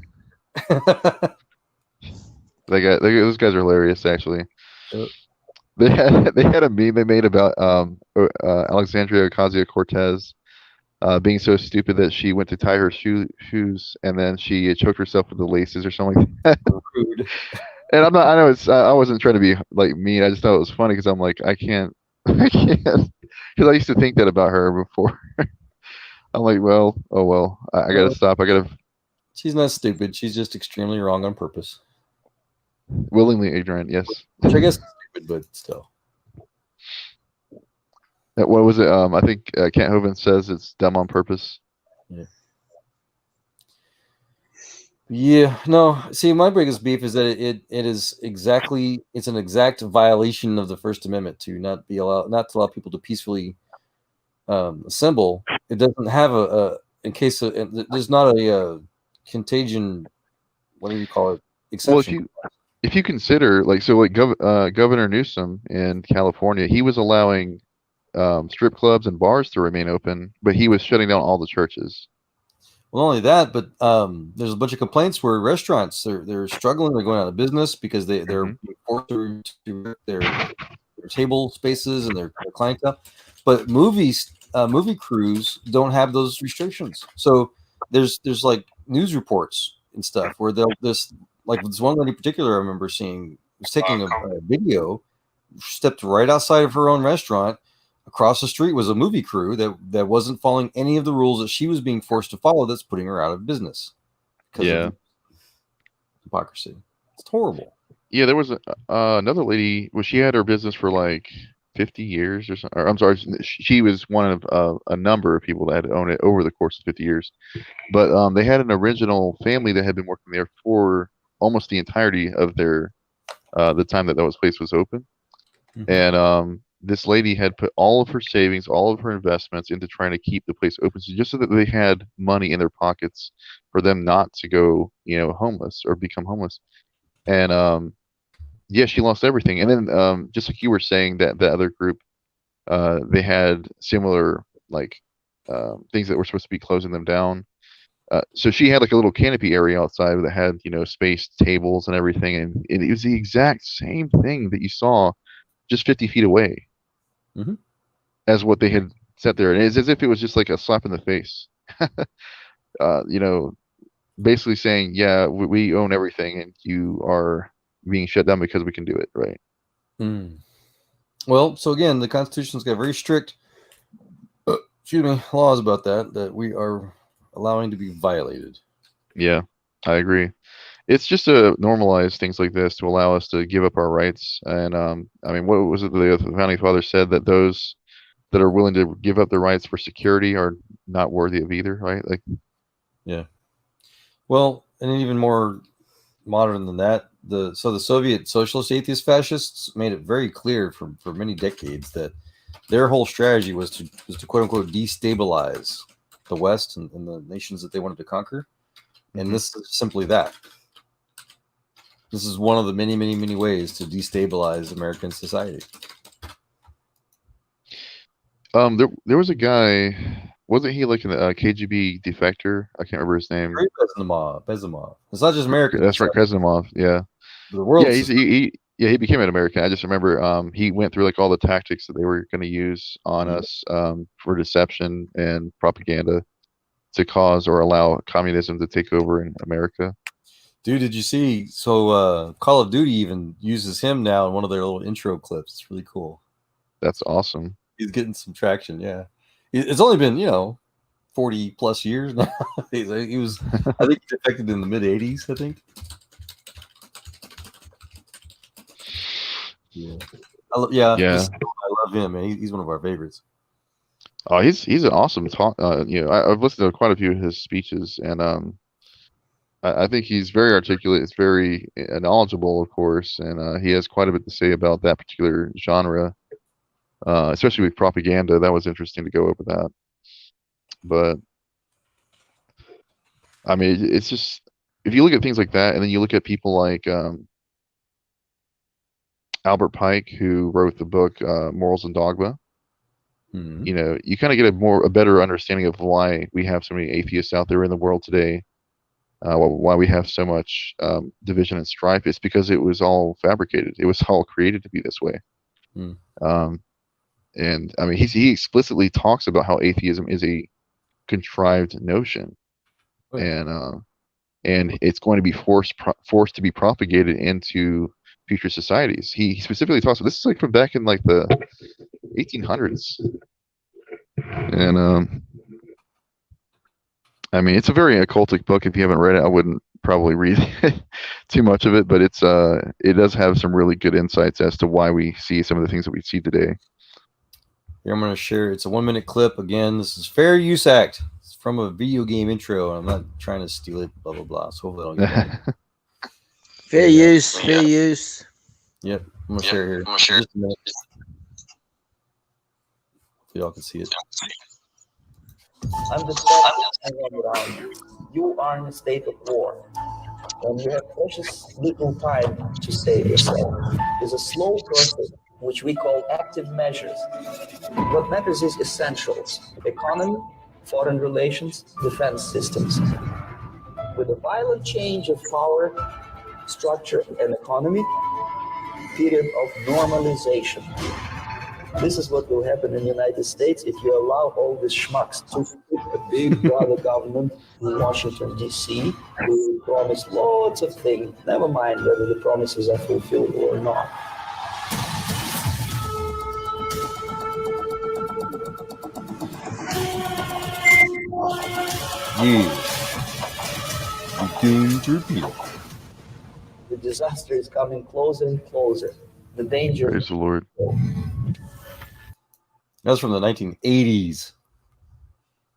Those guys are hilarious actually. Yep. They had a meme they made about Alexandria Ocasio-Cortez being so stupid that she went to tie her shoes and then she choked herself with the laces or something like that. Rude. And I wasn't trying to be like mean. I just thought it was funny because I'm like, I can't, because I used to think that about her before. I'm like, well, oh well, I gotta stop. I gotta She's not stupid. She's just extremely wrong on purpose. Willingly ignorant, yes. Which I guess is stupid, but still. What was it? I think Kent Hovind says it's dumb on purpose. Yeah. Yeah, no. See, my biggest beef is that it's an exact violation of the First Amendment to not to allow people to peacefully assemble. It doesn't have there's not a contagion, whatever you call it, exception. Well, if you consider Governor Newsom in California, he was allowing strip clubs and bars to remain open, but he was shutting down all the churches. Well, not only that, but there's a bunch of complaints where restaurants they're struggling, they're going out of business because they're being forced to their table spaces and their clientele. But movie crews don't have those restrictions. So there's like news reports and stuff where this one lady in particular I remember seeing was taking a video, stepped right outside of her own restaurant. Across the street was a movie crew that wasn't following any of the rules that she was being forced to follow. That's putting her out of business. Yeah, hypocrisy. It's horrible. Yeah, there was another lady. Well, she had her business for like 50 years or something. Or, I'm sorry, she was one of a number of people that had owned it over the course of 50 years. But they had an original family that had been working there for almost the entirety of their the time that place was open, and this lady had put all of her savings, all of her investments into trying to keep the place open, just so that they had money in their pockets for them not to go, homeless or become homeless. And yeah, she lost everything. And then just like you were saying, that the other group, they had similar things that were supposed to be closing them down. So she had like a little canopy area outside that had spaced tables and everything, and it was the exact same thing that you saw just 50 feet away. Mm-hmm. As what they had set there. And it's as if it was just like a slap in the face. Basically saying, yeah, we own everything and you are being shut down because we can do it, right? Well, so again, the Constitution's got very strict laws about that we are allowing to be violated. Yeah, I agree. It's just to normalize things like this, to allow us to give up our rights. And I mean, what was it the founding fathers said, that those that are willing to give up their rights for security are not worthy of either, right? Yeah. Well, and even more modern than that, the Soviet socialist atheist fascists made it very clear for many decades that their whole strategy was to quote unquote destabilize the West and the nations that they wanted to conquer. And this is simply that. This is one of the many, many, many ways to destabilize American society. There was a guy, wasn't he like a KGB defector? I can't remember his name. Bezimov. It's not just American. That's right, Bezimov. Yeah. The world. Yeah, he became an American. I just remember he went through like all the tactics that they were going to use on us for deception and propaganda to cause or allow communism to take over in America. Dude, did you see? So Call of Duty even uses him now in one of their little intro clips. It's really cool. That's awesome. He's getting some traction. Yeah, it's only been 40 plus years now. He was, I think, he defected in the mid '80s. I think. Yeah. I love him, man. He's one of our favorites. Oh, he's an awesome talk. I've listened to quite a few of his speeches, and I think he's very articulate. It's very knowledgeable, of course, and he has quite a bit to say about that particular genre, especially with propaganda. That was interesting to go over that. But I mean, it's just, if you look at things like that, and then you look at people like Albert Pike, who wrote the book Morals and Dogma. You kind of get a better understanding of why we have so many atheists out there in the world today. Why we have so much division and strife. It's because it was all fabricated. It was all created to be this way. And I mean, he explicitly talks about how atheism is a contrived notion, and it's going to be forced to be propagated into future societies. He specifically talks. This is like from back in like the 1800s, and I mean, it's a very occultic book. If you haven't read it, I wouldn't probably read too much of it, but it does have some really good insights as to why we see some of the things that we see today. Here I'm going to share. It's a 1-minute clip. Again, this is Fair Use Act. It's from a video game intro, and I'm not trying to steal it. Blah blah blah. So hopefully I don't get that. Fair use. Fair use. Yep, I'm gonna share it here. Just a minute. So y'all can see it. Understand around you are in a state of war. And you have precious little time to save yourself. It's a slow process, which we call active measures. What matters is essentials: economy, foreign relations, defense systems. With a violent change of power, structure, and economy, period of normalization. This is what will happen in the United States if you allow all these schmucks to put a big brother government in Washington, D.C., who will promise lots of things, never mind whether the promises are fulfilled or not. The disaster is coming closer and closer. The danger. Praise the Lord. That was from the 1980s.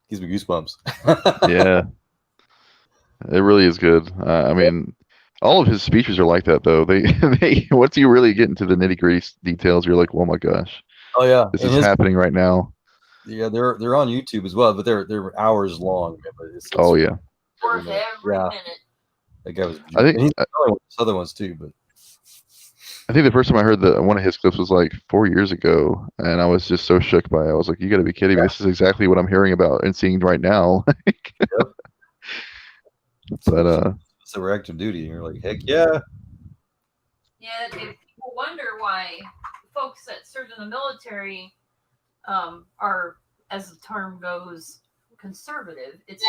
Gives me goosebumps. Yeah, it really is good. I mean, all of his speeches are like that, though. They once you really get into the nitty gritty details, you're like, oh my gosh. Oh yeah, this is happening right now. Yeah, they're on YouTube as well, but they're hours long. But it's oh yeah. Worth every minute. That guy was. I think and other ones too, but. I think the first time I heard one of his clips was like 4 years ago, and I was just so shook by it. I was like, "You got to be kidding me! This is exactly what I'm hearing about and seeing right now." Yep. But so we're active duty, and you're like, "Heck yeah!" Yeah, if people wonder why folks that served in the military are, as the term goes, conservative, it's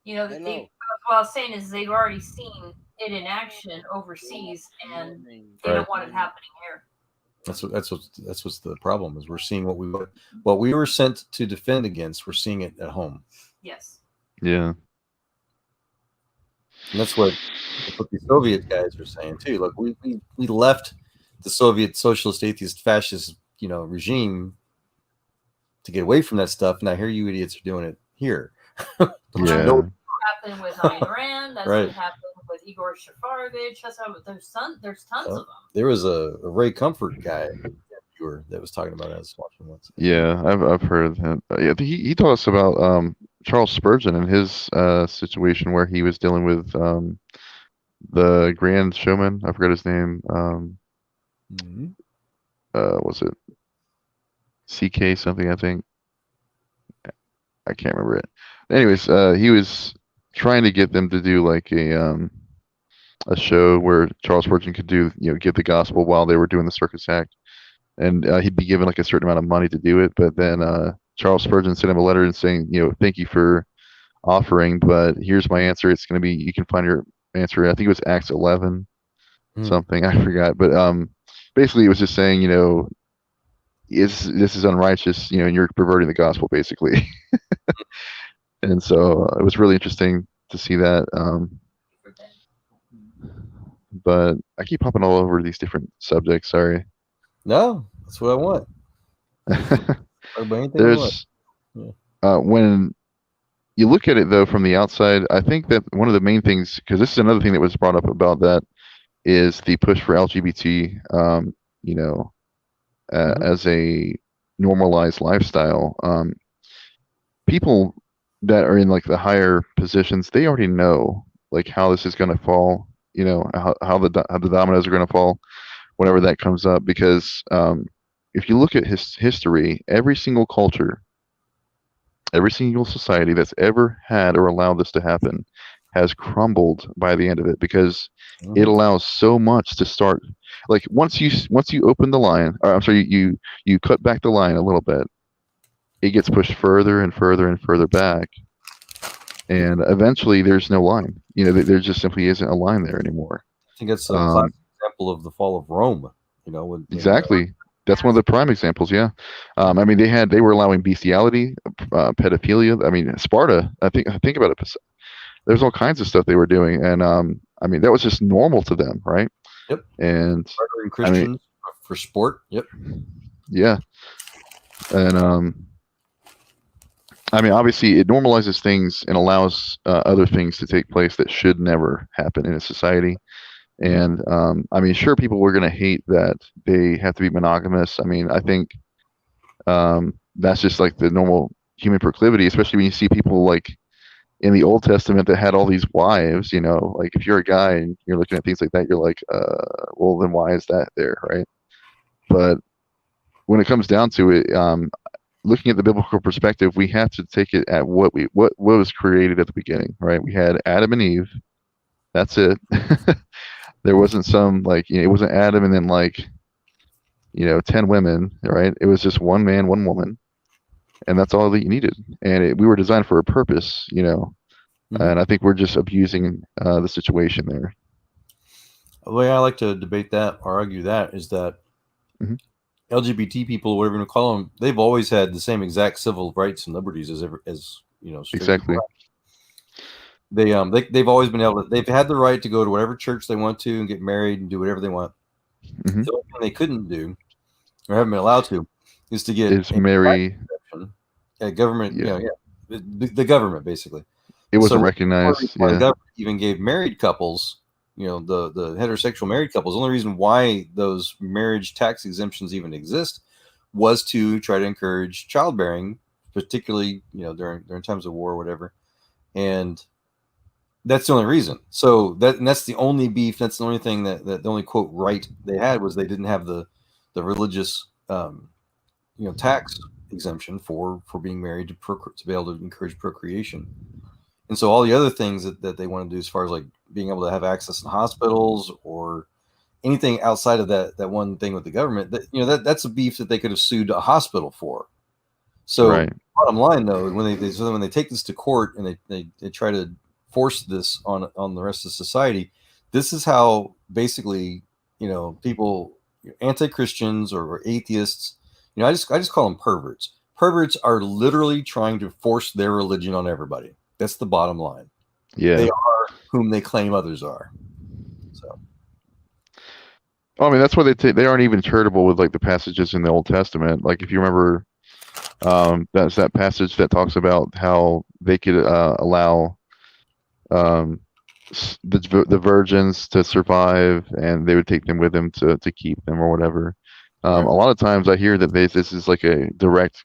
you know, what I was saying is they've already seen it in action overseas, and they don't want it happening here. That's what's the problem is we're seeing what we were sent to defend against. We're seeing it at home. Yes. Yeah. And that's what the Soviet guys are saying too. Look, we left the Soviet socialist, atheist, fascist, regime to get away from that stuff. Now here you idiots are doing it here. Yeah. Happened with Iran. That's right. What happened with Igor Shafarovich. That's how there's tons of them. There was a Ray Comfort guy that was talking about us watching once. Yeah, I've heard of him. Yeah, he told us about Charles Spurgeon and his situation where he was dealing with the Grand Showman. I forgot his name. Was it CK something? I think. I can't remember it. Anyways, he was trying to get them to do like a show where Charles Spurgeon could do give the gospel while they were doing the circus act, and he'd be given like a certain amount of money to do it. But then Charles Spurgeon sent him a letter and saying, thank you for offering, but here's my answer. It's going to be, you can find your answer. I think it was Acts 11 something. I forgot, but basically it was just saying, this is unrighteous, and you're perverting the gospel basically. And so it was really interesting to see that. But I keep hopping all over these different subjects. Sorry. No, that's what I want. There's when you look at it though from the outside, I think that one of the main things, because this is another thing that was brought up about that, is the push for LGBT. As a normalized lifestyle. People that are in like the higher positions, they already know like how this is going to fall. How the dominoes are going to fall whenever that comes up. Because if you look at history, every single culture, every single society that's ever had or allowed this to happen has crumbled by the end of it, because it allows so much to start. Like once you open the line, or I'm sorry, you cut back the line a little bit, it gets pushed further and further and further back, and eventually there's no line. There just simply isn't a line there anymore. I think that's a classic example of the fall of Rome. You know, when exactly. That's one of the prime examples. Yeah, I mean, they were allowing bestiality, pedophilia. I mean, Sparta. I think about it. There's all kinds of stuff they were doing, and I mean, that was just normal to them, right? Yep. And murdering Christians for sport. Yep. Yeah. And I mean, obviously, it normalizes things and allows other things to take place that should never happen in a society. And I mean, sure, people were going to hate that they have to be monogamous. I mean, I think that's just like the normal human proclivity, especially when you see people like in the Old Testament that had all these wives. You know, like if you're a guy and you're looking at things like that, you're like, well, then why is that there, right? But when it comes down to it, looking at the biblical perspective, we have to take it at what was created at the beginning, right? We had Adam and Eve. That's it. There wasn't some like, it wasn't Adam and then like 10 women, right? It was just one man, one woman, and that's all that you needed. And we were designed for a purpose, and I think we're just abusing the situation there. The way I like to debate that or argue that is that LGBT people, whatever you want to call them, they've always had the same exact civil rights and liberties as Exactly. They've always been able to. They've had the right to go to whatever church they want to and get married and do whatever they want. The only thing they couldn't do or haven't been allowed to is to get marry a government. The government basically. It wasn't recognized. The government even gave married couples, the heterosexual married couples. The only reason why those marriage tax exemptions even exist was to try to encourage childbearing, particularly during times of war or whatever. And that's the only reason. So that's the only beef. That's the only thing that the only quote right they had was they didn't have the religious tax exemption for being married to be able to encourage procreation. And so all the other things that they want to do as far as like being able to have access in hospitals or anything outside of that one thing with the government, that's a beef that they could have sued a hospital for. So bottom line though, when they take this to court and they try to force this on the rest of society, this is how basically people, anti-Christians or atheists, I just call them perverts. Perverts are literally trying to force their religion on everybody. That's the bottom line. Yeah, they are whom they claim others are. So, I mean, that's why they aren't even charitable with like the passages in the Old Testament. Like if you remember, that's that passage that talks about how they could allow the virgins to survive, and they would take them with them to keep them or whatever. A lot of times I hear that this is like a direct,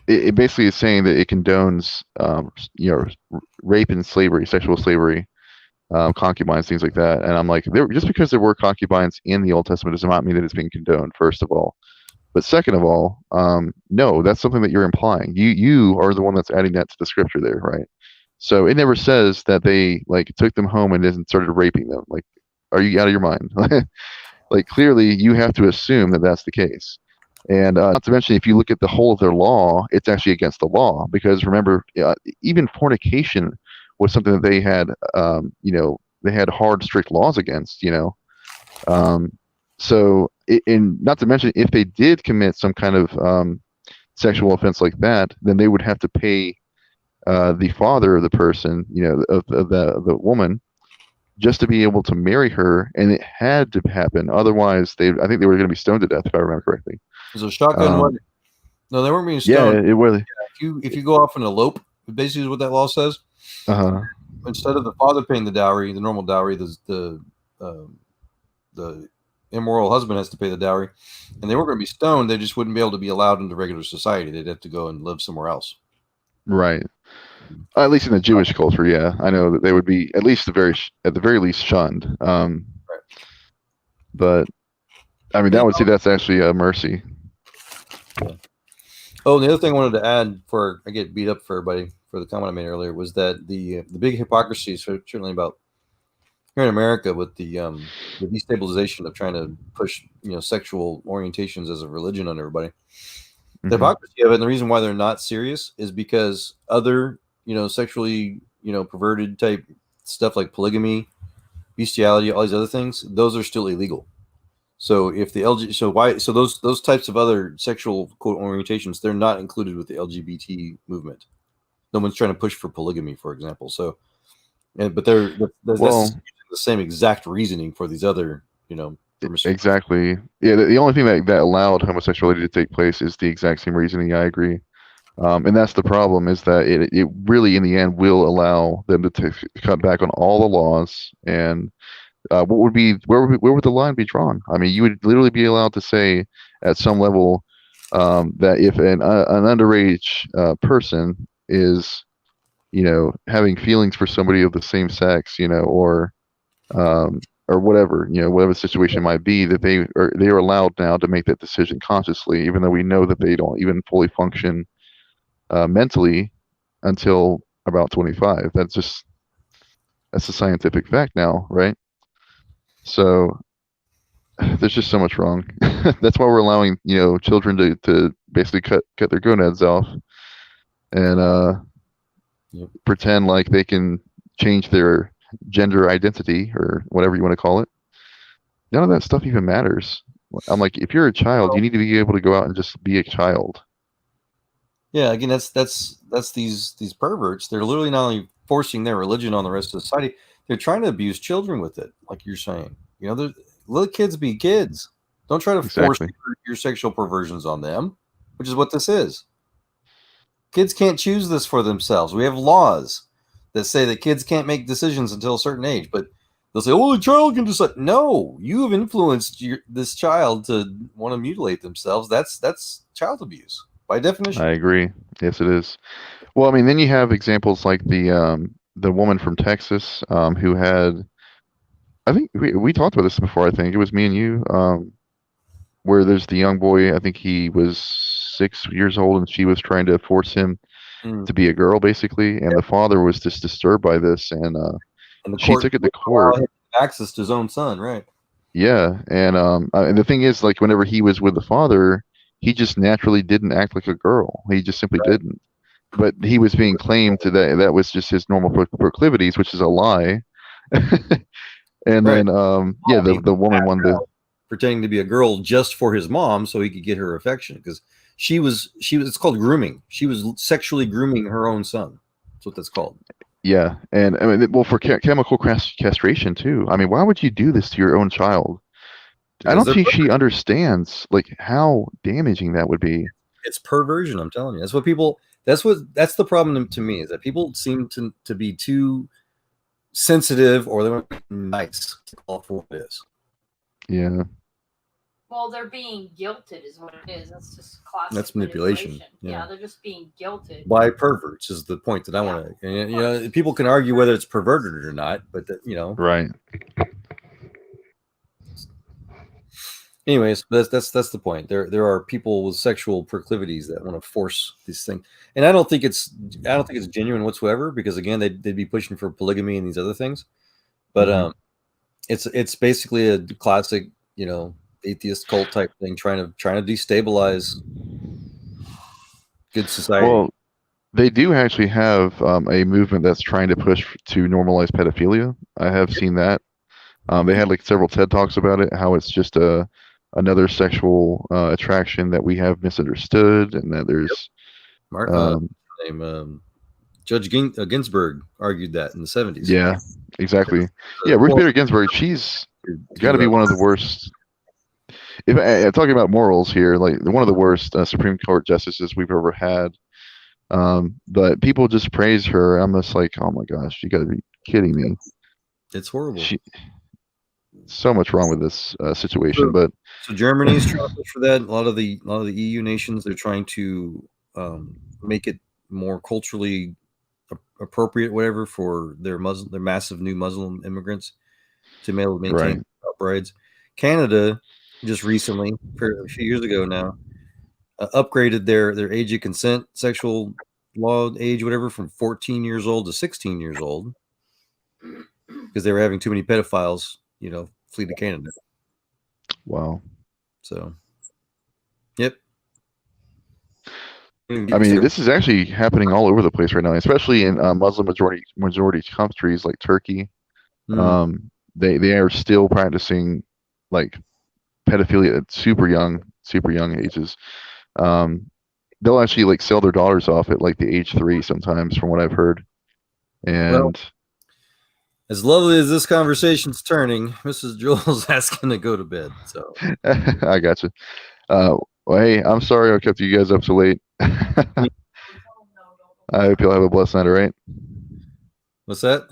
it basically is saying that it condones, rape and slavery, sexual slavery, concubines, things like that. And I'm like, just because there were concubines in the Old Testament does not mean that it's being condoned, first of all. But second of all, no, that's something that you're implying. You are the one that's adding that to the scripture there, right? So it never says that they like took them home and then started raping them. Like, are you out of your mind? Like, clearly, you have to assume that that's the case. And not to mention, if you look at the whole of their law, it's actually against the law. Because remember, even fornication was something that they had, they had hard, strict laws against, So, and not to mention, if they did commit some kind of sexual offense like that, then they would have to pay the father of the person, of the woman, just to be able to marry her, and it had to happen. Otherwise, I think they were going to be stoned to death, if I remember correctly. It was a shotgun wedding. No, they weren't being stoned. Yeah, it was. If you go off and elope, basically is what that law says. Instead of the father paying the dowry, the normal dowry, the immoral husband has to pay the dowry, and they weren't going to be stoned. They just wouldn't be able to be allowed into regular society. They'd have to go and live somewhere else. Right. At least in the Jewish culture, yeah, I know that they would be at the very least shunned. But I mean, that would say that's actually a mercy. Yeah. Oh, and the other thing I wanted to add before I get beat up for everybody for the comment I made earlier was that the big hypocrisy, certainly about here in America, with the destabilization of trying to push sexual orientations as a religion on everybody. The hypocrisy of it, and the reason why they're not serious, is because other sexually perverted type stuff like polygamy, bestiality, all these other things, those are still illegal. So if the those types of other sexual quote orientations, they're not included with the LGBT movement. No one's trying to push for polygamy, for example. So, but that's the same exact reasoning for these other, exactly. Yeah, the only thing that allowed homosexuality to take place is the exact same reasoning. I agree. And that's the problem, is that it really, in the end, will allow them to cut back on all the laws. And where would the line be drawn? I mean, you would literally be allowed to say at some level that if an underage person is, having feelings for somebody of the same sex, or whatever, whatever the situation might be, that they are allowed now to make that decision consciously, even though we know that they don't even fully function mentally until about 25. That's a scientific fact now, right? So there's just so much wrong. That's why we're allowing children to basically cut their gonads off and pretend like they can change their gender identity or whatever you want to call it. None of that stuff even matters. I'm like, if you're a child, you need to be able to go out and just be a child. Yeah, again, that's these perverts. They're literally not only forcing their religion on the rest of society, they're trying to abuse children with it, like you're saying. Let kids be kids. Don't try to force your sexual perversions on them, which is what this is. Kids can't choose this for themselves. We have laws that say that kids can't make decisions until a certain age, but they'll say, "Oh, the child can decide." No, you have influenced this child to want to mutilate themselves. That's child abuse by definition. I agree. Yes, it is. Well, I mean, then you have examples like the woman from Texas who had, I think we talked about this before. I think it was me and you, where there's the young boy. I think he was 6 years old, and she was trying to force him to be a girl, basically. And the father was just disturbed by this, and she took it to court. Access to his own son, right? Yeah, and the thing is, like, whenever he was with the father, he just naturally didn't act like a girl. He just simply didn't. But he was being claimed to that was just his normal proclivities, which is a lie. And then, the woman wanted to pretending to be a girl just for his mom so he could get her affection, because she was it's called grooming. She was sexually grooming her own son. That's what that's called. Yeah, and I mean, well, for chemical castration too. I mean, why would you do this to your own child? I don't think she understands like how damaging that would be. It's perversion. I'm telling you. That's the problem to me, is that people seem to be too sensitive, or they want to be nice to call for what it is. Yeah. Well, they're being guilted, is what it is. That's just classic. That's manipulation. Yeah, they're just being guilted by perverts. Is the point that I want to. People can argue whether it's perverted or not, but right. Anyways, that's the point. There are people with sexual proclivities that want to force this thing, and I don't think it's genuine whatsoever, because again, they'd be pushing for polygamy and these other things, but it's basically a classic atheist cult type thing, trying to destabilize good society. Well, they do actually have a movement that's trying to push to normalize pedophilia. I have seen that. They had like several TED Talks about it, how it's just another sexual attraction that we have misunderstood, and that there's Judge Ginsburg argued that in the 70s. Yeah, exactly. Yeah, Ruth Bader Ginsburg, she's got to be one of the worst. If I'm talking about morals here, like one of the worst Supreme Court justices we've ever had. But people just praise her. I'm just like, oh my gosh, you got to be kidding me. It's horrible. So much wrong with this situation. So Germany's trying to push for that. A lot of the EU nations, they're trying to make it more culturally appropriate, whatever, for their massive new Muslim immigrants to be able to maintain brides. Canada just recently, a few years ago now, upgraded their age of consent, sexual law age, whatever, from 14 years old to 16 years old, because they were having too many pedophiles, flee to Canada. Wow. So, yep. I mean, this is actually happening all over the place right now, especially in Muslim majority countries like Turkey. They are still practicing like pedophilia at super young ages. They'll actually like sell their daughters off at like the age 3 sometimes, from what I've heard. And well, as lovely as this conversation's turning, Mrs. Joel's asking to go to bed. So I gotcha. Well, hey, I'm sorry I kept you guys up so late. I hope you'll have a blessed night, all right? What's that?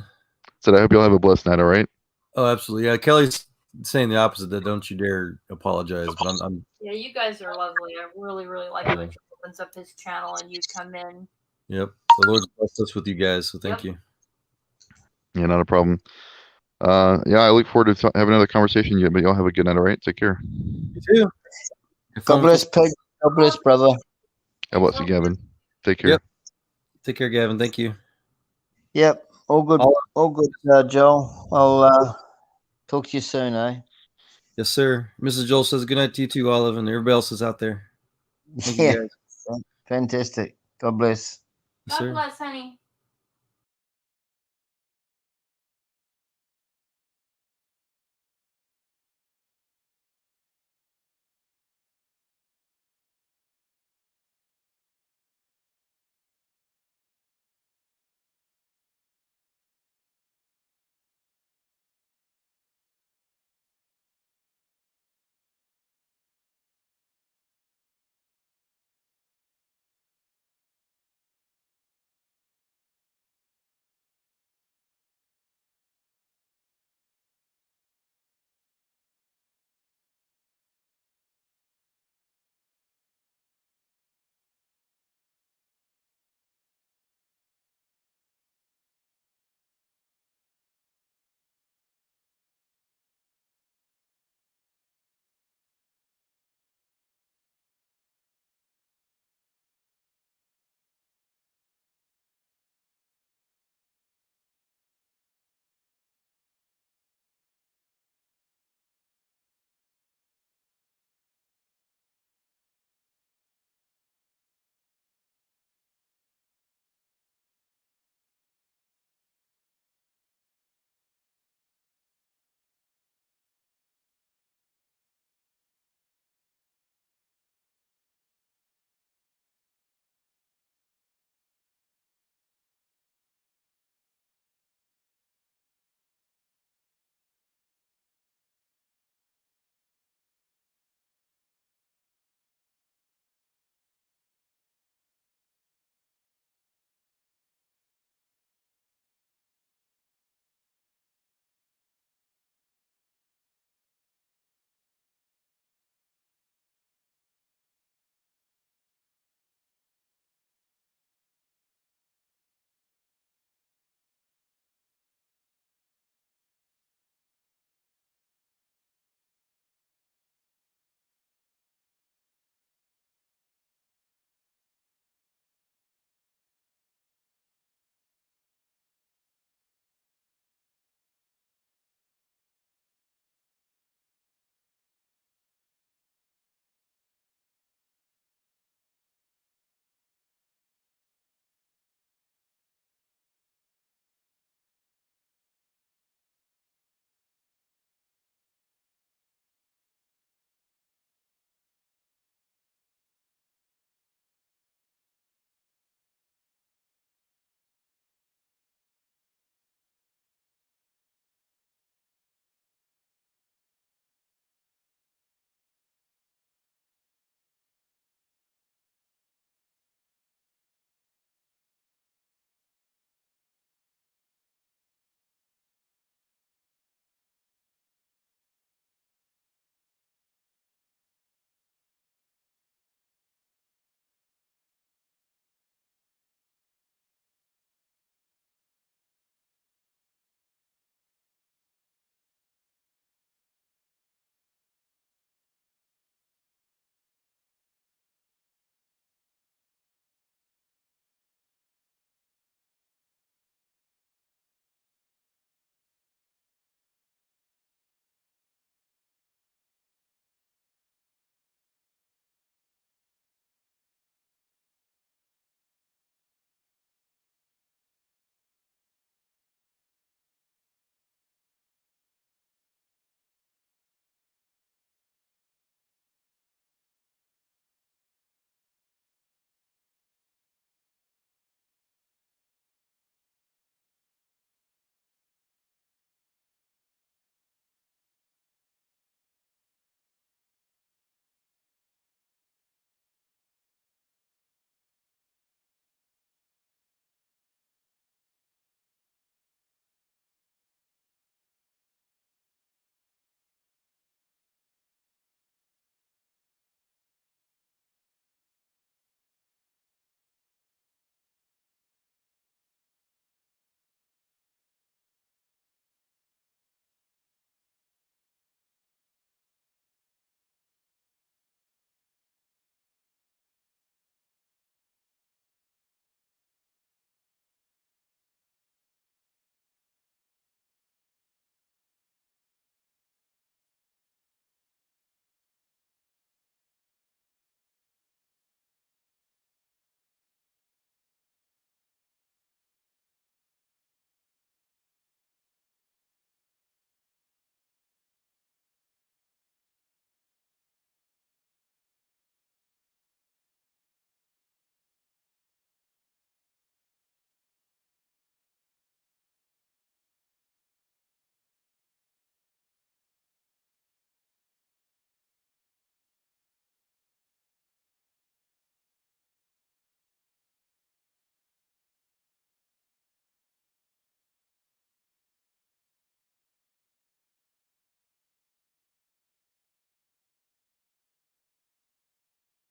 Said I hope you'll have a blessed night, all right? Oh, absolutely. Yeah, Kelly's saying the opposite, that don't you dare apologize. But I'm Yeah, you guys are lovely. I really, really like it when he opens up his channel and you come in. Yep. The Lord's blessed us with you guys, so thank you. Yeah, not a problem. Yeah, I look forward to having another conversation. Yeah, but y'all have a good night, all right? Take care. You too. God bless, Peg. God bless, brother. God bless you, Gavin. Take care. Yep. Take care, Gavin. Thank you. Yep. All good. All good, Joel. I'll talk to you soon, eh? Yes, sir. Mrs. Joel says good night to you too, Olive, and everybody else is out there. Thank you, guys. Fantastic. God bless. Yes, sir. God bless, honey.